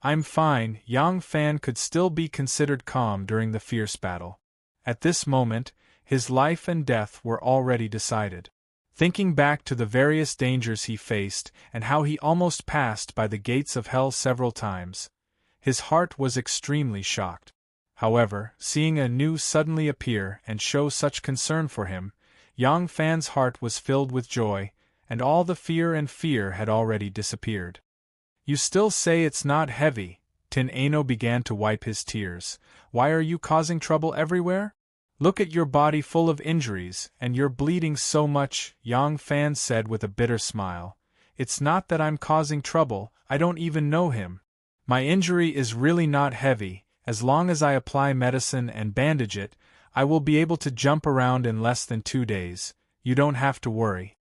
I'm fine. Yang Fan could still be considered calm during the fierce battle. At this moment, his life and death were already decided. Thinking back to the various dangers he faced and how he almost passed by the gates of hell several times, his heart was extremely shocked. However, seeing Anu suddenly appear and show such concern for him, Yang Fan's heart was filled with joy, and all the fear had already disappeared. "You still say it's not heavy?" Tin Ano began to wipe his tears. "Why are you causing trouble everywhere? Look at your body full of injuries, and you're bleeding so much," Yang Fan said with a bitter smile. "It's not that I'm causing trouble, I don't even know him. My injury is really not heavy. As long as I apply medicine and bandage it, I will be able to jump around in less than 2 days. You don't have to worry."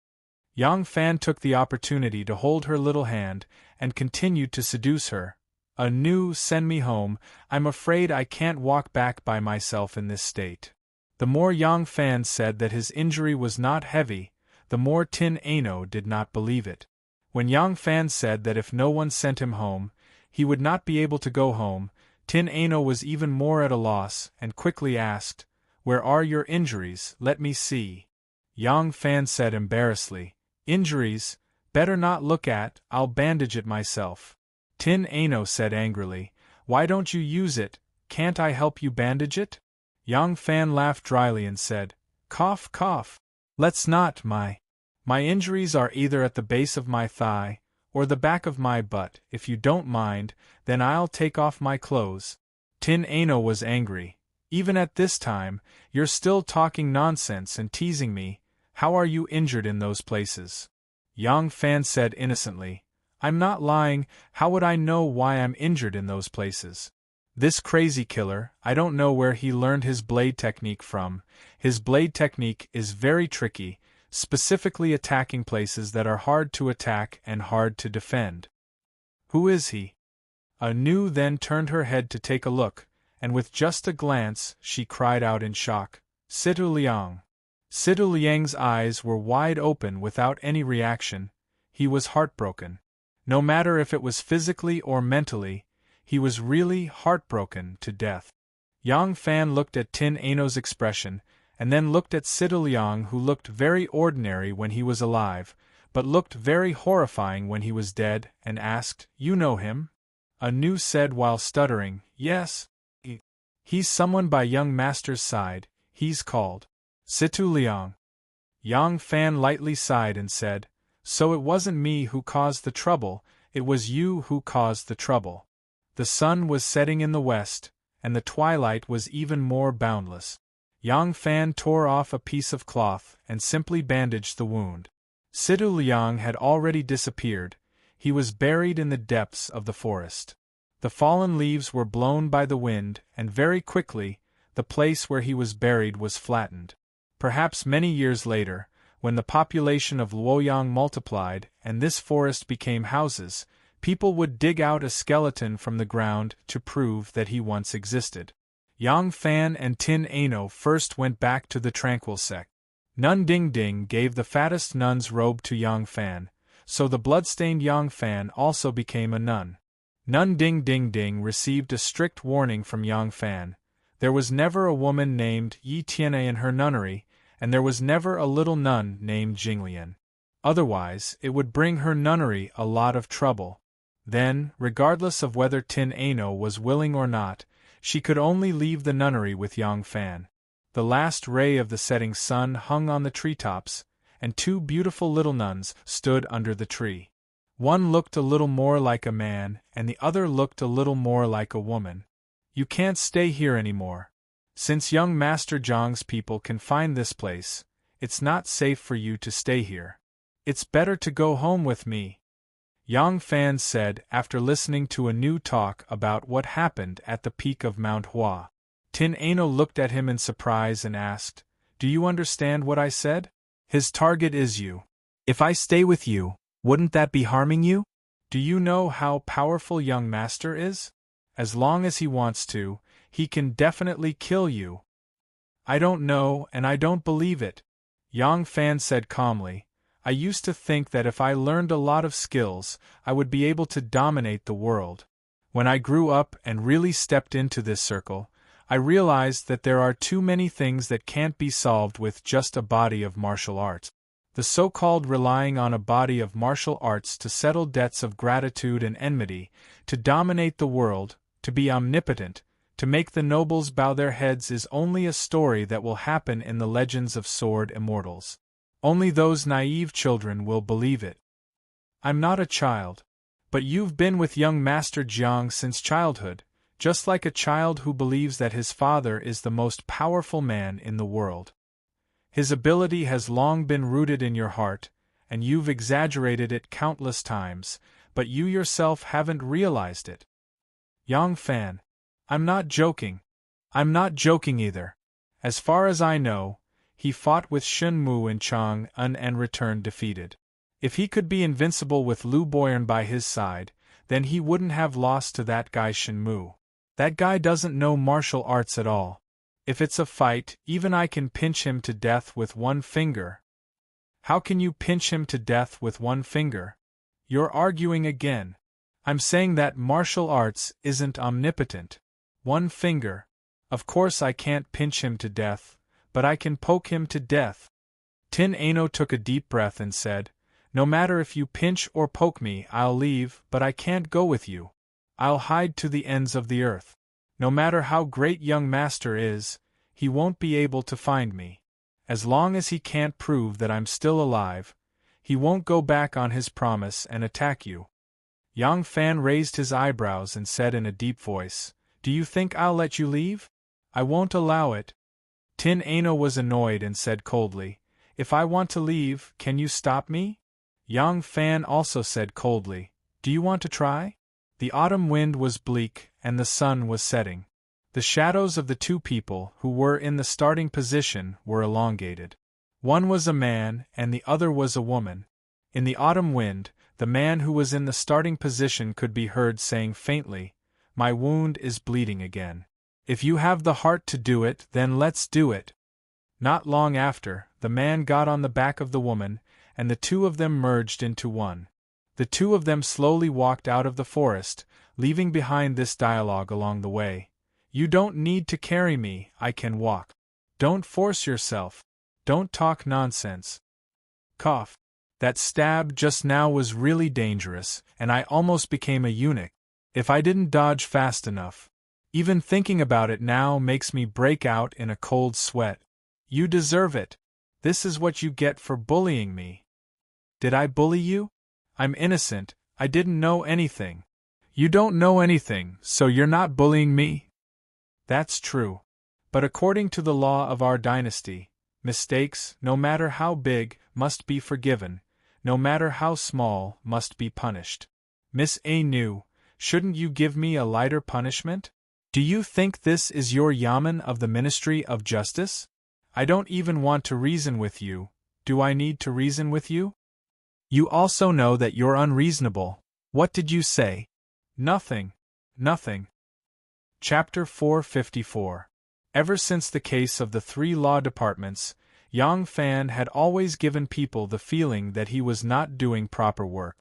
Yang Fan took the opportunity to hold her little hand and continued to seduce her. "Anu, send me home. I'm afraid I can't walk back by myself in this state." The more Yang Fan said that his injury was not heavy, the more Tin Ano did not believe it. When Yang Fan said that if no one sent him home, he would not be able to go home, Tin Ano was even more at a loss and quickly asked, "Where are your injuries? Let me see." Yang Fan said embarrassedly, "Injuries? Better not look at, I'll bandage it myself." Tin Ano said angrily, "Why don't you use it? Can't I help you bandage it?" Yang Fan laughed dryly and said, "Cough, cough. Let's not, my injuries are either at the base of my thigh, or the back of my butt. If you don't mind, then I'll take off my clothes." Tin Ano was angry. "Even at this time, you're still talking nonsense and teasing me. How are you injured in those places?" Yang Fan said innocently, "I'm not lying. How would I know why I'm injured in those places? This crazy killer, I don't know where he learned his blade technique from. His blade technique is very tricky, specifically attacking places that are hard to attack and hard to defend." "Who is he?" Anu then turned her head to take a look, and with just a glance, she cried out in shock, "Situ Liang." Situ Liang's eyes were wide open without any reaction. He was heartbroken. No matter if it was physically or mentally, he was really heartbroken to death. Yang Fan looked at Tin Ano's expression, and then looked at Situ Liang, who looked very ordinary when he was alive, but looked very horrifying when he was dead, and asked, "You know him?" Anu said while stuttering, "Yes. He's someone by young master's side, he's called Situ Liang." Yang Fan lightly sighed and said, "So it wasn't me who caused the trouble, it was you who caused the trouble." The sun was setting in the west, and the twilight was even more boundless. Yang Fan tore off a piece of cloth and simply bandaged the wound. Situ Liang had already disappeared, he was buried in the depths of the forest. The fallen leaves were blown by the wind, and very quickly, the place where he was buried was flattened. Perhaps many years later, when the population of Luoyang multiplied and this forest became houses, people would dig out a skeleton from the ground to prove that he once existed. Yang Fan and Tin Ano first went back to the tranquil sect. Nun Ding Ding gave the fattest nun's robe to Yang Fan, so the bloodstained Yang Fan also became a nun. Nun Ding Ding Ding received a strict warning from Yang Fan. There was never a woman named Yi Tianhe in her nunnery, and there was never a little nun named Jinglian. Otherwise, it would bring her nunnery a lot of trouble. Then, regardless of whether Tin Ano was willing or not, she could only leave the nunnery with Yang Fan. The last ray of the setting sun hung on the treetops, and two beautiful little nuns stood under the tree. One looked a little more like a man, and the other looked a little more like a woman. "You can't stay here anymore. Since young Master Zhang's people can find this place, it's not safe for you to stay here. It's better to go home with me," Yang Fan said after listening to a new talk about what happened at the peak of Mount Hua. Tin Ano looked at him in surprise and asked, "Do you understand what I said? His target is you. If I stay with you, wouldn't that be harming you? Do you know how powerful young master is? As long as he wants to, he can definitely kill you." "I don't know and I don't believe it," Yang Fan said calmly. "I used to think that if I learned a lot of skills, I would be able to dominate the world. When I grew up and really stepped into this circle, I realized that there are too many things that can't be solved with just a body of martial arts. The so-called relying on a body of martial arts to settle debts of gratitude and enmity, to dominate the world, to be omnipotent, to make the nobles bow their heads is only a story that will happen in the legends of sword immortals. Only those naive children will believe it. I'm not a child. But you've been with young Master Jiang since childhood, just like a child who believes that his father is the most powerful man in the world. His ability has long been rooted in your heart, and you've exaggerated it countless times, but you yourself haven't realized it." Yang Fan: "I'm not joking. I'm not joking either. As far as I know, he fought with Shun Mu in Chang'an and returned defeated. If he could be invincible with Lu Boyan by his side, then he wouldn't have lost to that guy Shun Mu. That guy doesn't know martial arts at all. If it's a fight, even I can pinch him to death with one finger." "How can you pinch him to death with one finger? You're arguing again. I'm saying that martial arts isn't omnipotent. One finger. Of course I can't pinch him to death, but I can poke him to death." Tin Ano took a deep breath and said, "No matter if you pinch or poke me, I'll leave, but I can't go with you. I'll hide to the ends of the earth. No matter how great young master is, he won't be able to find me. As long as he can't prove that I'm still alive, he won't go back on his promise and attack you." Yang Fan raised his eyebrows and said in a deep voice, "Do you think I'll let you leave? I won't allow it." Tin Ano was annoyed and said coldly, "If I want to leave, can you stop me?" Yang Fan also said coldly, "Do you want to try?" The autumn wind was bleak, and the sun was setting. The shadows of the two people who were in the starting position were elongated. One was a man, and the other was a woman. In the autumn wind, the man who was in the starting position could be heard saying faintly, "My wound is bleeding again. If you have the heart to do it, then let's do it." Not long after, the man got on the back of the woman, and the two of them merged into one. The two of them slowly walked out of the forest, leaving behind this dialogue along the way. "You don't need to carry me, I can walk." Don't force yourself. Don't talk nonsense. Cough. That stab just now was really dangerous, and I almost became a eunuch. If I didn't dodge fast enough. Even thinking about it now makes me break out in a cold sweat. You deserve it. This is what you get for bullying me. Did I bully you? I'm innocent, I didn't know anything. You don't know anything, so you're not bullying me? That's true. But according to the law of our dynasty, mistakes, no matter how big, must be forgiven, no matter how small, must be punished. Miss A. New, shouldn't you give me a lighter punishment? Do you think this is your yamen of the Ministry of Justice? I don't even want to reason with you. Do I need to reason with you? You also know that you're unreasonable. What did you say? Nothing. Nothing. Chapter 454. Ever since the case of the 3 law departments, Yang Fan had always given people the feeling that he was not doing proper work.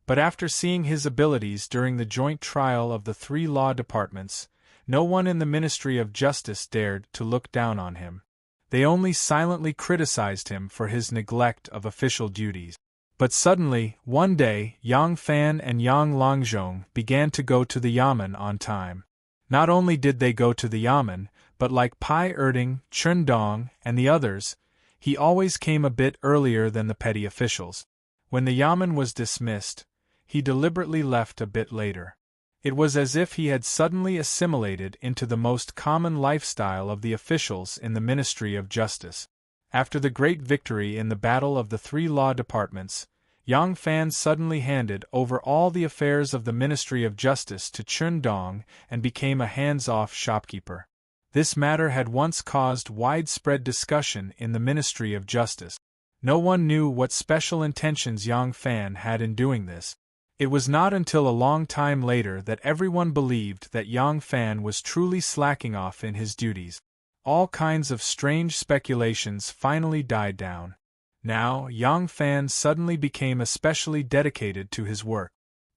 But after seeing his abilities during the joint trial of the 3 law departments, no one in the Ministry of Justice dared to look down on him. They only silently criticized him for his neglect of official duties. But suddenly, one day, Yang Fan and Yang Longzhong began to go to the yamen on time. Not only did they go to the yamen, but like Pai Erding, Chun Dong, and the others, he always came a bit earlier than the petty officials. When the yamen was dismissed, he deliberately left a bit later. It was as if he had suddenly assimilated into the most common lifestyle of the officials in the Ministry of Justice. After the great victory in the Battle of the 3 Law Departments, Yang Fan suddenly handed over all the affairs of the Ministry of Justice to Chun Dong and became a hands-off shopkeeper. This matter had once caused widespread discussion in the Ministry of Justice. No one knew what special intentions Yang Fan had in doing this. It was not until a long time later that everyone believed that Yang Fan was truly slacking off in his duties. All kinds of strange speculations finally died down. Now, Yang Fan suddenly became especially dedicated to his work.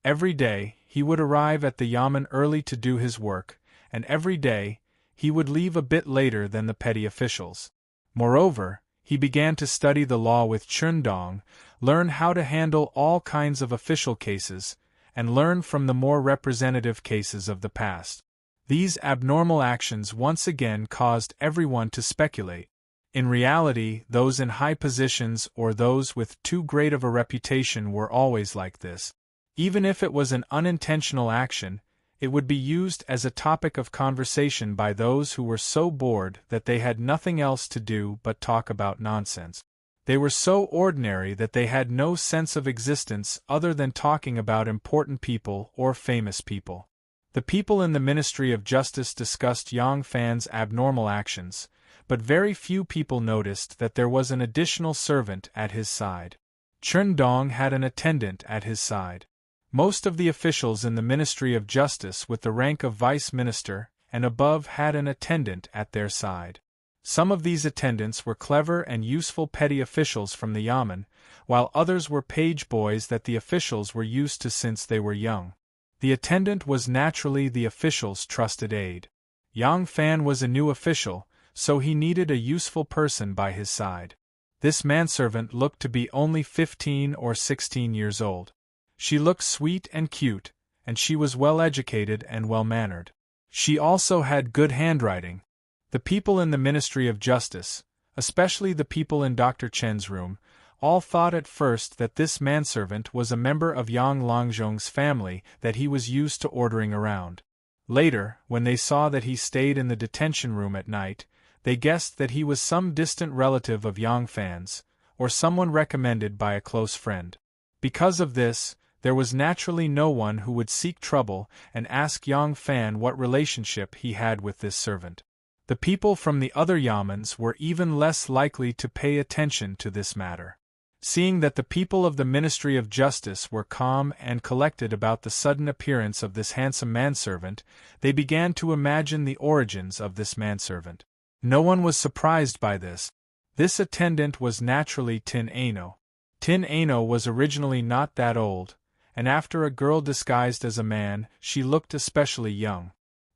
Every day, he would arrive at the yamen early to do his work, and every day, he would leave a bit later than the petty officials. Moreover, he began to study the law with Chun Dong, learn how to handle all kinds of official cases, and learn from the more representative cases of the past. These abnormal actions once again caused everyone to speculate. In reality, those in high positions or those with too great of a reputation were always like this. Even if it was an unintentional action, it would be used as a topic of conversation by those who were so bored that they had nothing else to do but talk about nonsense. They were so ordinary that they had no sense of existence other than talking about important people or famous people. The people in the Ministry of Justice discussed Yang Fan's abnormal actions, but very few people noticed that there was an additional servant at his side. Chun Dong had an attendant at his side. Most of the officials in the Ministry of Justice with the rank of Vice Minister and above had an attendant at their side. Some of these attendants were clever and useful petty officials from the yamen, while others were page boys that the officials were used to since they were young. The attendant was naturally the official's trusted aide. Yang Fan was a new official, so he needed a useful person by his side. This manservant looked to be only 15 or 16 years old. She looked sweet and cute, and she was well-educated and well-mannered. She also had good handwriting. The people in the Ministry of Justice, especially the people in Dr. Chen's room, all thought at first that this manservant was a member of Yang Longzhong's family that he was used to ordering around. Later, when they saw that he stayed in the detention room at night, they guessed that he was some distant relative of Yang Fan's, or someone recommended by a close friend. Because of this, there was naturally no one who would seek trouble and ask Yang Fan what relationship he had with this servant. The people from the other yamens were even less likely to pay attention to this matter. Seeing that the people of the Ministry of Justice were calm and collected about the sudden appearance of this handsome manservant, they began to imagine the origins of this manservant. No one was surprised by this. This attendant was naturally Tin Ano. Tin Ano was originally not that old, and after a girl disguised as a man, she looked especially young.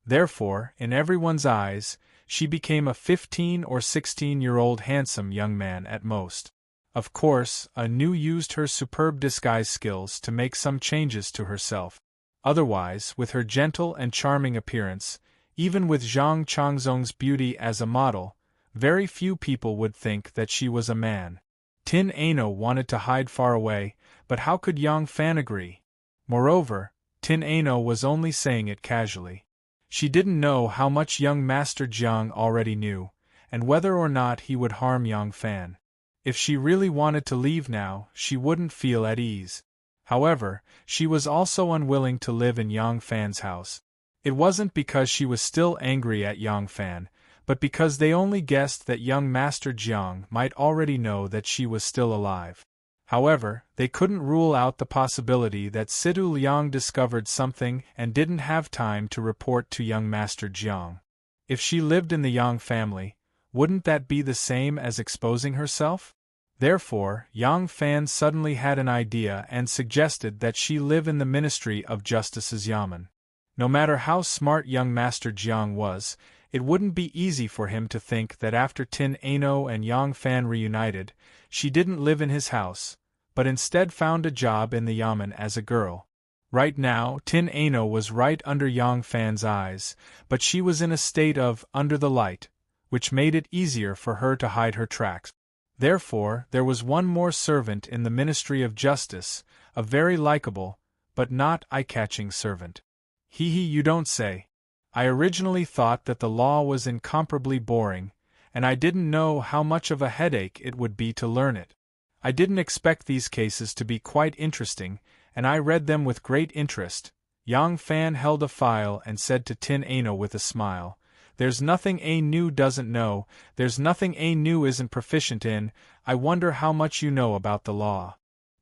Therefore, in everyone's eyes, she became a 15 or 16-year-old handsome young man at most. Of course, Anu used her superb disguise skills to make some changes to herself. Otherwise, with her gentle and charming appearance, even with Zhang Changzong's beauty as a model, very few people would think that she was a man. Tin Ano wanted to hide far away, but how could Yang Fan agree? Moreover, Tin Ano was only saying it casually. She didn't know how much young Master Jiang already knew, and whether or not he would harm Yang Fan. If she really wanted to leave now, she wouldn't feel at ease. However, she was also unwilling to live in Yang Fan's house. It wasn't because she was still angry at Yang Fan, but because they only guessed that young Master Jiang might already know that she was still alive. However, they couldn't rule out the possibility that Sidu Liang discovered something and didn't have time to report to young Master Jiang. If she lived in the Yang family, wouldn't that be the same as exposing herself? Therefore, Yang Fan suddenly had an idea and suggested that she live in the Ministry of Justice's Yamen. No matter how smart young Master Jiang was, it wouldn't be easy for him to think that after Tin Ano and Yang Fan reunited, she didn't live in his house, but instead found a job in the Yamen as a girl. Right now, Tin Ano was right under Yang Fan's eyes, but she was in a state of under the light, which made it easier for her to hide her tracks. Therefore, there was one more servant in the Ministry of Justice, a very likable, but not eye-catching servant. Hee hee, you don't say. I originally thought that the law was incomparably boring, and I didn't know how much of a headache it would be to learn it. I didn't expect these cases to be quite interesting, and I read them with great interest. Yang Fan held a file and said to Tin Ano with a smile, "There's nothing Anu doesn't know, there's nothing Anu isn't proficient in, I wonder how much you know about the law."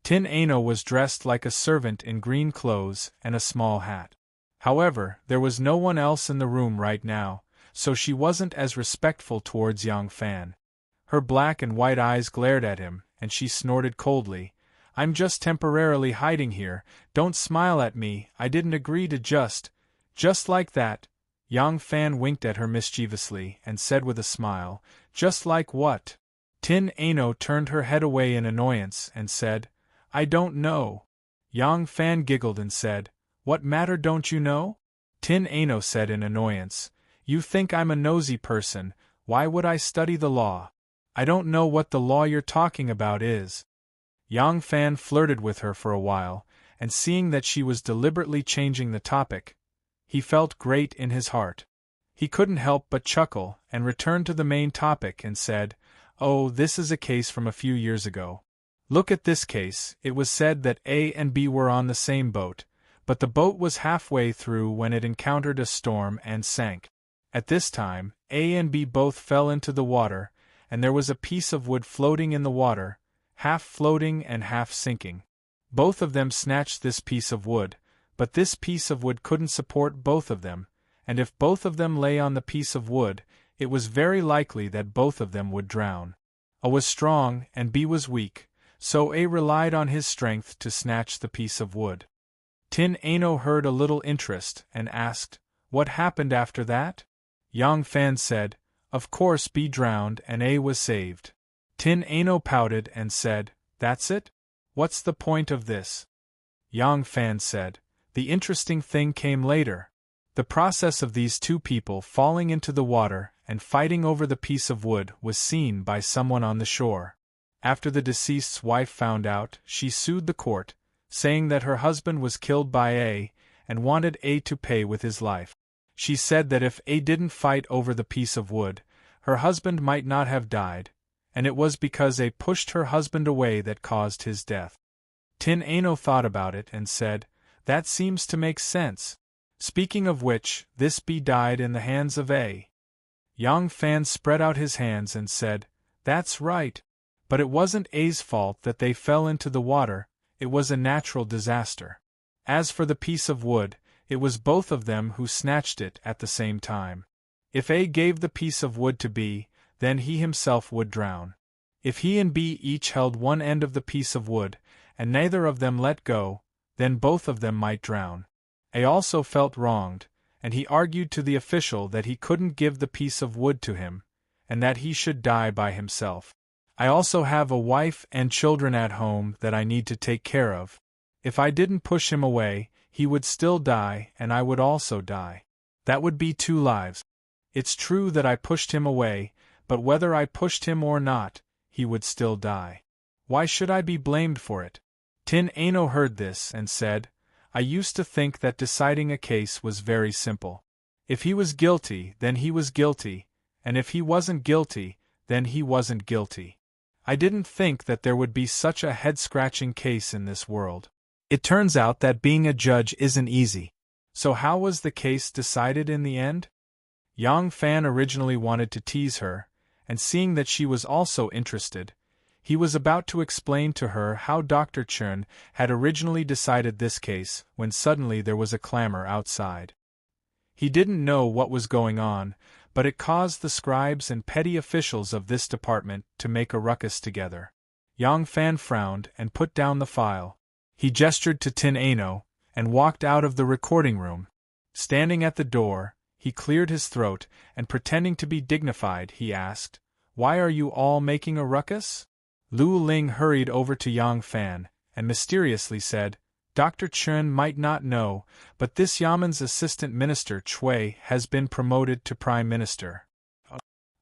Tin Ano was dressed like a servant in green clothes and a small hat. However, there was no one else in the room right now, so she wasn't as respectful towards Yang Fan. Her black and white eyes glared at him, and she snorted coldly, "I'm just temporarily hiding here, don't smile at me, I didn't agree to just like that." Yang Fan winked at her mischievously and said with a smile, "Just like what?" Tin Ano turned her head away in annoyance and said, "I don't know." Yang Fan giggled and said, "What matter don't you know?" Tin Ano said in annoyance, "You think I'm a nosy person, why would I study the law? I don't know what the law you're talking about is." Yang Fan flirted with her for a while, and seeing that she was deliberately changing the topic, he felt great in his heart. He couldn't help but chuckle, and returned to the main topic and said, "Oh, this is a case from a few years ago. Look at this case, it was said that A and B were on the same boat, but the boat was halfway through when it encountered a storm and sank. At this time, A and B both fell into the water, and there was a piece of wood floating in the water, half floating and half sinking. Both of them snatched this piece of wood, but this piece of wood couldn't support both of them, and if both of them lay on the piece of wood, it was very likely that both of them would drown. A was strong and B was weak, so A relied on his strength to snatch the piece of wood." Tin Ano heard a little interest and asked, "What happened after that?" Yang Fan said, "Of course B drowned and A was saved." Tin Ano pouted and said, "That's it? What's the point of this?" Yang Fan said, "The interesting thing came later. The process of these two people falling into the water and fighting over the piece of wood was seen by someone on the shore. After the deceased's wife found out, she sued the court, saying that her husband was killed by A, and wanted A to pay with his life. She said that if A didn't fight over the piece of wood, her husband might not have died, and it was because A pushed her husband away that caused his death." Tin Ano thought about it and said, "That seems to make sense. Speaking of which, this B died in the hands of A." Yang Fan spread out his hands and said, "That's right. But it wasn't A's fault that they fell into the water, it was a natural disaster. As for the piece of wood, it was both of them who snatched it at the same time. If A gave the piece of wood to B, then he himself would drown. If he and B each held one end of the piece of wood, and neither of them let go, then both of them might drown. A also felt wronged, and he argued to the official that he couldn't give the piece of wood to him, and that he should die by himself. I also have a wife and children at home that I need to take care of. If I didn't push him away, he would still die and I would also die. That would be 2 lives. It's true that I pushed him away, but whether I pushed him or not, he would still die. Why should I be blamed for it? Tin Ano heard this and said, I used to think that deciding a case was very simple. If he was guilty, then he was guilty, and if he wasn't guilty, then he wasn't guilty. I didn't think that there would be such a head-scratching case in this world. It turns out that being a judge isn't easy. So how was the case decided in the end? Yang Fan originally wanted to tease her, and seeing that she was also interested, he was about to explain to her how Dr. Chun had originally decided this case when suddenly there was a clamor outside. He didn't know what was going on, but it caused the scribes and petty officials of this department to make a ruckus together. Yang Fan frowned and put down the file. He gestured to Tin Ano, and walked out of the recording room. Standing at the door, he cleared his throat, and pretending to be dignified, he asked, Why are you all making a ruckus? Lu Ling hurried over to Yang Fan, and mysteriously said, Dr. Chun might not know, but this Yaman's assistant minister Chui has been promoted to prime minister.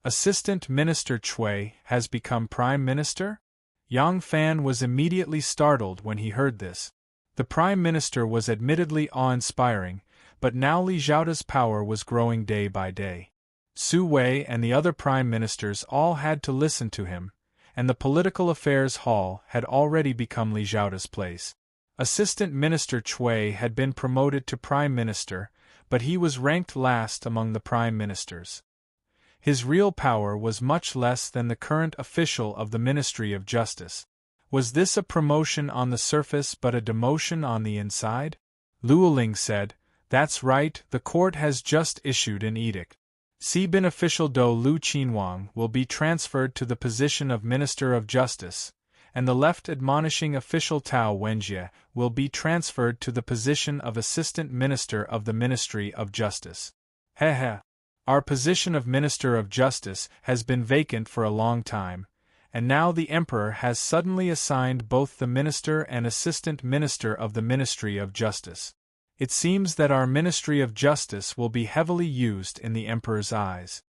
Assistant minister Chui has become prime minister? Yang Fan was immediately startled when he heard this. The prime minister was admittedly awe-inspiring, but now Li Zhaoda's power was growing day by day. Su Wei and the other prime ministers all had to listen to him, and the political affairs hall had already become Li Zhaoda's place. Assistant Minister Chui had been promoted to Prime Minister, but he was ranked last among the Prime Ministers. His real power was much less than the current official of the Ministry of Justice. Was this a promotion on the surface but a demotion on the inside? Lu Ling said, That's right, the court has just issued an edict. Sibin official Do Lu Qinwang will be transferred to the position of Minister of Justice, and the left admonishing official Tao Wenjie will be transferred to the position of Assistant Minister of the Ministry of Justice. Heh. Our position of Minister of Justice has been vacant for a long time, and now the Emperor has suddenly assigned both the Minister and Assistant Minister of the Ministry of Justice. It seems that our Ministry of Justice will be heavily used in the Emperor's eyes.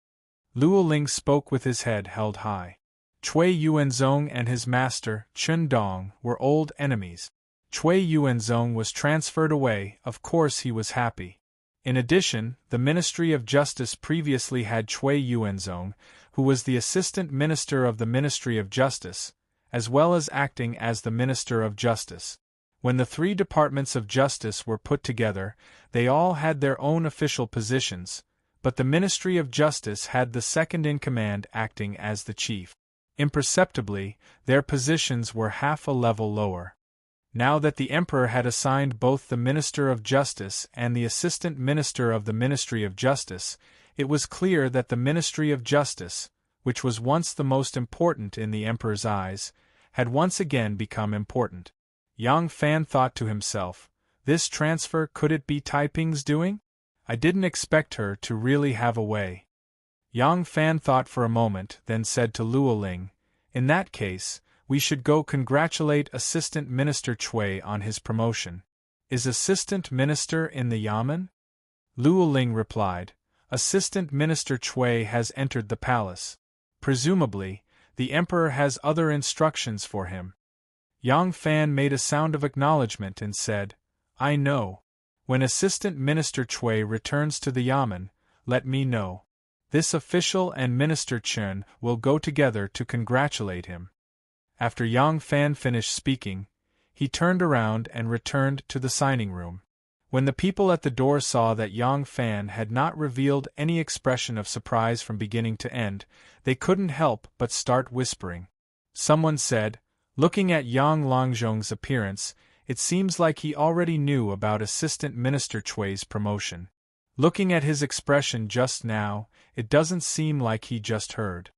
Luo Ling spoke with his head held high. Cui Yuanzong and his master, Chun Dong, were old enemies. Cui Yuanzong was transferred away, of course he was happy. In addition, the Ministry of Justice previously had Cui Yuanzong, who was the Assistant Minister of the Ministry of Justice, as well as acting as the Minister of Justice. When the 3 departments of justice were put together, they all had their own official positions, but the Ministry of Justice had the second-in-command acting as the chief. Imperceptibly, their positions were half a level lower. Now that the Emperor had assigned both the Minister of Justice and the Assistant Minister of the Ministry of Justice, it was clear that the Ministry of Justice, which was once the most important in the Emperor's eyes, had once again become important. Yang Fan thought to himself, this transfer, could it be Taiping's doing? I didn't expect her to really have a way. Yang Fan thought for a moment, then said to Luo Ling, in that case, we should go congratulate Assistant Minister Cui on his promotion. Is Assistant Minister in the Yamen? Luo Ling replied, Assistant Minister Cui has entered the palace. Presumably, the Emperor has other instructions for him. Yang Fan made a sound of acknowledgement and said, I know. When Assistant Minister Cui returns to the Yamen, let me know. This official and Minister Chun will go together to congratulate him. After Yang Fan finished speaking, he turned around and returned to the signing room. When the people at the door saw that Yang Fan had not revealed any expression of surprise from beginning to end, they couldn't help but start whispering. Someone said, looking at Yang Longzhong's appearance, it seems like he already knew about Assistant Minister Cui's promotion. Looking at his expression just now, it doesn't seem like he just heard.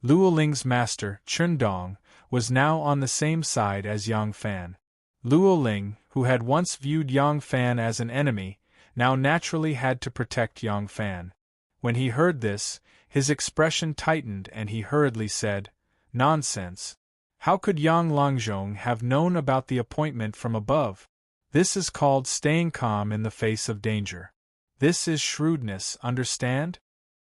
Luo Ling's master, Chun Dong, was now on the same side as Yang Fan. Luo Ling, who had once viewed Yang Fan as an enemy, now naturally had to protect Yang Fan. When he heard this, his expression tightened and he hurriedly said, "Nonsense! How could Yang Langzhong have known about the appointment from above? This is called staying calm in the face of danger. This is shrewdness, understand?"